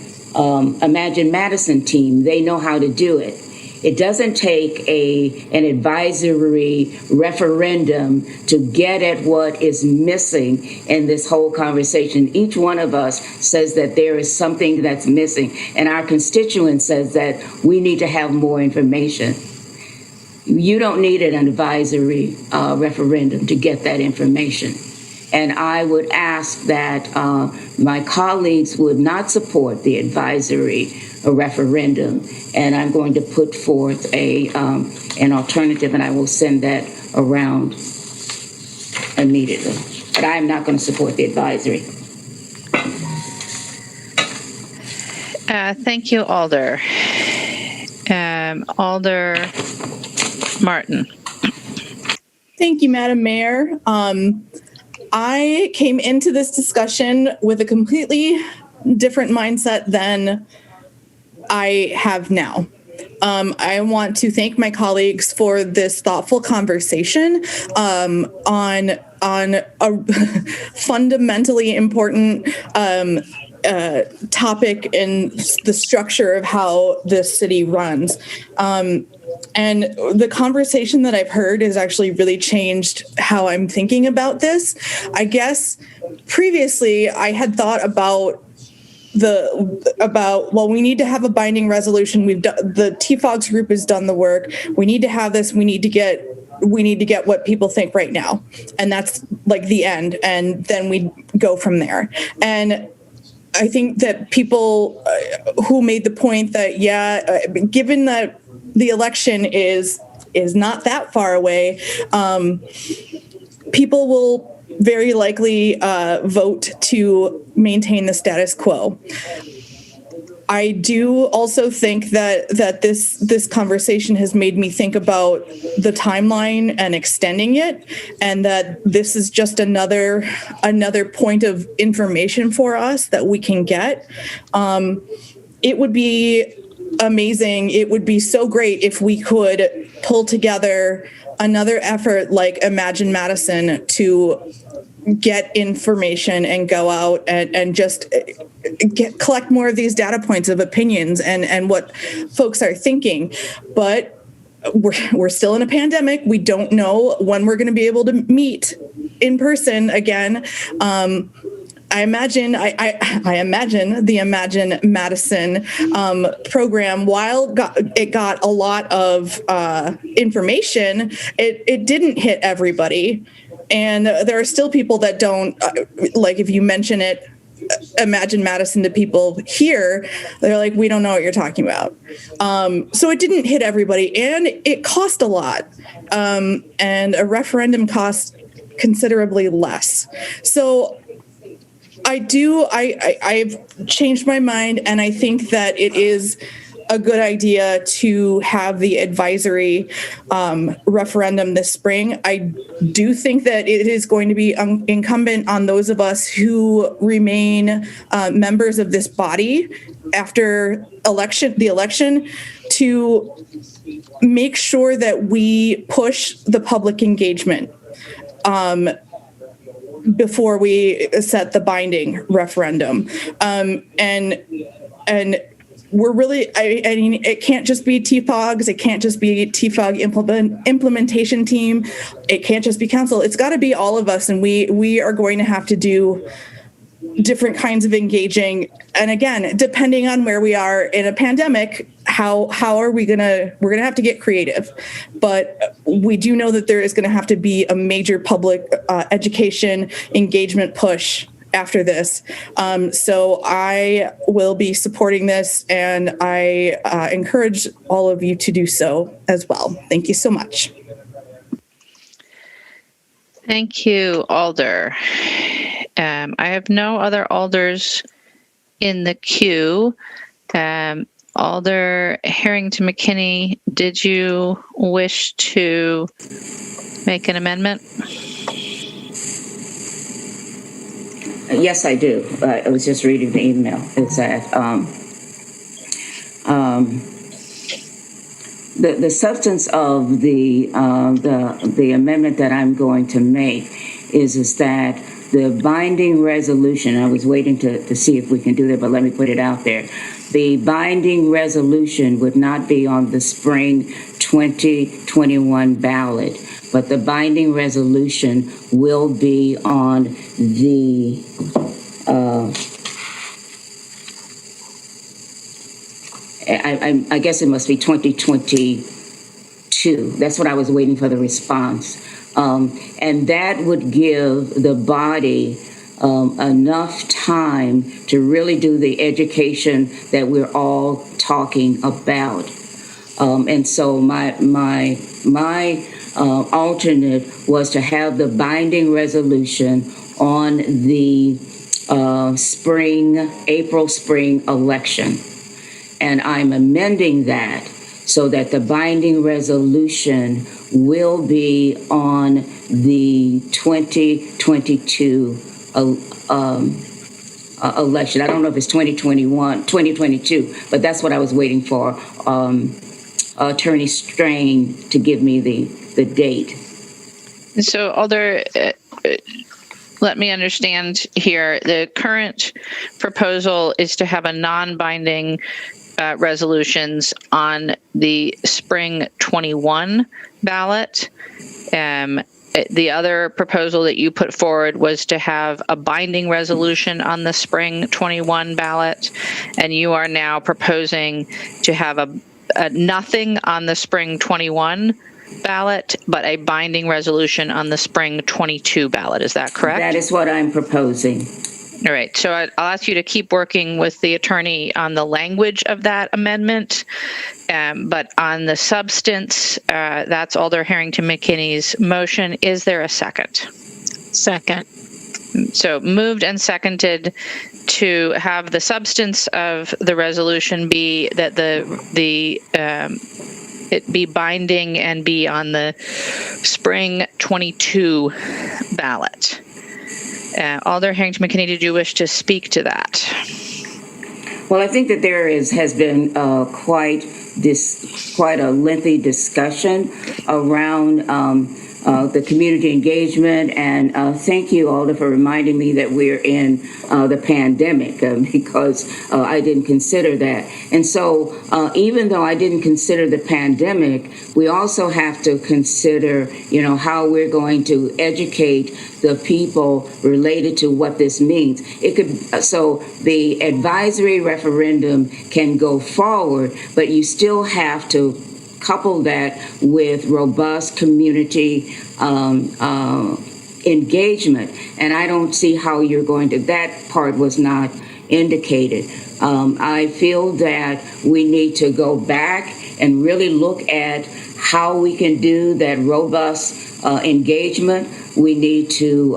Madison team. They know how to do it. It doesn't take an advisory referendum to get at what is missing in this whole conversation. Each one of us says that there is something that's missing, and our constituent says that we need to have more information. You don't need an advisory referendum to get that information. And I would ask that my colleagues would not support the advisory referendum. And I'm going to put forth an alternative, and I will send that around immediately. But I am not going to support the advisory. Thank you, Alder. Alder Martin. Thank you, Madam Mayor. I came into this discussion with a completely different mindset than I have now. I want to thank my colleagues for this thoughtful conversation on a fundamentally important topic in the structure of how this city runs. And the conversation that I've heard has actually really changed how I'm thinking about this. I guess previously I had thought about we need to have a binding resolution. The TFOGS group has done the work. We need to have this. We need to get what people think right now. And that's like the end. And then we go from there. And I think that people who made the point that, given that the election is not that far away, people will very likely vote to maintain the status quo. I do also think that this conversation has made me think about the timeline and extending it, and that this is just another point of information for us that we can get. It would be amazing. It would be so great if we could pull together another effort like Imagine Madison to get information and go out and just collect more of these data points of opinions and what folks are thinking. But we're still in a pandemic. We don't know when we're going to be able to meet in person again. I imagine the Imagine Madison program, while it got a lot of information, it didn't hit everybody. And there are still people that don't, like if you mention it, Imagine Madison to people here, they're like, we don't know what you're talking about. So it didn't hit everybody, and it cost a lot. And a referendum costs considerably less. So I've changed my mind, and I think that it is a good idea to have the advisory referendum this spring. I do think that it is going to be incumbent on those of us who remain members of this body after the election to make sure that we push the public engagement before we set the binding referendum. And we're really, I mean, it can't just be TFOGs. It can't just be TFOG implementation team. It can't just be council. It's got to be all of us. And we are going to have to do different kinds of engaging. And again, depending on where we are in a pandemic, how are we're going to have to get creative. But we do know that there is going to have to be a major public education engagement push after this. So I will be supporting this, and I encourage all of you to do so as well. Thank you so much. Thank you, Alder. I have no other alders in the queue. Alder Harrington McKinney, did you wish to make an amendment? Yes, I do. I was just reading the email. It's that the substance of the amendment that I'm going to make is that the binding resolution. I was waiting to see if we can do that, but let me put it out there. The binding resolution would not be on the spring 2021 ballot, but the binding resolution will be on the I guess it must be 2022. That's what I was waiting for the response. And that would give the body enough time to really do the education that we're all talking about. And so my alternate was to have the binding resolution on the April spring election. And I'm amending that so that the binding resolution will be on the 2022 election. I don't know if it's 2022, but that's what I was waiting for. Attorney Strain to give me the date. So, Alder, let me understand here. The current proposal is to have a non-binding resolutions on the spring 21 ballot. the other proposal that you put forward was to have a binding resolution on the spring 21 ballot, and you are now proposing to have a nothing on the spring 21 ballot, but a binding resolution on the spring 22 ballot. Is that correct? That is what I'm proposing. All right. So I'll ask you to keep working with the attorney on the language of that amendment. But on the substance, that's Alder Harrington McKinney's motion. Is there a second? Second. So moved and seconded to have the substance of the resolution be that it be binding and be on the spring 22 ballot. Alder Harrington McKinney, did you wish to speak to that? Well, I think that there has been quite a lengthy discussion around the community engagement, and thank you, Alder, for reminding me that we're in the pandemic because I didn't consider that. And so even though I didn't consider the pandemic, we also have to consider, how we're going to educate the people related to what this means. So the advisory referendum can go forward, but you still have to couple that with robust community engagement. And I don't see how you're going to, that part was not indicated. I feel that we need to go back and really look at how we can do that robust engagement. We need to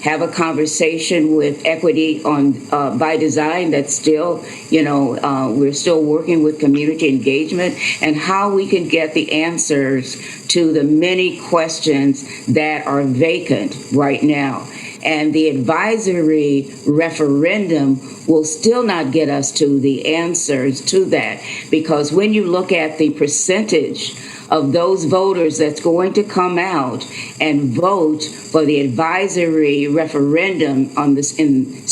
have a conversation with Equity on by Design. That's still, we're still working with community engagement and how we can get the answers to the many questions that are vacant right now. And the advisory referendum will still not get us to the answers to that, because when you look at the percentage of those voters that's going to come out and vote for the advisory referendum on this in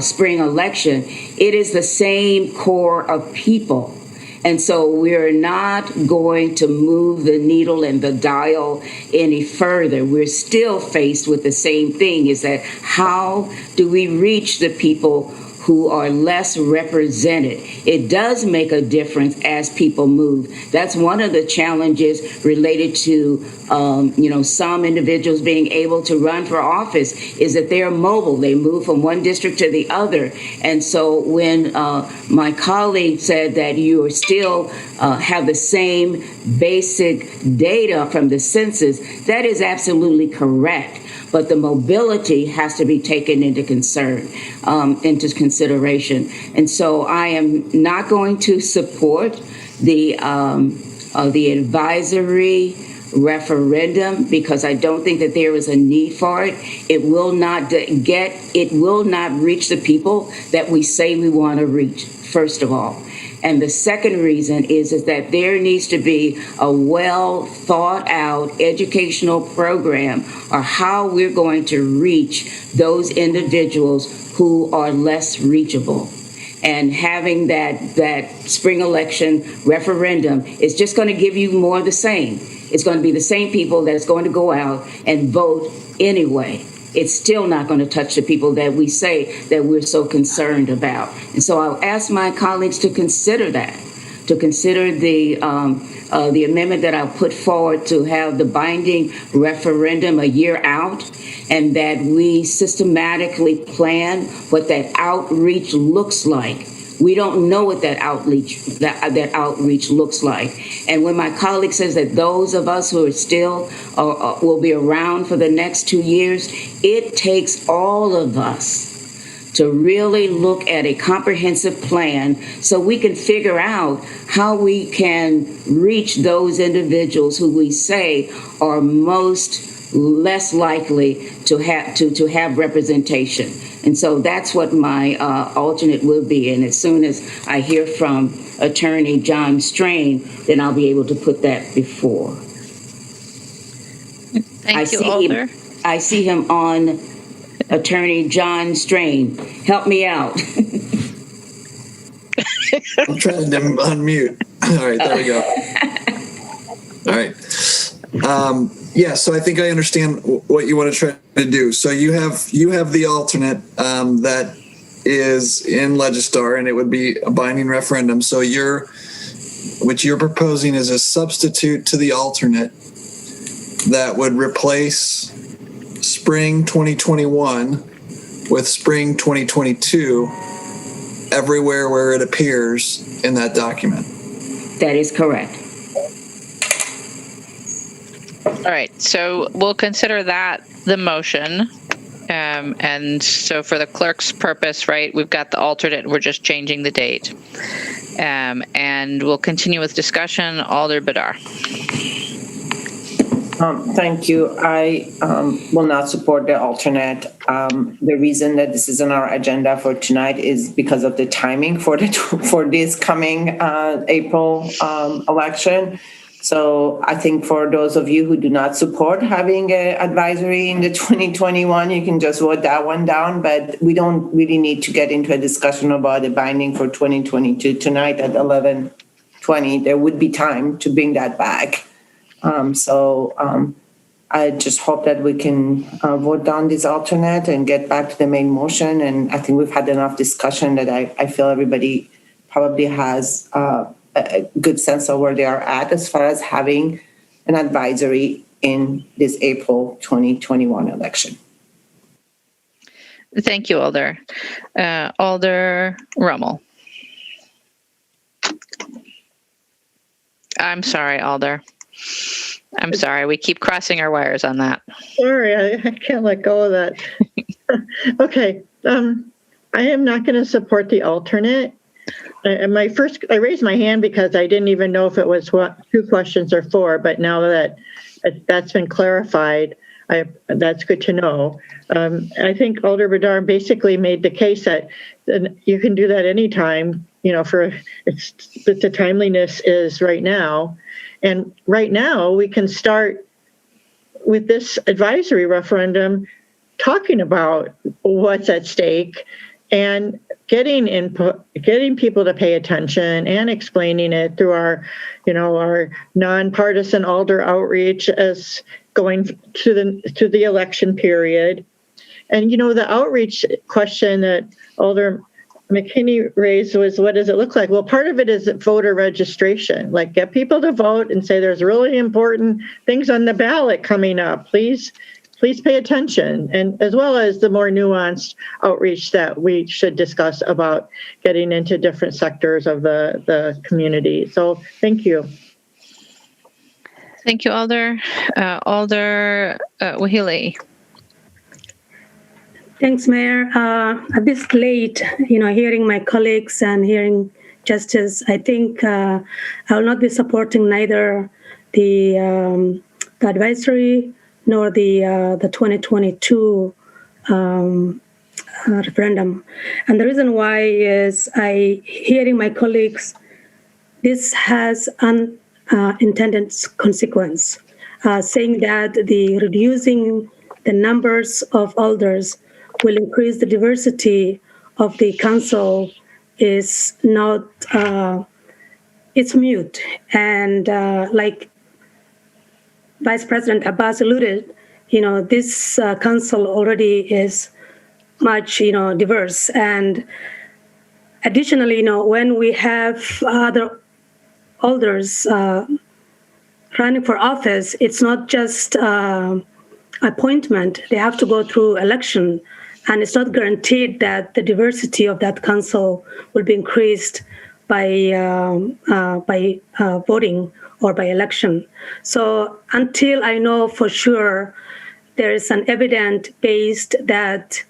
spring election, it is the same core of people. And so we're not going to move the needle and the dial any further. We're still faced with the same thing, is that how do we reach the people who are less represented? It does make a difference as people move. That's one of the challenges related to, some individuals being able to run for office, is that they're mobile. They move from one district to the other. And so when my colleague said that you are still have the same basic data from the census, that is absolutely correct. But the mobility has to be taken into consideration. And so I am not going to support the advisory referendum because I don't think that there is a need for it. It will not reach the people that we say we want to reach, first of all. And the second reason is that there needs to be a well thought out educational program or how we're going to reach those individuals who are less reachable. And having that spring election referendum is just going to give you more of the same. It's going to be the same people that's going to go out and vote anyway. It's still not going to touch the people that we say that we're so concerned about. And so I'll ask my colleagues to consider that, to consider the amendment that I'll put forward to have the binding referendum a year out, and that we systematically plan what that outreach looks like. We don't know what that outreach looks like. And when my colleague says that those of us who are still will be around for the next 2 years, it takes all of us to really look at a comprehensive plan so we can figure out how we can reach those individuals who we say are less likely to have representation. And so that's what my alternate will be. And as soon as I hear from Attorney John Strain, then I'll be able to put that before. Thank you, Alder. I see him on, Attorney John Strain. Help me out. I'm trying to unmute. All right, there we go. All right. Yeah, so I think I understand what you want to try to do. So you have the alternate that is in Legistar, and it would be a binding referendum. So what you're proposing is a substitute to the alternate that would replace spring 2021 with spring 2022 everywhere where it appears in that document. That is correct. All right, so we'll consider that the motion. And so for the clerk's purpose, right, we've got the alternate, we're just changing the date. And we'll continue with discussion. Alder Badar. Thank you. I will not support the alternate. The reason that this is on our agenda for tonight is because of the timing for this coming April election. So I think for those of you who do not support having an advisory in the 2021, you can just vote that one down. But we don't really need to get into a discussion about the binding for 2022 tonight at 11:20. There would be time to bring that back. I just hope that we can vote down this alternate and get back to the main motion. And I think we've had enough discussion that I feel everybody probably has a good sense of where they are at as far as having an advisory in this April 2021 election. Thank you, Alder. Alder Rummel. I'm sorry, Alder. I'm sorry. We keep crossing our wires on that. Sorry, I can't let go of that. Okay. I am not going to support the alternate. I raised my hand because I didn't even know if it was 2 questions or 4, but now that that's been clarified, that's good to know. I think Alder Badar basically made the case that you can do that anytime, the timeliness is right now. And right now we can start with this advisory referendum talking about what's at stake and getting input, getting people to pay attention and explaining it through our nonpartisan Alder outreach as going to the election period. And, the outreach question that Alder McKinney raised was, what does it look like? Well, part of it is voter registration, like get people to vote and say there's really important things on the ballot coming up. Please pay attention, and as well as the more nuanced outreach that we should discuss about getting into different sectors of the community. So thank you. Thank you, Alder. Alder Wahili. Thanks, Mayor. At this late, hearing my colleagues and hearing Justice, I think I will not be supporting neither the advisory nor the 2022 referendum. And the reason why is hearing my colleagues, this has unintended consequence, saying that the reducing the numbers of alders will increase the diversity of the council is not, it's mute. And like Vice President Abbas alluded, this council already is much, diverse. And additionally, when we have other alders running for office, it's not just appointment. They have to go through election. And it's not guaranteed that the diversity of that council will be increased by voting or by election. So until I know for sure there is an evidence based that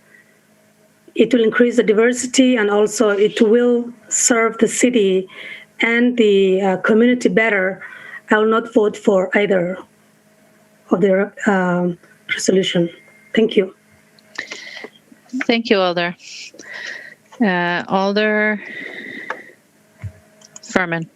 it will increase the diversity and also it will serve the city and the community better, I will not vote for either of the resolution. Thank you. Thank you, Alder. Alder Furman.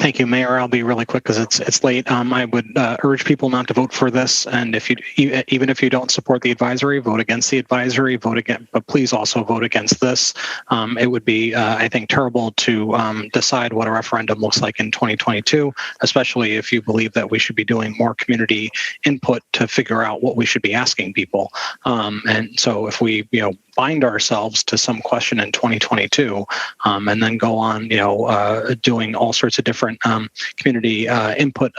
Thank you, Mayor. I'll be really quick because it's late. I would urge people not to vote for this, and even if you don't support the advisory, vote against the advisory. Vote again, but please also vote against this. It would be, I think, terrible to decide what a referendum looks like in 2022, especially if you believe that we should be doing more community input to figure out what we should be asking people. And so, if we, bind ourselves to some question in 2022, and then go on, doing all sorts of different community input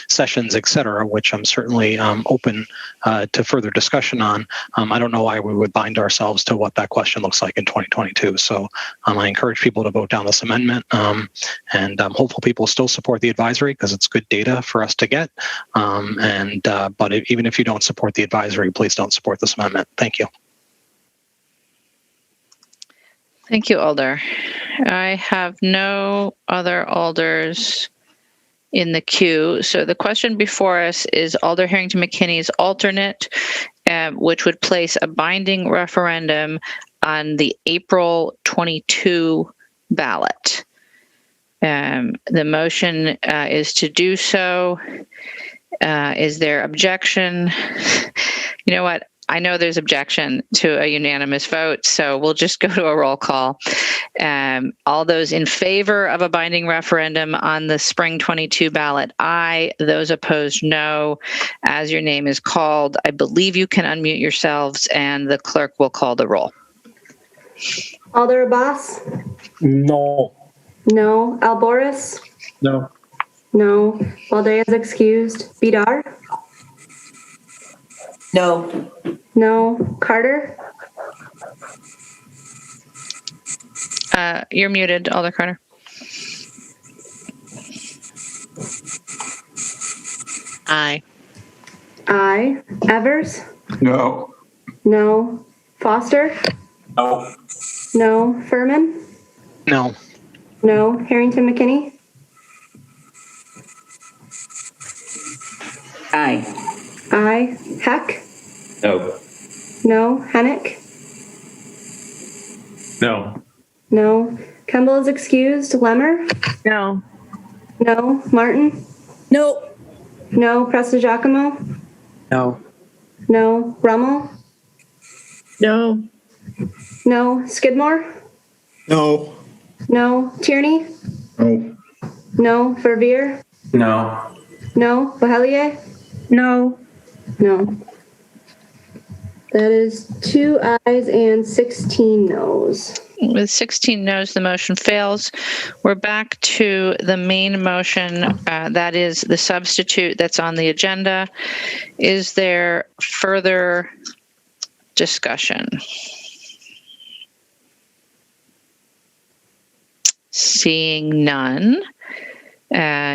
sessions, et cetera, which I'm certainly open to further discussion on. I don't know why we would bind ourselves to what that question looks like in 2022. So I encourage people to vote down this amendment, and I'm hopeful people still support the advisory because it's good data for us to get. But even if you don't support the advisory, please don't support this amendment. Thank you. Thank you, Alder. I have no other alders in the queue. So the question before us is Alder Harrington McKinney's alternate, which would place a binding referendum on the April 22 ballot. The motion is to do so. Is there objection? You know what? I know there's objection to a unanimous vote, so we'll just go to a roll call. All those in favor of a binding referendum on the spring 22 ballot, aye. Those opposed, no. As your name is called, I believe you can unmute yourselves, and the clerk will call the roll. Alder Abbas? No. No. Alboris? No. No. Valdez excused. Bidar? No. No. Carter? You're muted, Alder Carter. Aye. Aye. Evers? No. No. Foster? No. No. Furman? No. No. Harrington McKinney? Aye. Aye. Heck? No. No. Hennick? No. No. Kemble is excused. Lemmer? No. No. Martin? No. No. Presta Giacomo? No. No. Rummel? No. No. Skidmore? No. No. Tierney? No. No. Verveer? No. No. Bohelier? No. No. That is 2 ayes and 16 noes. With 16 noes, the motion fails. We're back to the main motion. That is the substitute that's on the agenda. Is there further discussion? Seeing none.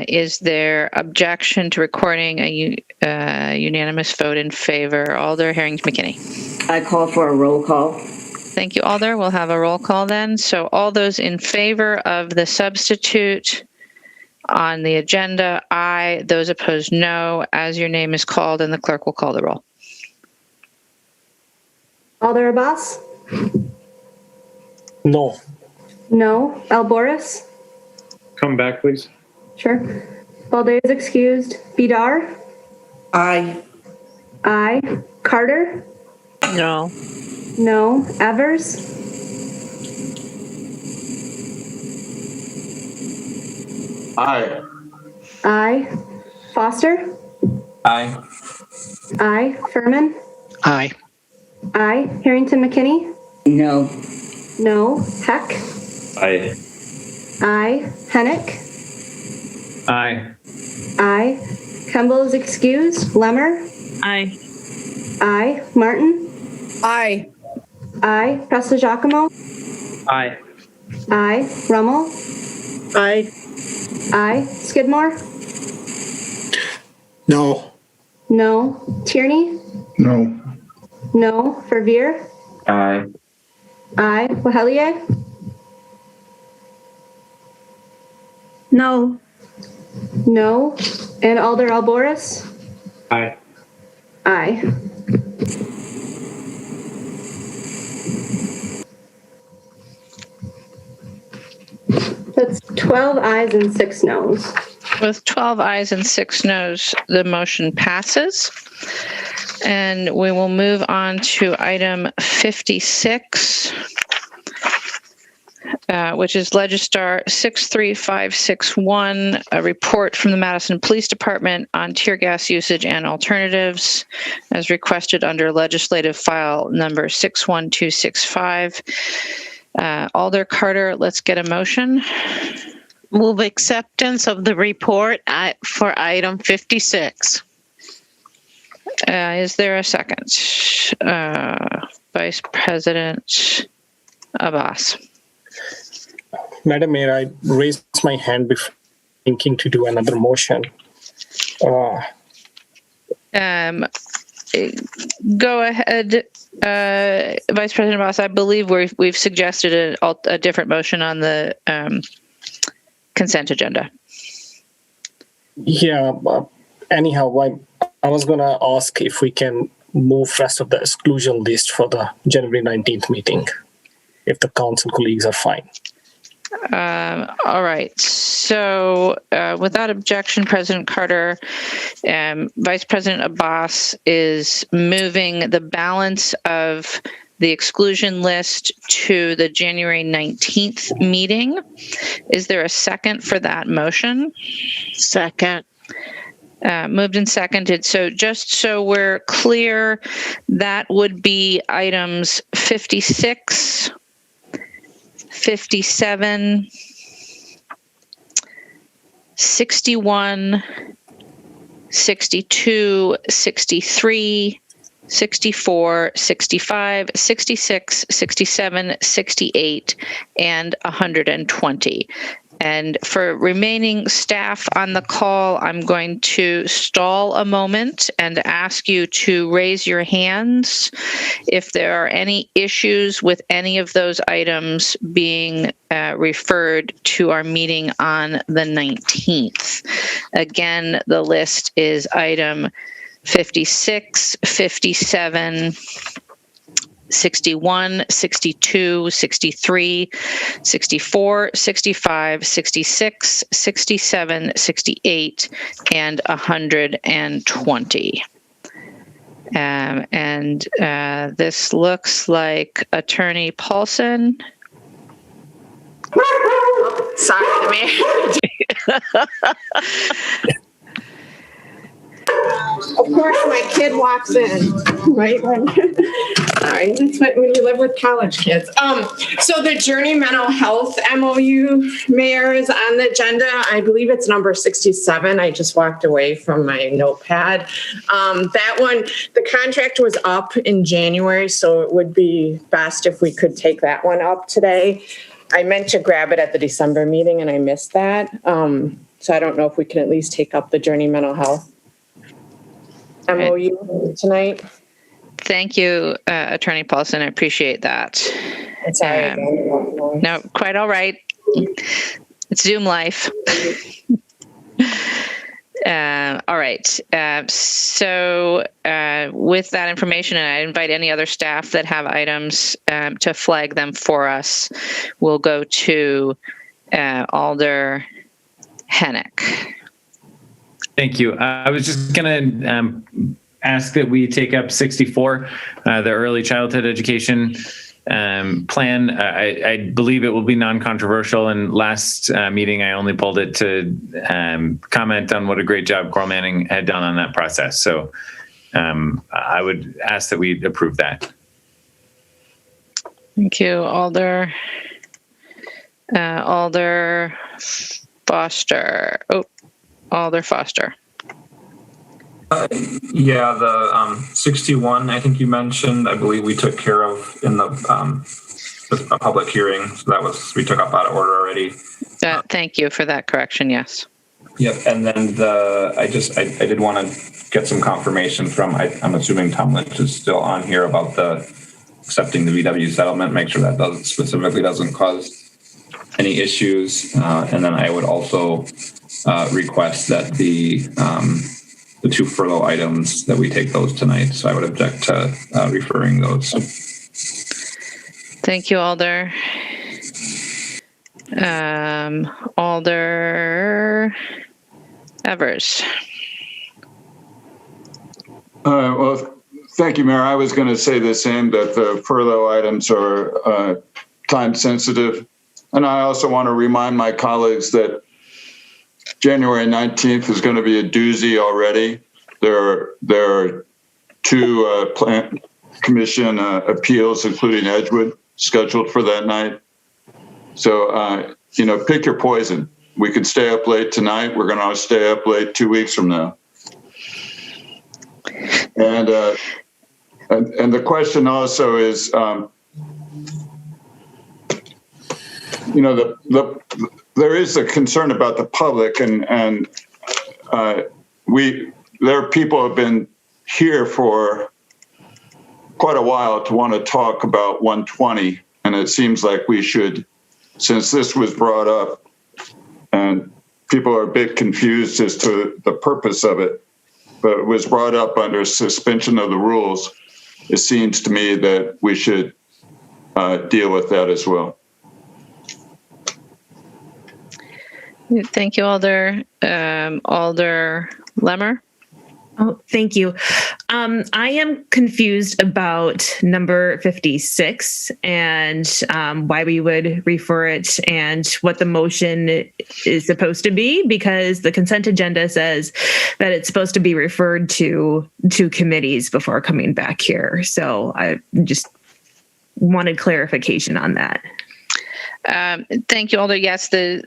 Is there objection to recording a unanimous vote in favor? Alder Harrington McKinney. I call for a roll call. Thank you, Alder. We'll have a roll call then. So all those in favor of the substitute on the agenda, aye. Those opposed, no. As your name is called, and the clerk will call the roll. Alder Abbas? No. No. Alboris? Come back, please. Sure. Valdez excused. Bidar? Aye. Aye. Carter? No. No. Evers? Aye. Aye. Foster? Aye. Aye. Furman? Aye. Aye. Harrington McKinney? No. No. Heck? Aye. Aye. Hennick? Aye. Aye. Kemble is excused. Lemmer? Aye. Aye. Martin? Aye. Aye. Presta Giacomo? Aye. Aye. Rummel? Aye. Aye. Skidmore? No. No. Tierney? No. No. Verveer? Aye. Aye. Bohelier? No. No. And Alder Alboris? Aye. Aye. That's 12 12 ayes and 6 noes. With 12 ayes and 6 noes, the motion passes. And we will move on to item 56, which is Legistar 63561, a report from the Madison Police Department on tear gas usage and alternatives, as requested under legislative file number 61265. Alder Carter, let's get a motion. Move acceptance of the report for item 56. Is there a second? Vice President Abbas. Madam Mayor, I raised my hand before thinking to do another motion. Go ahead, Vice President Abbas. I believe we've suggested a different motion on the consent agenda. Yeah, anyhow, I was going to ask if we can move rest of the exclusion list for the January 19th meeting, if the council colleagues are fine. All right. So without objection, President Carter, Vice President Abbas is moving the balance of the exclusion list to the January 19th meeting. Is there a second for that motion? Second. Moved and seconded. So just so we're clear, that would be items 56, 57, 61, 62, 63, 64, 65, 66, 67, 68, and 120. And for remaining staff on the call, I'm going to stall a moment and ask you to raise your hands if there are any issues with any of those items being referred to our meeting on the 19th. Again, the list is item 56, 57, 61, 62, 63, 64, 65, 66, 67, 68, and 120. And this looks like Attorney Paulson. Sorry, me. Of course, my kid walks in, right? Sorry, that's what when you live with college kids. So the Journey Mental Health MOU, Mayor, is on the agenda. I believe it's number 67. I just walked away from my notepad. That one, the contract was up in January, so it would be best if we could take that one up today. I meant to grab it at the December meeting and I missed that. So I don't know if we can at least take up the Journey Mental Health MOU tonight. Thank you, Attorney Paulson. I appreciate that. Sorry. No, quite all right. It's Zoom life. All right. So with that information, and I invite any other staff that have items to flag them for us, we'll go to Alder Hennick. Thank you. I was just going to ask that we take up 64, the early childhood education plan. I believe it will be non-controversial. And last meeting, I only pulled it to comment on what a great job Coral Manning had done on that process. So I would ask that we approve that. Thank you, Alder. Alder Foster. Oh, Alder Foster. Yeah, the 61, I think you mentioned, I believe we took care of in the public hearing. So we took up out of order already. Thank you for that correction. Yes. Yep. And then I did want to get some confirmation from, I'm assuming Tom Lynch is still on here about accepting the VW settlement, make sure that doesn't cause any issues. And then I would also request that the two furlough items that we take those tonight. So I would object to referring those. Thank you, Alder. Alder Evers. Well, thank you, Mayor. I was going to say the same, that the furlough items are time sensitive. And I also want to remind my colleagues that January 19th is going to be a doozy already. There are two Plan Commission appeals, including Edgewood, scheduled for that night. So, pick your poison. We could stay up late tonight. We're going to stay up late 2 weeks from now. And the question also is, there is a concern about the public, and there are people who have been here for quite a while to want to talk about 120, and it seems like we should, since this was brought up, and people are a bit confused as to the purpose of it, but it was brought up under suspension of the rules. It seems to me that we should deal with that as well. Thank you, Alder. Alder Lemmer. Oh, thank you. I am confused about number 56 and why we would refer it and what the motion is supposed to be, because the consent agenda says that it's supposed to be referred to committees before coming back here. So I just wanted clarification on that. Thank you, Alder. Yes, the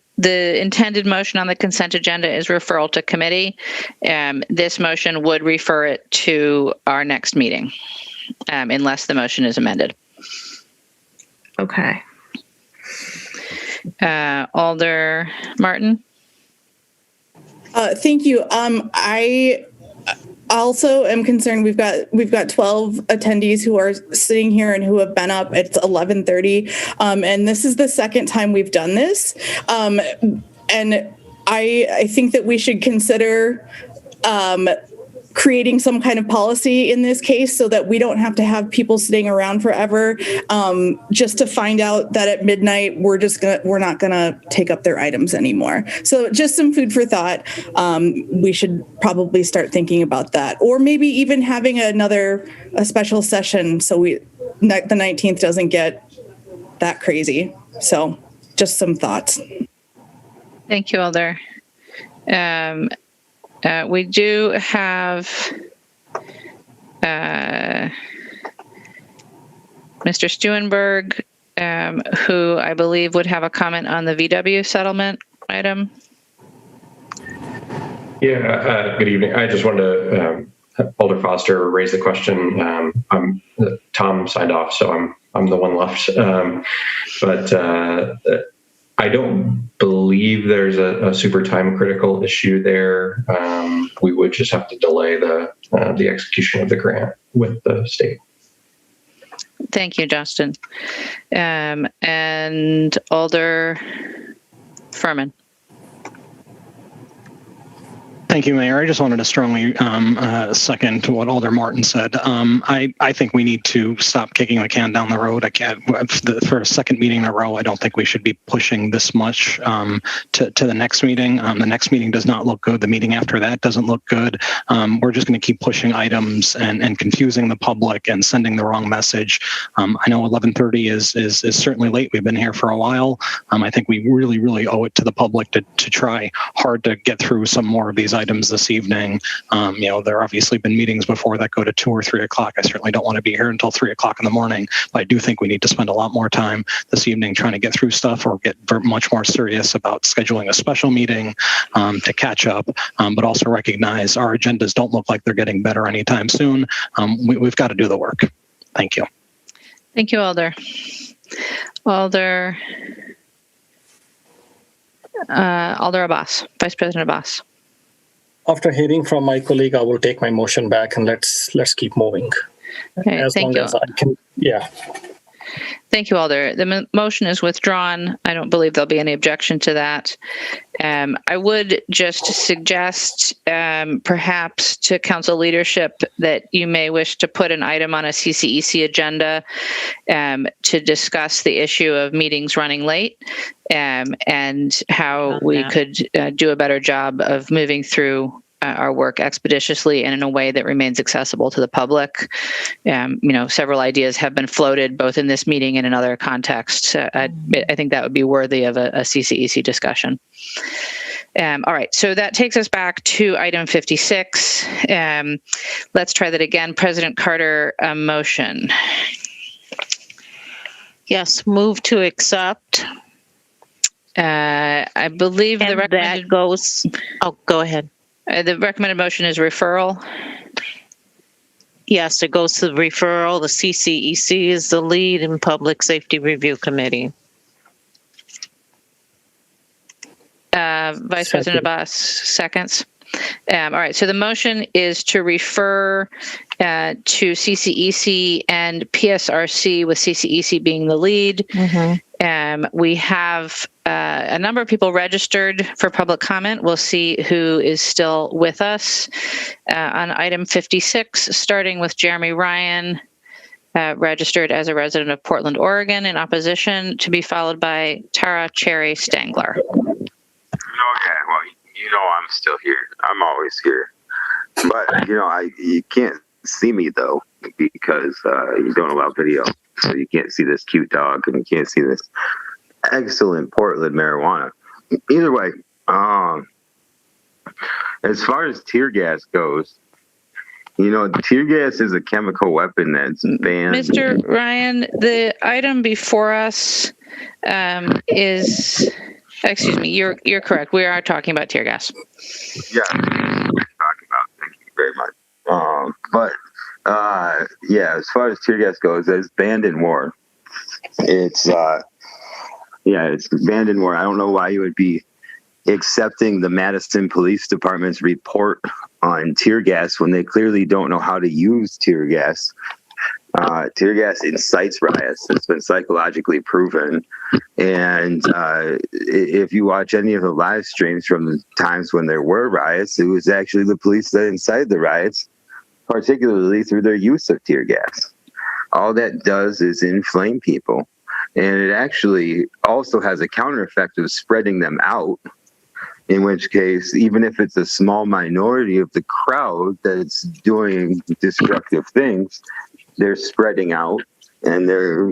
intended motion on the consent agenda is referral to committee. This motion would refer it to our next meeting, unless the motion is amended. Okay. Alder Martin. Thank you. I also am concerned. We've got 12 attendees who are sitting here and who have been up. It's 11:30, and this is the second time we've done this. And I think that we should consider creating some kind of policy in this case so that we don't have to have people sitting around forever just to find out that at midnight we're not gonna take up their items anymore. So just some food for thought. We should probably start thinking about that, or maybe even having a special session so the 19th doesn't get that crazy. So just some thoughts. Thank you, Alder. We do have Mr. Stuenberg, who I believe would have a comment on the VW settlement item. Yeah, good evening. I just wanted to, Alder Foster raised the question. Tom signed off, so I'm the one left. But I don't believe there's a super time critical issue there. We would just have to delay the execution of the grant with the state. Thank you, Justin. And Alder Furman. Thank you, Mayor. I just wanted to strongly second to what Alder Martin said. I think we need to stop kicking the can down the road. For a second meeting in a row, I don't think we should be pushing this much to the next meeting. The next meeting does not look good. The meeting after that doesn't look good. We're just going to keep pushing items and confusing the public and sending the wrong message. I know 11:30 is certainly late. We've been here for a while. I think we really, really owe it to the public to try hard to get through some more of these items this evening. There obviously been meetings before that go to 2 or 3 o'clock. I certainly don't want to be here until 3 o'clock in the morning, but I do think we need to spend a lot more time this evening trying to get through stuff or get much more serious about scheduling a special meeting to catch up, but also recognize our agendas don't look like they're getting better anytime soon. We've got to do the work. Thank you. Thank you, Alder. Alder Abbas, Vice President Abbas. After hearing from my colleague, I will take my motion back and let's keep moving. Okay, as thank long you. as I can, yeah. Thank you, Alder. The motion is withdrawn. I don't believe there'll be any objection to that. I would just suggest perhaps to council leadership that you may wish to put an item on a CCEC agenda to discuss the issue of meetings running late and how we could do a better job of moving through our work expeditiously and in a way that remains accessible to the public. Several ideas have been floated both in this meeting and in other contexts. I think that would be worthy of a CCEC discussion. All right, so that takes us back to item 56. Let's try that again. President Carter, a motion. Yes, move to accept. I believe and the recommended that goes. Oh, go ahead. The recommended motion is referral. Yes, it goes to the referral. The CCEC is the lead in Public Safety Review Committee. Vice President Abbas, seconds. All right, so the motion is to refer to CCEC and PSRC, with CCEC being the lead. We have a number of people registered for public comment. We'll see who is still with us. On item 56, starting with Jeremy Ryan, registered as a resident of Portland, Oregon, in opposition, to be followed by Tara Cherry Stangler. Okay, well, I'm still here. I'm always here. But, you can't see me, though, because you don't allow video. So you can't see this cute dog and you can't see this excellent Portland marijuana. Either way, as far as tear gas goes, tear gas is a chemical weapon that's banned. Mr. Ryan, the item before us is... Excuse me, you're correct. We are talking about tear gas. Yeah, talking about. Thank you very much. As far as tear gas goes, it's banned in war. It's banned in war. I don't know why you would be accepting the Madison Police Department's report on tear gas when they clearly don't know how to use tear gas. Tear gas incites riots. It's been psychologically proven. And if you watch any of the live streams from the times when there were riots, it was actually the police that incited the riots, particularly through their use of tear gas. All that does is inflame people. And it actually also has a counter effect of spreading them out, in which case, even if it's a small minority of the crowd that's doing destructive things, they're spreading out and they're,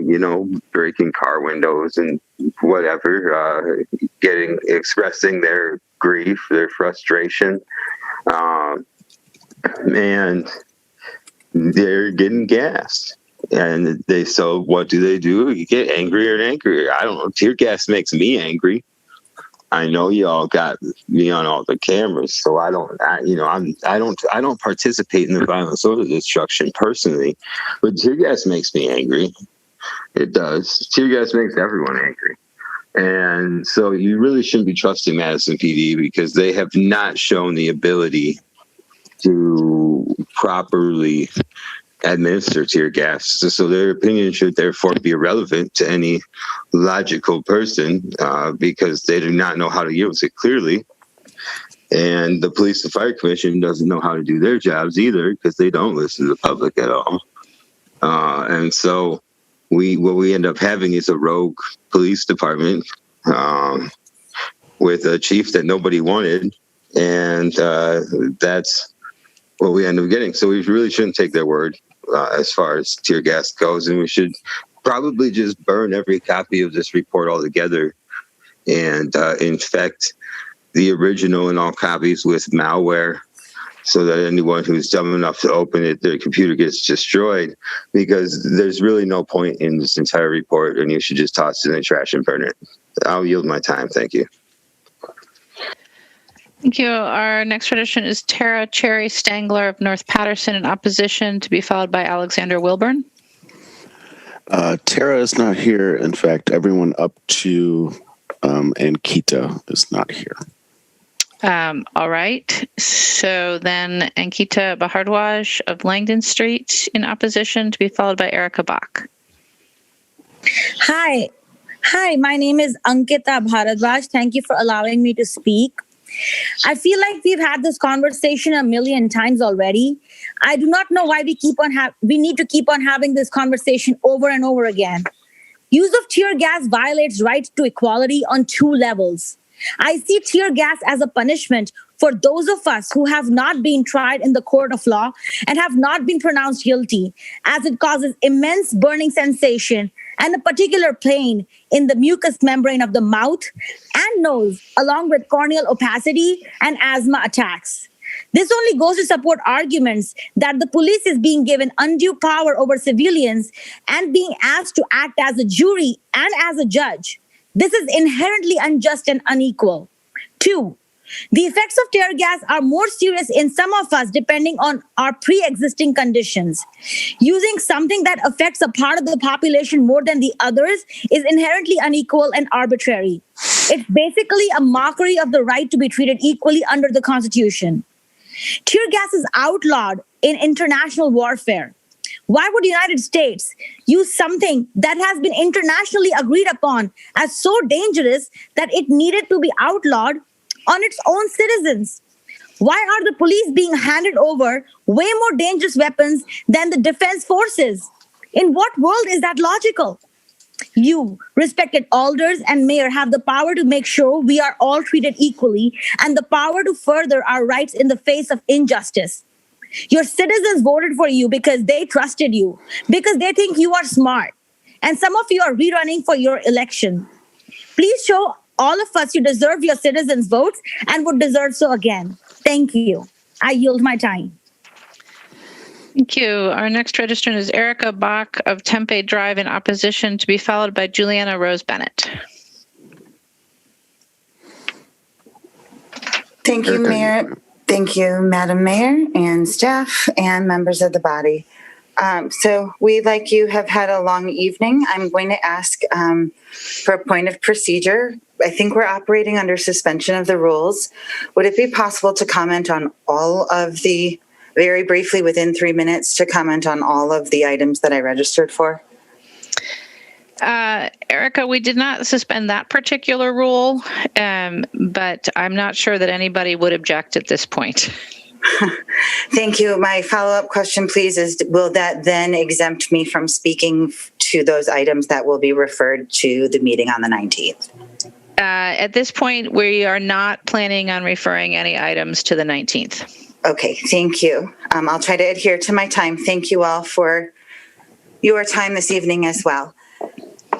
breaking car windows and whatever, expressing their grief, their frustration. And they're getting gassed. And so what do? You get angrier and angrier. I don't know. Tear gas makes me angry. I know y'all got me on all the cameras, so I don't participate in the violence or the destruction personally, but tear gas makes me angry. It does. Tear gas makes everyone angry. And so you really shouldn't be trusting Madison PD because they have not shown the ability to properly administer tear gas. So their opinion should therefore be irrelevant to any logical person because they do not know how to use it clearly. And the Police and Fire Commission doesn't know how to do their jobs either because they don't listen to the public at all. And so what we end up having is a rogue police department with a chief that nobody wanted. And that's what we end up getting. So we really shouldn't take their word as far as tear gas goes. And we should probably just burn every copy of this report altogether and infect the original and all copies with malware so that anyone who's dumb enough to open it, their computer gets destroyed, because there's really no point in this entire report and you should just toss it in the trash and burn it. I'll yield my time. Thank you. Thank you. Our next tradition is Tara Cherry Stangler of North Patterson in opposition, to be followed by Alexander Wilburn. Tara is not here. In fact, everyone up to Ankita is not here. All right. So then Ankita Bhardwaj of Langdon Street in opposition, to be followed by Erica Bach. Hi, my name is Ankita Bharadwaj. Thank you for allowing me to speak. I feel like we've had this conversation a million times already. I do not know why we need to keep on having this conversation over and over again. Use of tear gas violates right to equality on 2 levels. I see tear gas as a punishment for those of us who have not been tried in the court of law and have not been pronounced guilty, as it causes immense burning sensation and a particular pain in the mucous membrane of the mouth and nose, along with corneal opacity and asthma attacks. This only goes to support arguments that the police is being given undue power over civilians and being asked to act as a jury and as a judge. This is inherently unjust and unequal. 2, the effects of tear gas are more serious in some of us depending on our pre-existing conditions. Using something that affects a part of the population more than the others is inherently unequal and arbitrary. It's basically a mockery of the right to be treated equally under the Constitution. Tear gas is outlawed in international warfare. Why would the United States use something that has been internationally agreed upon as so dangerous that it needed to be outlawed on its own citizens? Why are the police being handed over way more dangerous weapons than the defense forces? In what world is that logical? You, respected alders and mayor, have the power to make sure we are all treated equally and the power to further our rights in the face of injustice. Your citizens voted for you because they trusted you, because they think you are smart. And some of you are rerunning for your election. Please show all of us you deserve your citizens' votes and would deserve so again. Thank you. I yield my time. Thank you. Our next registrant is Erica Bach of Tempe Drive in opposition, to be followed by Juliana Rose Bennett. Thank you, Mayor. Thank you, Madam Mayor and staff and members of the body. So we, like you, have had a long evening. I'm going to ask for a point of procedure. I think we're operating under suspension of the rules. Would it be possible to comment on all of the, very briefly within 3 minutes, to comment on all of the items that I registered for? Erica, we did not suspend that particular rule, but I'm not sure that anybody would object at this point. Thank you. My follow-up question, please, is will that then exempt me from speaking to those items that will be referred to the meeting on the 19th? At this point, we are not planning on referring any items to the 19th. Okay, thank you. I'll try to adhere to my time. Thank you all for your time this evening as well.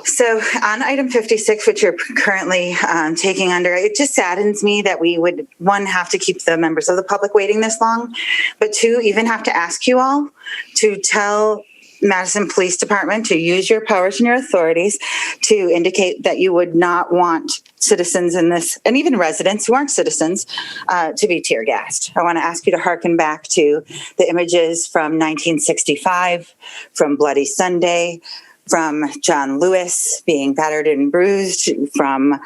So on item 56, which you're currently taking under, it just saddens me that we would, 1, have to keep the members of the public waiting this long, but 2, even have to ask you all to tell Madison Police Department to use your powers and your authorities to indicate that you would not want citizens in this, and even residents who aren't citizens, to be tear gassed. I want to ask you to hearken back to the images from 1965, from Bloody Sunday, from John Lewis being battered and bruised, from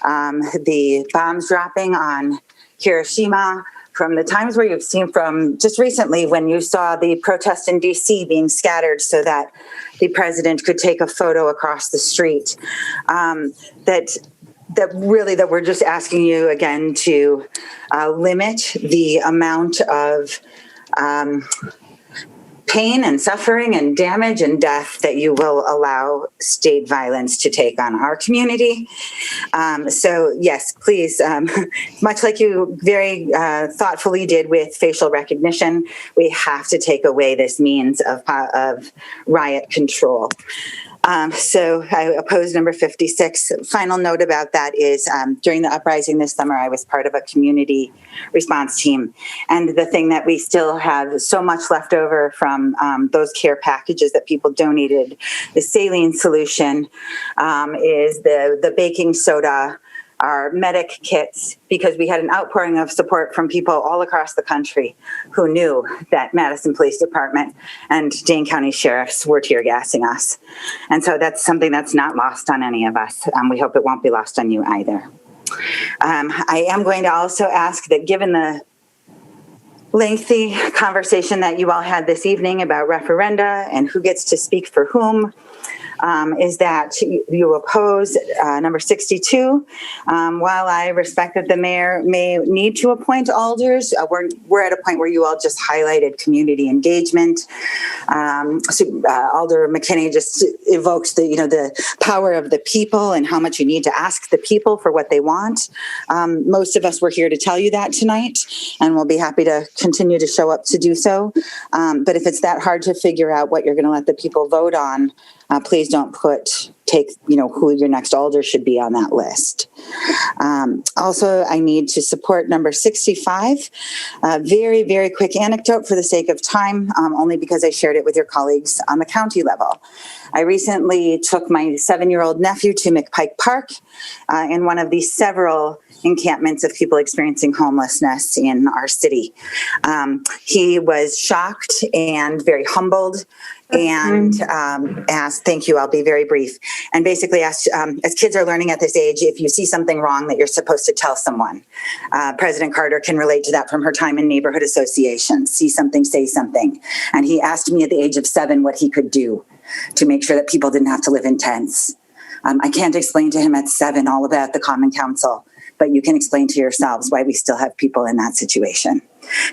the bombs dropping on Hiroshima, from the times where you've seen, from just recently when you saw the protest in DC being scattered so that the president could take a photo across the street, that we're just asking you again to limit the amount of pain and suffering and damage and death that you will allow state violence to take on our community. So yes, please, much like you very thoughtfully did with facial recognition, we have to take away this means of riot control. So I oppose number 56. Final note about that is during the uprising this summer, I was part of a community response team. And the thing that we still have so much left over from those care packages that people donated, the saline solution, is the baking soda, our medic kits, because we had an outpouring of support from people all across the country who knew that Madison Police Department and Dane County sheriffs were tear gassing us. And so that's something that's not lost on any of us. We hope it won't be lost on you either. I am going to also ask that, given the lengthy conversation that you all had this evening about referenda and who gets to speak for whom, is that you oppose number 62. While I respect that the mayor may need to appoint alders, we're at a point where you all just highlighted community engagement. Alder McKinney just evokes the power of the people and how much you need to ask the people for what they want. Most of us were here to tell you that tonight, and we'll be happy to continue to show up to do so. But if it's that hard to figure out what you're going to let the people vote on, please don't take who your next alder should be on that list. Also, I need to support number 65. Very, very quick anecdote for the sake of time, only because I shared it with your colleagues on the county level. I recently took my 7-year-old nephew to McPike Park in one of the several encampments of people experiencing homelessness in our city. He was shocked and very humbled and asked, thank you, I'll be very brief, and basically asked, as kids are learning at this age, if you see something wrong that you're supposed to tell someone. President Carter can relate to that from her time in neighborhood associations. See something, say something. And he asked me at the age of 7 what he could do to make sure that people didn't have to live in tents. I can't explain to him at 7 all about the Common Council, but you can explain to yourselves why we still have people in that situation.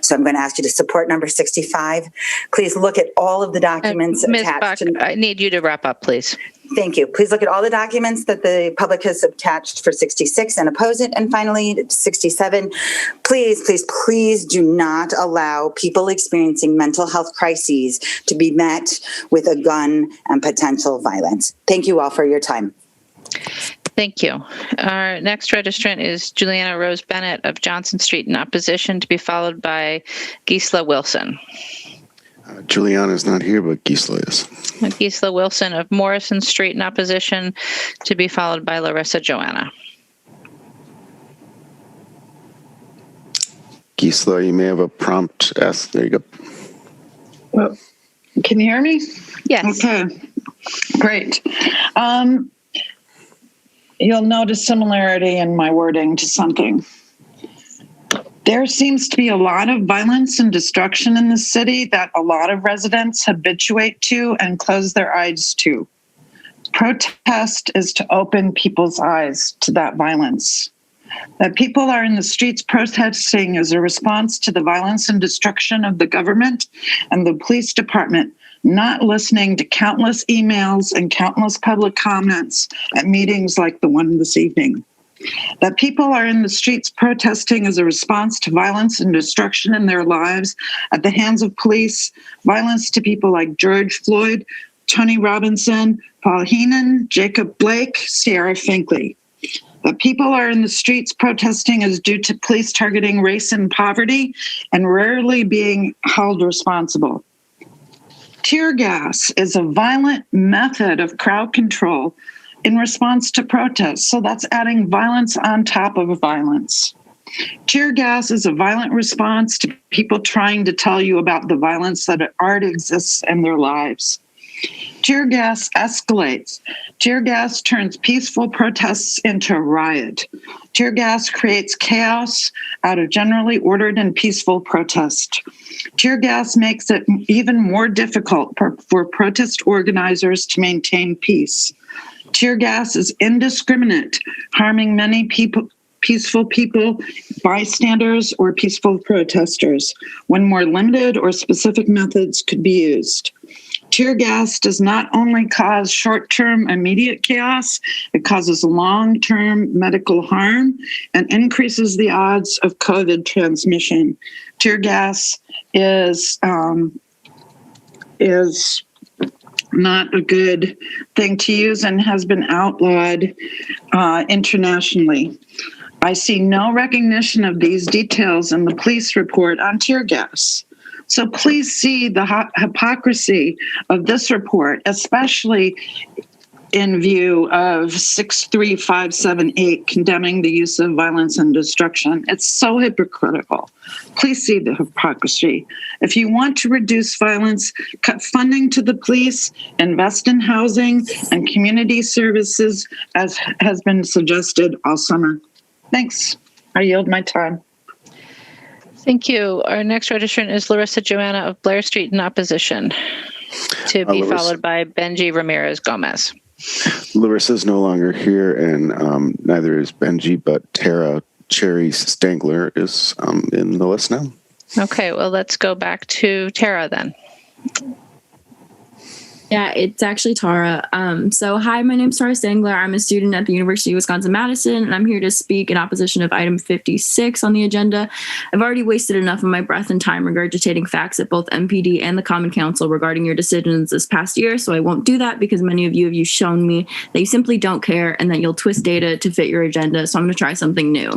So I'm going to ask you to support number 65. Please look at all of the documents Ms. attached. Buck, I need you to wrap up, please. Thank you. Please look at all the documents that the public has attached for 66 and oppose it. And finally, 67, please do not allow people experiencing mental health crises to be met with a gun and potential violence. Thank you all for your time. Thank you. Our next registrant is Juliana Rose Bennett of Johnson Street in opposition, to be followed by Gisela Wilson. Juliana's not here, but Gisela is. Gisela Wilson of Morrison Street in opposition, to be followed by Larissa Joanna. Gisela, you may have a prompt. There you go. Well, can you hear me? Yes. Okay, great. You'll notice similarity in my wording to something. There seems to be a lot of violence and destruction in the city that a lot of residents habituate to and close their eyes to. Protest is to open people's eyes to that violence. That people are in the streets protesting is a response to the violence and destruction of the government and the police department, not listening to countless emails and countless public comments at meetings like the one this evening. That people are in the streets protesting as a response to violence and destruction in their lives at the hands of police, violence to people like George Floyd, Tony Robinson, Paul Heenan, Jacob Blake, Sierra Finkley. That people are in the streets protesting is due to police targeting race and poverty and rarely being held responsible. Tear gas is a violent method of crowd control in response to protests, so that's adding violence on top of violence. Tear gas is a violent response to people trying to tell you about the violence that already exists in their lives. Tear gas escalates. Tear gas turns peaceful protests into a riot. Tear gas creates chaos out of generally ordered and peaceful protest. Tear gas makes it even more difficult for protest organizers to maintain peace. Tear gas is indiscriminate, harming many people, peaceful people, bystanders, or peaceful protesters, when more limited or specific methods could be used. Tear gas does not only cause short-term immediate chaos, it causes long-term medical harm and increases the odds of COVID transmission. Tear gas is not a good thing to use and has been outlawed internationally. I see no recognition of these details in the police report on tear gas. So please see the hypocrisy of this report, especially in view of 63578 condemning the use of violence and destruction. It's so hypocritical. Please see the hypocrisy. If you want to reduce violence, cut funding to the police, invest in housing and community services, as has been suggested all summer. Thanks. I yield my time. Thank you. Our next registrant is Larissa Joanna of Blair Street in opposition. To be Larissa. followed by Benji Ramirez Gomez. Larissa's no longer here, and neither is Benji, but Tara Cherry Stangler is in the list now. Okay, well, let's go back to Tara then. Yeah, it's actually Tara. So hi, my name's Tara Stangler. I'm a student at the University of Wisconsin-Madison, and I'm here to speak in opposition of item 56 on the agenda. I've already wasted enough of my breath and time regurgitating facts at both MPD and the Common Council regarding your decisions this past year, so I won't do that because many of you have shown me that you simply don't care and that you'll twist data to fit your agenda, so I'm going to try something new.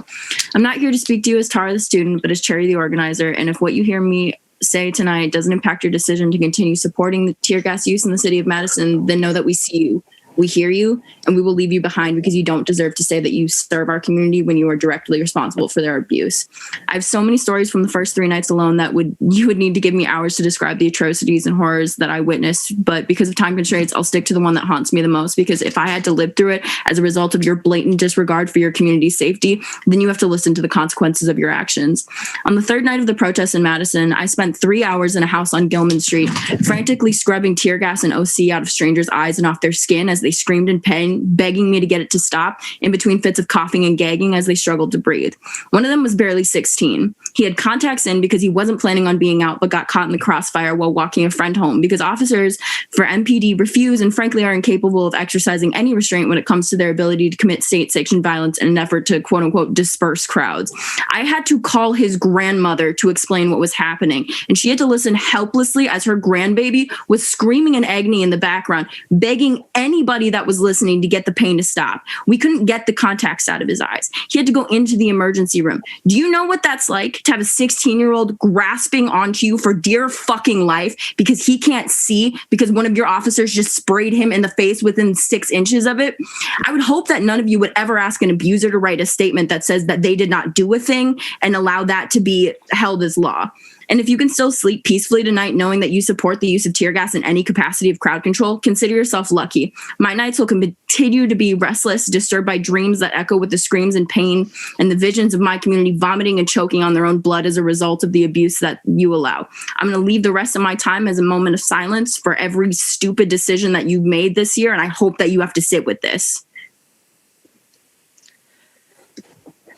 I'm not here to speak to you as Tara the student, but as Cherry the organizer, and if what you hear me say tonight doesn't impact your decision to continue supporting the tear gas use in the city of Madison, then know that we see you, we hear you, and we will leave you behind because you don't deserve to say that you serve our community when you are directly responsible for their abuse. I have so many stories from the first 3 nights alone that you would need to give me hours to describe the atrocities and horrors that I witnessed, but because of time constraints, I'll stick to the one that haunts me the most, because if I had to live through it as a result of your blatant disregard for your community's safety, then you have to listen to the consequences of your actions. On the 3rd night of the protest in Madison, I spent 3 hours in a house on Gilman Street, frantically scrubbing tear gas and OC out of strangers' eyes and off their skin as they screamed in pain, begging me to get it to stop in between fits of coughing and gagging as they struggled to breathe. One of them was barely 16. He had contacts in because he wasn't planning on being out, but got caught in the crossfire while walking a friend home because officers for MPD refuse and frankly are incapable of exercising any restraint when it comes to their ability to commit state-sanctioned violence in an effort to quote unquote disperse crowds. I had to call his grandmother to explain what was happening, and she had to listen helplessly as her grandbaby was screaming in agony in the background, begging anybody that was listening to get the pain to stop. We couldn't get the contacts out of his eyes. He had to go into the emergency room. Do you know what that's like to have a 16-year-old grasping onto you for dear fucking life because he can't see because one of your officers just sprayed him in the face within 6 inches of it? I would hope that none of you would ever ask an abuser to write a statement that says that they did not do a thing and allow that to be held as law. And if you can still sleep peacefully tonight knowing that you support the use of tear gas in any capacity of crowd control, consider yourself lucky. My nights will continue to be restless, disturbed by dreams that echo with the screams and pain and the visions of my community vomiting and choking on their own blood as a result of the abuse that you allow. I'm going to leave the rest of my time as a moment of silence for every stupid decision that you've made this year, and I hope that you have to sit with this.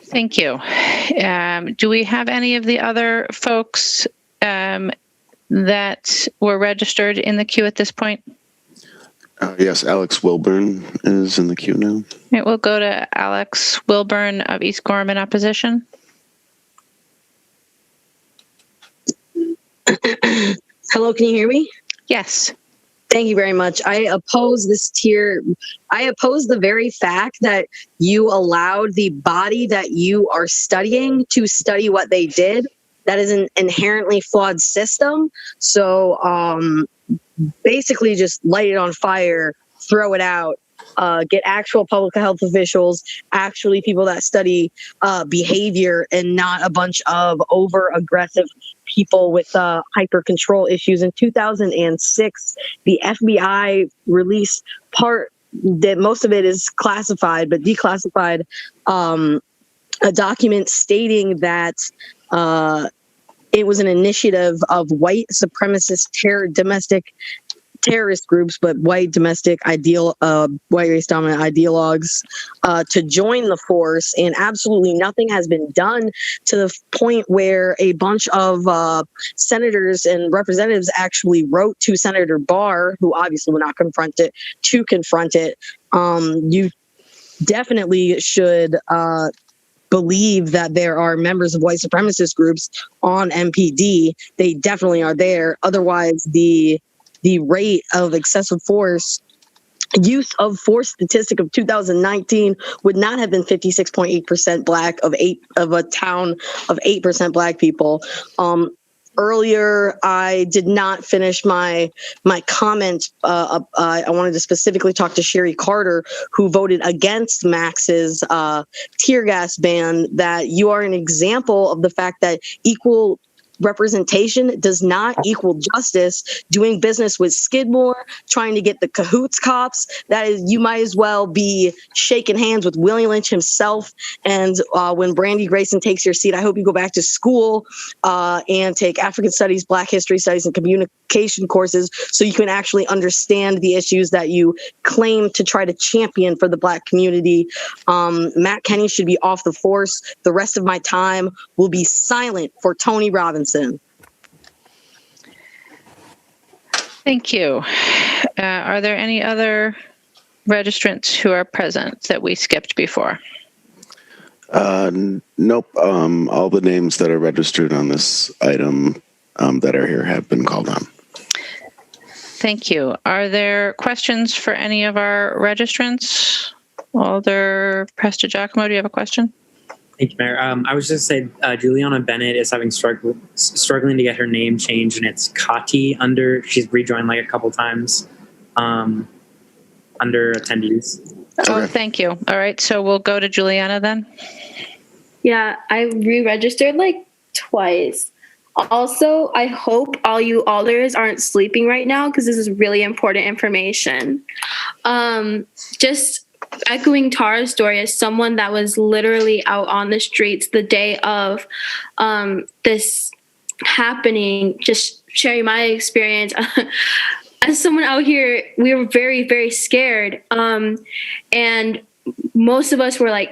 Thank you. Do we have any of the other folks that were registered in the queue at this point? Yes, Alex Wilburn is in the queue now. Right, we'll go to Alex Wilburn of East Gorham in opposition. Hello, can you hear me? Yes. Thank you very much. I oppose this tier. I oppose the very fact that you allowed the body that you are studying to study what they did. That is an inherently flawed system. So basically just light it on fire, throw it out, get actual public health officials, actually people that study behavior and not a bunch of over-aggressive people with hyper control issues. In 2006, the FBI released part that most of it is classified, but declassified, a document stating that it was an initiative of white supremacist domestic terrorist groups, but white domestic white race dominant ideologues to join the force, and absolutely nothing has been done to the point where a bunch of senators and representatives actually wrote to Senator Barr, who obviously would not confront it, to confront it. You definitely should believe that there are members of white supremacist groups on MPD. They definitely are there. Otherwise, the rate of excessive force, use of force statistic of 2019 would not have been 56.8% black of a town of 8% black people. Earlier, I did not finish my comment. I wanted to specifically talk to Sherry Carter, who voted against Max's tear gas ban, that you are an example of the fact that equal representation does not equal justice. Doing business with Skidmore, trying to get the cahoots cops, that is, you might as well be shaking hands with Willie Lynch himself. And when Brandy Grayson takes your seat, I hope you go back to school and take African Studies, Black History Studies, and communication courses so you can actually understand the issues that you claim to try to champion for the Black community. Matt Kenny should be off the force. The rest of my time will be silent for Tony Robinson. Thank you. Are there any other registrants who are present that we skipped before? Nope. All the names that are registered on this item that are here have been called on. Thank you. Are there questions for any of our registrants? Alder Prestigiacomo, do you have a question? Thank you, Mayor. I was just saying, Juliana Bennett is having struggling to get her name changed, and it's Kati under. She's rejoined like a couple times under attendees. Oh, thank you. All right, so we'll go to Juliana then. Yeah, I re-registered like twice. Also, I hope all you alders aren't sleeping right now because this is really important information. Just echoing Tara's story as someone that was literally out on the streets the day of this happening, just sharing my experience. As someone out here, we were very, very scared. And most of us were like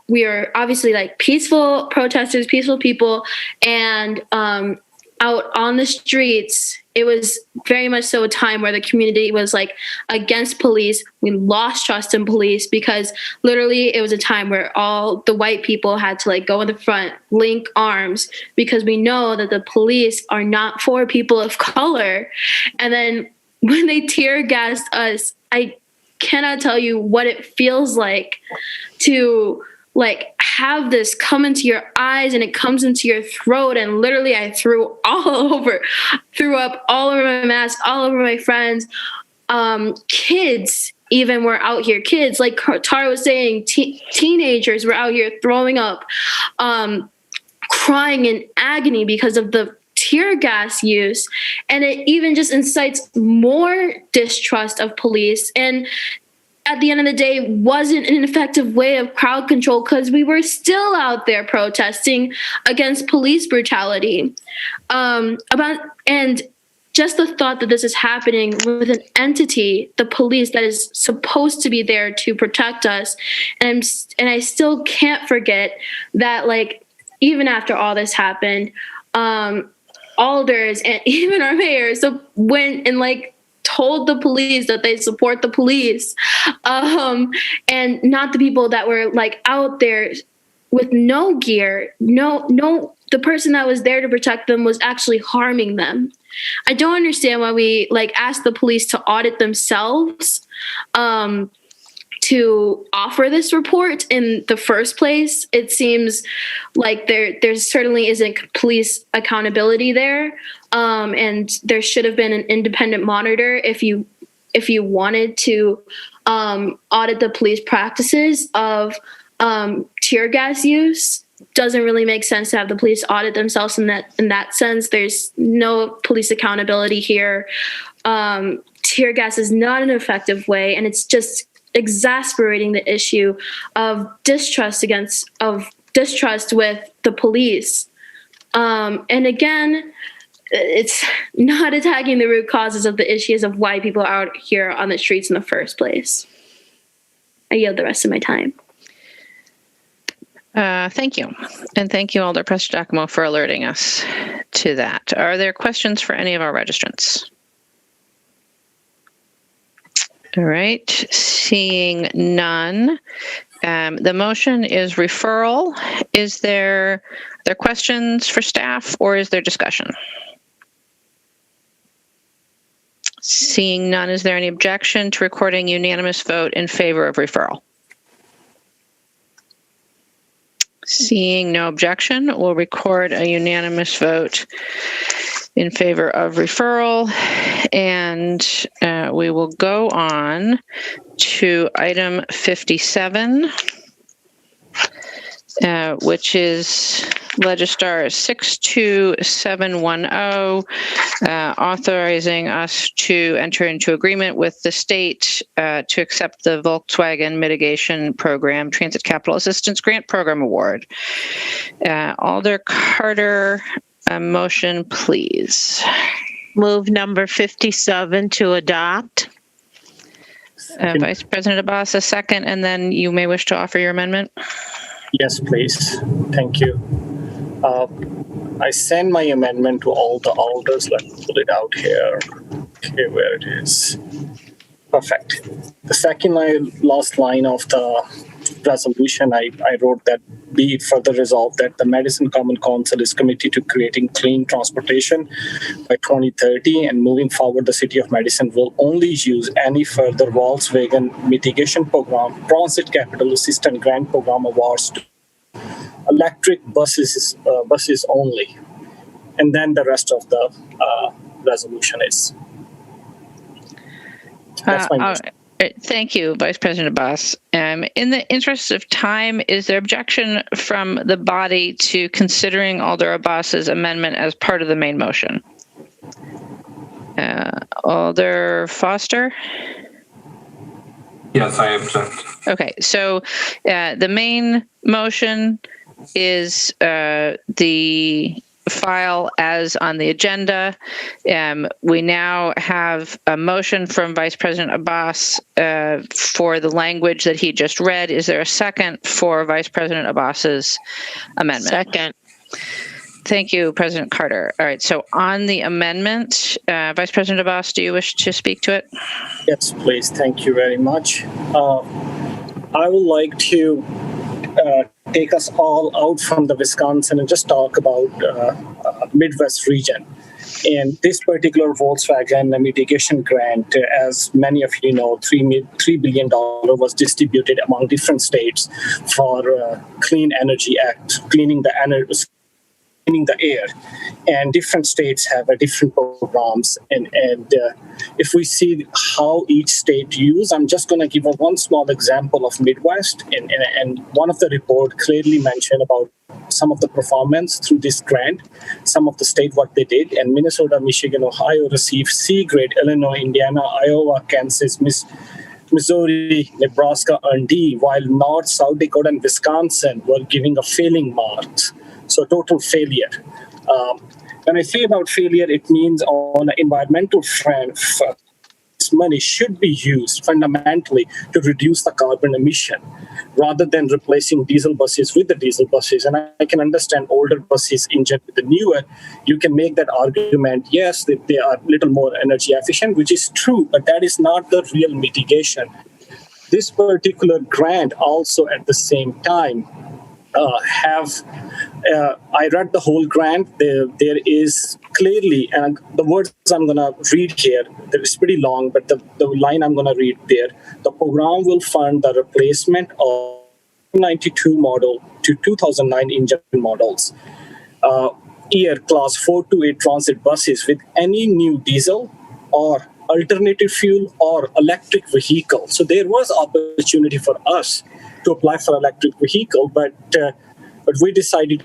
we were obviously like peaceful protesters, peaceful people. And out on the streets, it was very much so a time where the community was like against police. We lost trust in police because literally it was a time where all the white people had to like go in the front, link arms, because we know that the police are not for people of color. And then when they tear gassed us, I cannot tell you what it feels like to like have this come into your eyes and it comes into your throat. And literally I threw up all over my mask, all over my friends. Kids even were out here. Kids, like Tara was saying, teenagers were out here throwing up, crying in agony because of the tear gas use. And it even just incites more distrust of police. And at the end of the day, wasn't an effective way of crowd control because we were still out there protesting against police brutality. And just the thought that this is happening with an entity, the police, that is supposed to be there to protect us. And I still can't forget that, like, even after all this happened, alders and even our mayor went and like told the police that they support the police, and not the people that were like out there with no gear. The person that was there to protect them was actually harming them. I don't understand why we like asked the police to audit themselves to offer this report in the first place. It seems like there certainly isn't police accountability there. And there should have been an independent monitor if you wanted to audit the police practices of tear gas use. Doesn't really make sense to have the police audit themselves in that sense. There's no police accountability here. Tear gas is not an effective way, and it's just exasperating the issue of distrust with the police. And again, it's not attacking the root causes of the issues of why people are out here on the streets in the first place. I yield the rest of my time. Thank you. And thank you, Alder Prestigiacomo, for alerting us to that. Are there questions for any of our registrants? All right, seeing none. The motion is referral. Are there questions for staff or is there discussion? Seeing none, is there any objection to recording unanimous vote in favor of referral? Seeing no objection, we'll record a unanimous vote in favor of referral, and we will go on to item 57. which is Legistar 62710, authorizing us to enter into agreement with the state to accept the Volkswagen Mitigation Program Transit Capital Assistance Grant Program Award. Alder Carter, a motion, please. Move number 57 to adopt. Vice President Abbas, a second, and then you may wish to offer your amendment. Yes, please. Thank you. I send my amendment to all the alders. Let me pull it out here. Okay, where it is. Perfect. The second last line of the resolution, I wrote that be it further resolved that the Madison Common Council is committed to creating clean transportation by 2030, and moving forward, the City of Madison will only use any further Volkswagen Mitigation Program, Transit Capital Assistance Grant Program awards to electric buses only. And then the rest of the resolution is. That's my motion. Thank you, Vice President Abbas. In the interest of time, is there objection from the body to considering Alder Abbas's amendment as part of the main motion? Alder Foster? Yes, I object. Okay, so the main motion is the file as on the agenda. We now have a motion from Vice President Abbas for the language that he just read. Is there a second for Vice President Abbas's amendment? Second. Thank you, President Carter. All right, so on the amendment, Vice President Abbas, do you wish to speak to it? Yes, please. Thank you very much. I would like to take us all out from the Wisconsin and just talk about Midwest region. And this particular Volkswagen mitigation grant, as many of you know, $3 billion was distributed among different states for Clean Energy Act, cleaning the air, and different states have different programs. And if we see how each state use, I'm just going to give one small example of Midwest. And one of the report clearly mentioned about some of the performance through this grant, some of the state what they did, and Minnesota, Michigan, Ohio received C grade, Illinois, Indiana, Iowa, Kansas, Missouri, Nebraska earned D, while North, South Dakota, and Wisconsin were giving a failing marks. So total failure. When I say about failure, it means on an environmental front, money should be used fundamentally to reduce the carbon emission rather than replacing diesel buses with the diesel buses. And I can understand older buses engine with the newer. You can make that argument, yes, that they are a little more energy efficient, which is true, but that is not the real mitigation. This particular grant also at the same time I read the whole grant. There is clearly, and the words I'm going to read here, that is pretty long, but the line I'm going to read there, the program will fund the replacement of 92 model to 2009 engine models, year class 4 to 8 transit buses with any new diesel or alternative fuel or electric vehicle. So there was opportunity for us to apply for electric vehicle, but we decided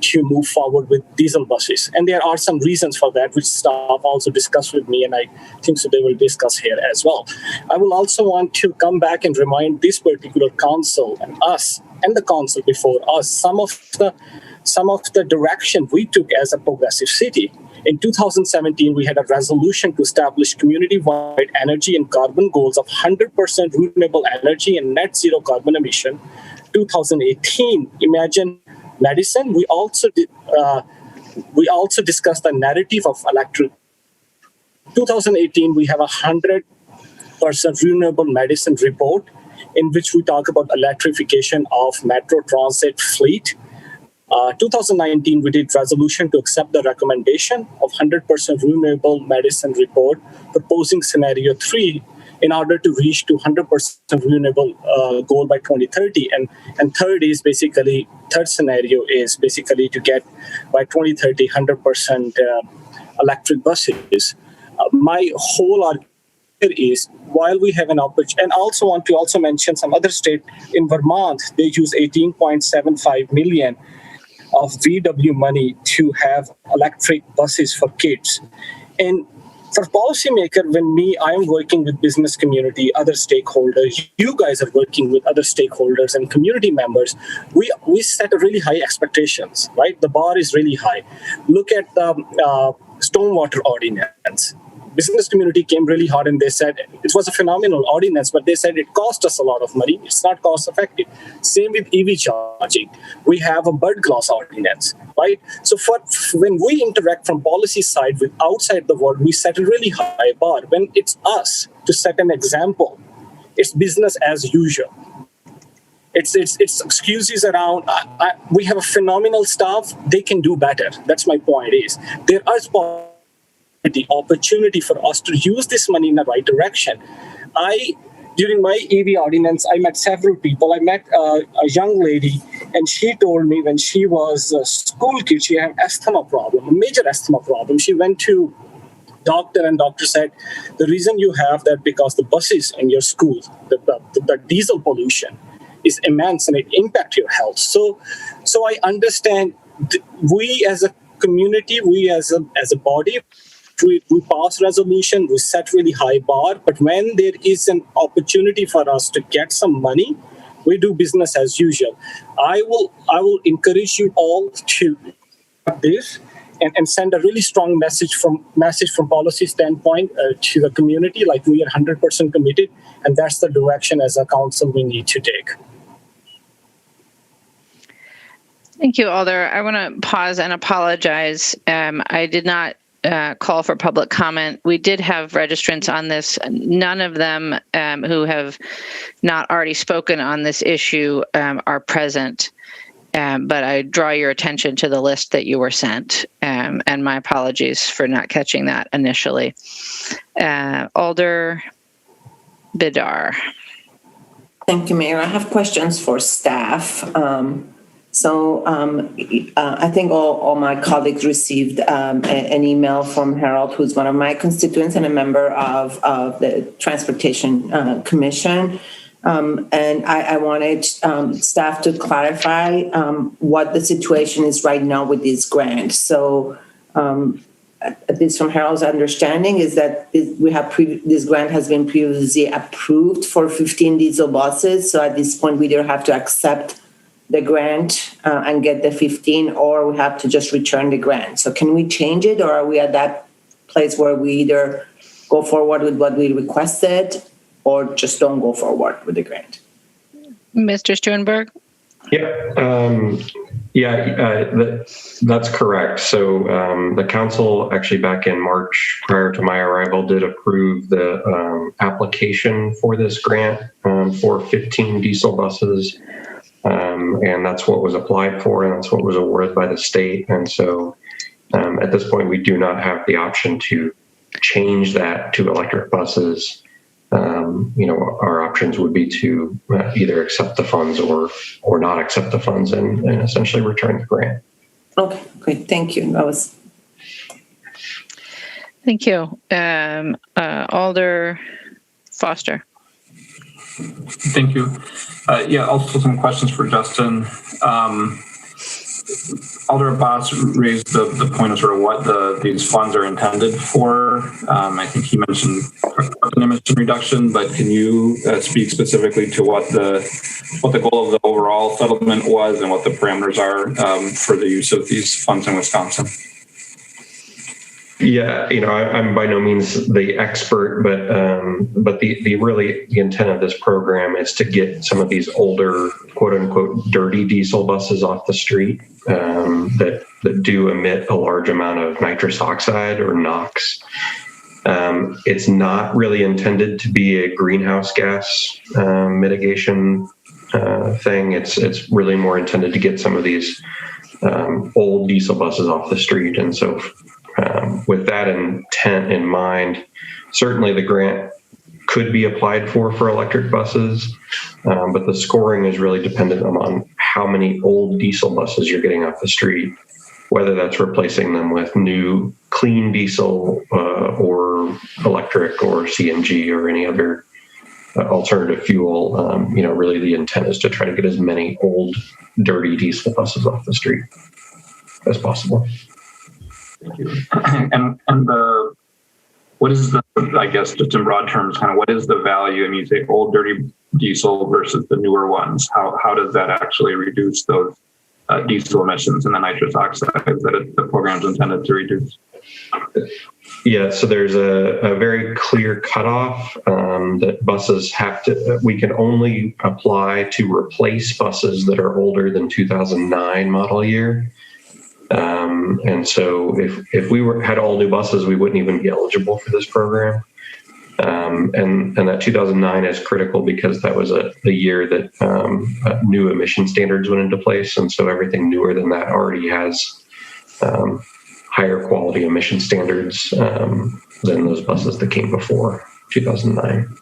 to move forward with diesel buses. And there are some reasons for that, which staff also discussed with me, and I think so they will discuss here as well. I will also want to come back and remind this particular council and us and the council before us some of the direction we took as a progressive city. In 2017, we had a resolution to establish community-wide energy and carbon goals of 100% renewable energy and net zero carbon emission. 2018, imagine Madison. We also discussed the narrative of electric. 2018, we have 100% renewable Madison report, in which we talk about electrification of metro transit fleet. 2019, we did resolution to accept the recommendation of 100% renewable Madison report, proposing scenario 3 in order to reach to 100% renewable goal by 2030. And third scenario is basically to get by 2030 100% electric buses. My whole argument is while we have an opportunity, and also want to also mention some other state in Vermont, they use 18.75 million of VW money to have electric buses for kids. And for policymaker, I am working with business community, other stakeholders, you guys are working with other stakeholders and community members, we set a really high expectations, right? The bar is really high. Look at the stormwater ordinance. Business community came really hard and they said it was a phenomenal ordinance, but they said it cost us a lot of money. It's not cost effective. Same with EV charging. We have a bird glass ordinance, right? So when we interact from policy side with outside the world, we set a really high bar. When it's us to set an example, it's business as usual. It's excuses around, we have a phenomenal staff, they can do better. That's my point is, there is the opportunity for us to use this money in the right direction. During my EV ordinance, I met several people. I met a young lady, and she told me when she was a school kid, she had asthma problem, a major asthma problem. She went to doctor, and doctor said, the reason you have that because the buses in your school, the diesel pollution is immense and it impacts your health. So I understand we as a community, we as a body, we pass resolution, we set really high bar, but when there is an opportunity for us to get some money, we do business as usual. I will encourage you all to do this and send a really strong message from policy standpoint to the community, like we are 100% committed, and that's the direction as a council we need to take. Thank you, Alder. I want to pause and apologize. I did not call for public comment. We did have registrants on this. None of them who have not already spoken on this issue are present. But I draw your attention to the list that you were sent, and my apologies for not catching that initially. Alder Bidar. Thank you, Mayor. I have questions for staff. I think all my colleagues received an email from Harold, who's one of my constituents and a member of the Transportation Commission. And I wanted staff to clarify what the situation is right now with this grant. So at least from Harold's understanding is that this grant has been previously approved for 15 diesel buses. So at this point, we either have to accept the grant and get the 15, or we have to just return the grant. So can we change it, or are we at that place where we either go forward with what we requested or just don't go forward with the grant? Mr. Stuenberg? That's correct. So the council actually back in March, prior to my arrival, did approve the application for this grant for 15 diesel buses. And that's what was applied for, and that's what was awarded by the state. And so at this point, we do not have the option to change that to electric buses. Our options would be to either accept the funds or not accept the funds and essentially return the grant. Okay, great. Thank you. Thank you. Alder Foster. Thank you. Also some questions for Justin. Alder Abbas raised the point of sort of what these funds are intended for. I think he mentioned carbon emission reduction, but can you speak specifically to what the goal of the overall settlement was and what the parameters are for the use of these funds in Wisconsin? Yeah, I'm by no means the expert, but the intent of this program is to get some of these older, quote unquote, dirty diesel buses off the street that do emit a large amount of nitrous oxide or NOx. It's not really intended to be a greenhouse gas mitigation thing. It's really more intended to get some of these old diesel buses off the street, and so. With that intent in mind, certainly the grant could be applied for electric buses, but the scoring is really dependent on how many old diesel buses you're getting off the street, whether that's replacing them with new clean diesel or or electric or CNG or any other alternative fuel. Really the intent is to try to get as many old, dirty diesel buses off the street as possible. Thank you. And what is the, I guess, just in broad terms, kind of what is the value? I mean, you say old, dirty diesel versus the newer ones. How does that actually reduce those diesel emissions and the nitrous oxides that the program is intended to reduce? Yeah, so there's a very clear cutoff that buses we can only apply to replace buses that are older than 2009 model year. And so if we had all new buses, we wouldn't even be eligible for this program. And that 2009 is critical because that was the year that new emission standards went into place. And so everything newer than that already has higher quality emission standards than those buses that came before 2009.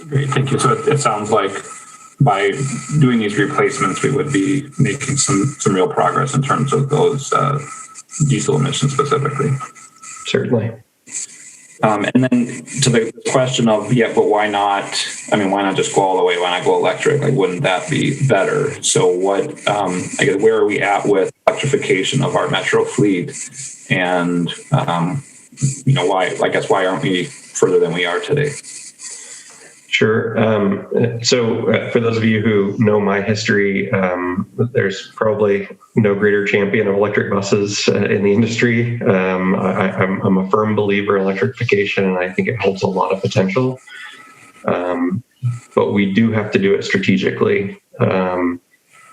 Great, thank you. So it sounds like by doing these replacements, we would be making some real progress in terms of those diesel emissions specifically. Certainly. And then to the question of, but why not? I mean, why not just go all the way? Why not go electric? Like, wouldn't that be better? So what, I guess, where are we at with electrification of our metro fleet? And, why aren't we further than we are today? Sure. So for those of you who know my history, there's probably no greater champion of electric buses in the industry. I'm a firm believer in electrification, and I think it holds a lot of potential. But we do have to do it strategically.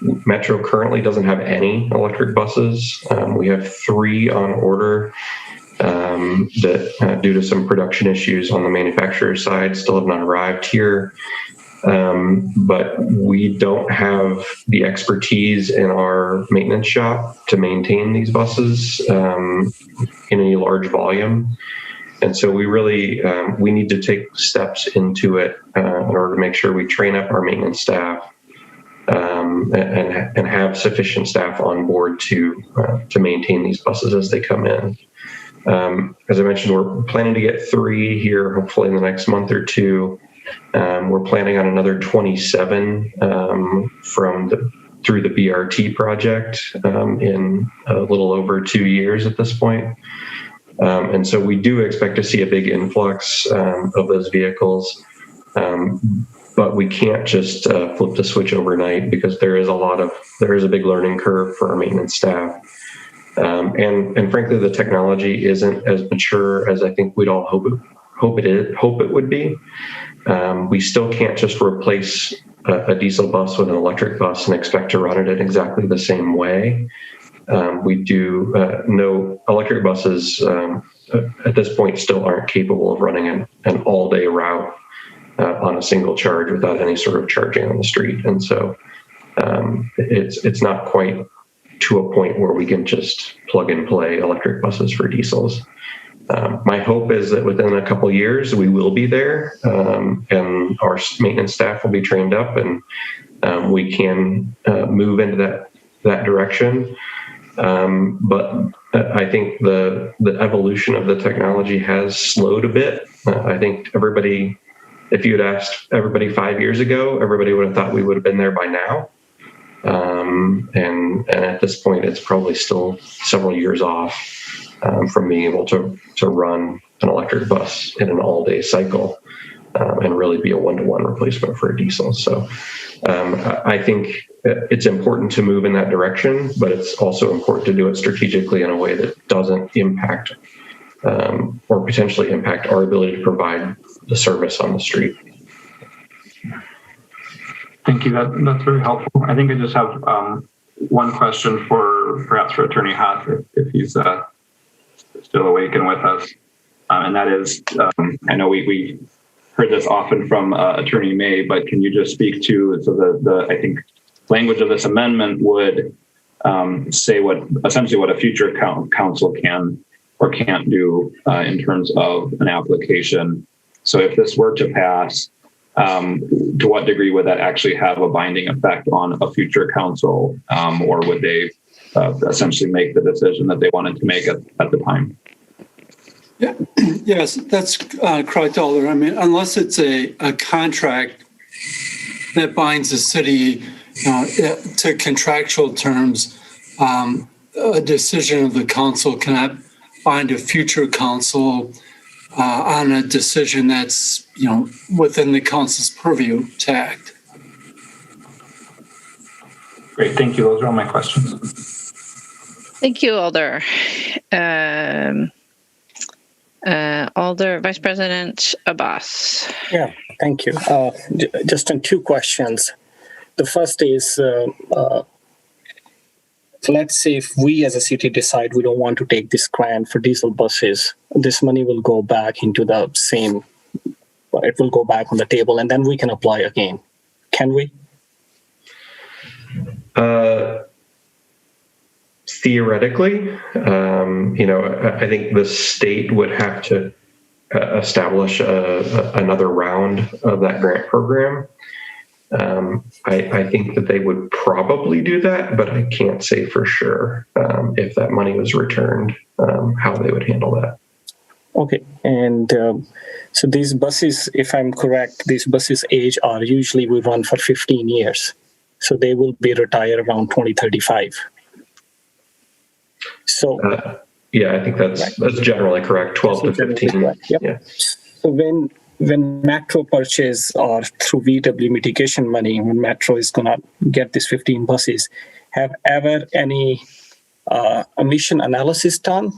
Metro currently doesn't have any electric buses. We have 3 on order that due to some production issues on the manufacturer side still have not arrived here. But we don't have the expertise in our maintenance shop to maintain these buses in any large volume. And so we really, we need to take steps into it in order to make sure we train up our maintenance staff and have sufficient staff on board to maintain these buses as they come in. As I mentioned, we're planning to get 3 here, hopefully in the next month or 2. We're planning on another 27 through the BRT project in a little over 2 years at this point. And so we do expect to see a big influx of those vehicles. But we can't just flip the switch overnight because there is a big learning curve for our maintenance staff. And frankly, the technology isn't as mature as I think we'd all hope it would be. We still can't just replace a diesel bus with an electric bus and expect to run it in exactly the same way. We do know electric buses at this point still aren't capable of running an all-day route on a single charge without any sort of charging on the street. And so it's not quite to a point where we can just plug and play electric buses for diesels. My hope is that within a couple of years, we will be there and our maintenance staff will be trained up and we can move into that direction. But I think the evolution of the technology has slowed a bit. I think if you had asked everybody 5 years ago, everybody would have thought we would have been there by now. And at this point, it's probably still several years off from being able to run an electric bus in an all-day cycle and really be a one-to-one replacement for a diesel. So I think it's important to move in that direction, but it's also important to do it strategically in a way that doesn't impact or potentially impact our ability to provide the service on the street. Thank you. That's very helpful. I think I just have one question for Attorney Haas, if he's still awake and with us. And that is, I know we heard this often from Attorney May, but can you just speak to, so the I think language of this amendment would say essentially what a future council can or can't do in terms of an application. So if this were to pass, to what degree would that actually have a binding effect on a future council, or would they essentially make the decision that they wanted to make at the time? Yeah, yes, that's correct, Alder. I mean, unless it's a contract that binds the city to contractual terms, a decision of the council cannot bind a future council on a decision that's, within the council's purview to act. Great, thank you. Those are all my questions. Thank you, Alder. Alder, Vice President Abbas. Yeah, thank you. Just on two questions. The first is, let's say if we as a city decide we don't want to take this grant for diesel buses, this money will go back into the same, it will go back on the table and then we can apply again. Can we? Theoretically, I think the state would have to establish another round of that grant program. I think that they would probably do that, but I can't say for sure if that money was returned, how they would handle that. Okay, and so these buses, if I'm correct, these buses age are usually we run for 15 years. So they will be retired around 2035. So yeah, I think that's generally correct. 12 to 15. Yep. Yeah. So when Metro purchase or through VW mitigation money, when Metro is going to get these 15 buses, have ever any emission analysis done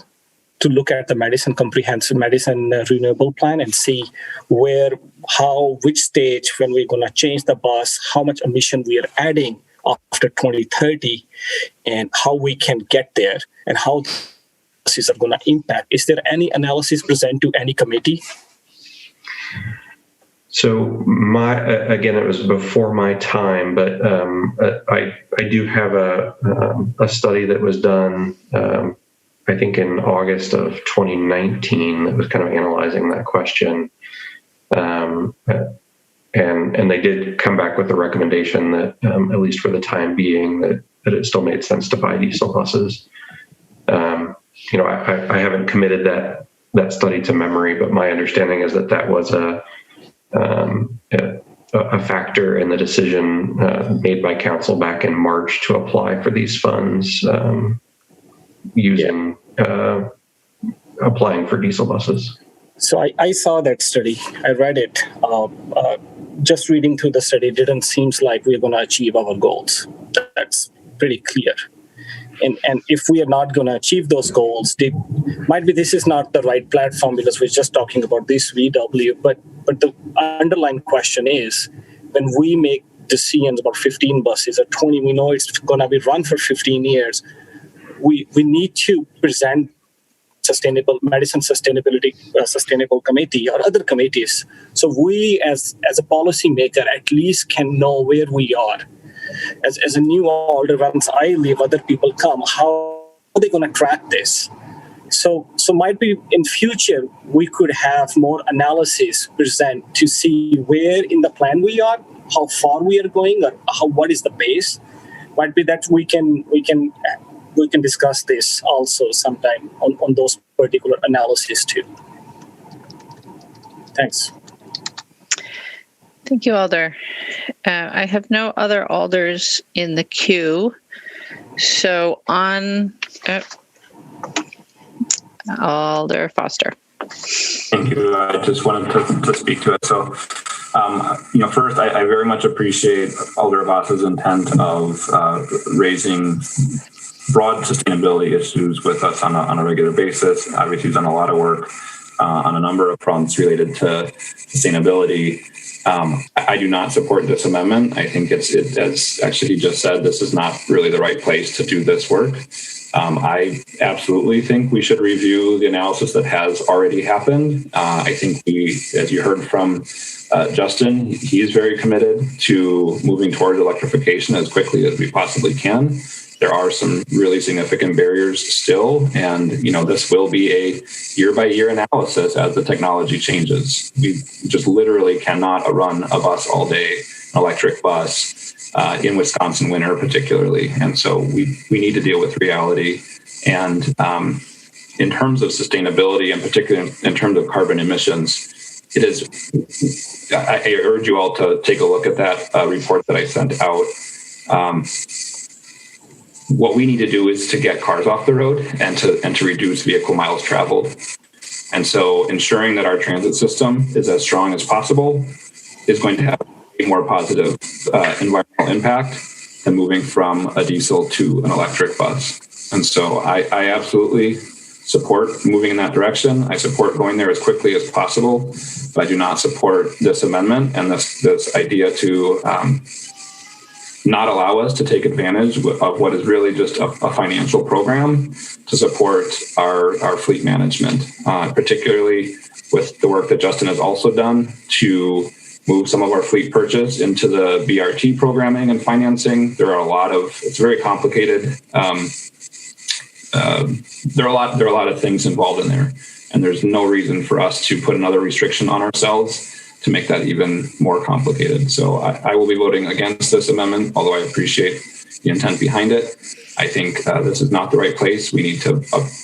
to look at the comprehensive medicine renewable plan and see which stage when we're going to change the bus, how much emission we are adding after 2030 and how we can get there and how buses are going to impact. Is there any analysis presented to any committee? So again, it was before my time, but I do have a study that was done, I think in August of 2019, that was kind of analyzing that question. And they did come back with the recommendation that, at least for the time being, that it still made sense to buy diesel buses. I haven't committed that study to memory, but my understanding is that was a factor in the decision made by council back in March to apply for these funds applying for diesel buses. So I saw that study. I read it. Just reading through the study, it didn't seem like we're going to achieve our goals. That's pretty clear. And if we are not going to achieve those goals, might be this is not the right platform because we're just talking about this VW. But the underlying question is, when we make decisions about 15 buses or 20, we know it's going to be run for 15 years. We need to present sustainable committee or other committees, so we as a policymaker at least can know where we are. As a new alder, once I leave, other people come. How are they going to track this? So might be in future we could have more analysis present to see where in the plan we are, how far we are going, or what is the pace. Might be that we can discuss this also sometime on those particular analysis too. Thanks. Thank you, Alder. I have no other alders in the queue. So on Alder Foster. Thank you. I just wanted to speak to it. So, first, I very much appreciate Alder Abbas's intent of raising broad sustainability issues with us on a regular basis. Obviously, he's done a lot of work on a number of fronts related to sustainability. I do not support this amendment. I think it's as actually he just said, this is not really the right place to do this work. I absolutely think we should review the analysis that has already happened. I think as you heard from Justin, he is very committed to moving towards electrification as quickly as we possibly can. There are some really significant barriers still, and this will be a year-by-year analysis as the technology changes. We just literally cannot run a bus all day, an electric bus, in Wisconsin winter particularly, and so we need to deal with reality. And in terms of sustainability, and particularly in terms of carbon emissions, it is. I urge you all to take a look at that report that I sent out. What we need to do is to get cars off the road and to reduce vehicle miles traveled. And so ensuring that our transit system is as strong as possible is going to have a more positive environmental impact than moving from a diesel to an electric bus. And so I absolutely support moving in that direction. I support going there as quickly as possible, but I do not support this amendment and this idea to not allow us to take advantage of what is really just a financial program to support our fleet management, particularly with the work that Justin has also done to move some of our fleet purchase into the BRT programming and financing. There are it's very complicated. There are a lot of things involved in there, and there's no reason for us to put another restriction on ourselves to make that even more complicated. So I will be voting against this amendment, although I appreciate the intent behind it. I think this is not the right place. We need to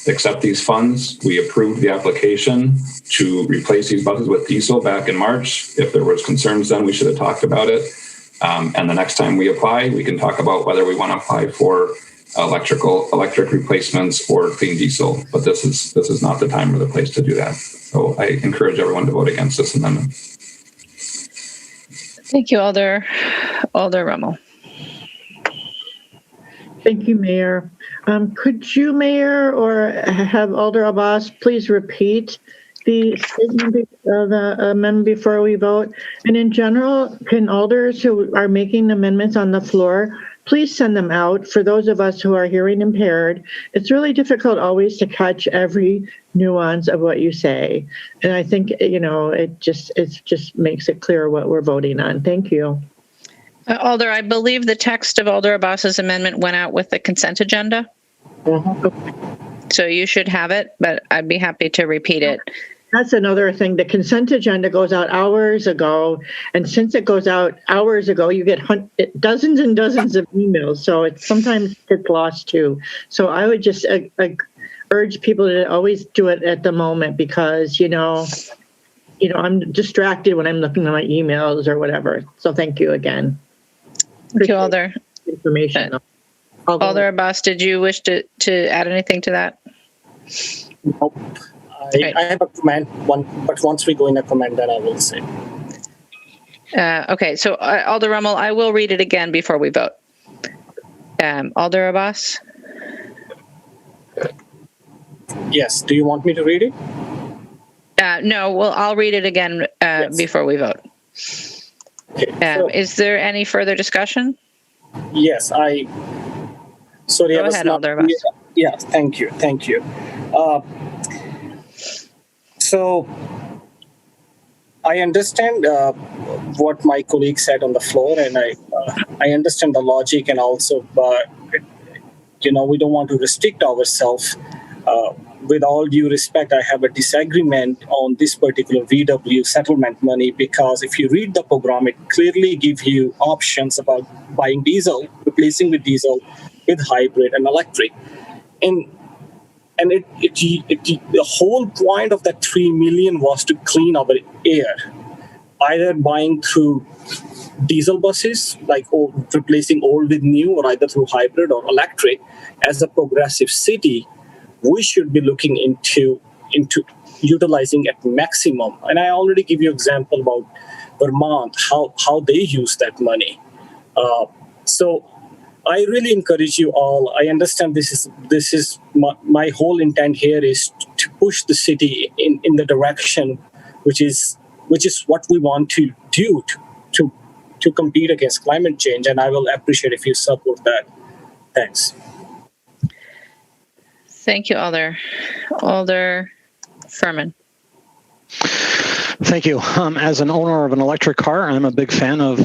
accept these funds. We approved the application to replace these buses with diesel back in March. If there was concerns then, we should have talked about it. And the next time we apply, we can talk about whether we want to apply for electric replacements or clean diesel. But this is not the time or the place to do that. So I encourage everyone to vote against this amendment. Thank you, Alder Rummel. Thank you, Mayor. Could you, Mayor, or have Alder Abbas please repeat the statement of the amendment before we vote? And in general, can alders who are making amendments on the floor please send them out? For those of us who are hearing impaired, it's really difficult always to catch every nuance of what you say. And I think, it just makes it clear what we're voting on. Thank you. Alder, I believe the text of Alder Abbas's amendment went out with the consent agenda. Mm-hmm. So you should have it, but I'd be happy to repeat it. That's another thing. The consent agenda goes out hours ago. And since it goes out hours ago, you get dozens and dozens of emails. So it sometimes gets lost too. So I would just urge people to always do it at the moment because, I'm distracted when I'm looking at my emails or whatever. So thank you again. Thank you, Alder. Information. Alder Abbas, did you wish to add anything to that? Nope. I have a comment, but once we go in a comment, then I will say. Okay, so Alder Rummel, I will read it again before we vote. Alder Abbas? Yes, do you want me to read it? No, well, I'll read it again before we vote. Okay, is there any further discussion? Yes, sorry. Go ahead, Alder Abbas. Yeah, thank you. So I understand what my colleague said on the floor, and I understand the logic, and also, we don't want to restrict ourselves. With all due respect, I have a disagreement on this particular VW settlement money because if you read the program, it clearly gives you options about buying diesel, replacing with diesel, with hybrid and electric, and the whole point of that $3 million was to clean our air, either buying through diesel buses, replacing old with new, or either through hybrid or electric. As a progressive city, we should be looking into utilizing at maximum. And I already give you example about Vermont, how they use that money. So I really encourage you all. I understand this is my whole intent here is to push the city in the direction which is what we want to do to compete against climate change. And I will appreciate if you support that. Thanks. Thank you, Alder. Alder Furman. Thank you. As an owner of an electric car, I'm a big fan of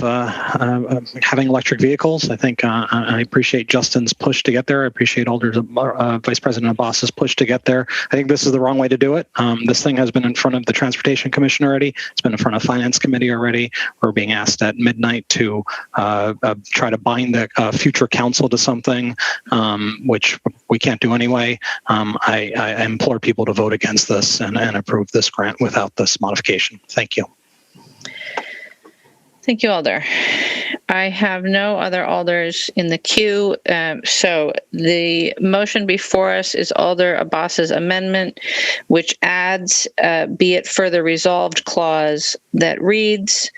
having electric vehicles. I think I appreciate Justin's push to get there. I appreciate Alder's Vice President Abbas's push to get there. I think this is the wrong way to do it. This thing has been in front of the Transportation Commission already. It's been in front of Finance Committee already. We're being asked at midnight to try to bind the future council to something, which we can't do anyway. I implore people to vote against this and approve this grant without this modification. Thank you. Thank you, Alder. I have no other alders in the queue. So the motion before us is Alder Abbas's amendment, which adds be it further resolved clause that reads,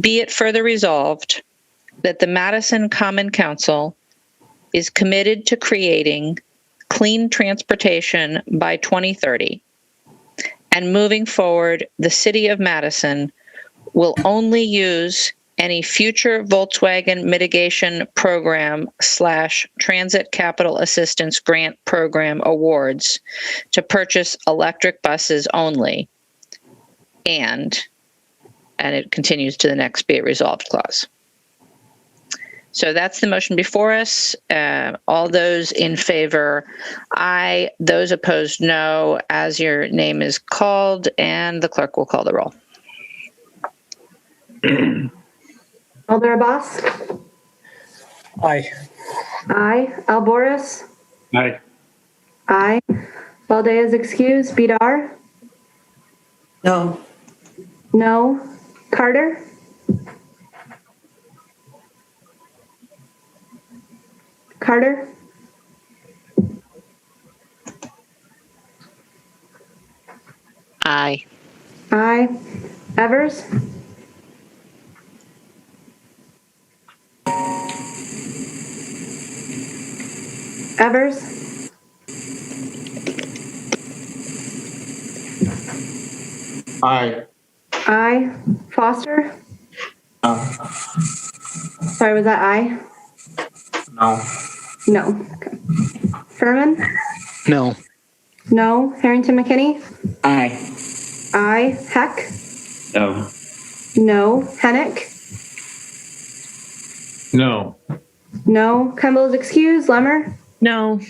be it further resolved that the Madison Common Council is committed to creating clean transportation by 2030. And moving forward, the City of Madison will only use any future Volkswagen Mitigation Program / Transit Capital Assistance Grant Program awards to purchase electric buses only. And it continues to the next be it resolved clause. So that's the motion before us. All those in favor, aye. Those opposed, no. As your name is called, and the clerk will call the roll. Alder Abbas? Aye. Aye. Alboris? Aye. Aye. Valdez excused. Bidar? No. No. Carter? Carter? Aye. Aye. Evers? Evers? Aye. Aye. Foster? No. Sorry, was that aye? No. No. Okay. Furman? No. No. Harrington McKinney? Aye. Aye. Heck? No. No. Hennick? No. No. Kemball's excused. Lemmer? No.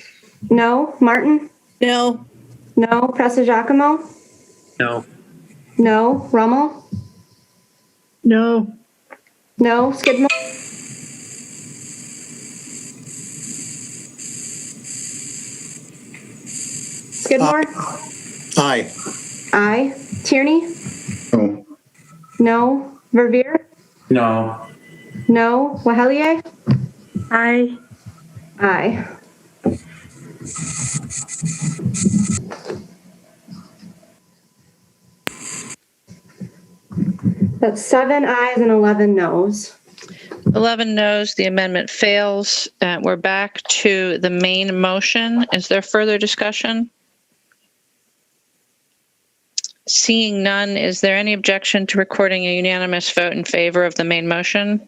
No. Martin? No. No. Pressa Giacomo? No. No. Rummel? No. No. Skidmore? Skidmore? Aye. Aye. Tierney? No. No. Verveer? No. No. Wahelier? Aye. Aye. That's 7 ayes and 11 noes. 11 noes, the amendment fails. We're back to the main motion. Is there further discussion? Seeing none, is there any objection to recording a unanimous vote in favor of the main motion?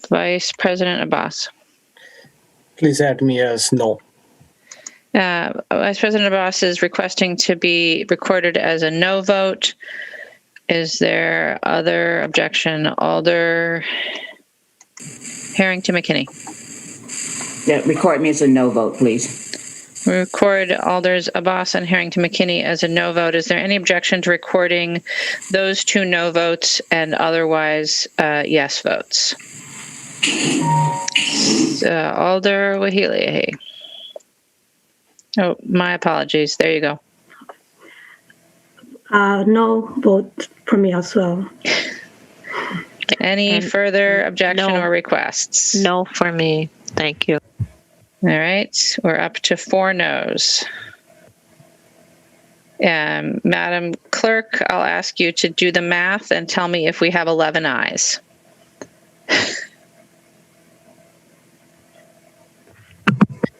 Vice President Abbas. Please add me as no. Vice President Abbas is requesting to be recorded as a no vote. Is there other objection? Alder Harrington McKinney. Yeah, record me as a no vote, please. We record Alders Abbas and Harrington McKinney as a no vote. Is there any objection to recording those two no votes and otherwise yes votes? Alder Wahili. Oh, my apologies. There you go. No vote for me as well. Any further objection or requests? No for me. Thank you. All right, we're up to 4 noes. Madam Clerk, I'll ask you to do the math and tell me if we have 11 ayes.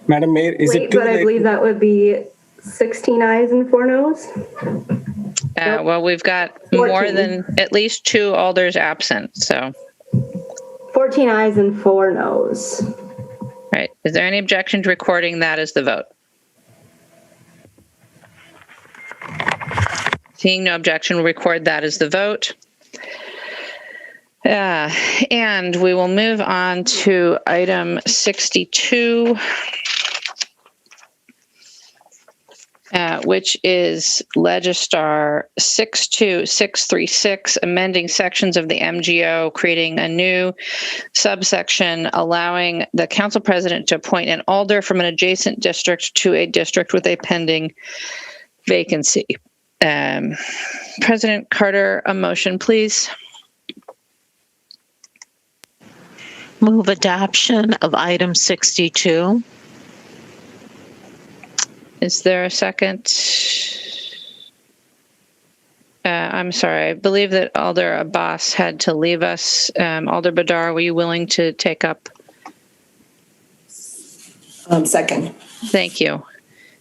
Madam Mayor, is it too But I late? believe that would be 16 ayes and 4 noes. Well, we've got more than at least 2 alders absent, so. 14 ayes and 4 noes. Right. Is there any objection to recording that as the vote? Seeing no objection, we'll record that as the vote. And we will move on to item 62, which is Legistar 62636, amending sections of the MGO, creating a new subsection allowing the council president to appoint an alder from an adjacent district to a district with a pending vacancy. President Carter, a motion, please. Move adoption of item 62. Is there a second? I'm sorry. I believe that Alder Abbas had to leave us. Alder Badar, were you willing to take up? Second. Thank you.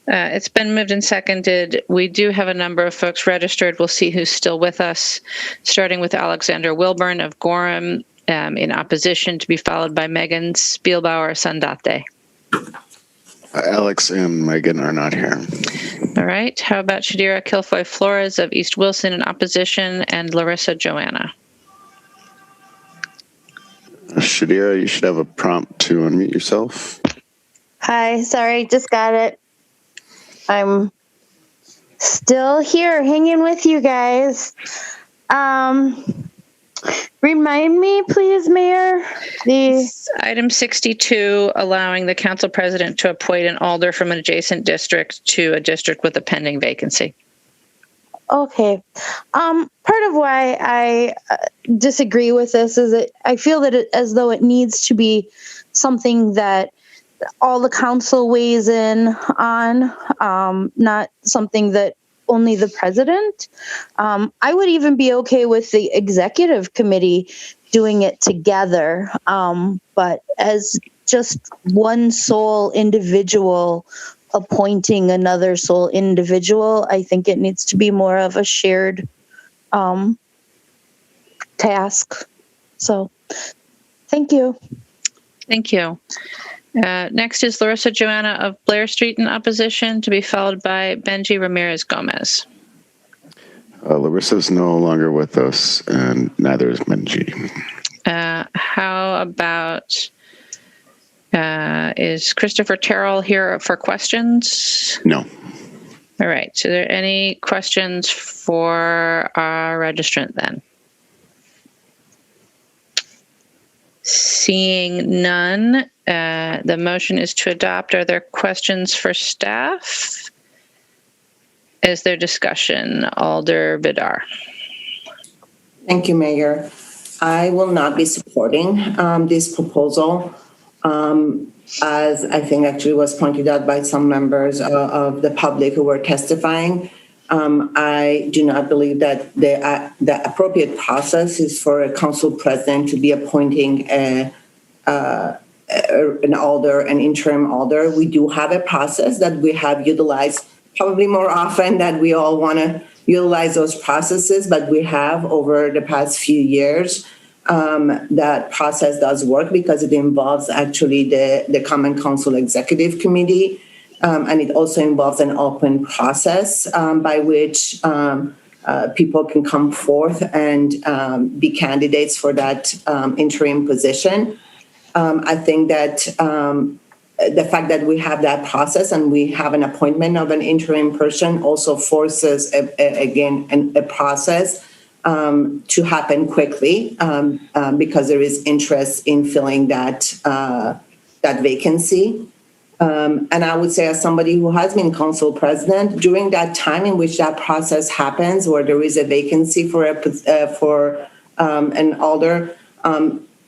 It's been moved and seconded. We do have a number of folks registered. We'll see who's still with us, starting with Alexander Wilburn of Gorham in opposition, to be followed by Megan Spielbauer-Sandate. Alex and Megan are not here. All right. How about Shadira Kilfoy Flores of East Wilson in opposition, and Larissa Joanna? Shadira, you should have a prompt to unmute yourself. Hi, sorry, just got it. I'm still here hanging with you guys. Remind me, please, Mayor. Item 62, allowing the council president to appoint an alder from an adjacent district to a district with a pending vacancy. Okay. Part of why I disagree with this is that I feel that as though it needs to be something that all the council weighs in on, not something that only the president. I would even be okay with the executive committee doing it together, but as just one sole individual appointing another sole individual, I think it needs to be more of a shared task. So, thank you. Thank you. Next is Larissa Joanna of Blair Street in opposition, to be followed by Benji Ramirez Gomez. Larissa's no longer with us, and neither is Benji. How about, is Christopher Terrell here for questions? No. All right. So, are there any questions for our registrant then? Seeing none, the motion is to adopt. Are there questions for staff? Is there discussion? Alder Vidar. Thank you, Mayor. I will not be supporting this proposal. As I think actually was pointed out by some members of the public who were testifying, I do not believe that the appropriate process is for a council president to be appointing an alder, an interim alder. We do have a process that we have utilized probably more often than we all want to utilize those processes, but we have over the past few years. That process does work because it involves actually the Common Council Executive Committee. And it also involves an open process by which people can come forth and be candidates for that interim position. I think that the fact that we have that process and we have an appointment of an interim person also forces, a process to happen quickly because there is interest in filling that vacancy. And I would say, as somebody who has been council president, during that time in which that process happens, where there is a vacancy for an alder,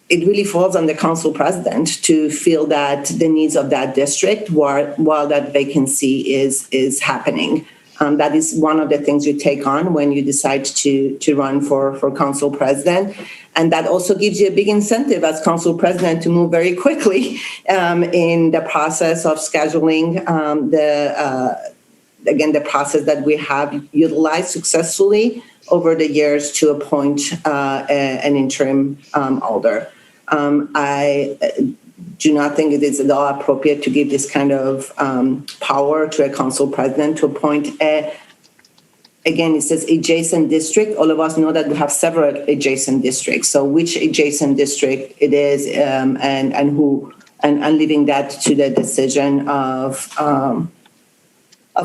it really falls on the council president to feel that the needs of that district while that vacancy is happening. That is one of the things you take on when you decide to run for council president. And that also gives you a big incentive as council president to move very quickly in the process of scheduling the process that we have utilized successfully over the years to appoint an interim alder. I do not think it is at all appropriate to give this kind of power to a council president to appoint again, it says adjacent district. All of us know that we have several adjacent districts. So which adjacent district it is, and who, and leaving that to the decision of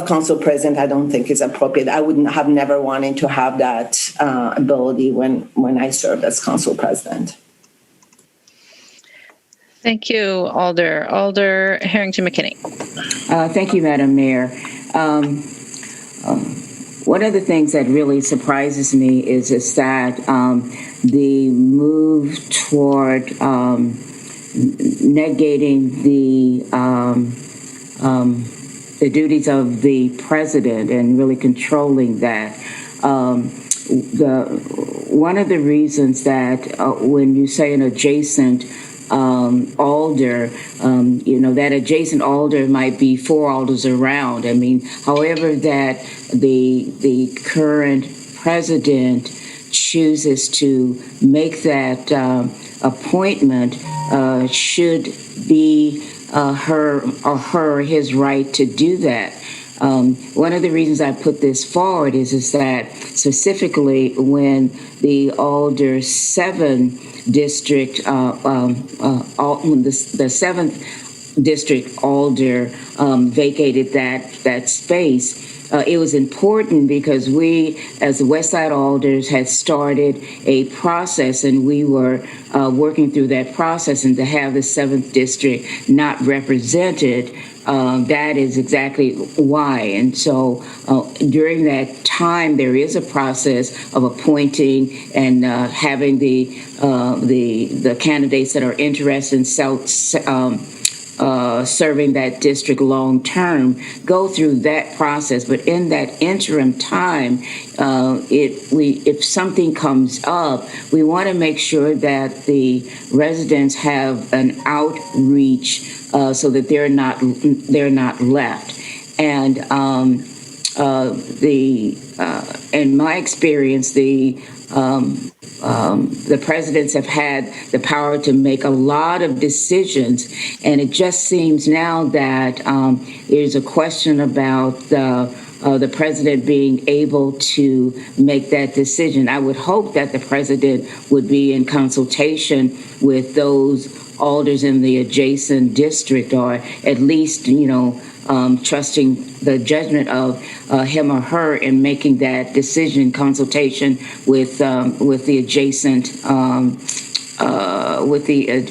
council president, I don't think is appropriate. I wouldn't have never wanted to have that ability when I served as council president. Thank you, Alder. Alder Harrington McKinney. Thank you, Madam Mayor. One of the things that really surprises me is that the move toward negating the duties of the president and really controlling that. One of the reasons that when you say an adjacent alder, that adjacent alder might be 4 alders around. I mean, however that the current president chooses to make that appointment should be his right to do that. One of the reasons I put this forward is that specifically when the Alder 7 district, the 7th district Alder vacated that space, it was important because we, as the West Side Alders, had started a process, and we were working through that process, and to have the 7th district not represented, that is exactly why. And so during that time, there is a process of appointing and having the candidates that are interested in serving that district long term go through that process. But in that interim time, if something comes up, we want to make sure that the residents have an outreach so that they're not left. And in my experience, the presidents have had the power to make a lot of decisions, and it just seems now that there's a question about the president being able to make that decision. I would hope that the president would be in consultation with those alders in the adjacent district, or at least, trusting the judgment of him or her in making that decision, consultation with the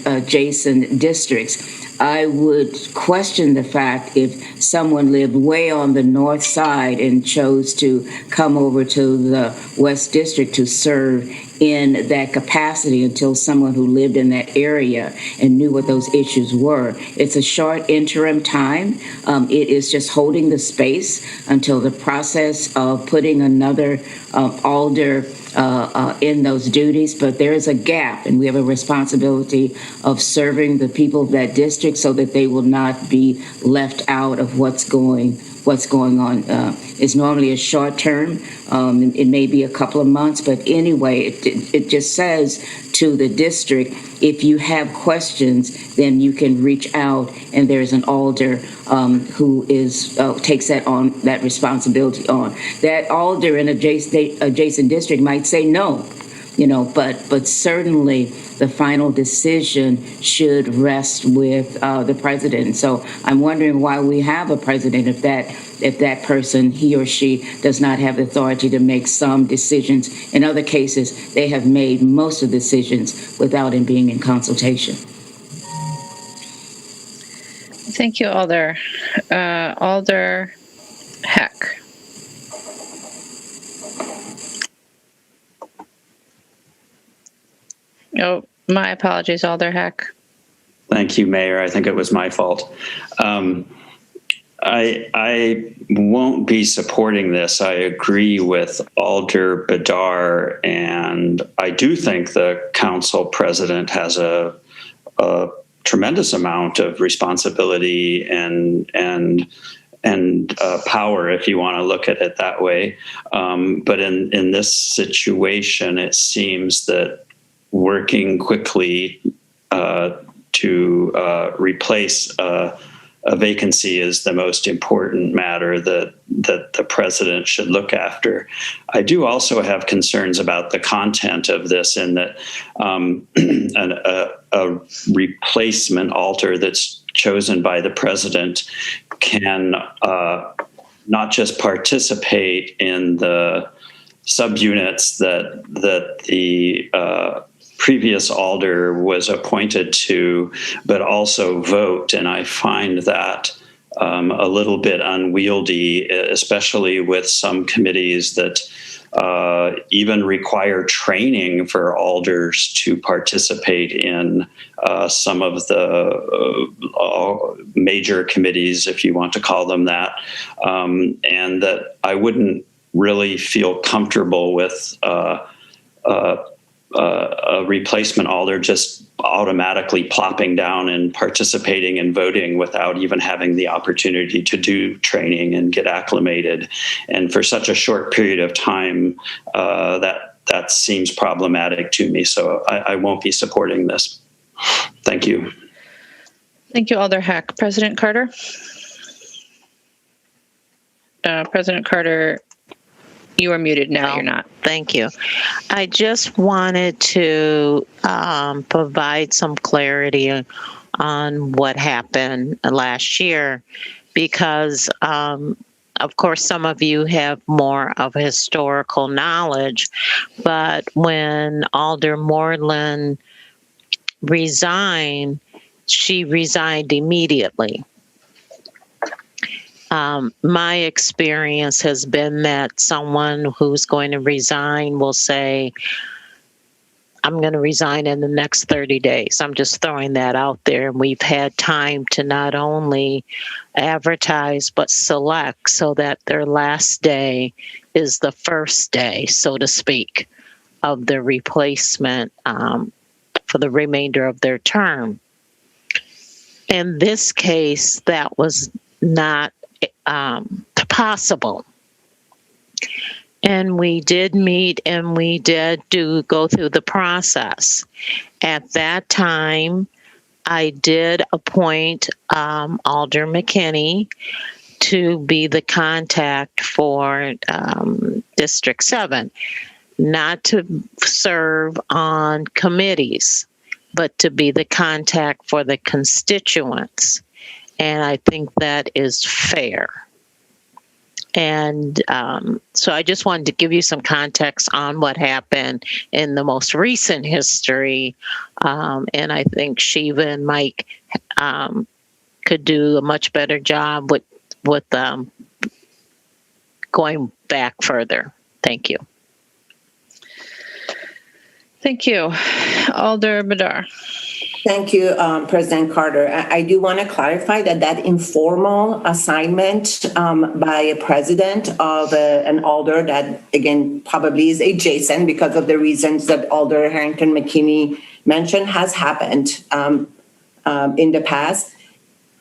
adjacent districts. I would question the fact if someone lived way on the north side and chose to come over to the West District to serve in that capacity until someone who lived in that area and knew what those issues were. It's a short interim time. It is just holding the space until the process of putting another alder in those duties, but there is a gap, and we have a responsibility of serving the people of that district so that they will not be left out of what's going on. It's normally a short term. It may be a couple of months, but anyway, it just says to the district, if you have questions, then you can reach out, and there's an alder who takes that responsibility on. That alder in adjacent district might say no, but certainly the final decision should rest with the president. So I'm wondering why we have a president if that person, he or she, does not have the authority to make some decisions. In other cases, they have made most of the decisions without him being in consultation. Thank you, Alder. Alder Heck. Oh, my apologies, Alder Heck. Thank you, Mayor. I think it was my fault. I won't be supporting this. I agree with Alder Badar, and I do think the council president has a tremendous amount of responsibility and power, if you want to look at it that way. But in this situation, it seems that working quickly to replace a vacancy is the most important matter that that the president should look after. I do also have concerns about the content of this, in that a replacement alder that's chosen by the president can not just participate in the subunits that the previous alder was appointed to, but also vote. And I find that a little bit unwieldy, especially with some committees that even require training for alders to participate in some of the major committees, if you want to call them that, and that I wouldn't really feel comfortable with a replacement alder just automatically plopping down and participating and voting without even having the opportunity to do training and get acclimated. And for such a short period of time, that seems problematic to me. So I won't be supporting this. Thank you. Thank you, Alder Hack. President Carter? President Carter, you are muted now. You're not. Thank you. I just wanted to provide some clarity on what happened last year, because, of course, some of you have more of historical knowledge, but when Alder Moreland resigned, she resigned immediately. My experience has been that someone who's going to resign will say, I'm going to resign in the next 30 days. I'm just throwing that out there. And we've had time to not only advertise, but select so that their last day is the first day, so to speak, of the replacement for the remainder of their term. In this case, that was not possible. And we did meet and we did go through the process. At that time, I did appoint Alder McKinney to be the contact for District 7, not to serve on committees, but to be the contact for the constituents. And I think that is fair. And so I just wanted to give you some context on what happened in the most recent history. And I think Shiva and Mike could do a much better job with going back further. Thank you. Thank you. Alder Badar. Thank you, President Carter. I do want to clarify that informal assignment by a president of an alder that, again, probably is adjacent because of the reasons that Alder Harrington McKinney mentioned has happened in the past.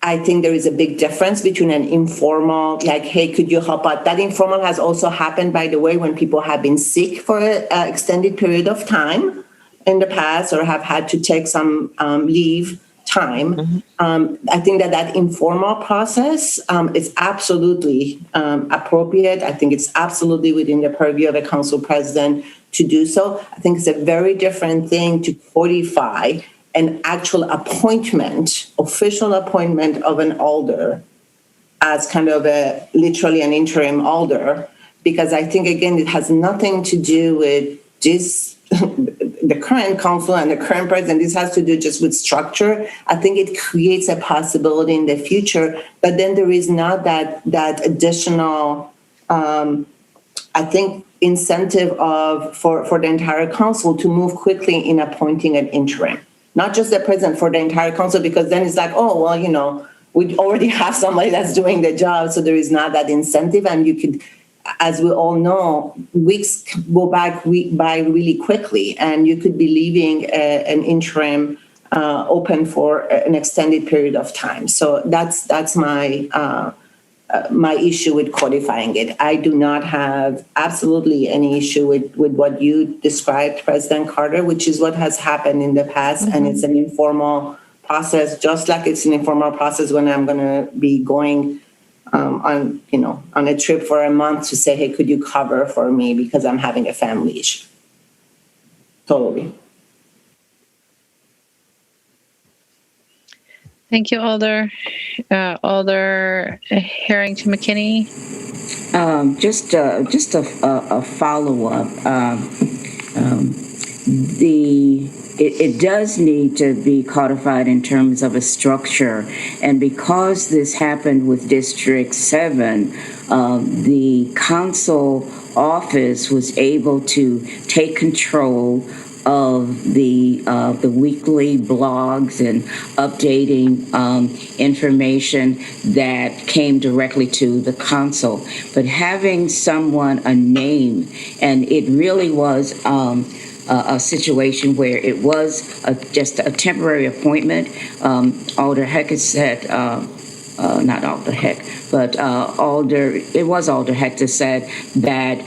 I think there is a big difference between an informal, like, hey, could you help out? That informal has also happened, by the way, when people have been sick for an extended period of time in the past or have had to take some leave time. Mm-hmm. I think that informal process is absolutely appropriate. I think it's absolutely within the purview of a council president to do so. I think it's a very different thing to codify an actual appointment, official appointment of an alder as kind of literally an interim alder, because I think, again, it has nothing to do with just the current council and the current president. This has to do just with structure. I think it creates a possibility in the future, but then there is not that additional, I think, incentive for the entire council to move quickly in appointing an interim. Not just the president, for the entire council, because then it's like, oh, well, we already have somebody that's doing the job, so there is not that incentive. And you could, as we all know, weeks go by really quickly, and you could be leaving an interim open for an extended period of time. So that's my my issue with codifying it. I do not have absolutely any issue with what you described, President Carter, which is what has happened in the past. Mm-hmm. And it's an informal process, just like it's an informal process when I'm going to be going on a trip for a month to say, hey, could you cover for me because I'm having a family issue. Totally. Thank you, Alder. Alder Harrington McKinney. Just a follow-up. It does need to be codified in terms of a structure, and because this happened with District 7, the council office was able to take control of the weekly blogs and updating information that came directly to the council. But having someone a name, and it really was a situation where it was just a temporary appointment. Alder Heck has said, not Alder Heck, but it was Alder Heck that said that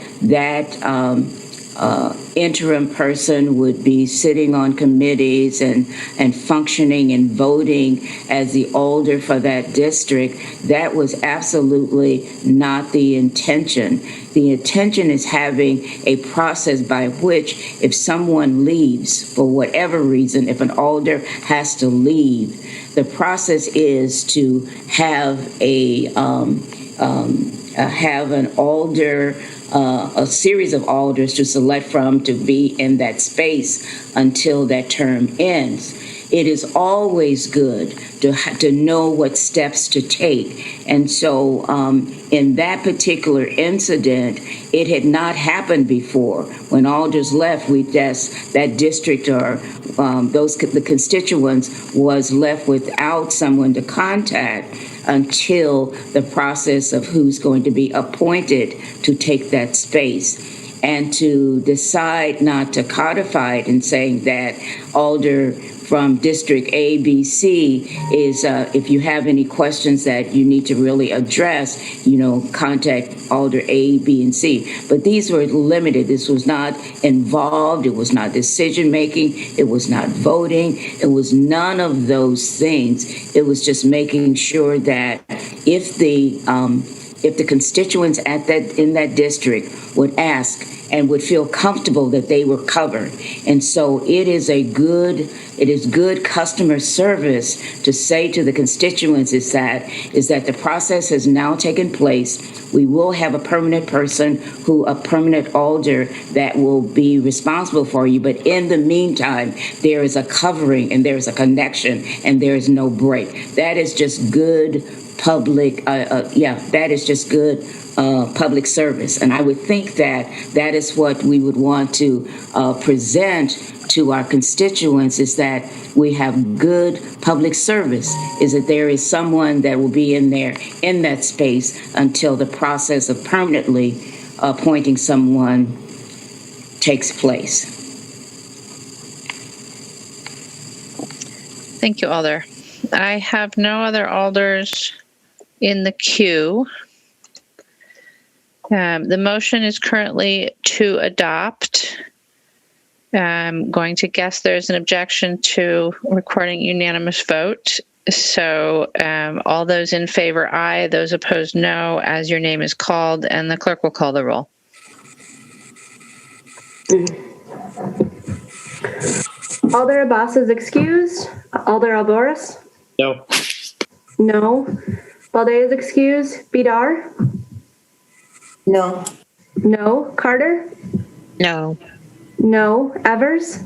interim person would be sitting on committees and functioning and voting as the alder for that district. That was absolutely not the intention. The intention is having a process by which if someone leaves for whatever reason, if an alder has to leave, the process is to have an alder, a series of alders to select from to be in that space until that term ends. It is always good to know what steps to take. And so in that particular incident, it had not happened before. When alders left, that district or the constituents was left without someone to contact until the process of who's going to be appointed to take that space. And to decide not to codify it and saying that alder from District A, B, C is, if you have any questions that you need to really address, contact alder A, B, and C. But these were limited. This was not involved. It was not decision making. It was not voting. It was none of those things. It was just making sure that if the constituents in that district would ask and would feel comfortable that they were covered. And so it is good customer service to say to the constituents is that the process has now taken place. We will have a permanent person a permanent alder that will be responsible for you. But in the meantime, there is a covering and there is a connection and there is no break. That is just good public, that is just good public service. And I would think that is what we would want to present to our constituents, is that we have good public service, is that there is someone that will be in there in that space until the process of permanently appointing someone takes place. Thank you, Alder. I have no other alders in the queue. The motion is currently to adopt. I'm going to guess there's an objection to recording unanimous vote. So all those in favor, aye. Those opposed, no, as your name is called, and the clerk will call the roll. Alder Abbas is excused. Alder Alboris? No. No. Balde is excused. Bidar? No. No. Carter? No. No. Evers?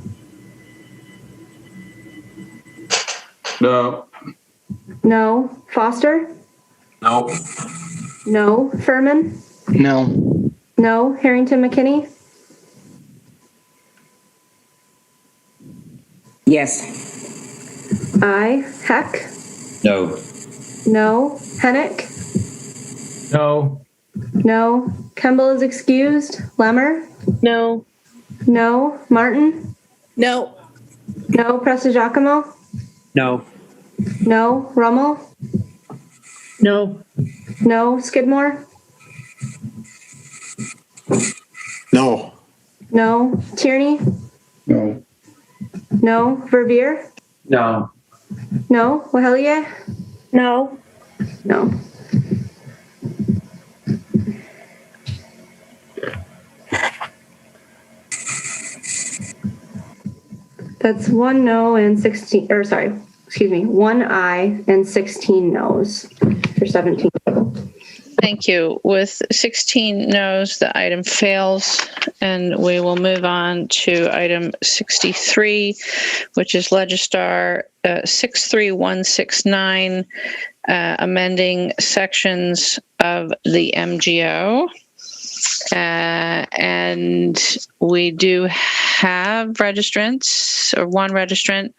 No. No. Foster? No. No. Furman? No. No. Harrington McKinney? Yes. Aye. Heck? No. No. Hennick? No. No. Kemble is excused. Lemmer? No. No. Martin? No. No. Presta Giacomo? No. No. Rummel? No. No. Skidmore? No. No. Tierney? No. No. Verveer? No. No. Wahelier? No. No. That's 1 no and 16, or sorry, excuse me, 1 aye and 16 noes for 17 total. Thank you. With 16 noes, the item fails, and we will move on to item 63, which is Legistar 63169, amending sections of the MGO. And we do have registrants, or one registrant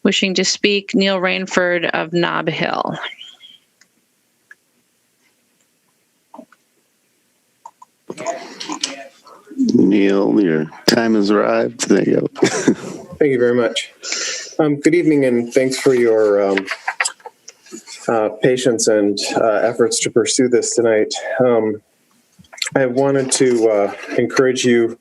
wishing to speak, Neil Rainford of Nob Hill. Neil, your time has arrived. There you go. Thank you very much. Good evening, and thanks for your patience and efforts to pursue this tonight. I wanted to encourage you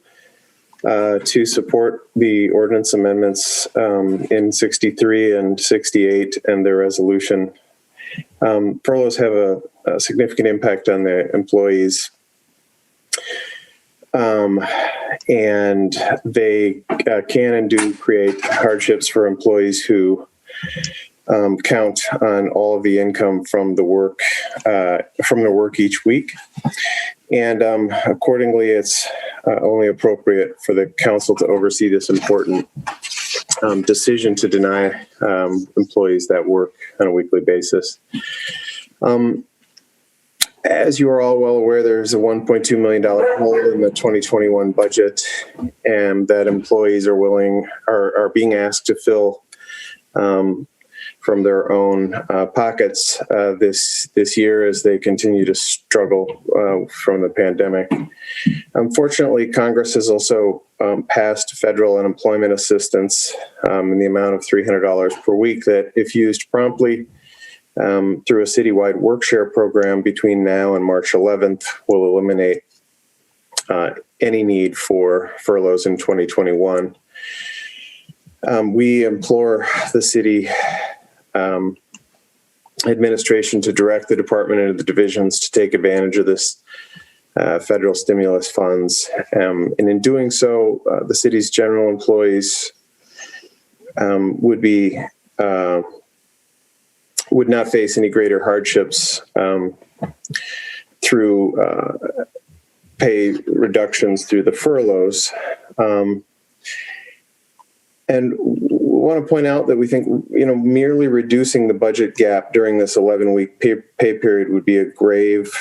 to support the ordinance amendments in 63 and 68 and their resolution. Furloughs have a significant impact on the employees, and they can and do create hardships for employees who count on all of the income from the work each week. And accordingly, it's only appropriate for the council to oversee this important decision to deny employees that work on a weekly basis. As you are all well aware, there's a $1.2 million hole in the 2021 budget, and that employees are being asked to fill from their own pockets this year as they continue to struggle from the pandemic. Unfortunately, Congress has also passed federal unemployment assistance in the amount of $300 per week that, if used promptly through a citywide work share program between now and March 11th, will eliminate any need for furloughs in 2021. We implore the city administration to direct the department and the divisions to take advantage of this federal stimulus funds. And in doing so, the city's general employees would not face any greater hardships through pay reductions through the furloughs. And we want to point out that we think, merely reducing the budget gap during this 11-week pay period would be a grave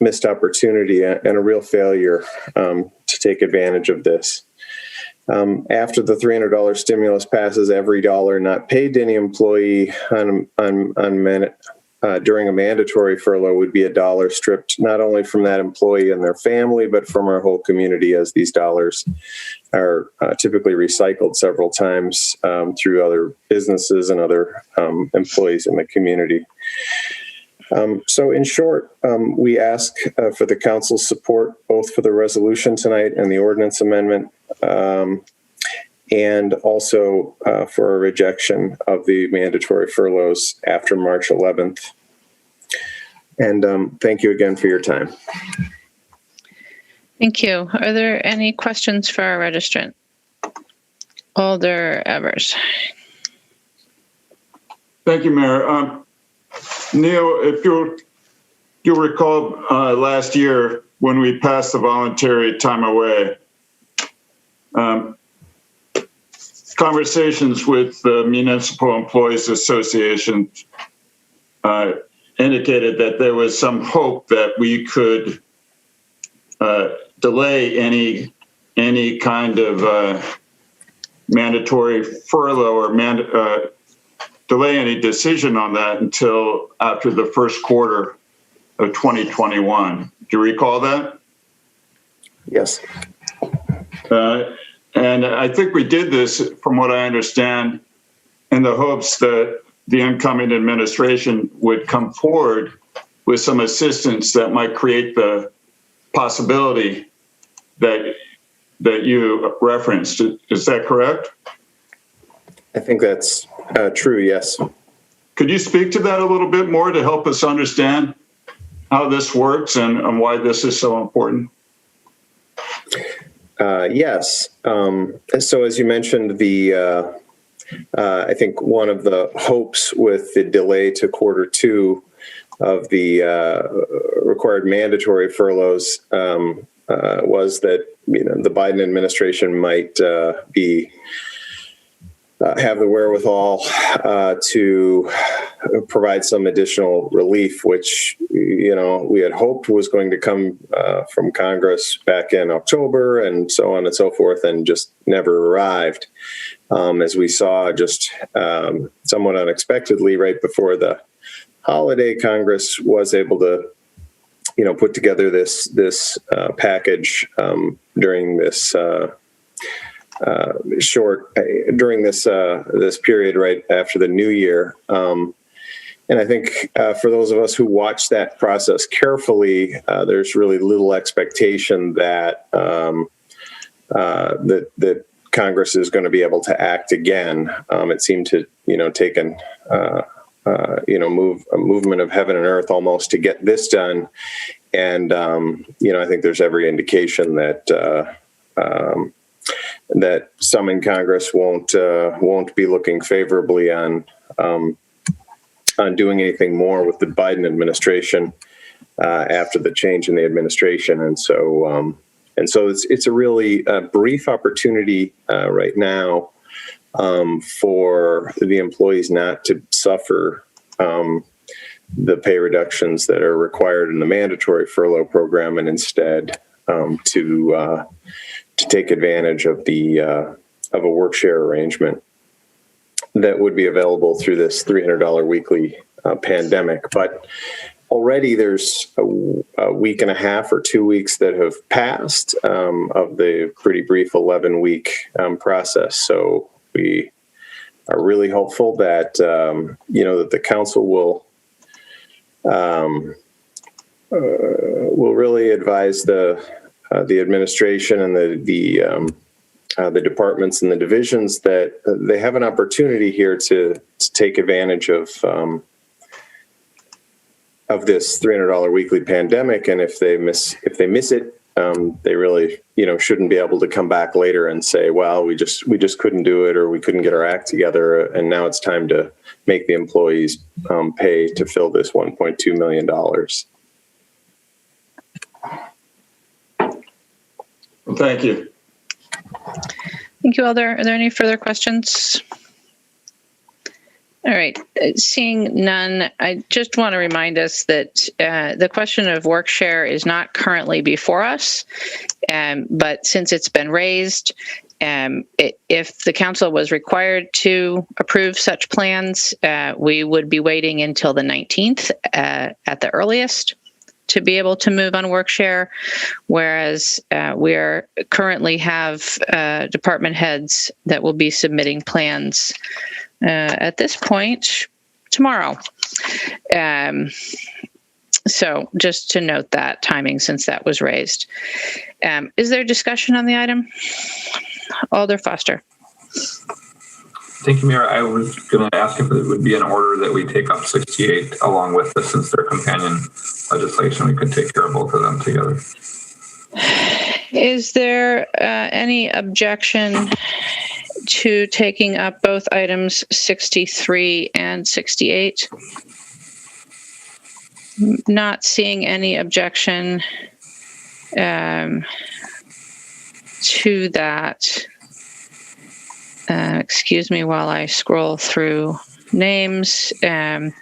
missed opportunity and a real failure to take advantage of this. After the $300 stimulus passes, every dollar not paid to any employee during a mandatory furlough would be a dollar stripped not only from that employee and their family, but from our whole community, as these dollars are typically recycled several times through other businesses and other employees in the community. So in short, we ask for the council's support, both for the resolution tonight and the ordinance amendment, and also for a rejection of the mandatory furloughs after March 11th. And thank you again for your time. Thank you. Are there any questions for our registrant? Alder Evers. Thank you, Mayor. Neil, if you recall last year when we passed the voluntary time away, conversations with the Municipal Employees Association indicated that there was some hope that we could delay any kind of mandatory furlough or delay any decision on that until after the first quarter of 2021. Do you recall that? Yes. And I think we did this, from what I understand, in the hopes that the incoming administration would come forward with some assistance that might create the possibility that you referenced. Is that correct? I think that's true, yes. Could you speak to that a little bit more to help us understand how this works and why this is so important? Yes. So as you mentioned, I think one of the hopes with the delay to quarter two of the required mandatory furloughs was that the Biden administration might have the wherewithal to provide some additional relief, which we had hoped was going to come from Congress back in October, and so on and so forth, and just never arrived. As we saw, just somewhat unexpectedly, right before the holiday, Congress was able to put together this package during this this period right after the new year. And I think for those of us who watch that process carefully, there's really little expectation that that Congress is going to be able to act again. It seemed to take a movement of heaven and earth almost to get this done. And I think there's every indication that that some in Congress won't be looking favorably on doing anything more with the Biden administration after the change in the administration. And so it's a really brief opportunity right now for the employees not to suffer the pay reductions that are required in the mandatory furlough program, and instead to take advantage of a work share arrangement that would be available through this $300 weekly pandemic. But already there's a week and a half or 2 weeks that have passed of the pretty brief 11-week process. So we are really hopeful that that the council will really advise the administration and the departments and the divisions that they have an opportunity here to take advantage of this $300 weekly pandemic, and if they miss it, they really shouldn't be able to come back later and say, well, we just couldn't do it, or we couldn't get our act together, and now it's time to make the employees pay to fill this $1.2 million. Well, thank you. Thank you, Alder. Are there any further questions? All right. Seeing none, I just want to remind us that the question of work share is not currently before us, but since it's been raised, if the council was required to approve such plans, we would be waiting until the 19th at the earliest to be able to move on work share, whereas we currently have department heads that will be submitting plans at this point tomorrow. So just to note that timing, since that was raised. Is there discussion on the item? Alder Foster. Thank you, Mayor. I was going to ask if it would be in order that we take up 68 along with this, since they're companion legislation. We could take care of both of them together. Is there any objection to taking up both items 63 and 68? Not seeing any objection to that. Excuse me while I scroll through names. We'll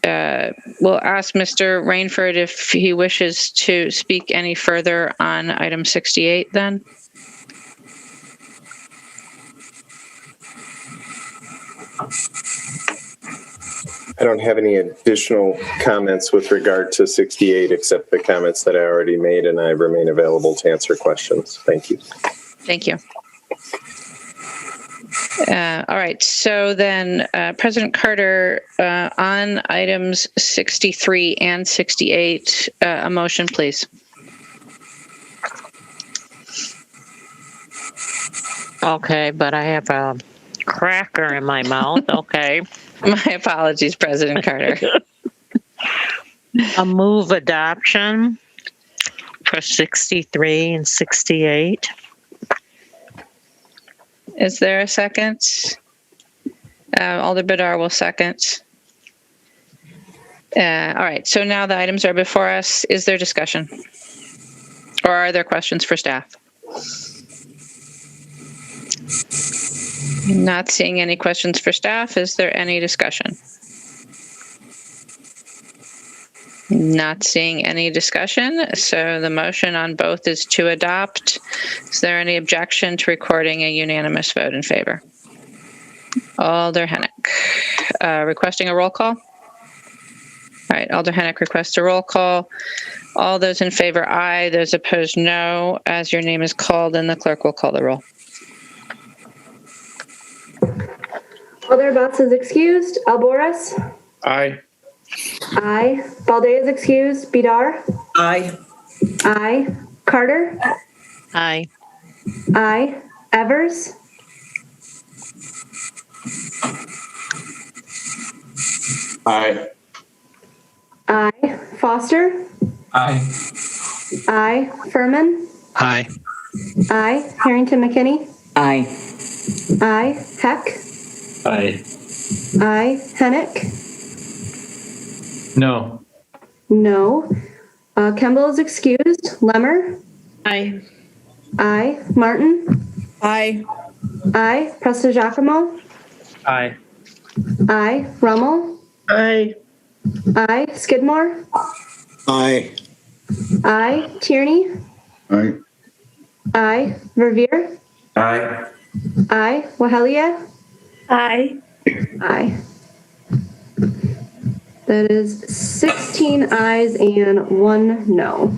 ask Mr. Rainford if he wishes to speak any further on item 68 then. I don't have any additional comments with regard to 68, except the comments that I already made, and I remain available to answer questions. Thank you. Thank you. All right, so then President Carter, on items 63 and 68, a motion, please. Okay, but I have a cracker in my mouth. Okay. My apologies, President Carter. A move adoption for 63 and 68. Is there a second? Alder Bedar will second. All right, so now the items are before us. Is there discussion? Or are there questions for staff? Not seeing any questions for staff. Is there any discussion? Not seeing any discussion. So the motion on both is to adopt. Is there any objection to recording a unanimous vote in favor? Alder Hennick, requesting a roll call. All right, Alder Hennick requests a roll call. All those in favor, aye. Those opposed, no. As your name is called, and the clerk will call the roll. Alder Batz is excused. Alboris? Aye. Aye. Balde is excused. Bidar? Aye. Aye. Carter? Aye. Aye. Evers? Aye. Aye. Foster? Aye. Aye. Furman? Aye. Aye. Harrington McKinney? Aye. Aye. Heck? Aye. Aye. Hennick? No. No. Kemble is excused. Lemmer? Aye. Aye. Martin? Aye. Aye. Presta Giacomo? Aye. Aye. Rummel? Aye. Aye. Skidmore? Aye. Aye. Tierney? Aye. Aye. Verveer? Aye. Aye. Wahelia? Aye. Aye. That is 16 ayes and 1 no.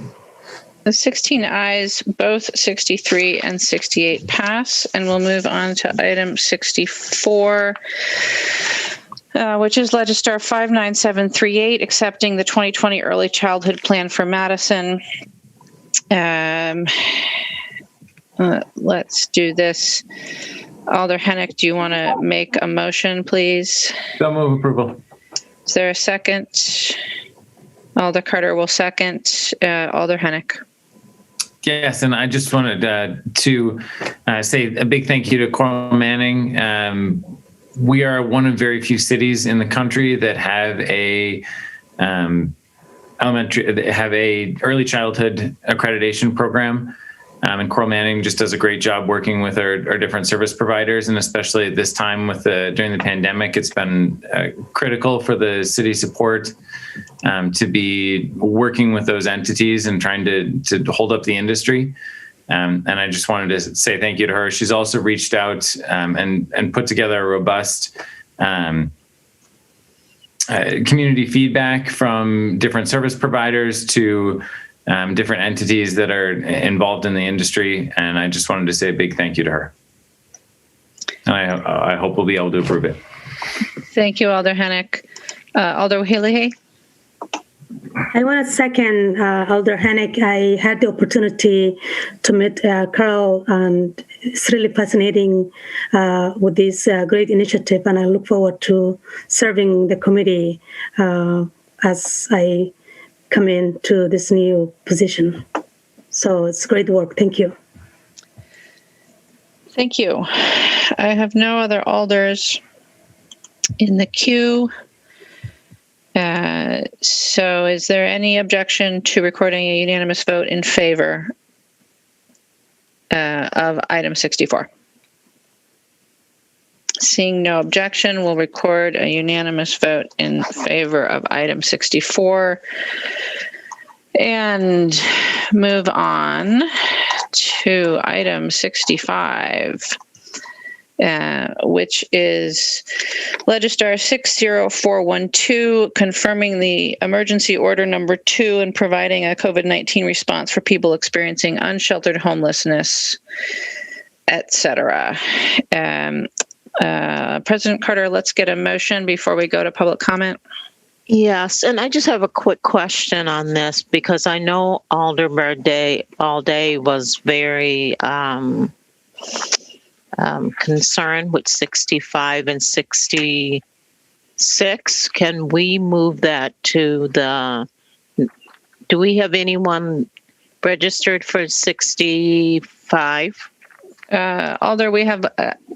The 16 ayes, both 63 and 68 pass, and we'll move on to item 64, which is Legistar 59738, accepting the 2020 Early Childhood Plan for Madison. Let's do this. Alder Hennick, do you want to make a motion, please? So move approval. Is there a second? Alder Carter will second. Alder Hennick. Yes, and I just wanted to say a big thank you to Coral Manning. We are one of very few cities in the country that have a early childhood accreditation program. And Coral Manning just does a great job working with our different service providers, and especially at this time during the pandemic, it's been critical for the city support to be working with those entities and trying to hold up the industry. And I just wanted to say thank you to her. She's also reached out and put together a robust community feedback from different service providers to different entities that are involved in the industry. And I just wanted to say a big thank you to her. And I hope we'll be able to approve it. Thank you, Alder Hennick. Alder Wahilahe? I want to second Alder Hennick. I had the opportunity to meet Carol, and it's really fascinating with this great initiative, and I look forward to serving the committee as I come into this new position. So it's great work. Thank you. Thank you. I have no other alders in the queue. So is there any objection to recording a unanimous vote in favor of item 64? Seeing no objection, we'll record a unanimous vote in favor of item 64 and move on to item 65. Which is Legistar 60412, confirming the emergency order number 2 and providing a COVID-19 response for people experiencing unsheltered homelessness, etc. President Carter, let's get a motion before we go to public comment. Yes, and I just have a quick question on this because I know Alder Balde was very concerned with 65 and 66. Can we move that to do we have anyone Registered for 65. Alder, we have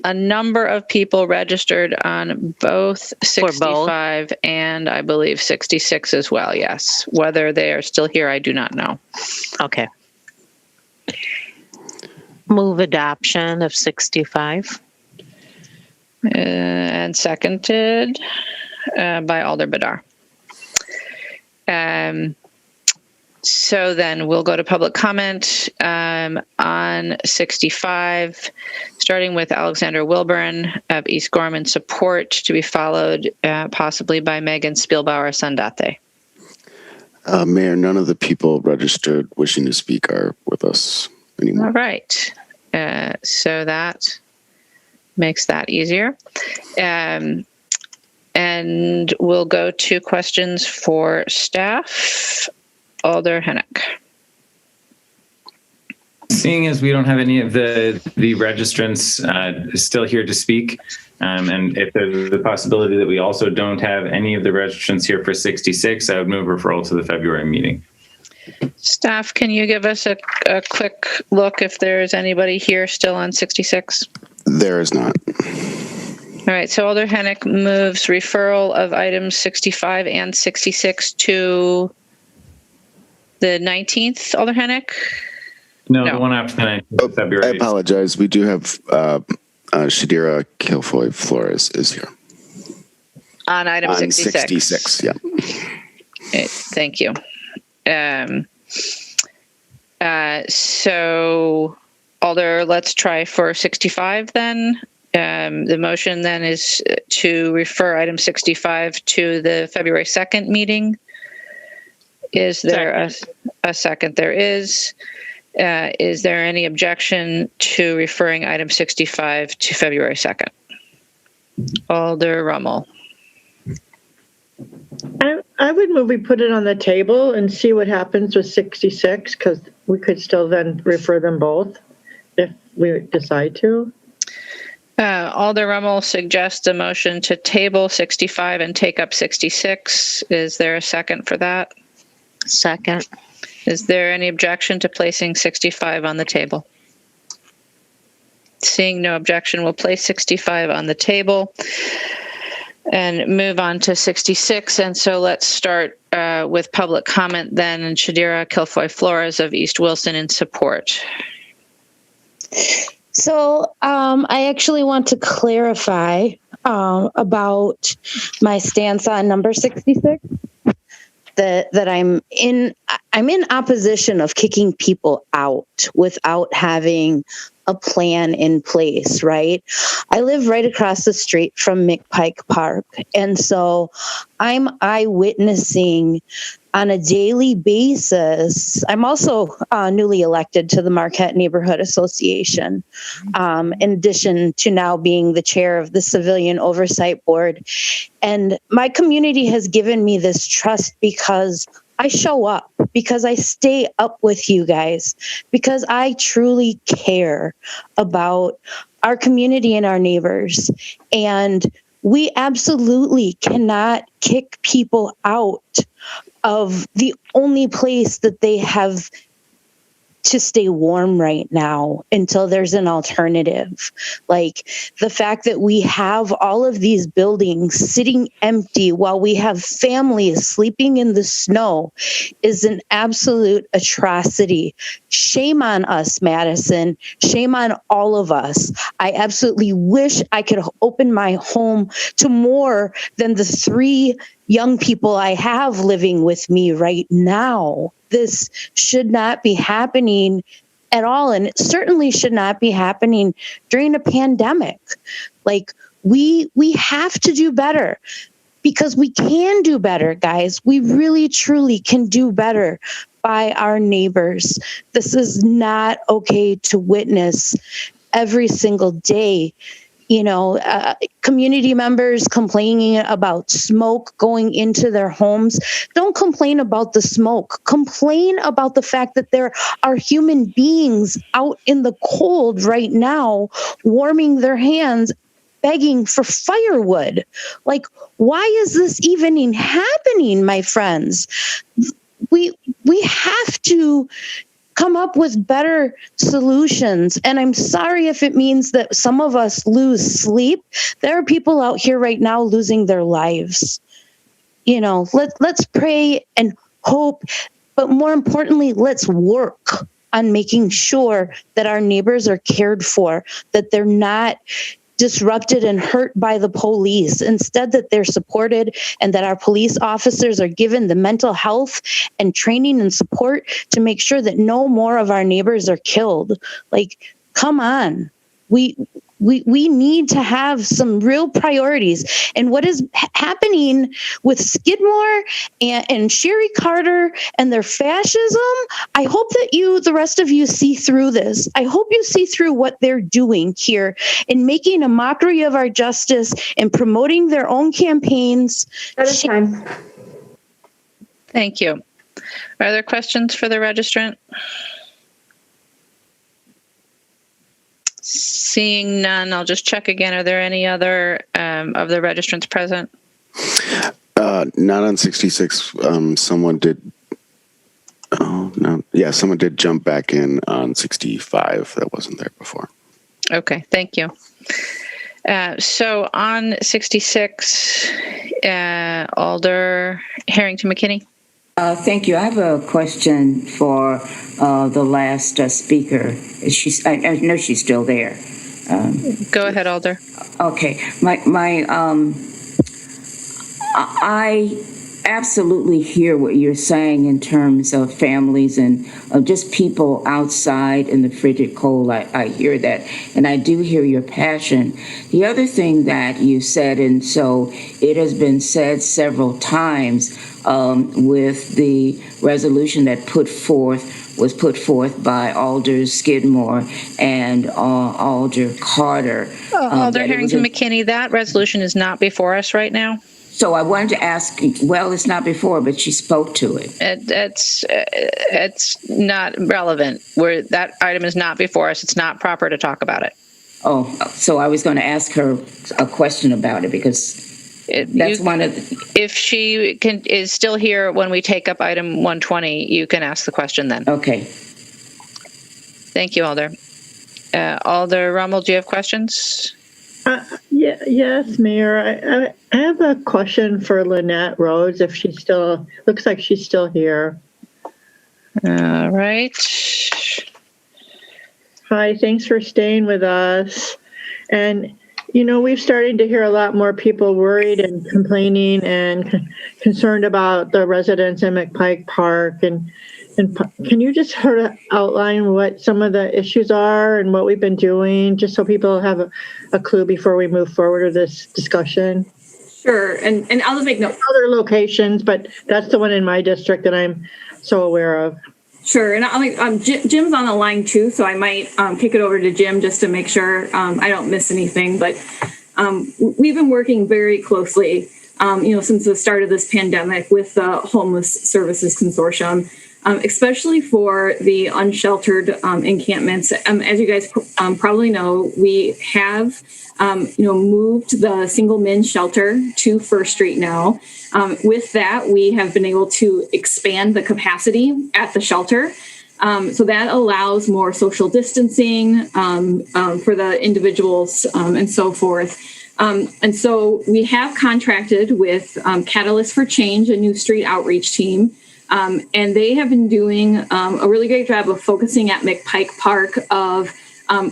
a number of people registered on both 65 and I believe 66 as well. Yes. Whether they are still here, I do not know. Okay. Move adoption of 65. And seconded by Alder Badar. So then we'll go to public comment on 65, starting with Alexander Wilburn of East Gorman support, to be followed possibly by Megan Spielbauer Sandate. Mayor, none of the people registered wishing to speak are with us anymore. All right. So that makes that easier. And we'll go to questions for staff. Alder Hennick. Seeing as we don't have any of the registrants still here to speak, and if there's the possibility that we also don't have any of the registrants here for 66, I would move referral to the February meeting. Staff, can you give us a quick look if there's anybody here still on 66? There is not. All right, so Alder Hennick moves referral of items 65 and 66 to the 19th, Alder Hennick? No, the one after the 19th, February. I apologize. We do have Shadira Kilfoy Flores is here. On item 66. 66, yeah. Okay, thank you. So, Alder, let's try for 65 then. The motion then is to refer item 65 to the February 2nd meeting. Is there a second? There is. Is there any objection to referring item 65 to February 2nd? Alder Rummel. I would move we put it on the table and see what happens with 66, because we could still then refer them both if we decide to. Alder Rummel suggests a motion to table 65 and take up 66. Is there a second for that? Second. Is there any objection to placing 65 on the table? Seeing no objection, we'll place 65 on the table and move on to 66. And so let's start with public comment then, and Shadira Kilfoy Flores of East Wilson in support. So I actually want to clarify about my stance on number 66. That I'm in opposition of kicking people out without having a plan in place, right? I live right across the street from McPike Park, and so I'm eyewitnessing on a daily basis. I'm also newly elected to the Marquette Neighborhood Association, in addition to now being the chair of the Civilian Oversight Board. And my community has given me this trust because I show up, because I stay up with you guys, because I truly care about our community and our neighbors. And we absolutely cannot kick people out of the only place that they have to stay warm right now until there's an alternative. Like the fact that we have all of these buildings sitting empty while we have families sleeping in the snow is an absolute atrocity. Shame on us, Madison. Shame on all of us. I absolutely wish I could open my home to more than the 3 young people I have living with me right now. This should not be happening at all. And it certainly should not be happening during a pandemic. Like we have to do better, because we can do better, guys. We really, truly can do better by our neighbors. This is not okay to witness every single day. Community members complaining about smoke going into their homes. Don't complain about the smoke. Complain about the fact that there are human beings out in the cold right now, warming their hands, begging for firewood. Like, why is this even happening, my friends? We have to come up with better solutions. And I'm sorry if it means that some of us lose sleep. There are people out here right now losing their lives. You know, let's pray and hope, but more importantly, let's work on making sure that our neighbors are cared for, that they're not disrupted and hurt by the police. Instead, that they're supported and that our police officers are given the mental health and training and support to make sure that no more of our neighbors are killed. Like, come on. We need to have some real priorities. And what is happening with Skidmore and Sherry Carter and their fascism, I hope that the rest of you see through this. I hope you see through what they're doing here in making a mockery of our justice and promoting their own campaigns. That is time. Thank you. Are there questions for the registrant? Seeing none, I'll just check again. Are there any other of the registrants present? Not on 66. Someone did. Oh, no. Yeah, someone did jump back in on 65 that wasn't there before. Okay, thank you. So on 66, Alder Harrington McKinney. Thank you. I have a question for the last speaker. I know she's still there. Go ahead, Alder. Okay. I absolutely hear what you're saying in terms of families and just people outside in the frigid cold. I hear that, and I do hear your passion. The other thing that you said, and so it has been said several times with the resolution that was put forth by Alder Skidmore and Alder Carter. Alder Harrington McKinney, that resolution is not before us right now. So I wanted to ask, well, it's not before, but she spoke to it. It's not relevant. That item is not before us. It's not proper to talk about it. Oh, so I was going to ask her a question about it because that's one of the... If she is still here when we take up item 120, you can ask the question then. Okay. Thank you, Alder. Alder Rummel, do you have questions? Yes, Mayor. I have a question for Lynette Rhodes, if she's still, looks like she's still here. All right. Hi, thanks for staying with us. And, you know, we've started to hear a lot more people worried and complaining and concerned about the residents in McPike Park. And can you just sort of outline what some of the issues are and what we've been doing, just so people have a clue before we move forward with this discussion? Sure, and I'll just make note. Other locations, but that's the one in my district that I'm so aware of. Sure, and I'll make, Jim's on the line too, so I might kick it over to Jim just to make sure I don't miss anything. But we've been working very closely, since the start of this pandemic with the Homeless Services Consortium. Especially for the unsheltered encampments. As you guys probably know, we have, moved the single men's shelter to First Street now. With that, we have been able to expand the capacity at the shelter. So that allows more social distancing for the individuals and so forth. And so we have contracted with Catalyst for Change, a new street outreach team. And they have been doing a really great job of focusing at McPike Park of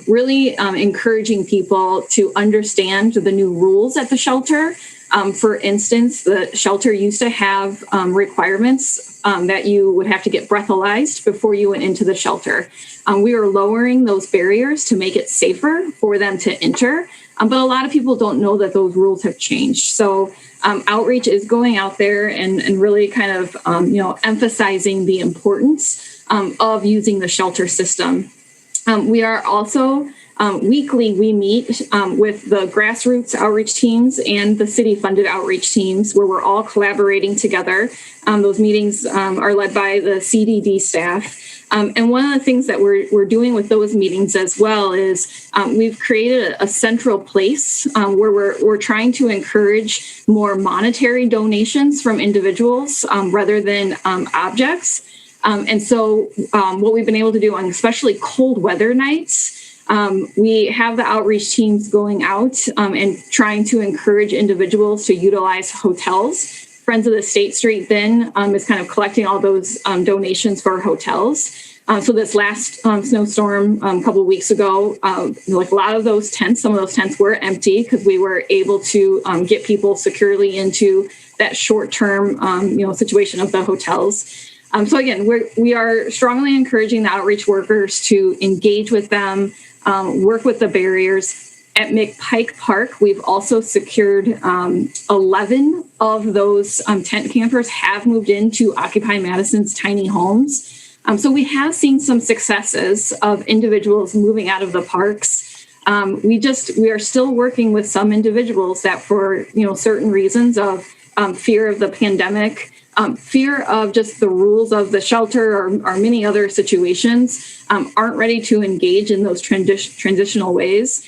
really encouraging people to understand the new rules at the shelter. For instance, the shelter used to have requirements that you would have to get breathalyzed before you went into the shelter. We are lowering those barriers to make it safer for them to enter. But a lot of people don't know that those rules have changed. So outreach is going out there and really kind of, emphasizing the importance of using the shelter system. We are also weekly, we meet with the grassroots outreach teams and the city-funded outreach teams where we're all collaborating together. Those meetings are led by the CDD staff. And one of the things that we're doing with those meetings as well is we've created a central place where we're trying to encourage more monetary donations from individuals rather than objects. And so what we've been able to do on especially cold weather nights, we have the outreach teams going out and trying to encourage individuals to utilize hotels. Friends of the State Street then is kind of collecting all those donations for hotels. So this last snowstorm a couple of weeks ago, like a lot of those tents, some of those tents were empty because we were able to get people securely into that short-term, situation of the hotels. So again, we are strongly encouraging the outreach workers to engage with them, work with the barriers. At McPike Park, we've also secured 11 of those tent campers have moved into Occupy Madison's tiny homes. So we have seen some successes of individuals moving out of the parks. We are still working with some individuals that for certain reasons of fear of the pandemic, fear of just the rules of the shelter or many other situations, aren't ready to engage in those transitional ways.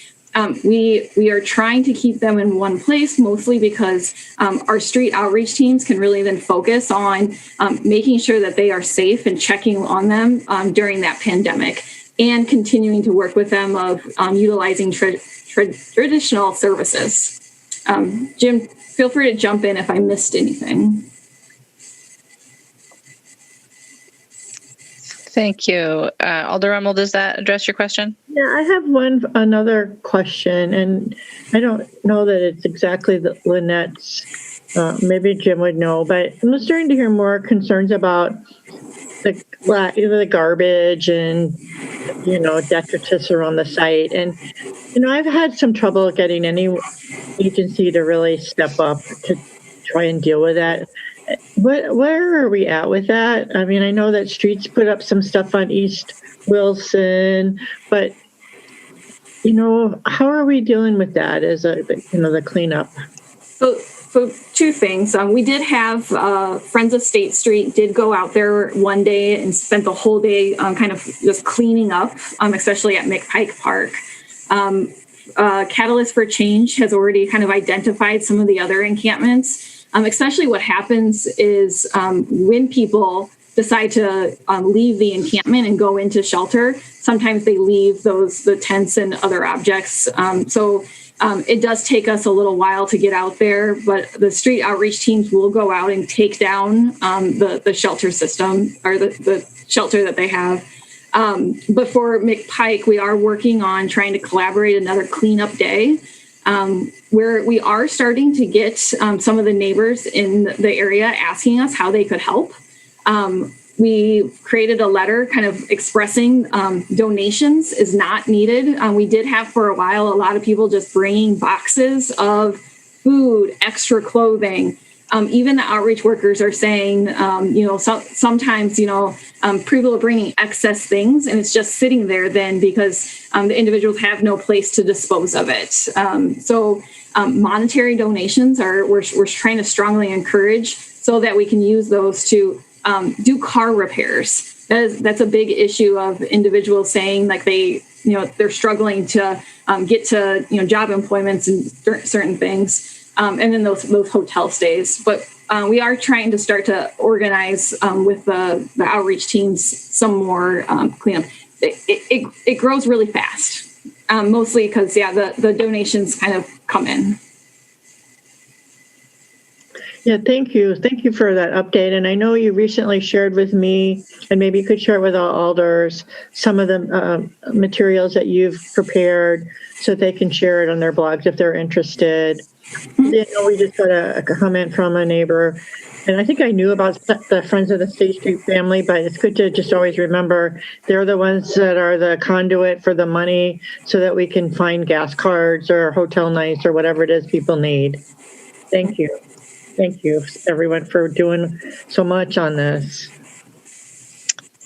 We are trying to keep them in one place, mostly because our street outreach teams can really then focus on making sure that they are safe and checking on them during that pandemic and continuing to work with them of utilizing traditional services. Jim, feel free to jump in if I missed anything. Thank you. Alder Rummel, does that address your question? Yeah, I have another question, and I don't know that it's exactly Lynette's. Maybe Jim would know, but I'm starting to hear more concerns about the garbage and detritus around the site. And I've had some trouble getting any agency to really step up to try and deal with that. Where are we at with that? I mean, I know that Streets put up some stuff on East Wilson, but how are we dealing with that as the cleanup? So two things. We did have Friends of State Street did go out there one day and spent the whole day kind of just cleaning up, especially at McPike Park. Catalyst for Change has already kind of identified some of the other encampments. Especially what happens is when people decide to leave the encampment and go into shelter, sometimes they leave the tents and other objects. So it does take us a little while to get out there, but the street outreach teams will go out and take down the shelter system or the shelter that they have. But for McPike, we are working on trying to collaborate another cleanup day. Where we are starting to get some of the neighbors in the area asking us how they could help. We created a letter kind of expressing donations is not needed. We did have for a while a lot of people just bringing boxes of food, extra clothing. Even the outreach workers are saying, sometimes, people are bringing excess things and it's just sitting there then because the individuals have no place to dispose of it. So monetary donations we're trying to strongly encourage so that we can use those to do car repairs. That's a big issue of individuals saying like they're struggling to get to, job employments and certain things. And then those hotel stays. But we are trying to start to organize with the outreach teams some more cleanup. It grows really fast, mostly because, the donations kind of come in. Yeah, thank you. Thank you for that update. And I know you recently shared with me, and maybe you could share with our alders, some of the materials that you've prepared so they can share it on their blogs if they're interested. We just got a comment from a neighbor, and I think I knew about the Friends of the State Street family, but it's good to just always remember they're the ones that are the conduit for the money so that we can find gas cards or hotel nights or whatever it is people need. Thank you. Thank you, everyone, for doing so much on this.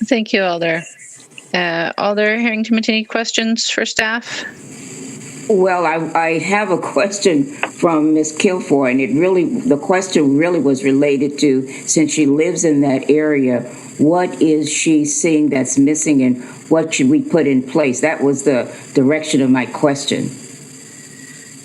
Thank you, Alder. Alder Harrington, any questions for staff? Well, I have a question from Ms. Kilfour, and the question really was related to, since she lives in that area, what is she seeing that's missing and what should we put in place? That was the direction of my question.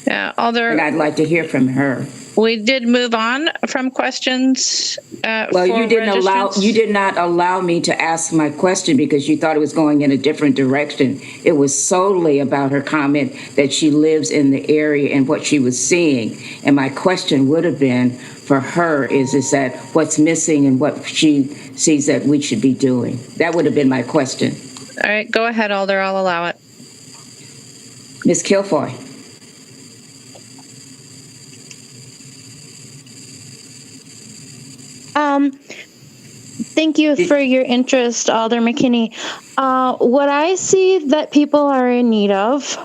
Yeah, Alder. And I'd like to hear from her. We did move on from questions. Well, you did not allow me to ask my question because you thought it was going in a different direction. It was solely about her comment that she lives in the area and what she was seeing. And my question would have been for her is that what's missing and what she sees that we should be doing. That would have been my question. All right, go ahead, Alder. I'll allow it. Ms. Kilfoy. Thank you for your interest, Alder McKinney. What I see that people are in need of,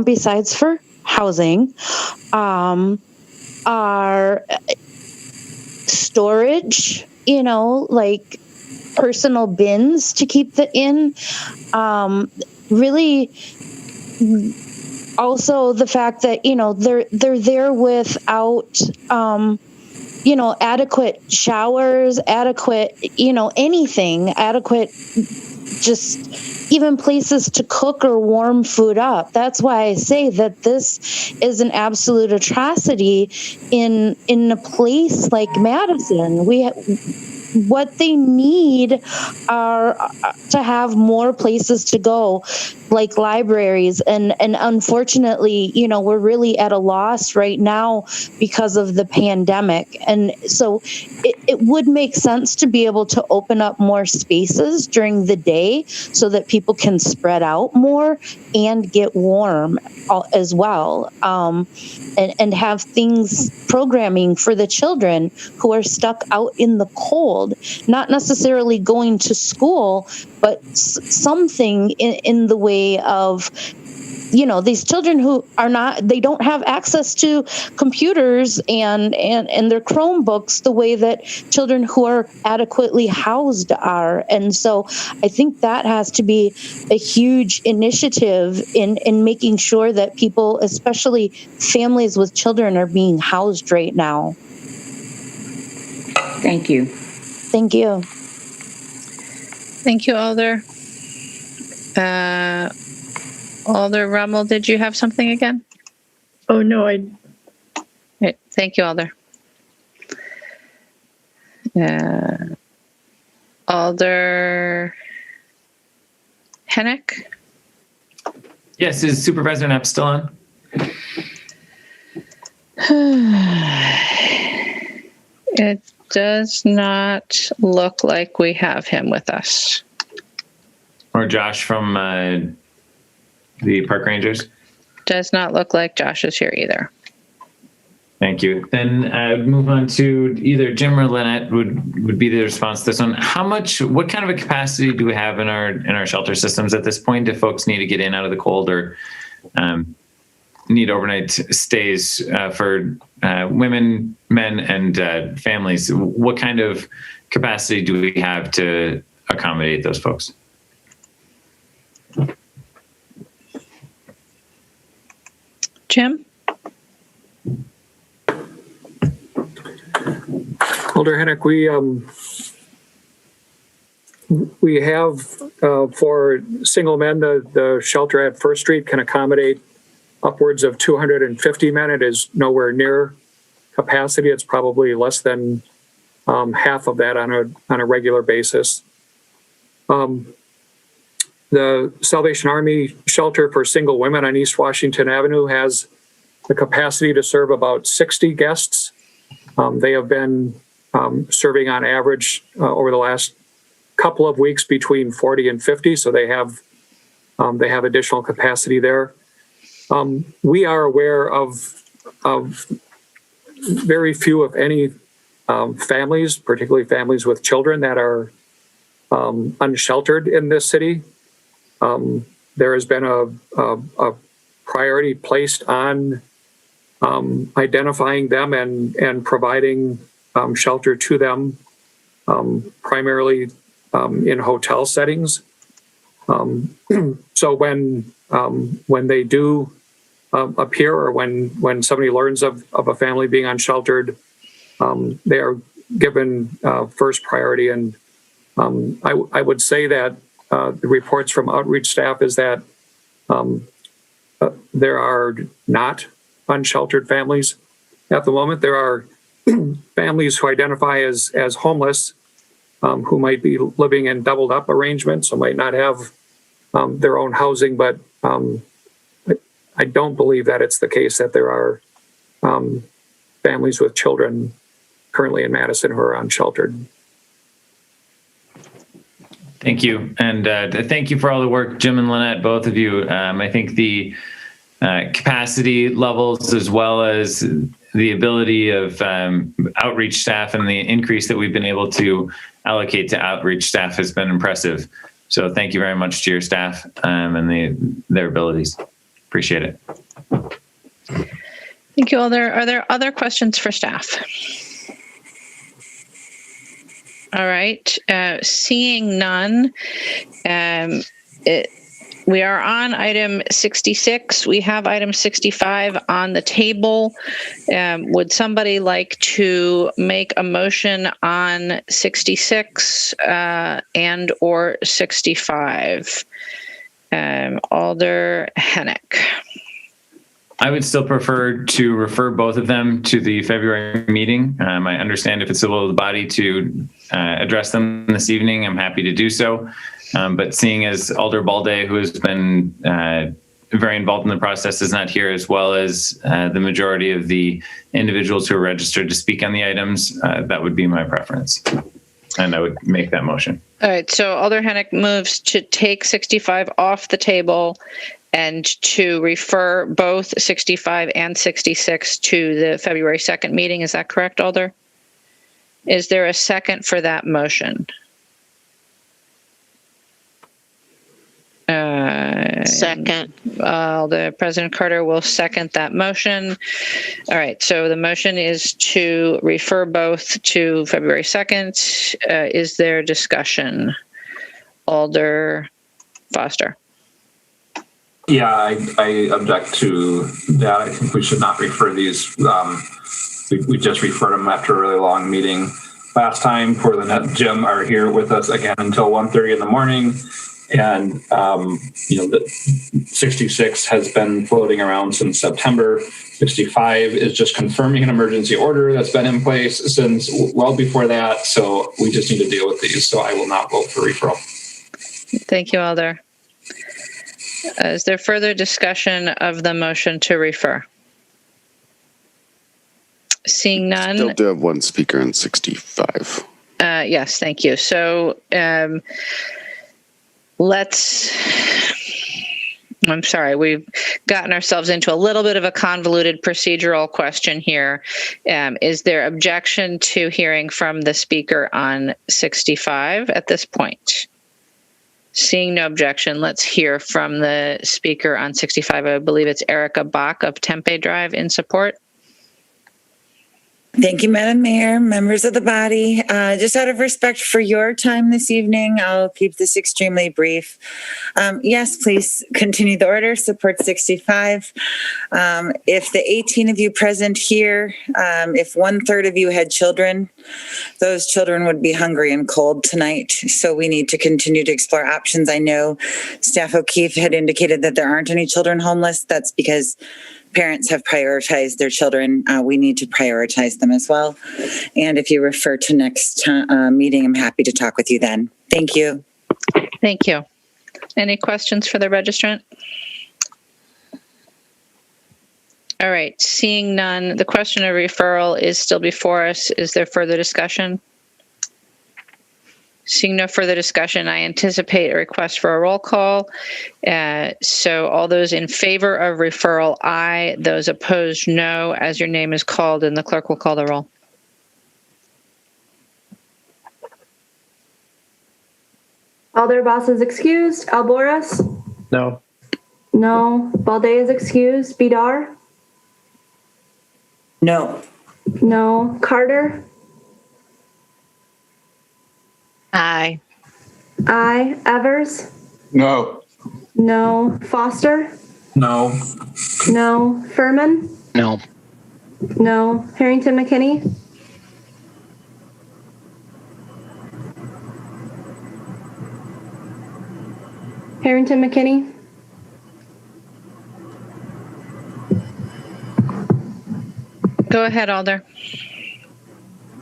besides for housing, are storage, like personal bins to keep in. Really, also the fact that, they're there without, adequate showers, adequate, anything, adequate, just even places to cook or warm food up. That's why I say that this is an absolute atrocity in a place like Madison. What they need are to have more places to go, like libraries. And unfortunately, we're really at a loss right now because of the pandemic. And so it would make sense to be able to open up more spaces during the day so that people can spread out more and get warm as well. And have programming for the children who are stuck out in the cold, not necessarily going to school, but something in the way of, these children who they don't have access to computers and their Chromebooks the way that children who are adequately housed are. And so I think that has to be a huge initiative in making sure that people, especially families with children, are being housed right now. Thank you. Thank you. Thank you, Alder. Alder Rummel, did you have something again? Oh, no, Right. Thank you, Alder. Alder Hennick? Yes, is Supervisor Knapp still on? It does not look like we have him with us. Or Josh from the Park Rangers? Does not look like Josh is here either. Thank you. Then I'd move on to either Jim or Lynette would be the response to this one. What kind of a capacity do we have in our shelter systems at this point if folks need to get in out of the cold or need overnight stays for women, men, and families? What kind of capacity do we have to accommodate those folks? Jim? Alder Hennick, we have for single men, the shelter at First Street can accommodate upwards of 250 men. It is nowhere near capacity. It's probably less than half of that on a regular basis. The Salvation Army shelter for single women on East Washington Avenue has the capacity to serve about 60 guests. They have been serving on average over the last couple of weeks between 40 and 50, so they have additional capacity there. We are aware of very few, if any, families, particularly families with children, that are unsheltered in this city. There has been a priority placed on identifying them and providing shelter to them, primarily in hotel settings. So when they do appear, or when somebody learns of a family being unsheltered, they are given first priority. And I would say that the reports from outreach staff is that there are not unsheltered families at the moment. There are families who identify as homeless who might be living in doubled up arrangements, who might not have their own housing, but I don't believe that it's the case that there are families with children currently in Madison who are unsheltered. Thank you. And thank you for all the work, Jim and Lynette, both of you. I think the capacity levels, as well as the ability of outreach staff and the increase that we've been able to allocate to outreach staff has been impressive. So thank you very much to your staff and their abilities. Appreciate it. Thank you all. Are there other questions for staff? All right. Seeing none, we are on item 66. We have item 65 on the table. Would somebody like to make a motion on 66 and or 65? Alder Hennick. I would still prefer to refer both of them to the February meeting. I understand if it's the will of the body to address them this evening, I'm happy to do so. But seeing as Alder Balde, who has been very involved in the process, is not here, as well as the majority of the individuals who are registered to speak on the items, that would be my preference. And I would make that motion. All right. So Alder Hennick moves to take 65 off the table and to refer both 65 and 66 to the February 2nd meeting. Is that correct, Alder? Is there a second for that motion? Second. The President Carter will second that motion. All right. So the motion is to refer both to February 2nd. Is there discussion? Alder Foster. Yeah, I object to that. I think we should not refer these. We just referred them after a really long meeting last time. Poor Lynette and Jim are here with us again until 1:30 in the morning. And, the 66 has been floating around since September. 65 is just confirming an emergency order that's been in place since well before that. So we just need to deal with these. So I will not vote for referral. Thank you, Alder. Is there further discussion of the motion to refer? Seeing none. Still do have one speaker on 65. Yes, thank you. So I'm sorry, we've gotten ourselves into a little bit of a convoluted procedural question here. Is there objection to hearing from the speaker on 65 at this point? Seeing no objection, let's hear from the speaker on 65. I believe it's Erica Bach of Tempe Drive in support. Thank you, Madam Mayor, members of the body. Just out of respect for your time this evening, I'll keep this extremely brief. Yes, please continue the order, support 65. If the 18 of you present here, if 1/3 of you had children, those children would be hungry and cold tonight. So we need to continue to explore options. I know Staff O'Keefe had indicated that there aren't any children homeless. That's because parents have prioritized their children. We need to prioritize them as well. And if you refer to next meeting, I'm happy to talk with you then. Thank you. Thank you. Any questions for the registrant? All right, seeing none, the question of referral is still before us. Is there further discussion? Seeing no further discussion, I anticipate a request for a roll call. So all those in favor of referral, aye. Those opposed, no. As your name is called, and the clerk will call the roll. Alder Boss is excused. Alboras? No. No. Balde is excused. Bidar? No. No. Carter? Aye. Aye. Evers? No. No. Foster? No. No. Furman? No. No. Harrington McKinney? Harrington McKinney? Go Go ahead, Alder.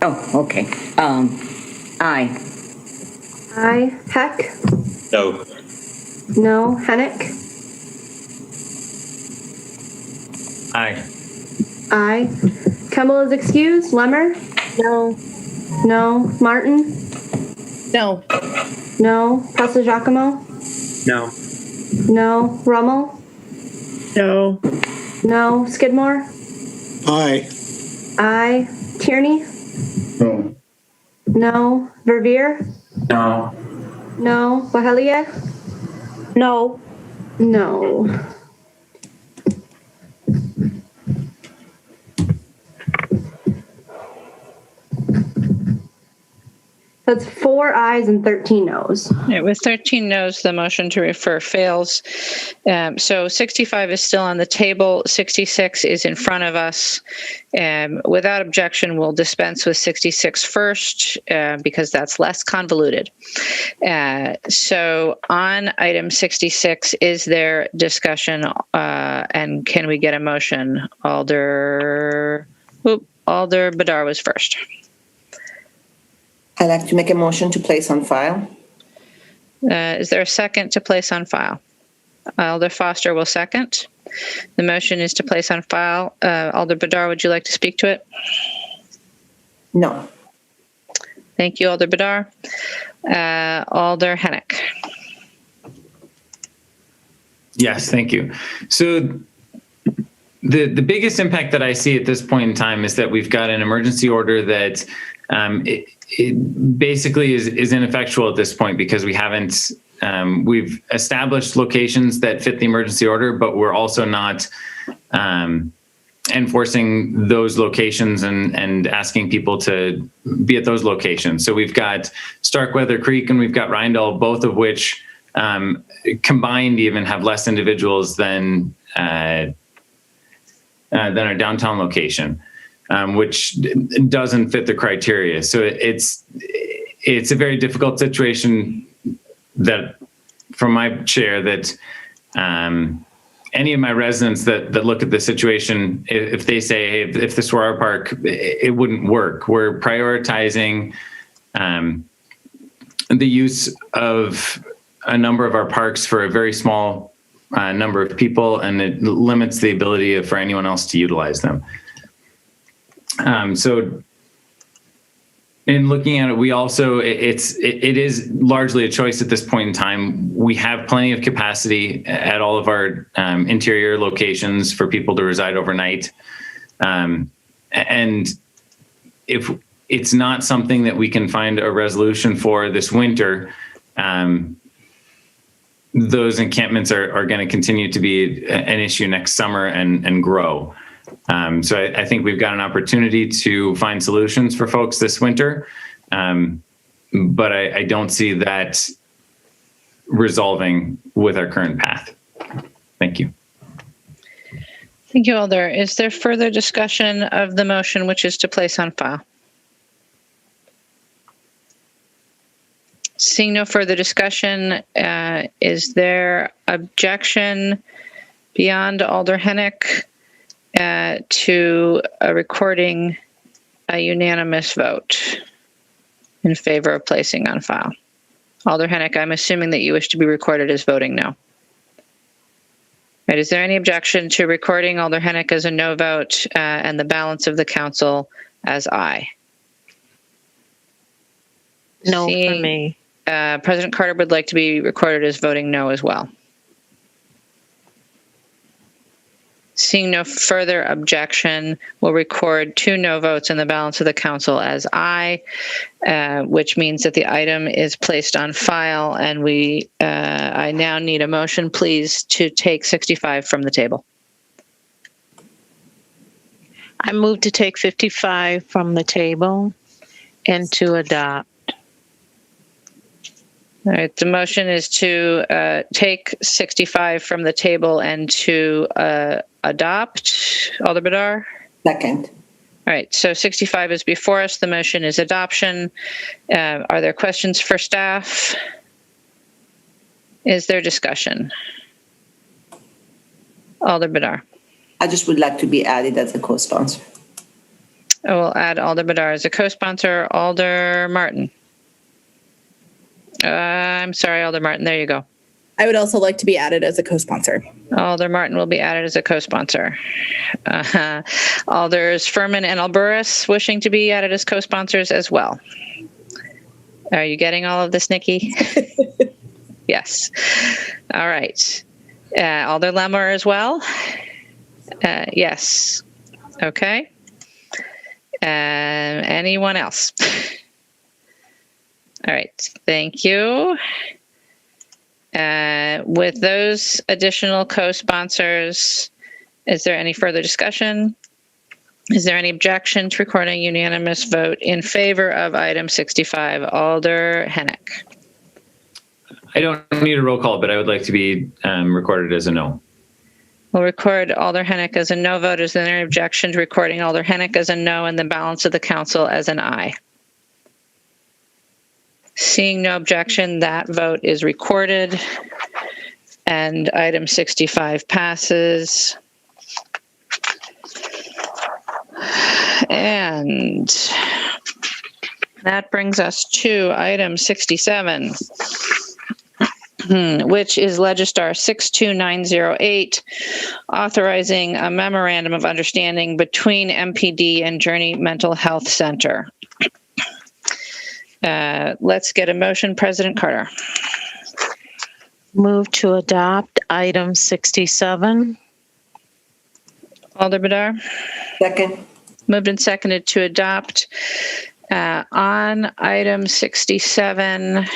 Oh, okay. Aye. Aye. Heck? No. No. Hennick? Aye. Aye. Kemmel is excused. Lemmer? No. No. Martin? No. No. Pasa Giacomo? No. No. Rummel? No. No. Skidmore? Aye. Aye. Tierney? No. No. Verveer? No. No. Wahelia? No. No. That's 4 ayes and 13 noes. Yeah, with 13 noes, the motion to refer fails. So 65 is still on the table. 66 is in front of us. Without objection, we'll dispense with 66 first because that's less convoluted. So on item 66, is there discussion and can we get a motion? Alder Badar was first. I'd like to make a motion to place on file. Is there a second to place on file? Alder Foster will second. The motion is to place on file. Alder Badar, would you like to speak to it? No. Thank you, Alder Badar. Alder Hennick. Yes, thank you. So the biggest impact that I see at this point in time is that we've got an emergency order that it basically is ineffectual at this point because we haven't, we've established locations that fit the emergency order, but we're also not enforcing those locations and asking people to be at those locations. So we've got Starkweather Creek and we've got Rindall, both of which combined even have less individuals than our downtown location. Which doesn't fit the criteria. So it's a very difficult situation that from my chair that any of my residents that look at the situation, if they say, hey, if this were our park, it wouldn't work. We're prioritizing the use of a number of our parks for a very small number of people, and it limits the ability for anyone else to utilize them. So in looking at it, we also, it is largely a choice at this point in time. We have plenty of capacity at all of our interior locations for people to reside overnight. And if it's not something that we can find a resolution for this winter, those encampments are going to continue to be an issue next summer and grow. So I think we've got an opportunity to find solutions for folks this winter, but I don't see that resolving with our current path. Thank you. Thank you, Alder. Is there further discussion of the motion, which is to place on file? Seeing no further discussion, is there objection beyond Alder Hennick to recording a unanimous vote in favor of placing on file? Alder Hennick, I'm assuming that you wish to be recorded as voting no. Right, is there any objection to recording Alder Hennick as a no vote and the balance of the council as aye? No for me. President Carter would like to be recorded as voting no as well. Seeing no further objection, we'll record 2 no votes and the balance of the council as aye, which means that the item is placed on file, and I now need a motion, please, to take 65 from the table. I move to take 55 from the table and to adopt. All right, the motion is to take 65 from the table and to adopt. Alder Badar? Second. All right, so 65 is before us. The motion is adoption. Are there questions for staff? Is there discussion? Alder Badar. I just would like to be added as a co-sponsor. I will add Alder Badar as a co-sponsor. Alder Martin. I'm sorry, Alder Martin. There you go. I would also like to be added as a co-sponsor. Alder Martin will be added as a co-sponsor. Alders Furman and Alburis wishing to be added as co-sponsors as well. Are you getting all of this, Nikki? Yes. All right. Alder Lemmer as well? Yes. Okay. Anyone else? All right. Thank you. With those additional co-sponsors, is there any further discussion? Is there any objection to recording a unanimous vote in favor of item 65? Alder Hennick. I don't need a roll call, but I would like to be recorded as a no. We'll record Alder Hennick as a no vote. Is there any objection to recording Alder Hennick as a no and the balance of the council as an aye? Seeing no objection, that vote is recorded and item 65 passes. And that brings us to item 67, which is Legistar 62908, authorizing a memorandum of understanding between MPD and Journey Mental Health Center. Let's get a motion, President Carter. Move to adopt item 67. Alder Badar. Second. Moved and seconded to adopt. On item 67,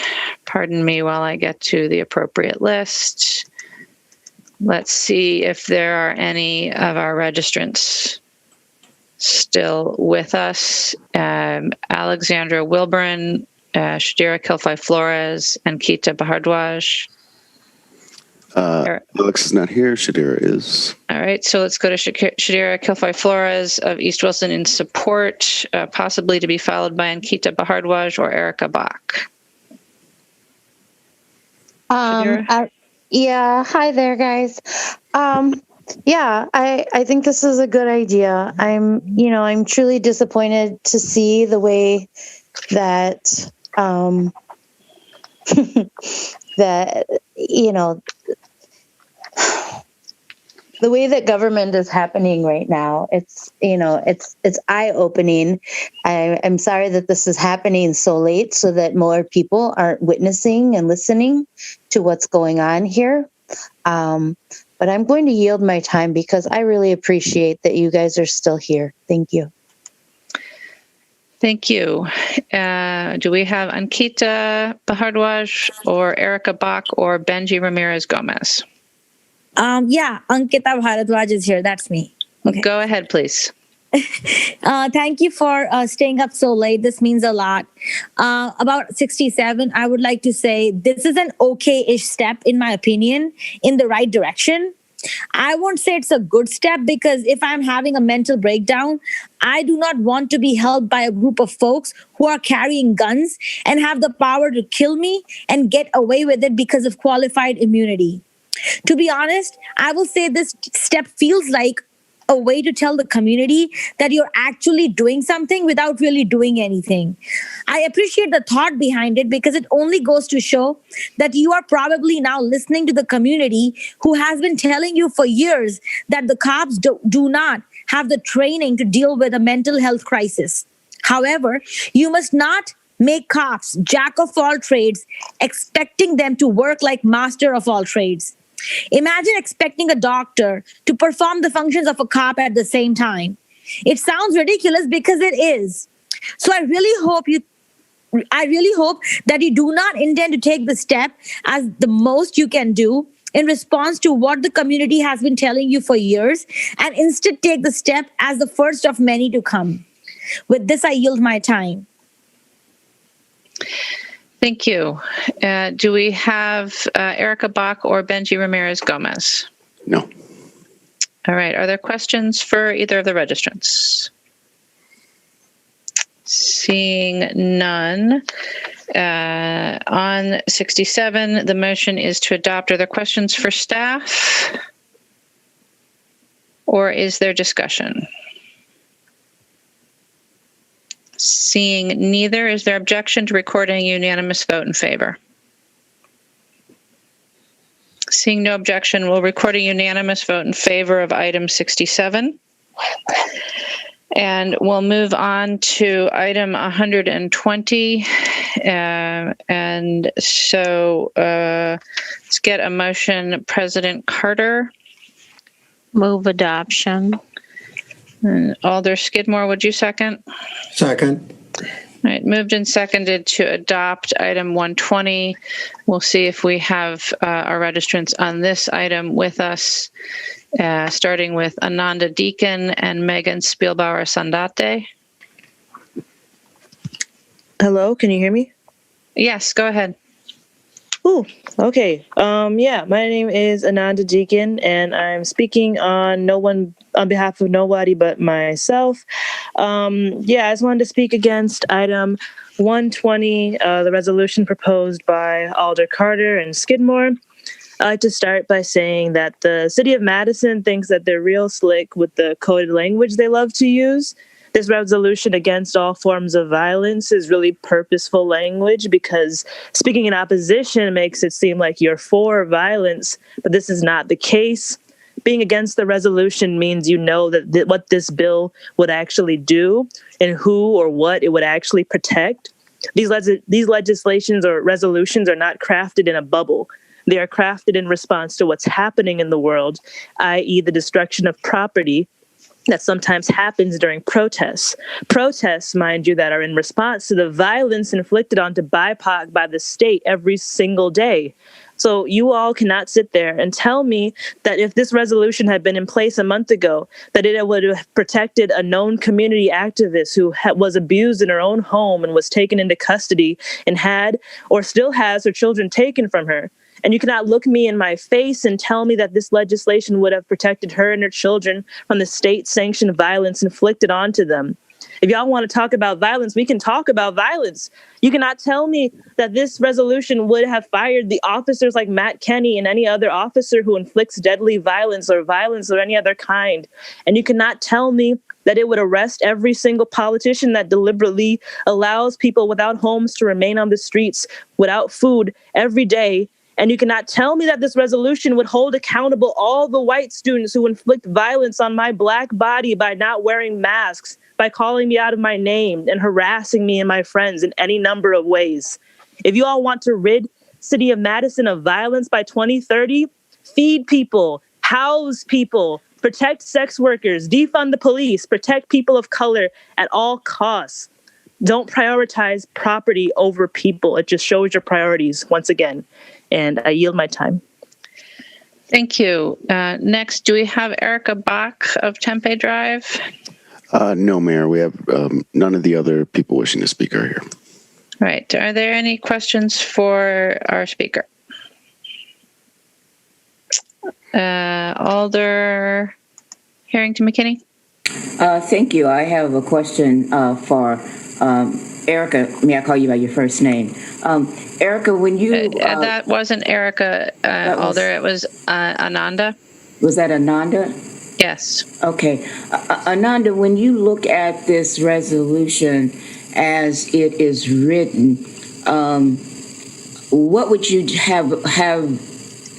pardon me while I get to the appropriate list. Let's see if there are any of our registrants still with us. Alexandra Wilburn, Shadira Kilfai-Flores, and Kita Bhardwaj. Alex is not here. Shadira is. All right, so let's go to Shadira Kilfai-Flores of East Wilson in support, possibly to be followed by Ankita Bhardwaj or Erica Bach. Yeah, hi there, guys. Yeah, I think this is a good idea. I'm truly disappointed to see the way that that the way that government is happening right now. It's eye-opening. I'm sorry that this is happening so late so that more people aren't witnessing and listening to what's going on here. But I'm going to yield my time because I really appreciate that you guys are still here. Thank you. Thank you. Do we have Ankita Bhardwaj or Erica Bach or Benji Ramirez Gomez? Yeah, Ankita Bhardwaj is here. That's me. Okay. Go ahead, please. Thank you for staying up so late. This means a lot. About 67, I would like to say this is an okay-ish step, in my opinion, in the right direction. I won't say it's a good step because if I'm having a mental breakdown, I do not want to be held by a group of folks who are carrying guns and have the power to kill me and get away with it because of qualified immunity. To be honest, I will say this step feels like a way to tell the community that you're actually doing something without really doing anything. I appreciate the thought behind it because it only goes to show that you are probably now listening to the community who has been telling you for years that the cops do not have the training to deal with a mental health crisis. However, you must not make cops jack of all trades, expecting them to work like master of all trades. Imagine expecting a doctor to perform the functions of a cop at the same time. It sounds ridiculous because it is. So I really hope that you do not intend to take the step as the most you can do in response to what the community has been telling you for years, and instead take the step as the first of many to come. With this, I yield my time. Thank you. Do we have Erica Bach or Benji Ramirez Gomez? No. All right. Are there questions for either of the registrants? Seeing none. On 67, the motion is to adopt. Are there questions for staff? Or is there discussion? Seeing neither, is there objection to recording a unanimous vote in favor? Seeing no objection, we'll record a unanimous vote in favor of item 67. And we'll move on to item 120. And so let's get a motion. President Carter. Move adoption. And Alder Skidmore, would you second? Second. All right, moved and seconded to adopt item 120. We'll see if we have our registrants on this item with us, starting with Ananda Deacon and Megan Spielbauer Sandate. Hello, can you hear me? Yes, go ahead. Ooh, okay. Yeah, my name is Ananda Deacon, and I'm speaking on behalf of nobody but myself. I just wanted to speak against item 120, the resolution proposed by Alder Carter and Skidmore. I'd like to start by saying that the city of Madison thinks that they're real slick with the coded language they love to use. This resolution against all forms of violence is really purposeful language because speaking in opposition makes it seem like you're for violence, but this is not the case. Being against the resolution means you know that what this bill would actually do and who or what it would actually protect. These legislations or resolutions are not crafted in a bubble. They are crafted in response to what's happening in the world, i.e. the destruction of property that sometimes happens during protests. Protests, mind you, that are in response to the violence inflicted onto BIPOC by the state every single day. So you all cannot sit there and tell me that if this resolution had been in place a month ago, that it would have protected a known community activist who was abused in her own home and was taken into custody and had or still has her children taken from her. And you cannot look me in my face and tell me that this legislation would have protected her and her children from the state-sanctioned violence inflicted onto them. If y'all want to talk about violence, we can talk about violence. You cannot tell me that this resolution would have fired the officers like Matt Kenney and any other officer who inflicts deadly violence or any other kind. And you cannot tell me that it would arrest every single politician that deliberately allows people without homes to remain on the streets without food every day. And you cannot tell me that this resolution would hold accountable all the white students who inflict violence on my Black body by not wearing masks, by calling me out of my name and harassing me and my friends in any number of ways. If you all want to rid City of Madison of violence by 2030, feed people, house people, protect sex workers, defund the police, protect people of color at all costs. Don't prioritize property over people. It just shows your priorities once again. And I yield my time. Thank you. Next, do we have Erica Bach of Tempe Drive? No, Mayor. We have none of the other people wishing to speak are here. All right. Are there any questions for our speaker? Alder Harrington McKinney? Thank you. I have a question for Erica. May I call you by your first name? Erica, when you... that wasn't Erica, Alder. It was Ananda. Was that Ananda? Yes. Okay. Ananda, when you look at this resolution as it is written, what would you have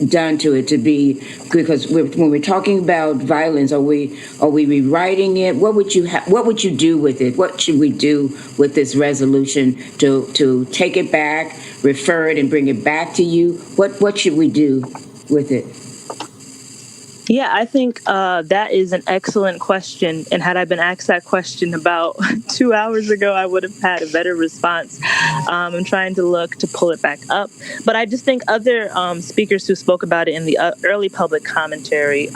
done to it to be, because when we're talking about violence, are we rewriting it? What would you do with it? What should we do with this resolution to take it back, refer it, and bring it back to you? What should we do with it? Yeah, I think that is an excellent question. And had I been asked that question about 2 hours ago, I would have had a better response. I'm trying to look to pull it back up. But I just think other speakers who spoke about it in the early public commentary,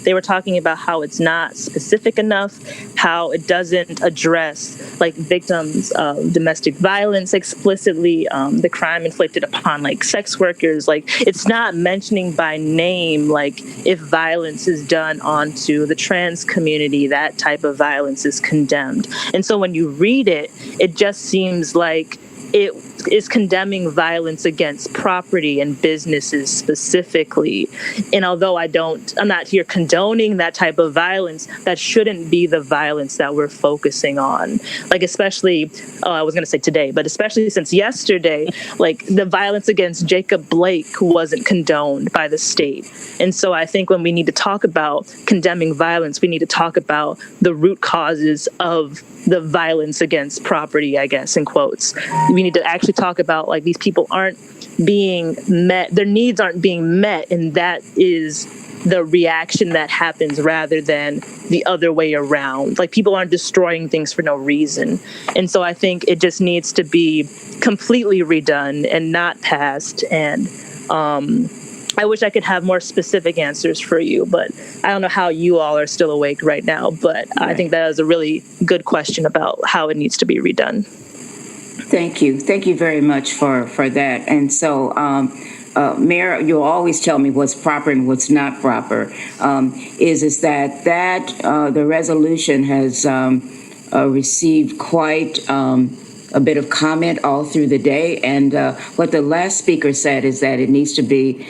they were talking about how it's not specific enough, how it doesn't address like victims of domestic violence explicitly, the crime inflicted upon like sex workers. Like it's not mentioning by name, like if violence is done onto the trans community, that type of violence is condemned. And so when you read it, it just seems like it is condemning violence against property and businesses specifically. And although I'm not here condoning that type of violence, that shouldn't be the violence that we're focusing on. Like, especially, I was going to say today, but especially since yesterday, like the violence against Jacob Blake wasn't condoned by the state. And so I think when we need to talk about condemning violence, we need to talk about the root causes of the violence against property, I guess, in quotes. We need to actually talk about, like, these people aren't being met, their needs aren't being met, and that is the reaction that happens rather than the other way around. Like, people aren't destroying things for no reason. And so I think it just needs to be completely redone and not passed. And I wish I could have more specific answers for you, but I don't know how you all are still awake right now. But I think that is a really good question about how it needs to be redone. Thank you. Thank you very much for that. And so, Mayor, you'll always tell me what's proper and what's not proper. Is that the resolution has received quite a bit of comment all through the day. And what the last speaker said is that it needs to be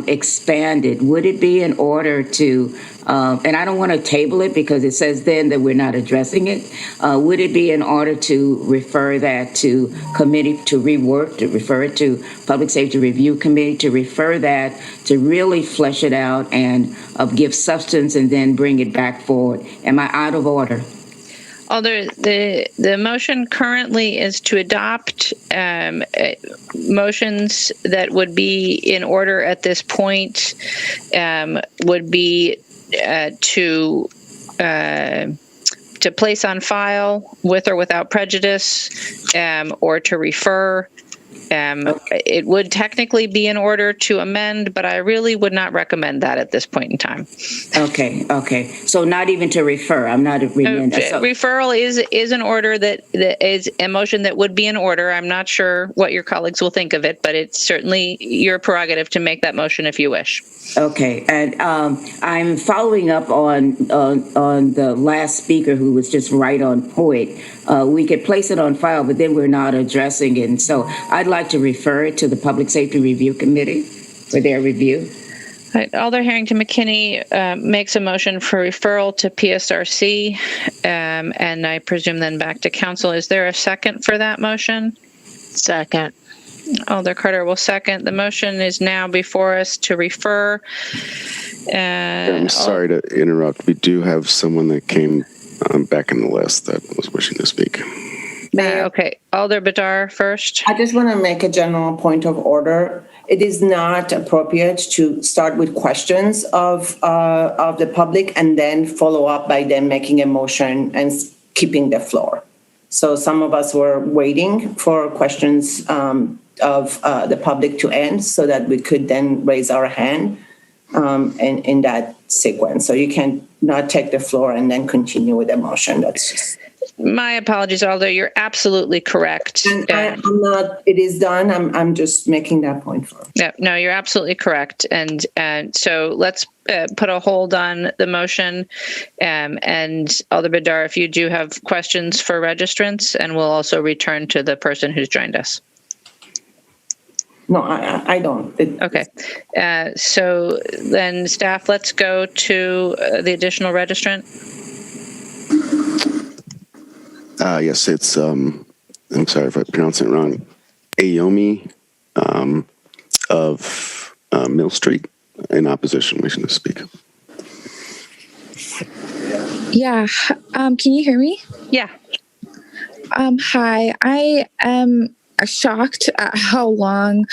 expanded. Would it be in order to, and I don't want to table it because it says then that we're not addressing it. Would it be in order to refer that to committee to rework, to refer it to Public Safety Review Committee, to refer that, to really flesh it out and give substance and then bring it back forward? Am I out of order? Although the motion currently is to adopt motions that would be in order at this point, would be to place on file with or without prejudice, or to refer. It would technically be in order to amend, but I really would not recommend that at this point in time. Okay. So not even to refer. I'm not agreeing. Referral is an order that is a motion that would be in order. I'm not sure what your colleagues will think of it, but it's certainly your prerogative to make that motion if you wish. Okay, and I'm following up on the last speaker who was just right on point. We could place it on file, but then we're not addressing it. And so I'd like to refer it to the Public Safety Review Committee for their review. Alder Harrington McKinney makes a motion for referral to PSRC, and I presume then back to council. Is there a second for that motion? Second. Alder Carter will second. The motion is now before us to refer. I'm sorry to interrupt. We do have someone that came back in the list that was wishing to speak. Okay, Alder Badar first. I just want to make a general point of order. It is not appropriate to start with questions of the public and then follow up by them making a motion and keeping the floor. So some of us were waiting for questions of the public to end so that we could then raise our hand in that sequence. So you can not take the floor and then continue with the motion. That's just... My apologies, Aldo. You're absolutely correct. And I'm not, it is done. I'm just making that point for. Yeah, no, you're absolutely correct. And so let's put a hold on the motion. And Alder Badar, if you do have questions for registrants, and we'll also return to the person who's joined us. No, I don't. Okay. So then staff, let's go to the additional registrant. Yes, it's, I'm sorry if I pronounce it wrong, Ayomi of Mill Street, in opposition, wishing to speak. Yeah. Can you hear me? Yeah. Hi. I am shocked at how long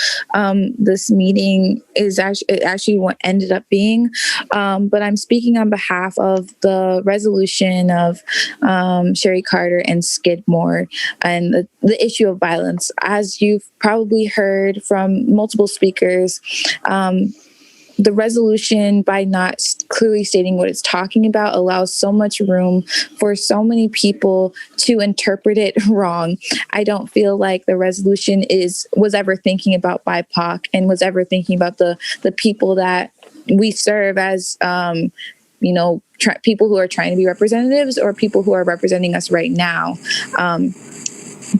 this meeting is actually what ended up being. But I'm speaking on behalf of the resolution of Sherry Carter and Skidmore and the issue of violence. As you've probably heard from multiple speakers, the resolution, by not clearly stating what it's talking about, allows so much room for so many people to interpret it wrong. I don't feel like the resolution was ever thinking about BIPOC and was ever thinking about the people that we serve as, people who are trying to be representatives or people who are representing us right now.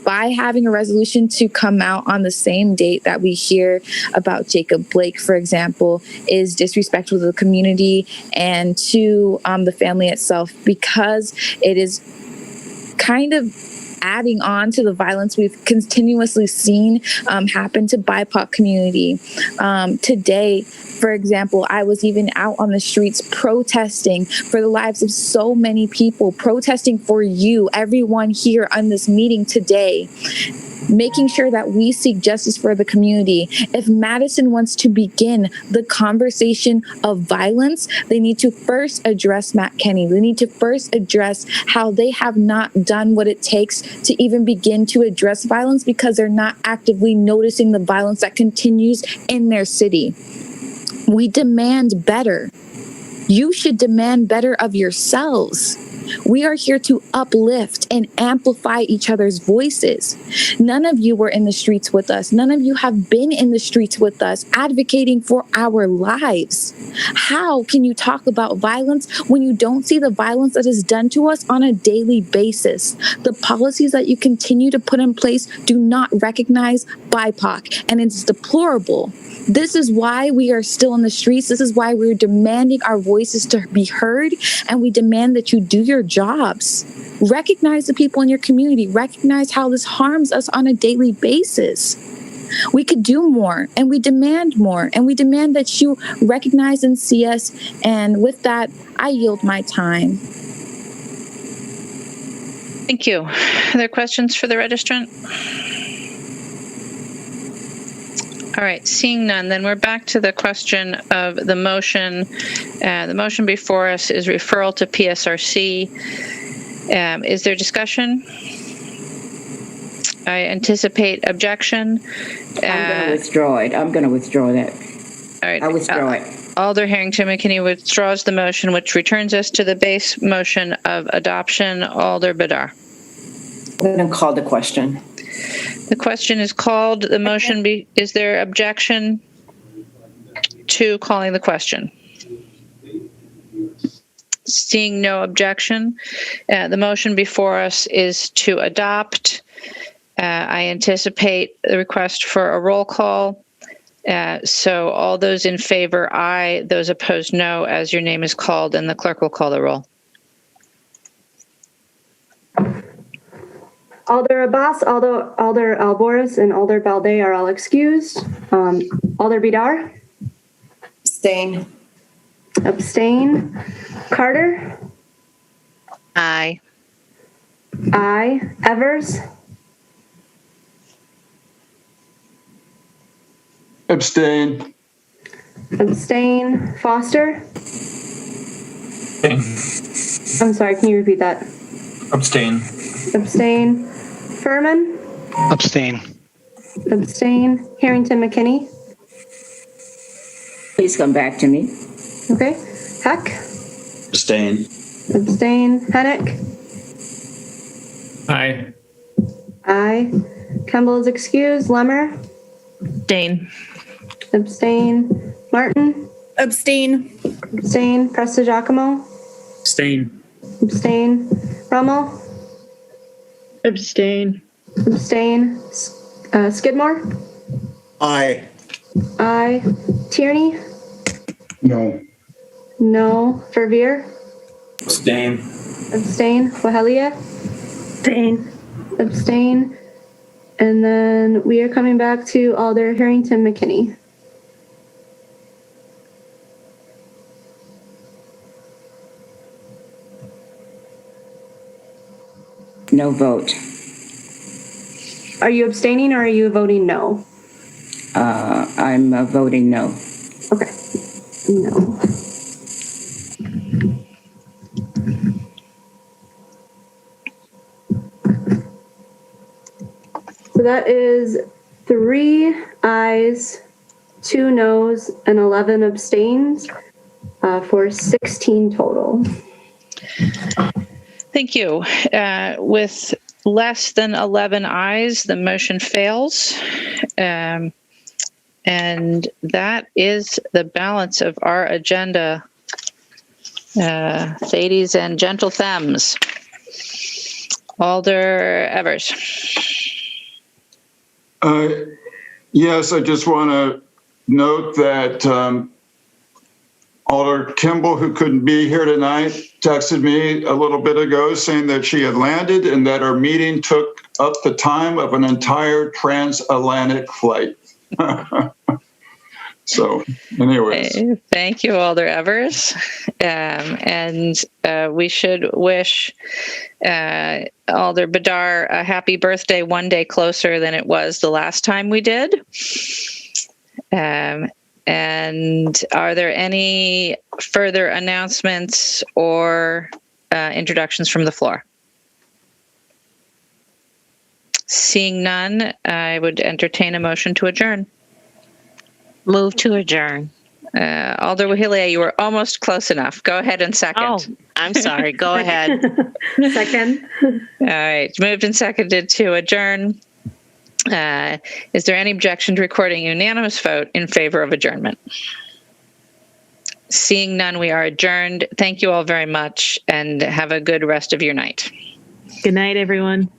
by having a resolution to come out on the same date that we hear about Jacob Blake, for example, is disrespectful to the community and to the family itself, because it is kind of adding on to the violence we've continuously seen happen to BIPOC community. Today, for example, I was even out on the streets protesting for the lives of so many people, protesting for you, everyone here on this meeting today, making sure that we seek justice for the community. If Madison wants to begin the conversation of violence, they need to first address Matt Kenney. They need to first address how they have not done what it takes to even begin to address violence, because they're not actively noticing the violence that continues in their city. We demand better. You should demand better of yourselves. We are here to uplift and amplify each other's voices. None of you were in the streets with us. None of you have been in the streets with us advocating for our lives. How can you talk about violence when you don't see the violence that is done to us on a daily basis? The policies that you continue to put in place do not recognize BIPOC, and it's deplorable. This is why we are still in the streets. This is why we're demanding our voices to be heard, and we demand that you do your jobs. Recognize the people in your community. Recognize how this harms us on a daily basis. We could do more, and we demand more, and we demand that you recognize and see us. And with that, I yield my time. Thank you. Are there questions for the registrant? All right, seeing none, then we're back to the question of the motion. The motion before us is referral to PSRC. Is there discussion? I anticipate objection. I'm going to withdraw it. I'm going to withdraw that. All right. I withdraw it. Alder Harrington McKinney withdraws the motion, which returns us to the base motion of adoption. Alder Badar. I'm going to call the question. The question is called. The motion is there objection to calling the question? Seeing no objection, the motion before us is to adopt. I anticipate the request for a roll call. So all those in favor, aye. Those opposed, no, as your name is called, and the clerk will call the roll. Alder Abbas, Alder Alboris, and Alder Balde are all excused. Alder Bidar? Abstain. Abstain. Carter? Aye. Aye. Evers? Abstain. Abstain. Foster? I'm sorry, can you repeat that? Abstain. Abstain. Furman? Abstain. Abstain. Harrington McKinney? Please come back to me. Okay. Heck? Abstain. Abstain. Hennick? Aye. Aye. Kemble is excused. Lemmer? Abstain. Abstain. Martin? Abstain. Abstain. Presta Giacomo? Abstain. Abstain. Rummel? Abstain. Abstain. Skidmore? Aye. Aye. Tierney? No. No. Verveer? Abstain. Abstain. Wahelia? Abstain. Abstain. And then we are coming back to Alder Harrington McKinney. No vote. Are you abstaining or are you voting no? I'm voting no. Okay. No. So that is 3 ayes, 2 noes, and 11 abstains for 16 total. Thank you. With less than 11 ayes, the motion fails. And that is the balance of our agenda, ladies and gentle thems. Alder Evers. Yes, I just want to note that Alder Kimball, who couldn't be here tonight, texted me a little bit ago saying that she had landed and that our meeting took up the time of an entire transatlantic flight. So, anyways. Thank you, Alder Evers. And we should wish Alder Badar a happy birthday one day closer than it was the last time we did. And are there any further announcements or introductions from the floor? Seeing none, I would entertain a motion to adjourn. Move to adjourn. Alder Wahilia, you were almost close enough. Go ahead and second. Oh, I'm sorry. Go ahead. Second. All right. Moved and seconded to adjourn. Is there any objection to recording a unanimous vote in favor of adjournment? Seeing none, we are adjourned. Thank you all very much and have a good rest of your night. Good night, everyone.